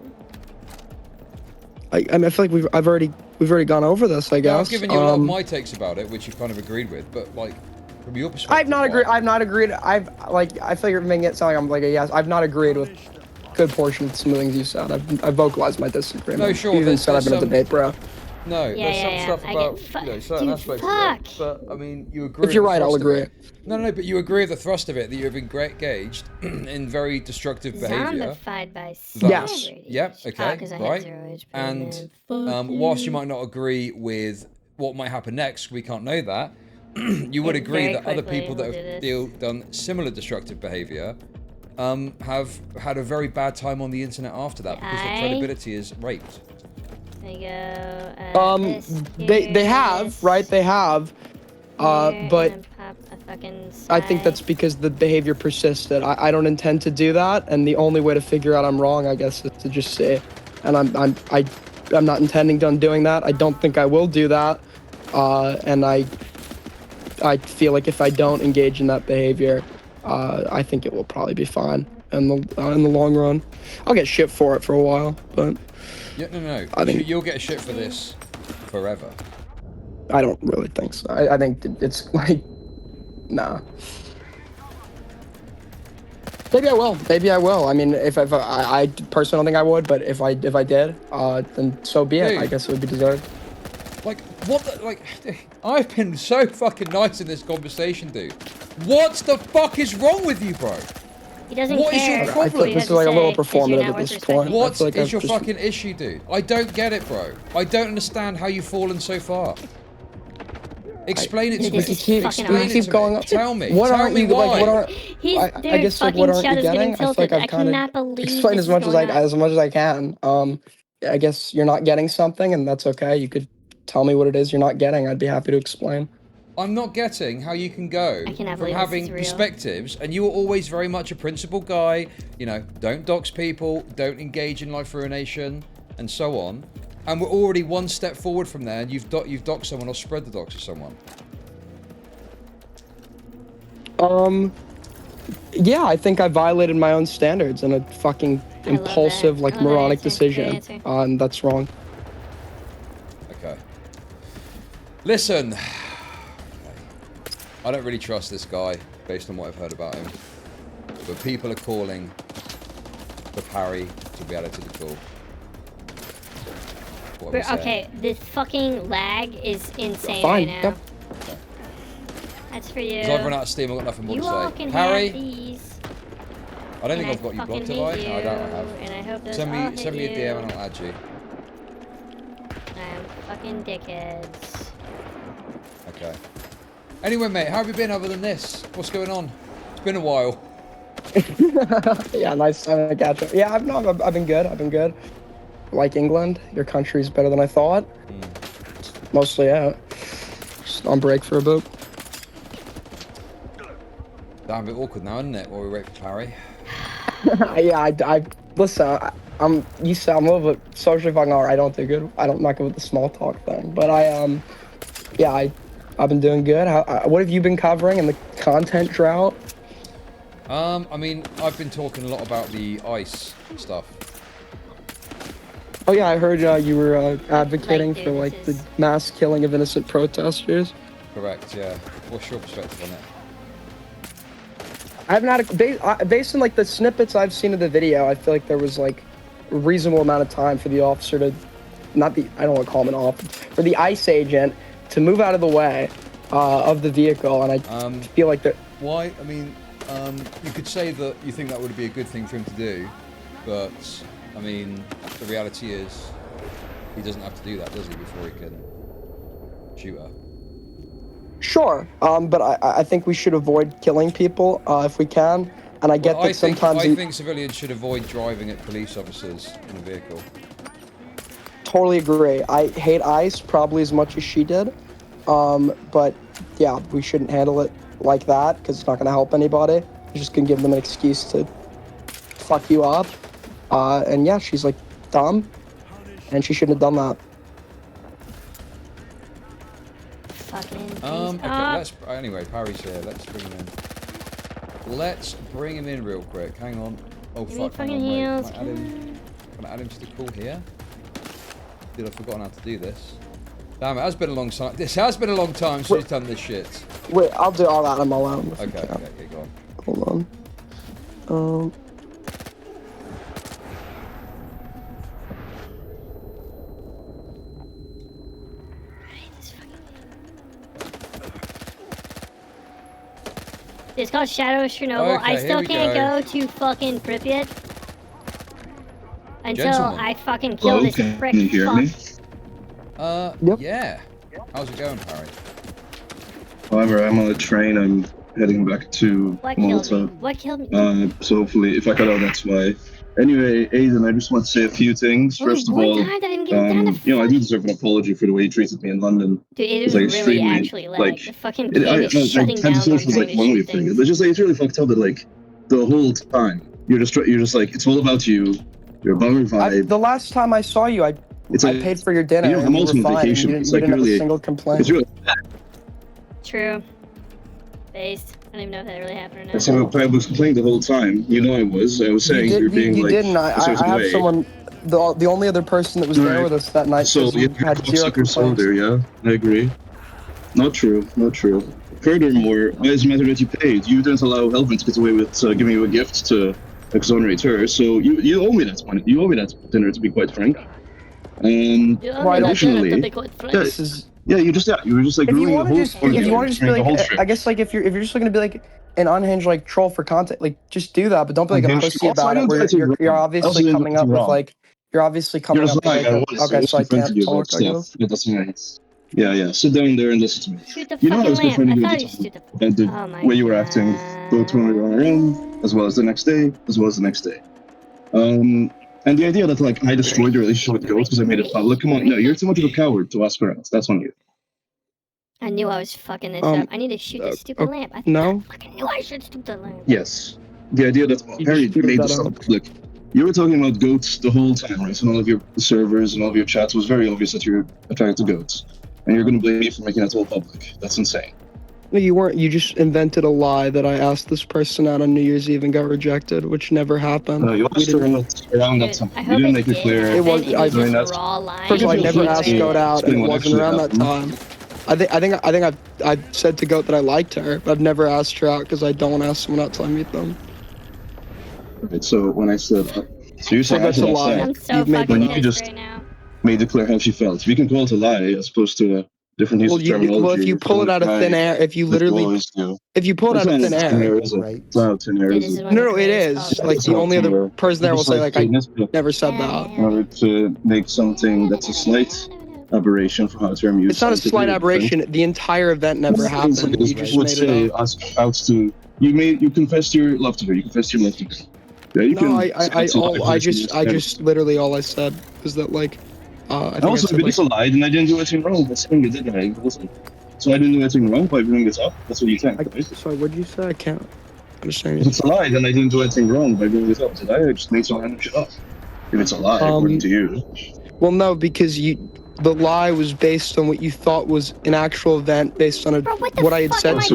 I mean, I feel like we've already gone over this. I guess. I've given you a lot of my takes about it, which you kind of agreed with, but like from your perspective. I've not agreed. I feel like you're making it sound like I'm like a yes. I've not agreed with a good portion of some of the things you said. I've vocalized my disagreement. No, sure. You even said I've been a debate, bro. No, there's some stuff about certain aspects of it. But I mean, you agree. If you're right, I'll agree. No, but you agree with the thrust of it, that you've been engaged in very destructive behaviour. Zombified by yes. Yep. Okay. Right. And whilst you might not agree with what might happen next, we can't know that. You would agree that other people that have done similar destructive behaviour have had a very bad time on the internet after that because their credibility is raped. There you go. They have, right? They have. But I think that's because the behavior persisted. I don't intend to do that, and the only way to figure out I'm wrong, I guess, is to just say, and I'm not intending on doing that. I don't think I will do that, and I feel like if I don't engage in that behavior, I think it will probably be fine in the long run. I'll get shit for it for a while, but. Yeah, no. I think you'll get shit for this forever. I don't really think so. I think it's like, nah. Maybe I will. I mean, if I personally don't think I would, but if I did, then so be it. Dude, I guess it would be deserved. Like what? I've been so fucking nice in this conversation, dude. What the fuck is wrong with you, bro? He doesn't care. What is your problem? I feel like this is like a little performative at this point. What is your fucking issue, dude? I don't get it, bro. I don't understand how you've fallen so far. Explain it to me. Keep going up. Tell me. What Tell aren't me you why. like? What I guess like what aren't you getting? I feel like I've kind of explained as much as I can. I guess you're not getting something, and that's okay. You could tell me what it is you're not getting. I'd be happy to explain. I'm not getting how you can go from having perspectives, and you were always very much a principled guy, you know, don't dox people, don't engage in life ruination, and so on. And we're already one step forward from there, and you've doxed someone or spread the dox to someone. Yeah, I think I violated my own standards in a fucking impulsive, like, moronic decision, and that's wrong. Okay. Listen. I don't really trust this guy, based on what I've heard about him. But people are calling for Parry to be added to the call. Okay, this fucking lag is insane Fine. right now. Yep. Okay. That's for you. Because I've run out of steam, I've got nothing more to say. You all can Parry, have these. I don't think I've got you blocked, have I? No, I don't have. And I hope Send me a DM and I'll add you. Fucking dickheads. Okay. Anyway, mate, how have you been other than this? What's going on? It's been a while. Yeah, nice time to catch up. Yeah, I've been good. I've been good. Like England, your country's better than I thought. Mostly out. Just on break for a bit. Damn, a bit awkward now, isn't it? While we wait for Parry. Yeah, I listen. I'm used to. I'm a little bit socially fucking alright. I don't do good. I'm not good with the small talk thing. But yeah, I've been doing good. What have you been covering in the content drought? I mean, I've been talking a lot about the ICE stuff. Oh yeah, I heard you were advocating for like the mass killing of innocent protesters. Correct, yeah. What's your perspective on it? I haven't had a based on like the snippets I've seen of the video. I feel like there was like a reasonable amount of time for the officer to, I don't want to call him an officer, for the ICE agent to move out of the way of the vehicle, and I feel like that. Why? I mean, you could say that you think that would be a good thing for him to do, but I mean, the reality is he doesn't have to do that, does he, before he can shoot her? Sure, but I think we should avoid killing people if we can, and I get that sometimes. I think civilians should avoid driving at police officers in a vehicle. Totally agree. I hate ICE probably as much as she did, but yeah, we shouldn't handle it like that because it's not going to help anybody. It's just going to give them an excuse to fuck you up. And yeah, she's like dumb, and she shouldn't have done that. Okay, anyway, Parry's here. Let's bring him in. Let's bring him in real quick. Hang on. Oh fuck, hang on, wait. Can I add him to the call here? Dude, I've forgotten how to do this. Damn, it has been a long time. This has been a long time since we've done this shit. Wait, I'll do all that on my own. Okay, go on. Hold on. It's called Shadow Chernobyl. Okay, I still can't go to fucking Pripyat until Gentlemen. I fucking kill this prick. Can you hear me? Yep. Yeah. How's it going, Parry? However, I'm on a train. I'm heading back to What killed me? Malta. What killed me? So hopefully, if I cut out, that's why. Anyway, Aiden, I just want to say a few things. First of all, I I do deserve an apology for the way you treated me in London. Dude, it It's was like really extremely, actually like the fucking kid I is shutting down. this was like one way of putting it. But just like it's really fucked up that like the whole time you're just like it's all about you. You're a bummer vibe. The last time I saw you, I paid for your dinner. You know, I'm and you also were on fine. vacation. You It's didn't like have really, a single complaint. it's really. True. Based. I don't even know if that really happened or not. So I was complaining the whole time. You know I was. I was saying you're being you like. didn't. I have way. someone. The only other person that was there with us that night. So you had zero complaints. there, yeah, I agree. Not true. Not true. Furthermore, why does it matter that you paid? You didn't allow Hellbent to get away with giving you a gift to exonerate her. So you owe me that money. You owe me that dinner, to be quite frank. And additionally, yeah, you were just like If you ruining want the to whole just, story. if you want to just be during the whole like, trip. I guess like if you're just looking to be like an unhinged like troll for content, like just do that, but don't be like a Unhinged. pussy Also, I about it. don't Where do anything you're wrong. I obviously also didn't do coming up anything with wrong. like, you're obviously coming You're up with lying. like, I was. okay, so I can't you about talk. I guess. stuff. Yeah, that's nice. Yeah. Sit down there and listen to me. Shoot the You know I fucking was quite lamp. friendly I with thought you you shoot the. about the Oh my way you were acting, both when we were on our own, as well as the next day, And the idea that like I destroyed the relationship with girls because I made it public. Come on, no, you're too much of a coward to ask her out. That's on you. I knew I was fucking this up. I need to shoot this stupid lamp. I fucking knew I should shoot the lamp. Yes. The idea that Harry made this public. You were talking about goats the whole time, right? So all of your servers and all of your chats was very obvious that you're attracted to goats. And you're going to blame me for making that all public. That's insane. No, you weren't. You just invented a lie that I asked this person out on New Year's Eve and got rejected, which never happened. No, you asked her around that time. You didn't make it clear. It was. I First of all, I never asked Goat out, and it wasn't around that time. I think I've said to Goat that I liked her, but I've never asked her out because I don't want to ask someone out till I meet them. Right, so when I said, so you're saying that's a lie. I'm so fucking pissed right now. Made it clear how she felt. If you can call it a lie as opposed to a different use of terminology. Well, if you pull it out of thin air, if you literally, if you pull it out of thin air, right? It's not thin air. No, it is. Like the only other person there will say, like, I never said that. In order to make something that's a slight aberration from how the term used. It's not a slight aberration. The entire event never happened. You just made it up. You confessed your love to her. You confessed your love to her. Yeah, no, I just literally all I said was that like. I also, if it's a lie, then I didn't do anything wrong. That's something you did, right? So I didn't do anything wrong by bringing this up. That's what you think, right? Sorry, what did you say? I can't understand. If it's a lie, then I didn't do anything wrong by bringing this up. Did I? I just made some random shit up. If it's a lie, according to you. Well, no, because the lie was based on what you thought was an actual event, based on what I had said. But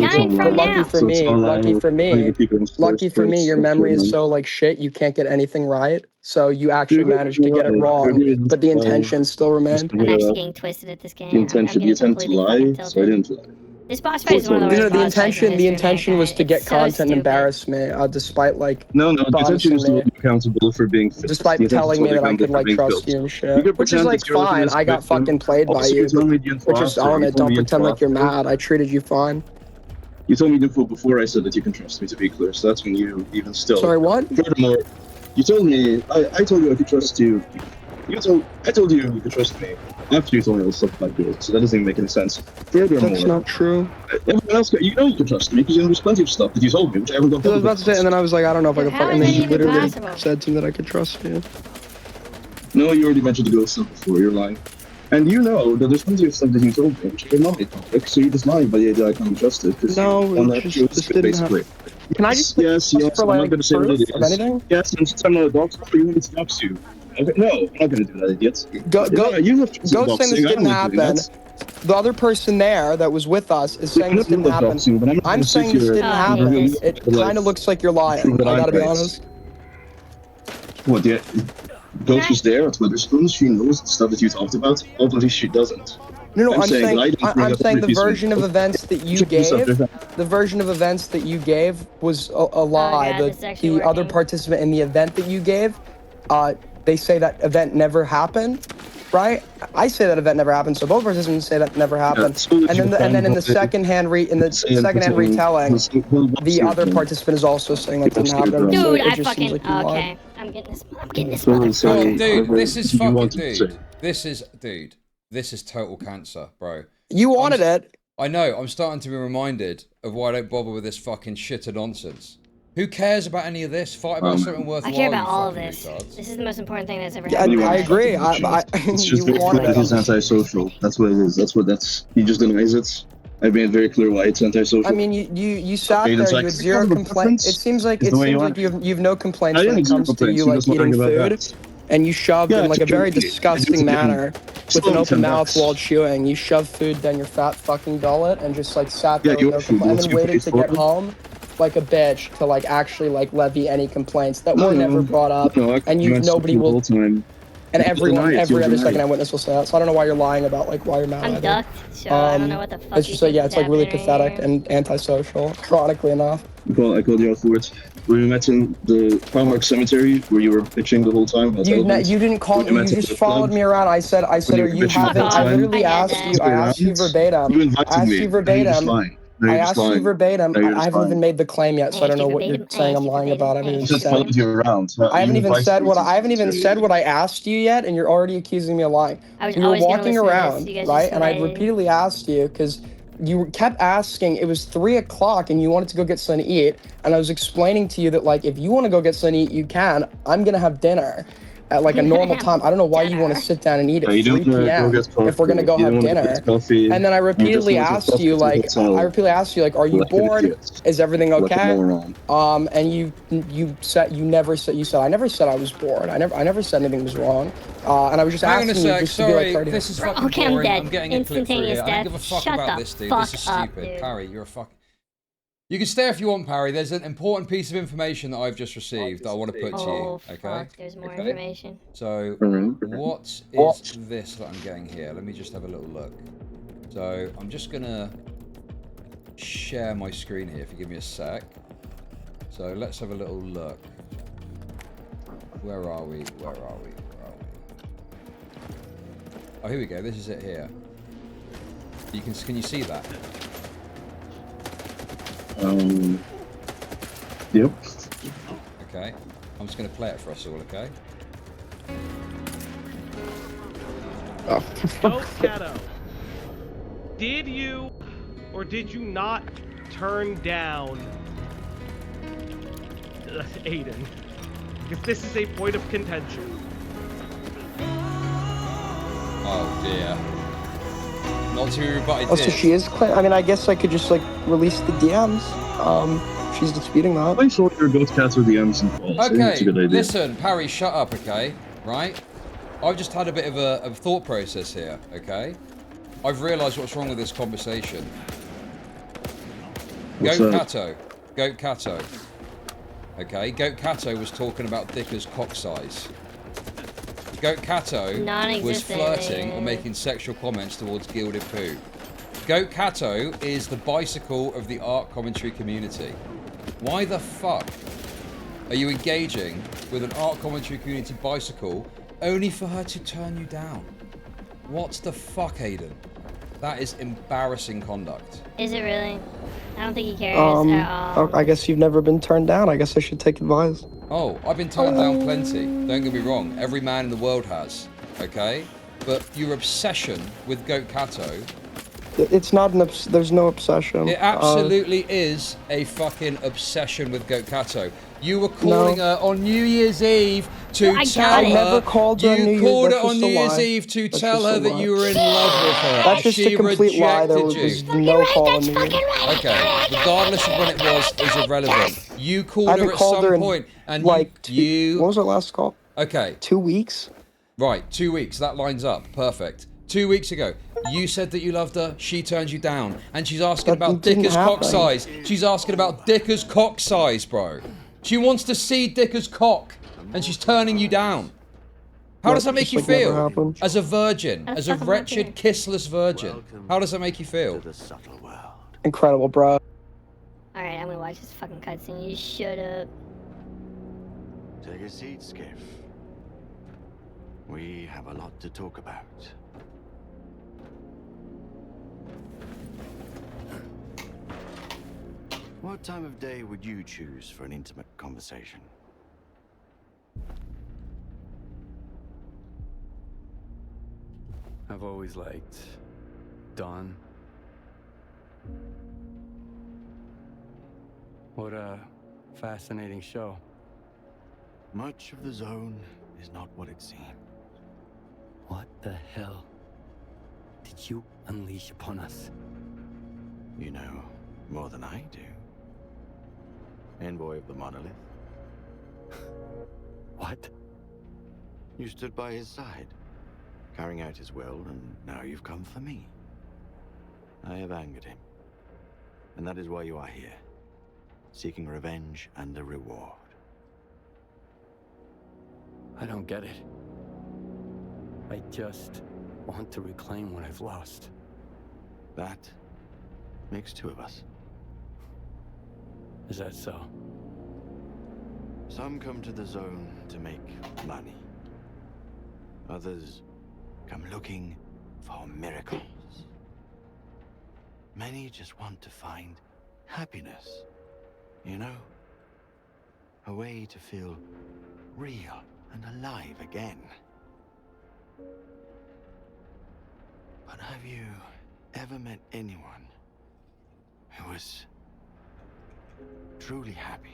lucky for me, your memory is so like shit. You can't get anything right. So you actually managed to get it wrong, but the intention still remained. I'm actually getting twisted at this game. The intention, you tend to lie, so I didn't lie. This boss fight is one of the worst The boss fights in intention history, was to mankind. get It's so content and stupid. embarrass me, despite like No, the intention is to promising hold you accountable for being fit. despite The intention is telling to me hold that I could accountable for like being trust built. you and You shit, can which is pretend like that you're the fine. I got victim. fucking played by Also, you, you told me the info which is after. You element. told Don't me pretend info like you're after. mad. I treated you fine. You told me the info before I said that you can trust me, to be clear. So that's when you even still. Sorry, what? Furthermore, you told me I told you I could trust you. I told you you could trust me after you told me all the stuff about you. So that doesn't even make any sense. Furthermore, That's not true. everyone else, you know you can trust me because you know there's plenty of stuff that you told me which I haven't done. I was about to say, and then I was like, I don't know if I could fuck. And then you literally possible? said to me that I could trust you. No, you already mentioned the ghost stuff before. You're lying. And you know that there's plenty of stuff that you told me which I did not make public, so you're just lying by the idea I can't be trusted. No, it just didn't basically. happen. Can I just yes, ask for I'm not like going to say what proof it of is. anything? Yes, and since I'm not a doctor, you want me to dox you. Okay, no, I'm not going to do that, idiot. Go you have saying this didn't happen. The other person there that was with us is saying this didn't happen. I'm saying this didn't happen. It kind of looks like you're lying. I gotta be honest. What, yeah? Ghost was there at Witherspoon. She knows the stuff that you talked about. Obviously, she doesn't. No, I'm saying I'm saying the version of events that you gave, the version of events that you gave was a lie. The other participant in the event that you gave, they say that event never happened, right? I say that event never happened, so both participants say that never happened. And then in the second-hand retelling, the other participant is also saying that didn't happen. Dude, So I it just seems fucking like you lied. okay. I'm getting this motherfucker. Dude, this is fucking dude. This is total cancer, bro. You wanted it. I know. I'm starting to be reminded of why I don't bother with this fucking shit of nonsense. Who cares about any of this? Fight about something worthwhile. I care about all of you this. retards. This is the most important thing that's ever Yeah, happened. I agree. It's just very clear that he's antisocial. That's what it is. He just denies it. I've made it very clear why it's antisocial. I mean, you sat there, you had zero complaints. It seems like you have no complaints when it comes to you like eating food, and you shoved in like a very disgusting manner with an open mouth while chewing. You shoved food down your fat fucking gullet and just like sat there with no complaints, and then waited to get home like a bitch to like actually like levy any complaints that were never brought up, and nobody will. And every other second-hand witness will say that, so I don't know why you're lying about like why you're mad. I'm ducked, so I don't know what the fuck. It's just like it's like really pathetic and antisocial, chronically enough. I called you out for it. We met in the Primark Cemetery where you were bitching the whole time. You didn't call me. You just followed me around. I said, are you having? I literally asked you. I asked you verbatim. I asked you verbatim. I asked you verbatim. I haven't even made the claim yet, so I don't know what you're saying I'm lying about. I haven't even said. I haven't even said what I asked you yet, and you're already accusing me of lying. You were walking around, right? And I repeatedly asked you because you kept asking. It was 3 o'clock, and you wanted to go get something to eat. And I was explaining to you that like if you want to go get something to eat, you can. I'm gonna have dinner at like a normal time. I don't know why you want to sit down and eat at 3 p.m. if we're gonna go have dinner. And then I repeatedly asked you like, are you bored? Is everything okay? And you said I never said I was bored. I never said anything was wrong. And I was just asking you just to be like, sorry, this is fucking okay, boring. I'm dead. I'm getting a clip for you. I don't give a fuck Shut about the this, dude. fuck This is up, stupid. dude. Parry, you're a fucking. You can stay if you want, Parry. There's an important piece of information that I've just received that I want to put to you. Okay. Fuck, there's more information. So, what is this that I'm getting here? Let me just have a little look. So, I'm just gonna share my screen here. If you give me a sec. So, let's have a little look. Where are we? Oh, here we go. This is it here. Can you see that? Yep. Okay. I'm just going to play it for us all, okay? So, Shadow, did you or did you not turn down Aiden? Because this is a point of contention. Oh dear. Not to be rebutted. Oh, so she is. I mean, I guess I could just like release the DMs. She's disputing that. I saw your ghost cats with DMs and calls. Okay. That's a good idea. Listen, Parry, shut up, okay? Right? I've just had a bit of a thought process here, okay? I've realised what's wrong with this conversation. Goat Kato. Okay, Goat Kato was talking about Dicker's cock size. Goat Kato was flirting or making sexual comments towards Gilded Poo. Goat Kato is the bicycle of the art commentary community. Why the fuck are you engaging with an art commentary community bicycle only for her to turn you down? What the fuck, Aiden? That is embarrassing conduct. Is it really? I don't think he cares at all. I guess you've never been turned down. I guess I should take advice. Oh, I've been turned down plenty. Don't get me wrong. Every man in the world has. Okay? But your obsession with Goat Kato... It's not an there's no obsession. It absolutely is a fucking obsession with Goat Kato. You were calling her on New Year's Eve to tell her... I never called her on New Year's. You called her on New Year's Eve to tell her that you were in love with her. That's just a complete lie. There was no call on New Year's. Okay, regardless of when it was, is irrelevant. You called her at some point, and you... What was our last call? Okay. 2 weeks? Right, 2 weeks. That lines up. Perfect. 2 weeks ago, you said that you loved her. She turned you down, and she's asking about Dicker's cock size. She's asking about Dicker's cock size, bro. She wants to see Dicker's cock, and she's turning you down. How does that make you feel? As a virgin, as a wretched, kissless virgin, how does that make you feel? Incredible, bro. Alright, I'm gonna watch this fucking cutscene. You shut up. Take a seat, Skiff. We have a lot to talk about. What time of day would you choose for an intimate conversation? I've always liked dawn. What a fascinating show. Much of the zone is not what it seems. What the hell did you unleash upon us? You know more than I do. Envoy of the monolith. What? You stood by his side, carrying out his will, and now you've come for me. I have angered him. And that is why you are here, seeking revenge and a reward. I don't get it. I just want to reclaim what I've lost. That makes two of us. Is that so? Some come to the zone to make money. Others come looking for miracles. Many just want to find happiness, you know? A way to feel real and alive again. But have you ever met anyone who was truly happy?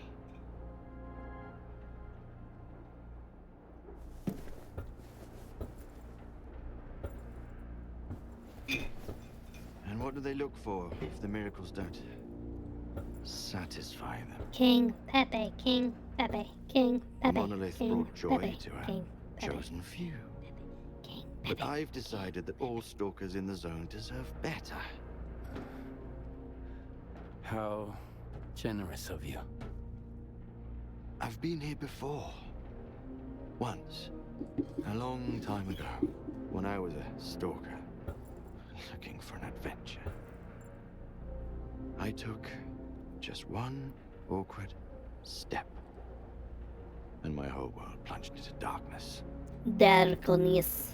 And what do they look for if the miracles don't satisfy them? King Pepe, King Pepe, King The Pepe. monolith King brought joy Pepe, to a King Pepe. chosen few. But I've decided that all stalkers in the zone deserve better. How generous of you. I've been here before. Once. A long time ago. When I was a stalker. Looking for an adventure. I took just one awkward step. And my whole world plunged into darkness. Darkness.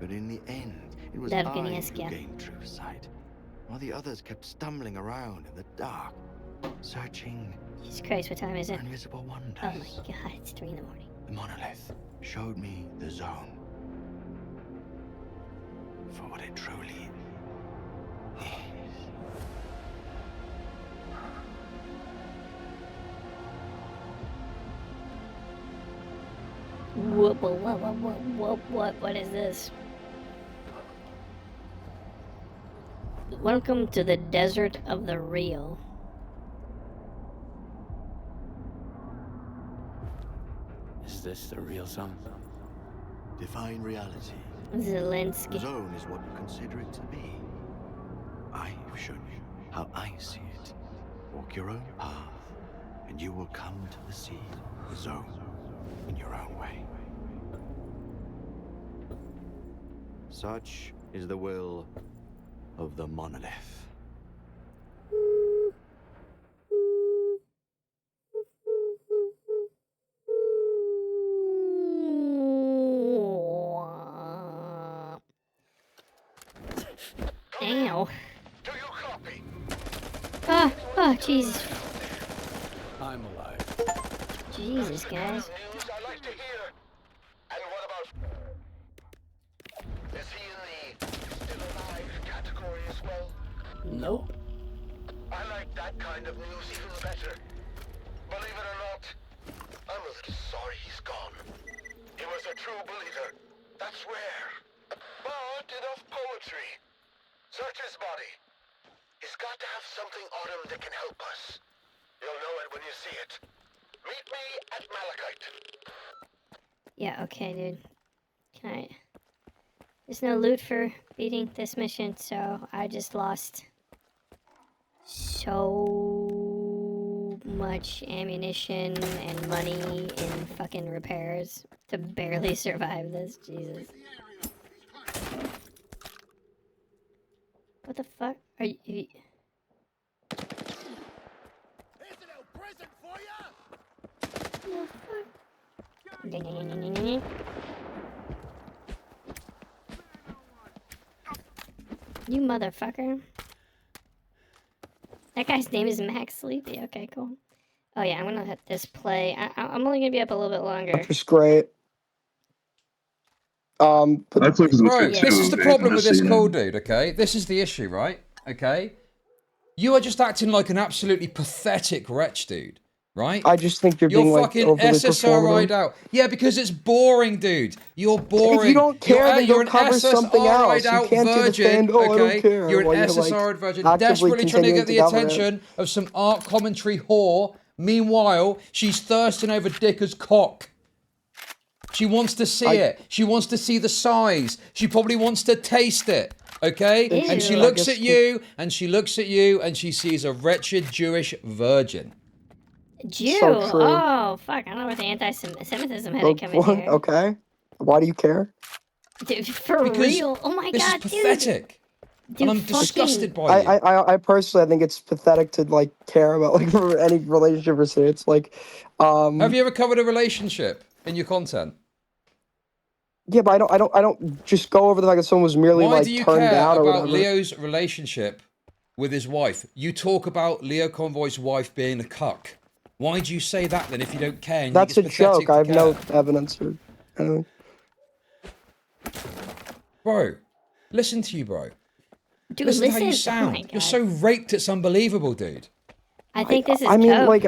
But in the end, it was Darkness, I who yeah. gained true sight. While the others kept stumbling around in the dark. Searching Jesus Christ, what time is it? invisible wonders. Oh my god, it's 3 in the morning. The monolith showed me the zone. For what it truly is. What is this? Welcome to the desert of the real. Is this the real zone? Define reality. Zelensky. The zone is what you consider it to be. I've shown you how I see it. Walk your own path, and you will come to the seed, the zone, in your own way. Such is the will of the monolith. Ow. Oh, Jesus. I'm alive. Jesus, guys. Is he in the still alive category as well? No. I like that kind of news even better. Believe it or not, I'm a little sorry he's gone. He was a true believer. That's rare. But enough poetry. Search his body. He's got to have something on him that can help us. You'll know it when you see it. Meet me at Malachite. Yeah, okay, dude. Can I... There's no loot for beating this mission, so I just lost so much ammunition and money in fucking repairs to barely survive this. Jesus. What the fuck are you? Here's a little present for you. You motherfucker. That guy's name is Max Sleepy. Okay, cool. Oh yeah, I'm gonna let this play. I'm only gonna be up a little bit longer. That's great. Bro, this is the problem with this call, dude, okay? This is the issue, right? Okay? You are just acting like an absolutely pathetic wretch, dude. Right? I just think you're being like fucking overly SSRI'd performative. out. Yeah, because it's boring, dude. You're boring. If you don't care, then you're go an cover something else. SSRI'd You out can't do the virgin, fan, oh, I okay? don't care, You're an while you're, like, SSRI'd virgin, actively desperately trying to continuing get the to cover it. attention of some art commentary whore. Meanwhile, she's thirsting over Dicker's cock. She wants to see it. She wants to see the size. She probably wants to taste it. Okay? Ew. And she looks at you, and she looks at you, and she sees a wretched Jewish virgin. Jew. So true. Oh fuck! I don't know where the anti-Semitism had to come in here. Okay. Why do you care? Dude, for Because real? Oh my this god, is pathetic. dude. And I'm fucking- disgusted by you. I personally, I think it's pathetic to like care about like any relationship or say it's like. Have you ever covered a relationship in your content? Yeah, but I don't just go over the fact that someone was merely Why like do you turned care down or about whatever. Leo's relationship with his wife? You talk about Leo Convoy's wife being a cuck. Why do you say that then if you don't care? And That's you a think it's pathetic joke. I have to no care? evidence or anything. Bro, listen to you, bro. Dude, listen to how you listen. Oh my sound. You're God. so raped, it's unbelievable, dude. I think this is. I mean, cope. like,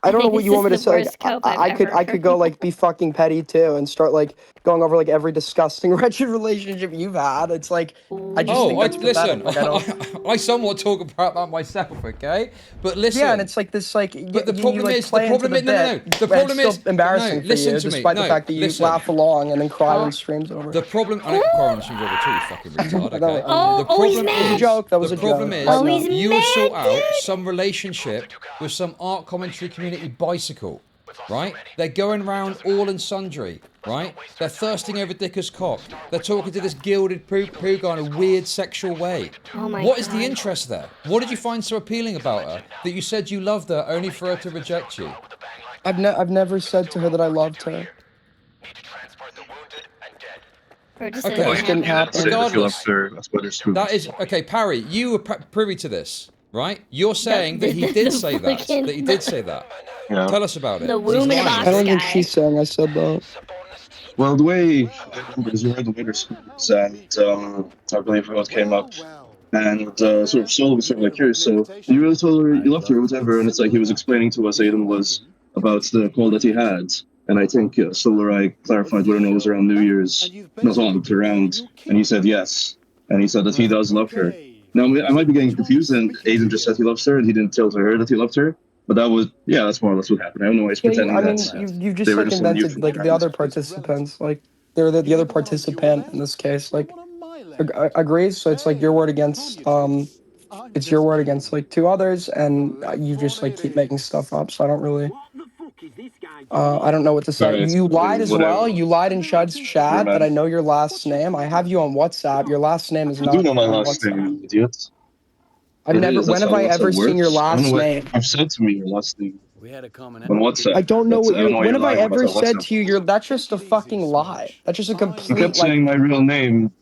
I don't know think what you this want me to is the say. Like, worst cope I I've could ever go like be fucking petty too and start like going over like every disgusting wretched relationship you've had. It's like I just think that's listen. pathetic. Like, I don't. I somewhat talk about that myself, okay? But listen. Yeah, and it's like this, like. But the problem like, is, play into the no. bit, The and problem it's is, still embarrassing for listen you, to me. despite the fact that you laugh along and then cry when streams over. The problem, I don't cry on streams over too, you fucking retard. I know, Okay. oh, the problem that was a is, joke. That was the a problem joke. is, Oh, he's you will sort mad, out some relationship with some art commentary community bicycle. Right? They're going around all and sundry, right? They're thirsting over Dicker's cock. They're talking to this gilded poo guy in a weird sexual way. Oh my What is God. the interest there? What did you find so appealing about her that you said you loved her only for her to reject you? I've never said to her that I loved her. Bro, just Okay, It didn't happen. regardless, That's why there's that is okay. Parry, you were privy to this, right? You're saying that he did say that. That he did say that. Yeah. Tell us about it. The womb and box I don't think guy. she's saying I said that. Well, the way I remember is you heard the winter schools, and I believe what came up, and sort of Soul was sort of like curious. So you really told her you loved her, or whatever, and it's like he was explaining to us, Aiden was about the call that he had, and I think Soul or I clarified whether or not it was around New Year's, not on, but around, and he said yes, and he said that he does love her. Now I might be getting confused, and Aiden just said he loves her, and he didn't tell her that he loved her. But that was, yeah, that's more or less what happened. I don't know why he's pretending I mean, that you've just they were like just invented like the other participants, like they're the other participant in this case, like agrees. So it's like your word against it's your word against like two others, and you just like keep making stuff up. So I don't really. I don't know what to say. Alright, You lied as whatever. well. You lied in Chud's chat man. that I know your last name. I have you on WhatsApp. Your last name is I not do know my on last WhatsApp. name, idiot. I've It never. is, When that's have how I ever WhatsApp seen your works. I don't last know what name? I've said to me your last name. We had a common On WhatsApp. I don't know what I don't know why when you're have I lying about ever that said WhatsApp. to you? That's just a fucking lie. That's just a You complete kept saying my real name.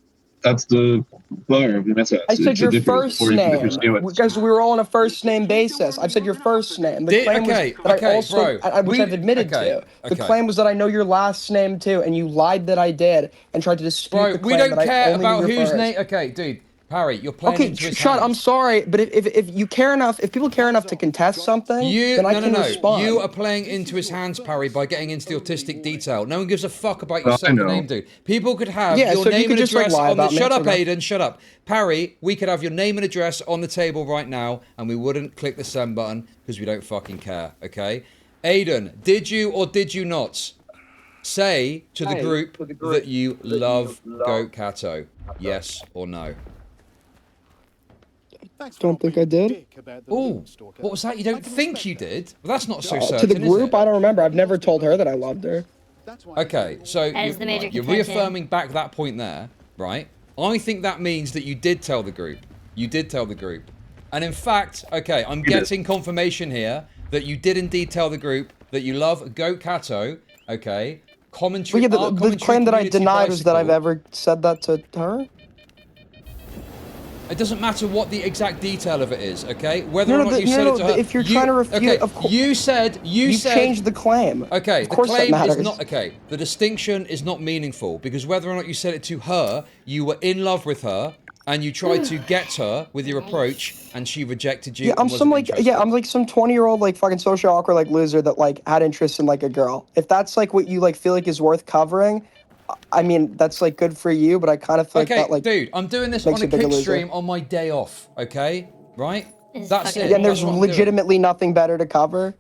That's the bar we met at. I said It's a your difference first before you can name knew it. because we were all on a first name basis. I've said your first name. The claim was that I also, which I've admitted to. The claim was that I know your last name too, and you lied that I did and tried to dispute the we claim don't that I care only knew about your whose first. name. Okay, dude, Parry, you're playing Okay, into his Chud, I'm hands. sorry, but if you care enough, if people care enough to contest something, then I can respond. You are playing into his hands, Parry, by getting into the autistic detail. No one gives a fuck about your I second know. name, dude. People could have Yeah, your so you name could and just, like, address lie on the. about me, Shut it's up, okay. Aiden. Shut up, Parry. We could have your name and address on the table right now, and we wouldn't click the send button because we don't fucking care. Okay, Aiden, did you or did you not say to the group that you love Goat Kato? Yes or no? Don't think I did. Oh, what was that? You don't think you did? Well, that's not so certain, To the is group, it? I don't remember. I've never told her that I loved her. Okay, so That is the major you're contention. reaffirming back that point there, right? I think that means that you did tell the group. You did tell the group. And in fact, okay, I'm getting confirmation here that you did indeed tell the group that you love Goat Kato, okay? Commentary. Well, yeah, the claim that I denied was that I've ever said that to her. It doesn't matter what the exact detail of it is, okay? Whether No, or no, not you said it to her. if you're trying to refute, okay, of course. you said You've changed the claim. Okay, Of course the claim that is matters. not okay. The distinction is not meaningful because whether or not you said it to her, you were in love with her and you tried to get her with your approach and she rejected you. Yeah, I'm some like I'm like some 20-year-old like fucking social awkward like loser that like had interest in like a girl. If that's like what you like feel like is worth covering, I mean that's like good for you, but I kind of feel like that like dude, I'm doing this makes on a you bigger kick loser. stream on my day off, okay? Right? That's it. Yeah, and there's That's what I'm doing. legitimately nothing better to cover.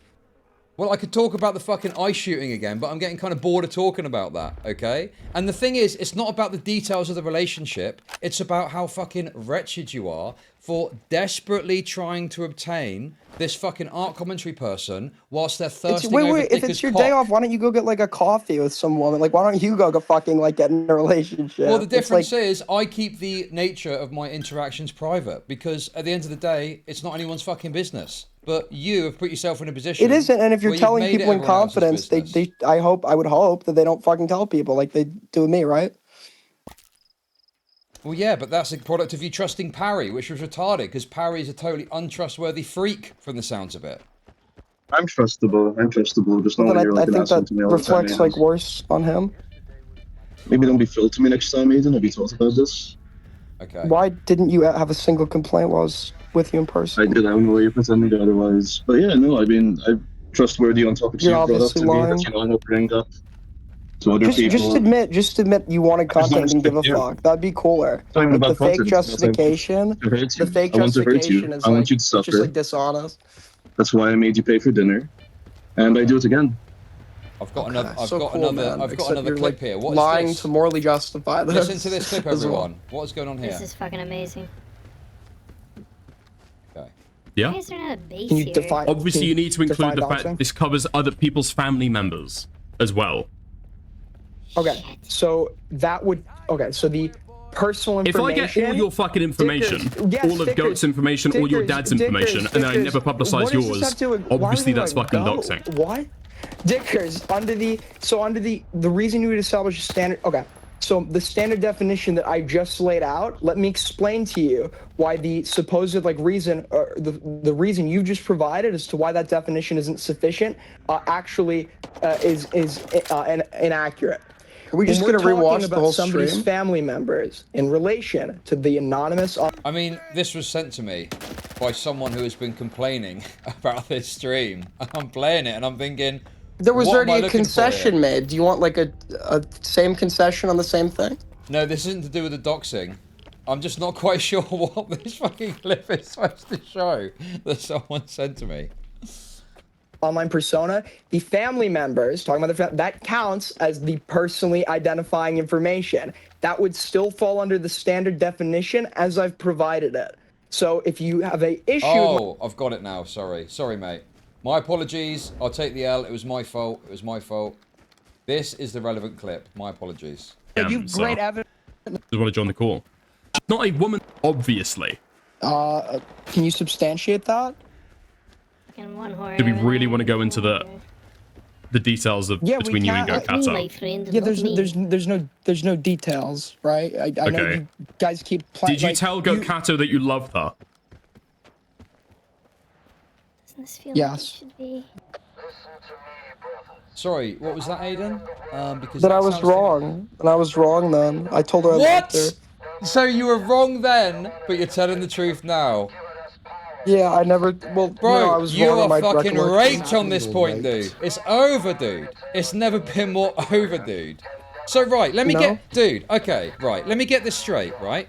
Well, I could talk about the fucking ice shooting again, but I'm getting kind of bored of talking about that, okay? And the thing is, it's not about the details of the relationship. It's about how fucking wretched you are for desperately trying to obtain this fucking art commentary person whilst they're thirsting over Wait, if Dicker's it's your cock. day off, why don't you go get like a coffee with some woman? Like, why don't you go fucking like get in a relationship? Well, the It's difference like, is I keep the nature of my interactions private because at the end of the day, it's not anyone's fucking business. But you have put yourself in a position. it isn't, and if you're where you've telling made it people in everyone else's confidence, business. I would hope that they don't fucking tell people like they do with me, right? Well, yeah, but that's a product of you trusting Parry, which was retarded because Parry is a totally untrustworthy freak from the sounds of it. I'm trustable. I'm trustable. Just not Well, when then you're I like an think asshole that to me all the time. reflects like worse on him. Maybe don't be filled to me next time, Aiden. Have you thought about this? Okay. Why didn't you have a single complaint while I was with you in person? I did. I don't know why you're pretending otherwise. But yeah, no, I mean, I'm trustworthy on topics You're you've brought up obviously to me lying. that you know I'm opening up to other Just people. admit you wanted I just don't content and give a respect you. fuck. That'd be cooler. It's not even Like the about fake content. It's about justification, to hurt the you. fake I want to hurt justification you. is I want like you to it's just suffer. like dishonest. That's why I made you pay for dinner, and I do it again. I've got another. I've So got cool, another. man. I've got Except another you're, clip like, here. What is lying this? to morally justify this. Listen to this clip, as well. everyone. What is going on here? This is fucking amazing. Okay. Yeah. Why is there not a base Can you here? define? Obviously, you need to include define the fact doxing? that this covers other people's family members as well. Okay, so that would. Okay, so the personal If I information. get all your fucking information, Dickers, yes, all of Dickers, Goat's information, all your Dickers, dad's information, Dickers, and then I Dickers, never publicize what does this yours, have to do with- why obviously would that's you, fucking go? doxing. What? Dickers, under the reason you would establish a standard. Okay, so the standard definition that I just laid out. Let me explain to you why the supposed like reason, or the reason you just provided as to why that definition isn't sufficient, actually is inaccurate. Are we just going to rewatch the whole somebody's stream? Family members in relation to the anonymous. I mean, this was sent to me by someone who has been complaining about this stream. I'm playing it and I'm thinking, There was what am I already a looking for concession here? made. Do you want like a same concession on the same thing? No, this isn't to do with the doxing. I'm just not quite sure what this fucking clip is supposed to show that someone sent to me. Online persona, the family members, talking about that counts as the personally identifying information. That would still fall under the standard definition as I've provided it. So if you have a issue Oh, I've got it now. Sorry, mate. My apologies. I'll take the L. It was my fault. It was my fault. This is the relevant clip. My apologies. Great evidence. Just want to join the call. Not a woman, obviously. Can you substantiate that? Do we really want to go into the details of between you and Gokata? Yeah, there's no details, right? I know you guys keep playing. Did you tell Gokata that you loved her? Doesn't this feel Yes. like it should be? Sorry, what was that, Aiden? Because that I was wrong, and I was wrong then. I told her I liked her. So you were wrong then, but you're telling the truth now. Yeah, I never. Well, bro, no, I was you wrong in are my fucking recollection. raped on this point, dude. It's over, dude. It's never been more over, dude. So right, let me get, dude. Okay, right. Let me get this straight, right?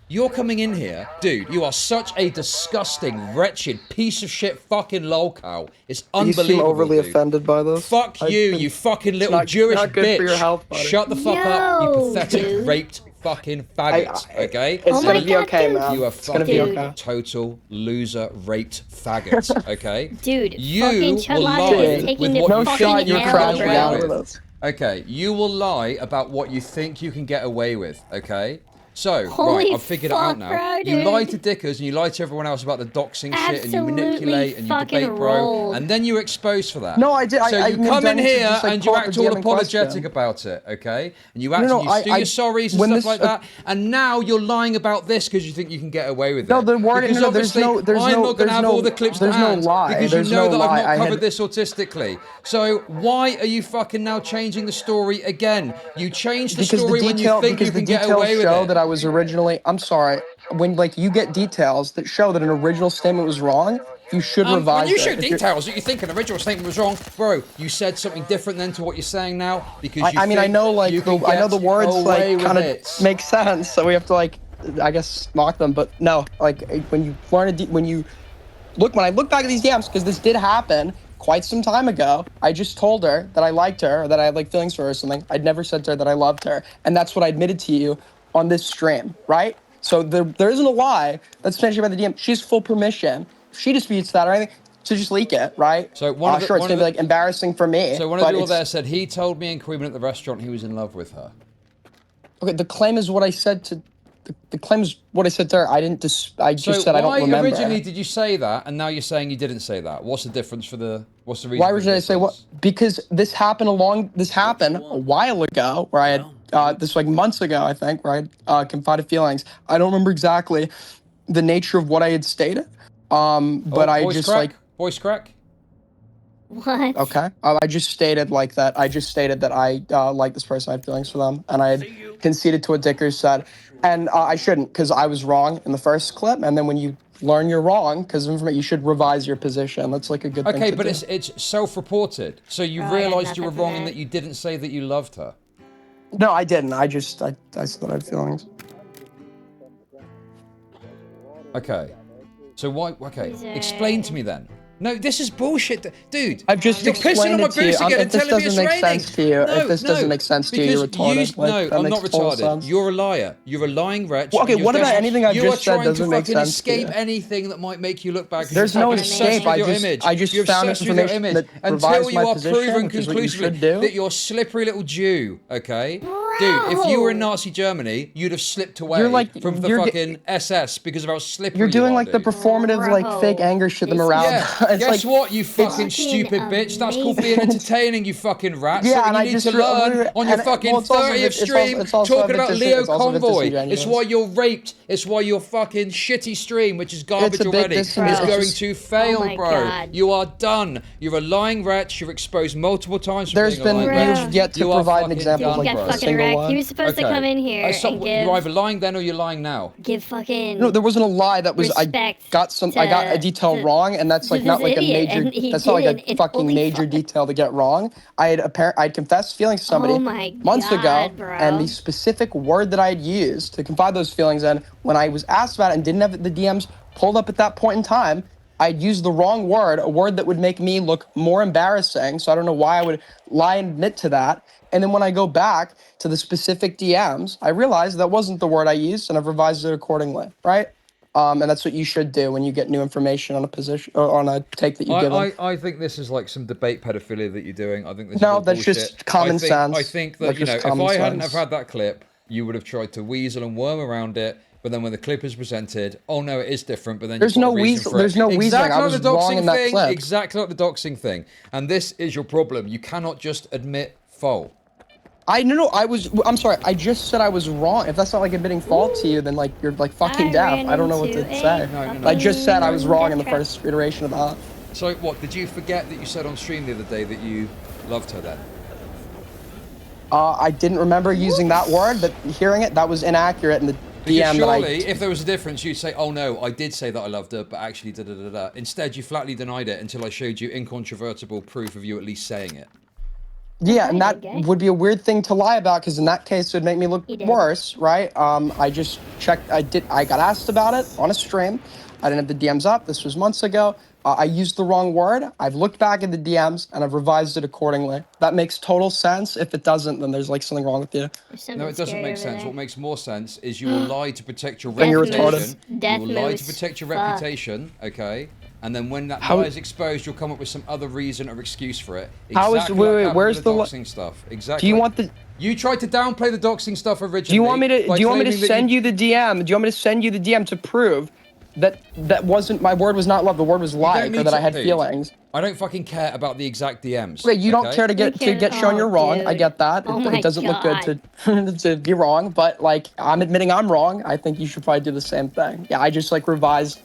You're coming in here, dude. You are such a disgusting, wretched piece of shit, fucking lolcow. It's unbelievable. You seem overly dude. offended by this. Fuck you fucking little Jewish not good bitch. for your health, buddy. Shut the fuck up, you pathetic, raped fucking faggot. Okay? It's gonna be okay, man. You are It's gonna be fucking okay. total loser, raped faggot. Okay? Dude, you fucking CHUD will logic is lie taking with the what you fucking think you L, can get bro. away with with. Okay, you will lie about what you think you can get away with. Okay? So, Holy right, I've figured it out fuck, now. bro, You dude. lie to Dickers and you lie to everyone else about the doxing shit and you Absolutely manipulate and you fucking debate, bro. rolled. And then you're exposed for that. No, I did. So I you mean, come in I need to here just, like, and you pull up act a all DM apologetic question. about it, okay? And you No, act, no, you do your sorries and when stuff this- like that. And now you're lying about this because you think you can get away with it. No, the word. Because No, there's obviously no. There's I'm no. not going There's to have no. all the clips to There's no hand lie. because There's you know no that lie. I've not I covered had- this autistically. So why are you fucking now changing the story again? You changed the Because story when you think you can get away with show it. that I was originally. I'm sorry. When like you get details that show that an original statement was wrong, you should revise when you it. show If you're- details that you think an original statement was wrong, bro, you said something different than to what you're saying now because you I mean, I think know like you can I know the get words away like with kind of it. make sense, so we have to like, I guess, mock them. But no, like when you learn when I look back at these DMs, because this did happen quite some time ago. I just told her that I liked her, or that I had like feelings for her or something. I'd never said to her that I loved her, and that's what I admitted to you on this stream, right? So there isn't a lie that's mentioned by the DM. She has full permission. If she disputes that or anything, to just leak it, right? So one of the, sure, it's one gonna of be the- like embarrassing for me. So one of but the people it's- there said he told me and Queen at the restaurant he was in love with her. Okay, the claim is what I said to. The claim is what I said to her. I didn't. I just said I don't why remember. originally did you say that, and now you're saying you didn't say that? What's the difference for the? What's the reason? Why for the originally I say what? difference? Because this happened a while ago, where I had this like months ago, I think, where I had confided feelings. I don't remember exactly the nature of what I had stated. But I voice just crack? like Voice crack. What? okay. I just stated like that. I just stated that I like this person. I had feelings for them, and I had conceded to what Dickers said, and I shouldn't because I was wrong in the first clip. And then when you learn you're wrong because of information, you should revise your position. That's like a good thing Okay, to but do. it's self-reported. So you Oh, I got realised you were nothing for wrong in that. that you didn't say that you loved her. No, I didn't. I said that I had feelings. Okay. So why? Okay. He's Explain to me then. No, this is bullshit, dude. I've just You're pissing on explained my it to you. boots again If and this telling me it's doesn't make raining. sense to you, if this doesn't make sense to you, you're retarded. Like, that I'm makes not total retarded. sense. You're a liar. You're a lying wretch. Well, okay, and you're what about desperate- anything I've you just are said trying doesn't to make fucking sense to escape you? anything that might make you look bad. 'cause There's you're no fucking obsessed escape. with your image. I just You're found obsessed with your information image that until revised you my are position, proven which is what you should conclusively do. that you're a slippery little Jew. Okay, dude. If you were in Nazi Germany, you'd have slipped away from the fucking SS because of how slippery You're doing you are, like the dude. performative, like fake anger shit them around. Yeah, It's guess like, what, you fucking stupid bitch? That's called being entertaining, you fucking rat. Yeah, So and you I need just to learn on your and- fucking well, it's also 30th it's also- stream it's also a talking bit about dis- Leo it's also a bit Convoy. disingenuous. It's why you're raped. It's why your fucking shitty stream, which is garbage It's a bit already, is disingenuous. going It's to just- fail, Oh my bro. God. You are done. You're a lying wretch. You're exposed multiple times for There's being a lying been wretch. you've yet to You are provide an fucking example done, of He bro. got fucking single wrecked. one. He was supposed to come in here and give You're either lying then or you're lying now. fucking No, there wasn't a lie. That was I respect got a detail wrong, and that's like to not this like a idiot, major. and he That's not like didn't, a and fucking holy major detail to get wrong. I'd confessed feelings to somebody Oh my months ago, God, bro. and the specific word that I had used to confide those feelings in, when I was asked about it and didn't have the DMs pulled up at that point in time, I'd used the wrong word, a word that would make me look more embarrassing. So I don't know why I would lie and admit to that. And then when I go back to the specific DMs, I realized that wasn't the word I used, and I've revised it accordingly, right? And that's what you should do when you get new information on a position or on a take that you give them. I think this is like some debate pedophilia that you're doing. I think this is No, all that's bullshit. just common sense. I think that, That's you know, just if common I hadn't sense. have had that clip, you would have tried to weasel and worm around it. But then when the clip is presented, oh no, it is different. But then There's you've got no a reason weasel. for it. There's no weaseling. Exactly I like was the wrong doxing in that thing. clip. Exactly like the doxing thing. And this is your problem. You cannot just admit fault. I'm sorry. I just said I was wrong. If that's not like admitting fault to you, then like you're like fucking deaf. I don't know what to say. No. I just said I was wrong in the first iteration of that. So what? Did you forget that you said on stream the other day that you loved her then? I didn't remember using that word, but hearing it, that was inaccurate in the Because DM that I... surely, if there was a difference, you'd say, oh no, I did say that I loved her, but actually da-da-da-da. Instead, you flatly denied it until I showed you incontrovertible proof of you at least saying it. Yeah, and that would be a weird thing to lie about, because in that case, it would make me look worse, right? I just checked, I got asked about it on a stream. I didn't have the DMs up. This was months ago. I used the wrong word. I've looked back at the DMs, and I've revised it accordingly. That makes total sense. If it doesn't, then there's like something wrong with you. No, it doesn't make sense. What makes more sense is you will lie to protect your Then you're reputation. retarded. You will lie to protect your reputation, okay? And then when that lie is exposed, you'll come up with some other reason or excuse for it. How is- wait, like where's with the doxing stuff? Exactly. Do you want the... You tried to downplay the doxing stuff originally. Do you want me to? by Do you want me to claiming that send you the DM? Do you want me to send you the DM to prove that wasn't my word was not love? The word was You like, don't or need that I to- had dude, feelings. I don't fucking care about the exact DMs. Wait, you don't okay? care to get shown you're wrong. I get that. It doesn't look good to be wrong, but like I'm admitting I'm wrong. I think you should probably do the same thing. Yeah, I just like revised.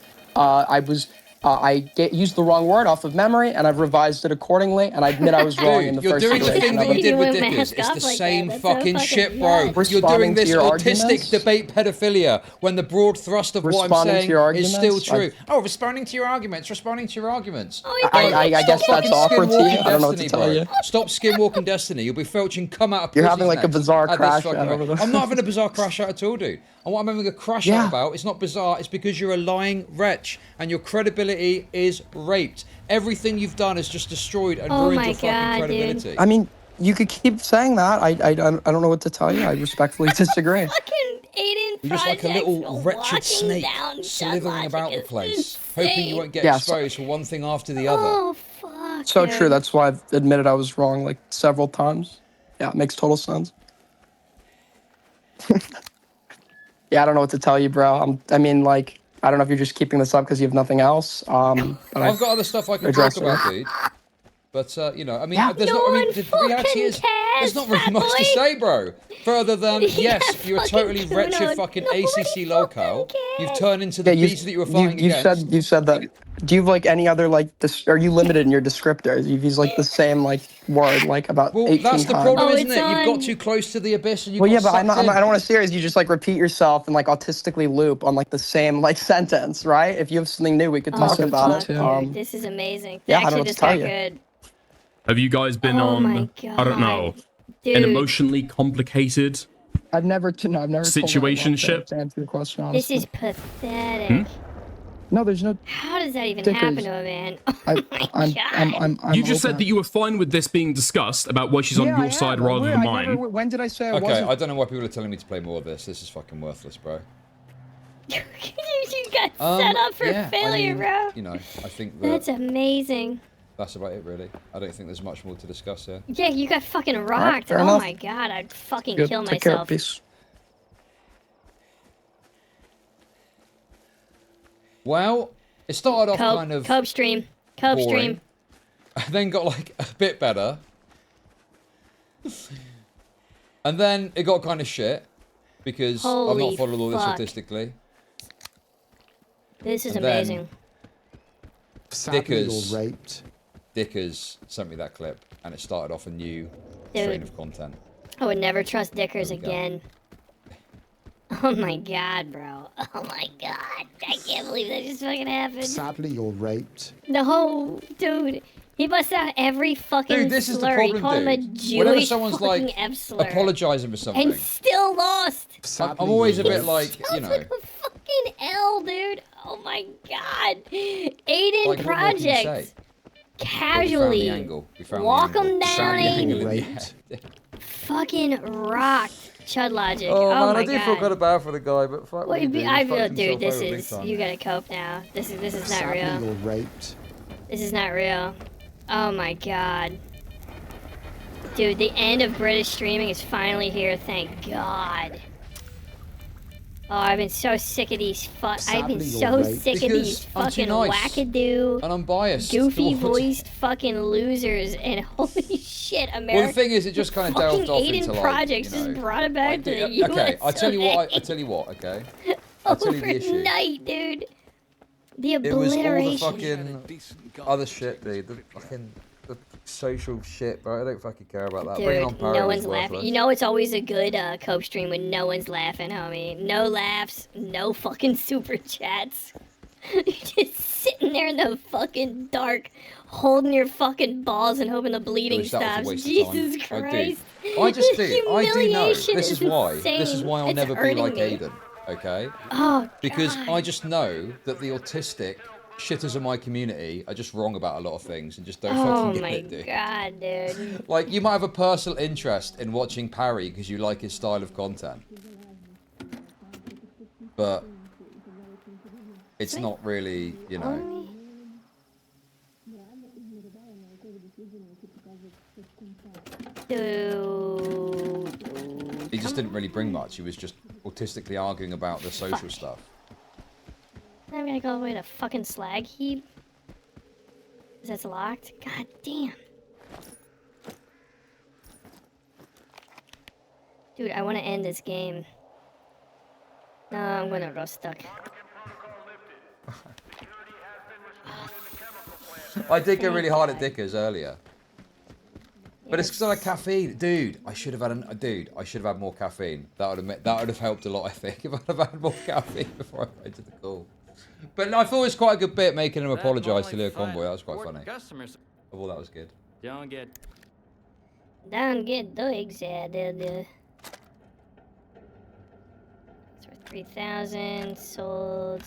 I used the wrong word off of memory, and I've revised it accordingly, and I admit I was wrong in the You're first doing the iteration thing that of you it. did with Dickers. It's the same fucking shit, bro. You're doing this autistic debate pedophilia when the broad thrust of what I'm Responding to saying your is still arguments? true. Oh, responding to your arguments, responding to your arguments. I guess Stop that's fucking awkward to you. skinwalking I don't know what to Destiny, tell bro. you. Stop skinwalking Destiny. You'll be filching cum out of You're pussy's having like a necks bizarre at this crash fucking out rate. over there. I'm not having a bizarre crash out at all, dude. And what I'm having a crash out about, it's not bizarre, it's because you're a lying wretch and your credibility is raped. Everything you've done is just destroyed and ruined your fucking credibility. I mean, you could keep saying that. I don't know what to tell you. I respectfully disagree. Aiden You're just like a little wretched snake slithering about the place, hoping you won't get exposed for one thing after the other. Oh, fuck. So true. That's why I've admitted I was wrong like several times. Yeah, it makes total sense. Yeah, I don't know what to tell you, bro. I mean, like, I don't know if you're just keeping this up because you have nothing else. But I've got other stuff I can talk about, dude. But, you know, I mean, there's not, I mean, the reality is, there's not really much to say, bro. Further than, yes, you're a totally wretched fucking ACC locale. You've turned into the beast that you were fighting against. You said that. Do you have like any other like are you limited in your descriptors? You've used like the same like word like about 18 times. That's the problem, isn't it? You've got too close to the abyss and you got but I sucked in. don't want to serious. You just like repeat yourself and like autistically loop on like the same like sentence, right? If you have something new, we could talk about it. This is amazing. Yeah, They I don't know actually what to just tell got you. good. Have you guys been on, I don't know, an emotionally complicated I've never situationship? To answer your question, This honestly. is pathetic. No, there's no. How does that even Dickers. happen to a man? Oh my God. You just said that you were fine with this being discussed about why she's on your side rather than mine. When did I say I Okay, wasn't? I don't know why people are telling me to play more of this. This is fucking worthless, bro. You got set up for failure, bro. You know, I think That's amazing. that's about it, really. I don't think there's much more to discuss here. Yeah, you got fucking rocked. fair Oh enough. my God, I'd fucking Good. kill Take care. myself. Peace. Well, it started off kind of Cope stream. Cope boring, stream. then got like a bit better, and then it got kind of shit because I've Holy not followed all this fuck. statistically. This is And then amazing. Dickers sent me that clip, and it started off a new train of content. I would never trust Dickers There we go. again. Oh my God, bro. Oh my God. I can't believe that just fucking happened. Sadly, you're raped. No, dude. He busts out every fucking Dude, this is the slur. He problem, called him a dude. Jewish Whenever someone's fucking like F-slur. apologizing for something, And still lost. I'm always a bit like, you know, Fucking L, dude. Oh my God. Aiden like, what more can you Project. say? Casually. We found the angle. Walk him We found down, the angle. Aiden. fucking rocked. Chud logic. Oh, man, my I do God. feel kind of bad for the guy, but fuck Well, me, dude. I He feel, fucked dude, himself this over big is, time. you gotta cope now. This is not Sadly, real. you're raped. This is not real. Oh my God. Dude, the end of British streaming is finally here, thank God. Oh, I've been so sick of these I've been so sick of these fucking wackadoo, and I'm biased goofy towards- voiced fucking losers, and holy shit, America. Well, the thing is, it just kind of fucking delved off Aiden into like, projects you know, just brought it back to the US. okay, I tell you what. I tell you what. Okay, I'll tell you the issue. Overnight, dude. The It was all the obliteration. fucking other shit, dude. The fucking the social shit, bro. I don't fucking care about that. Dude, Bringing on Parry no was one's laughing. worthless. You know it's always a good cope stream when no one's laughing, homie. No laughs, no fucking super chats. You're just sitting there in the fucking dark, holding your fucking balls and hoping the bleeding Wish that was a stops. waste of Jesus time. Christ. I just do. I do know. Humiliation This is why. This is insane. why I'll It's never be hurting like me. Aiden. Okay. Oh, because I just know that the autistic shitters of my community are just wrong about a lot of things and just don't Oh fucking my get it, dude. God, dude. Like, you might have a personal interest in watching Parry because you like his style of content. But it's not really, you know. He just didn't really bring much. He was just autistically arguing about the social stuff. I'm gonna go all the way to fucking slag heap. Is that locked? God damn. Dude, I want to end this game. No, I'm gonna go stuck. I did go really hard at Dickers earlier. But it's because I had caffeine. Dude, I should have had more caffeine. That would have helped a lot, I think, if I'd have had more caffeine before I went to the call. But I thought it was quite a good bit making him apologise to Leo Convoy. That was quite funny. I thought that was good. Don't get too excited. It's worth 3,000. Sold.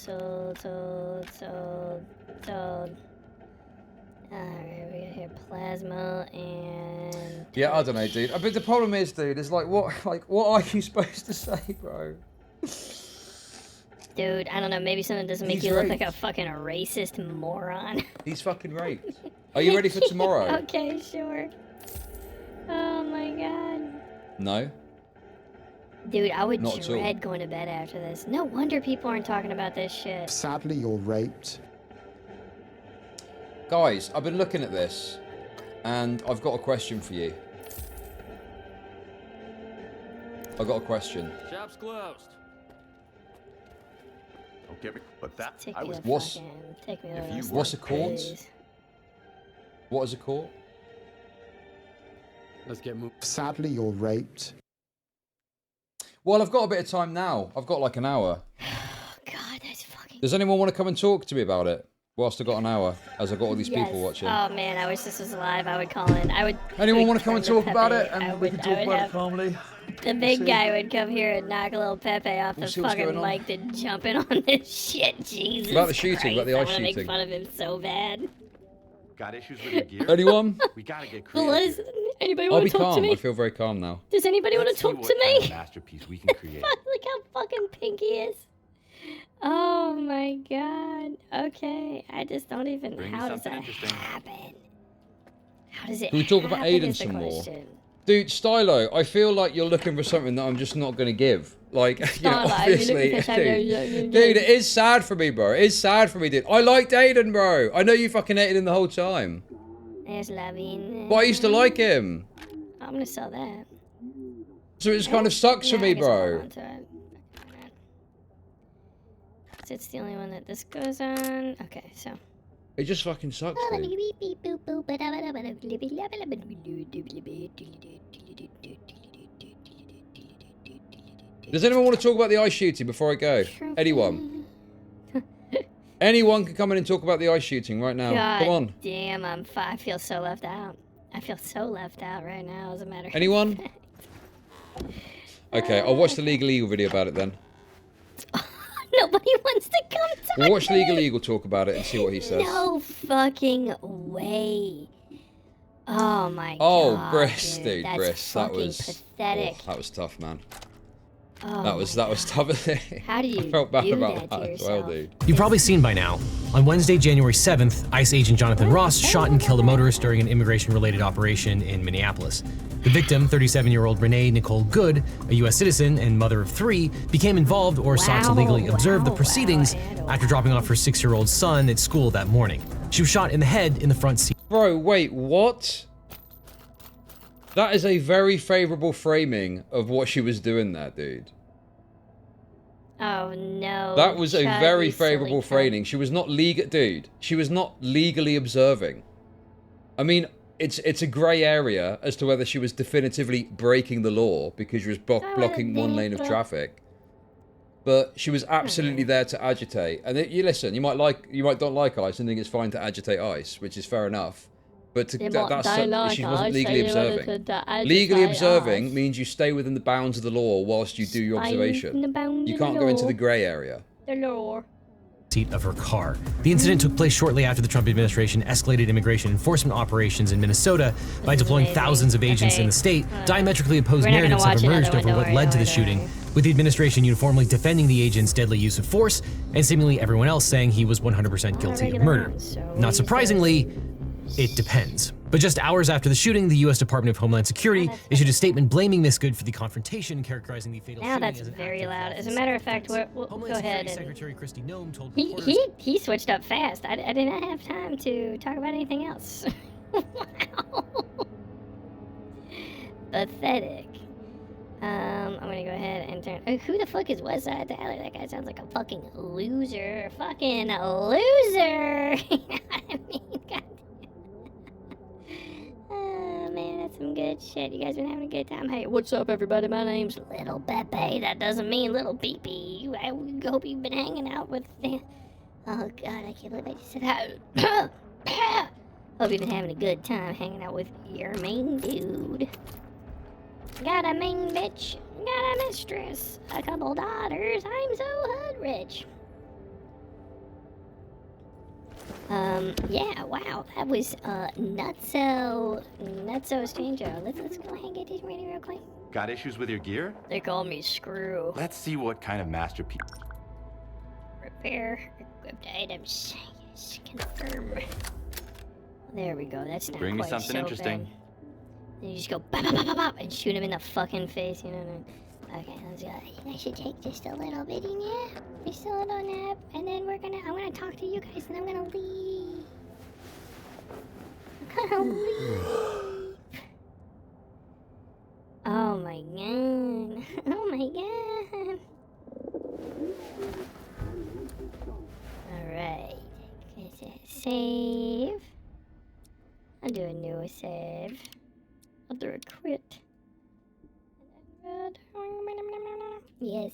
Alright, we got here plasma and... Yeah, I don't know, dude. But the problem is, dude, is like what are you supposed to say, bro? Dude, I don't know, maybe something doesn't make He's you look raped. like a fucking racist moron. He's fucking raped. Are you ready for tomorrow? Okay, sure. Oh my god. No? Dude, I would Not at all. dread going to bed after this. No wonder people aren't talking about this shit. Sadly, you're raped. Guys, I've been looking at this, and I've got a question for you. I've got a question. Shop's closed. Don't get me, but that Take I me was. to What's- fucking... Take me to if the you rest What's a of the court? days. What is a court? Let's get moving. Sadly, you're raped. Well, I've got a bit of time now. I've got like an hour. God, that's fucking... Does anyone want to come and talk to me about it? Whilst I've got an hour, as I've got all these people Yes. watching. Oh man, I wish this was live. I would call in. I would. Anyone I would want to come and turn talk to about Pepe. it? And I we would, can I talk would about have, it calmly. The big See. guy would come here and knock a little Pepe off We'll the see what's fucking going on. mic to jump in on this shit. Jesus About the shooting, about the Christ, ice I wanna shooting. make fun of him so bad. Got issues with your gear? Anyone? We gotta get Well, creative. what is... Anybody I'll want be to talk calm. to me? I feel very calm now. Does anybody want to Let's see talk what to kind of me? masterpiece we can create. Look how fucking pink he is. Oh my god. Okay, I just don't even... Bring me How does something that interesting. happen? How does it Can we talk about happen Aiden is the some more? question. Dude, Stylo, I feel like you're looking for something that I'm just not going to give. Like, you know, Stylo, you're obviously, looking for something you're not gonna dude, give. it is sad for me, bro. It is sad for me, dude. I liked Aiden, bro. I know you fucking hated him the whole time. There's Lavine. But I used to like him. I'm gonna sell that. So it just kind of sucks for Yeah, me, I guess I'll hold bro. on to it. So it's the only one that this goes on. Okay, so. It just fucking sucks, dude. Does anyone want to talk about the ice shooting before I go? Anyone? Anyone can come in and talk about the ice shooting right now. God Come on. damn, I feel so left out. I feel so left out right now, as a matter of Anyone? fact. Okay, I'll watch the Legal Eagle video about it then. Nobody wants to come talk We'll watch to Legal me. Eagle talk about it and see what he says. No fucking way. Oh my Oh, god. Briss, dude, that's Briss. That fucking was pathetic. Oh, that was tough, man. Oh that was tough. How do you I felt bad do about that to as well, yourself? dude. You've probably seen by now. On Wednesday, January 7th, ICE agent Jonathan Ross shot and killed a motorist during an immigration-related operation in Minneapolis. The victim, 37-year-old Renee Nicole Good, a U.S. citizen and mother of 3, became involved or sought to legally observe the proceedings after dropping off her 6-year-old son at school that morning. She was shot in the head in the front seat. Bro, wait, what? That is a very favorable framing of what she was doing there, dude. Oh no. That was a Chud, very you silly favorable cunt. framing. She was not dude. She was not legally observing. I mean, it's a grey area as to whether she was definitively breaking the law because she was blocking one lane of traffic. But she was absolutely there to agitate. And you listen, you might don't like ICE and think it's fine to agitate ICE, which is fair enough. But she wasn't legally observing. Legally observing means you stay within the bounds of the law whilst you do your observation. You can't go into the grey area. The law. Seat of her car. The incident took place shortly after the Trump administration escalated immigration enforcement operations in Minnesota by deploying thousands of agents in the state. Diametrically opposed narratives have emerged over what led to the shooting, with the administration uniformly defending the agent's deadly use of force and seemingly everyone else saying he was 100% guilty of murder. Not surprisingly, it depends. But just hours after the shooting, the U.S. Department of Homeland Security issued a statement blaming Miss Good for the confrontation, characterizing the fatal Now shooting that's as an very act of loud. As a lawless matter of fact, self-defense. we'll go Homeland ahead Security and Secretary Kristi Noem told he reporters he switched up fast. I did not have time to talk about anything else. Wow. Pathetic. I'm gonna go ahead and turn. Oh, who the fuck is Westside Tyler? That guy sounds like a fucking loser. Fucking loser. You know what I mean? God. Oh man, that's some good shit. You guys been having a good time? Hey, what's up, everybody? My name's Little Pepe. That doesn't mean Little Peepee. I hope you've been hanging out with the. Oh god, I can't believe I just said that. Hope you've been having a good time hanging out with your main dude. Got a main bitch, got a mistress, a couple daughters. I'm so hood rich. Yeah, wow, that was nutso stranger. Let's go ahead and get this ready real quick. Got issues with your gear? They call me Screw. Let's see what kind of masterpiece. Repair equipped items. Yes, confirm. There we go. That's not Bring me quite something so interesting. bad. Then you just go bop, bop, bop, bop, bop, and shoot him in the fucking face, you know. Okay, let's go. I should take just a little bitty nap. Just a little nap. And then I'm gonna talk to you guys and I'm gonna leave. I'm gonna leave. Oh my god. Oh my god. Alright. Save. I'll do a new save. I'll do a quit. Yes.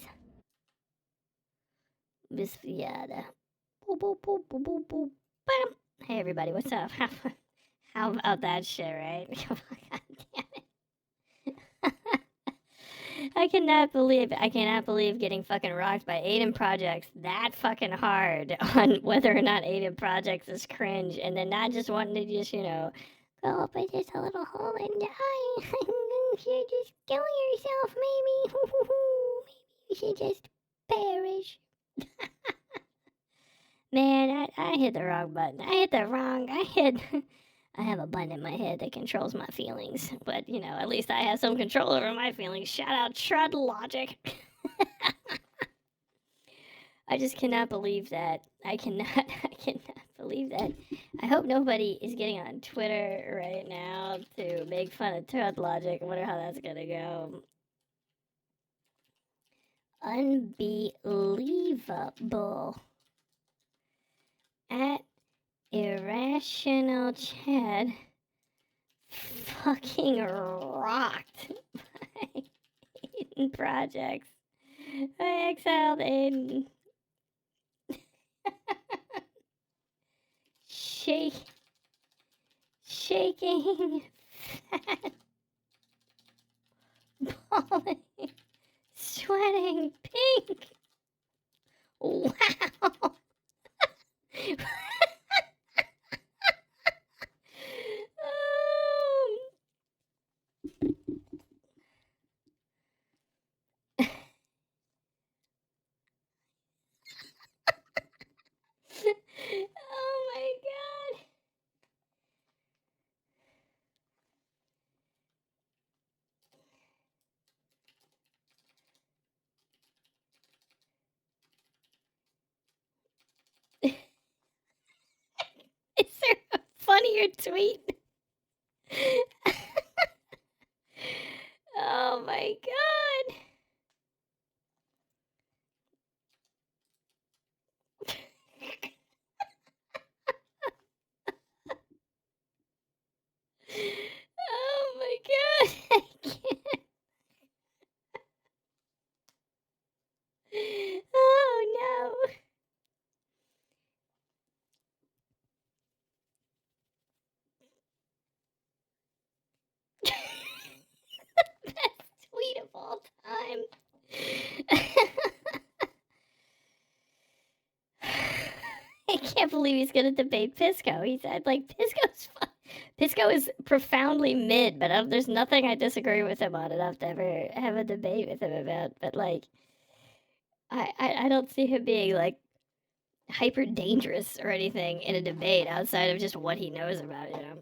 Miss Fiata. Boop, boop, boop, boop, boop, boop. Bam. Hey everybody, what's up? How about that shit, right? God damn it. I cannot believe getting fucking rocked by Aiden Projects that fucking hard on whether or not Aiden Projects is cringe, and then not just wanting to just, you know, go up in just a little hole and die. You should just kill yourself, maybe. Maybe you should just perish. Man, I hit the wrong button. I have a button in my head that controls my feelings. But, you know, at least I have some control over my feelings. Shout out CHUD logic. I just cannot believe that. I cannot believe that. I hope nobody is getting on Twitter right now to make fun of CHUD logic. I wonder how that's gonna go. Unbelievable. At Irrational Chad fucking rocked by Aiden Projects. I exiled Aiden. Shaking, fat, balling, sweating, pink. Wow. Oh Is there a funnier tweet? Oh my god. Oh my god. I can't. Oh no. Best tweet of all time. I can't believe he's gonna debate Pisco. He said, like, Pisco is profoundly mid, but there's nothing I disagree with him on enough to ever have a debate with him about. But like, I don't see him being like hyper dangerous or anything in a debate outside of just what he knows about it. You know,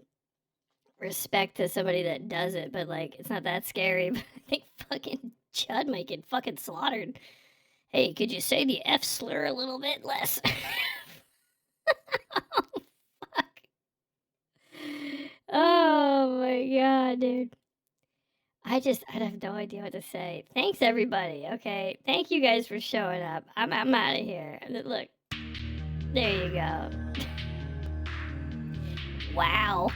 respect to somebody that does it, but like, it's not that scary. But I think fucking Chud might get fucking slaughtered. Hey, could you say the F slur a little bit less? Oh my god, dude. I have no idea what to say. Thanks everybody, okay? Thank you guys for showing up. I'm out of here. Look. There you go. Wow.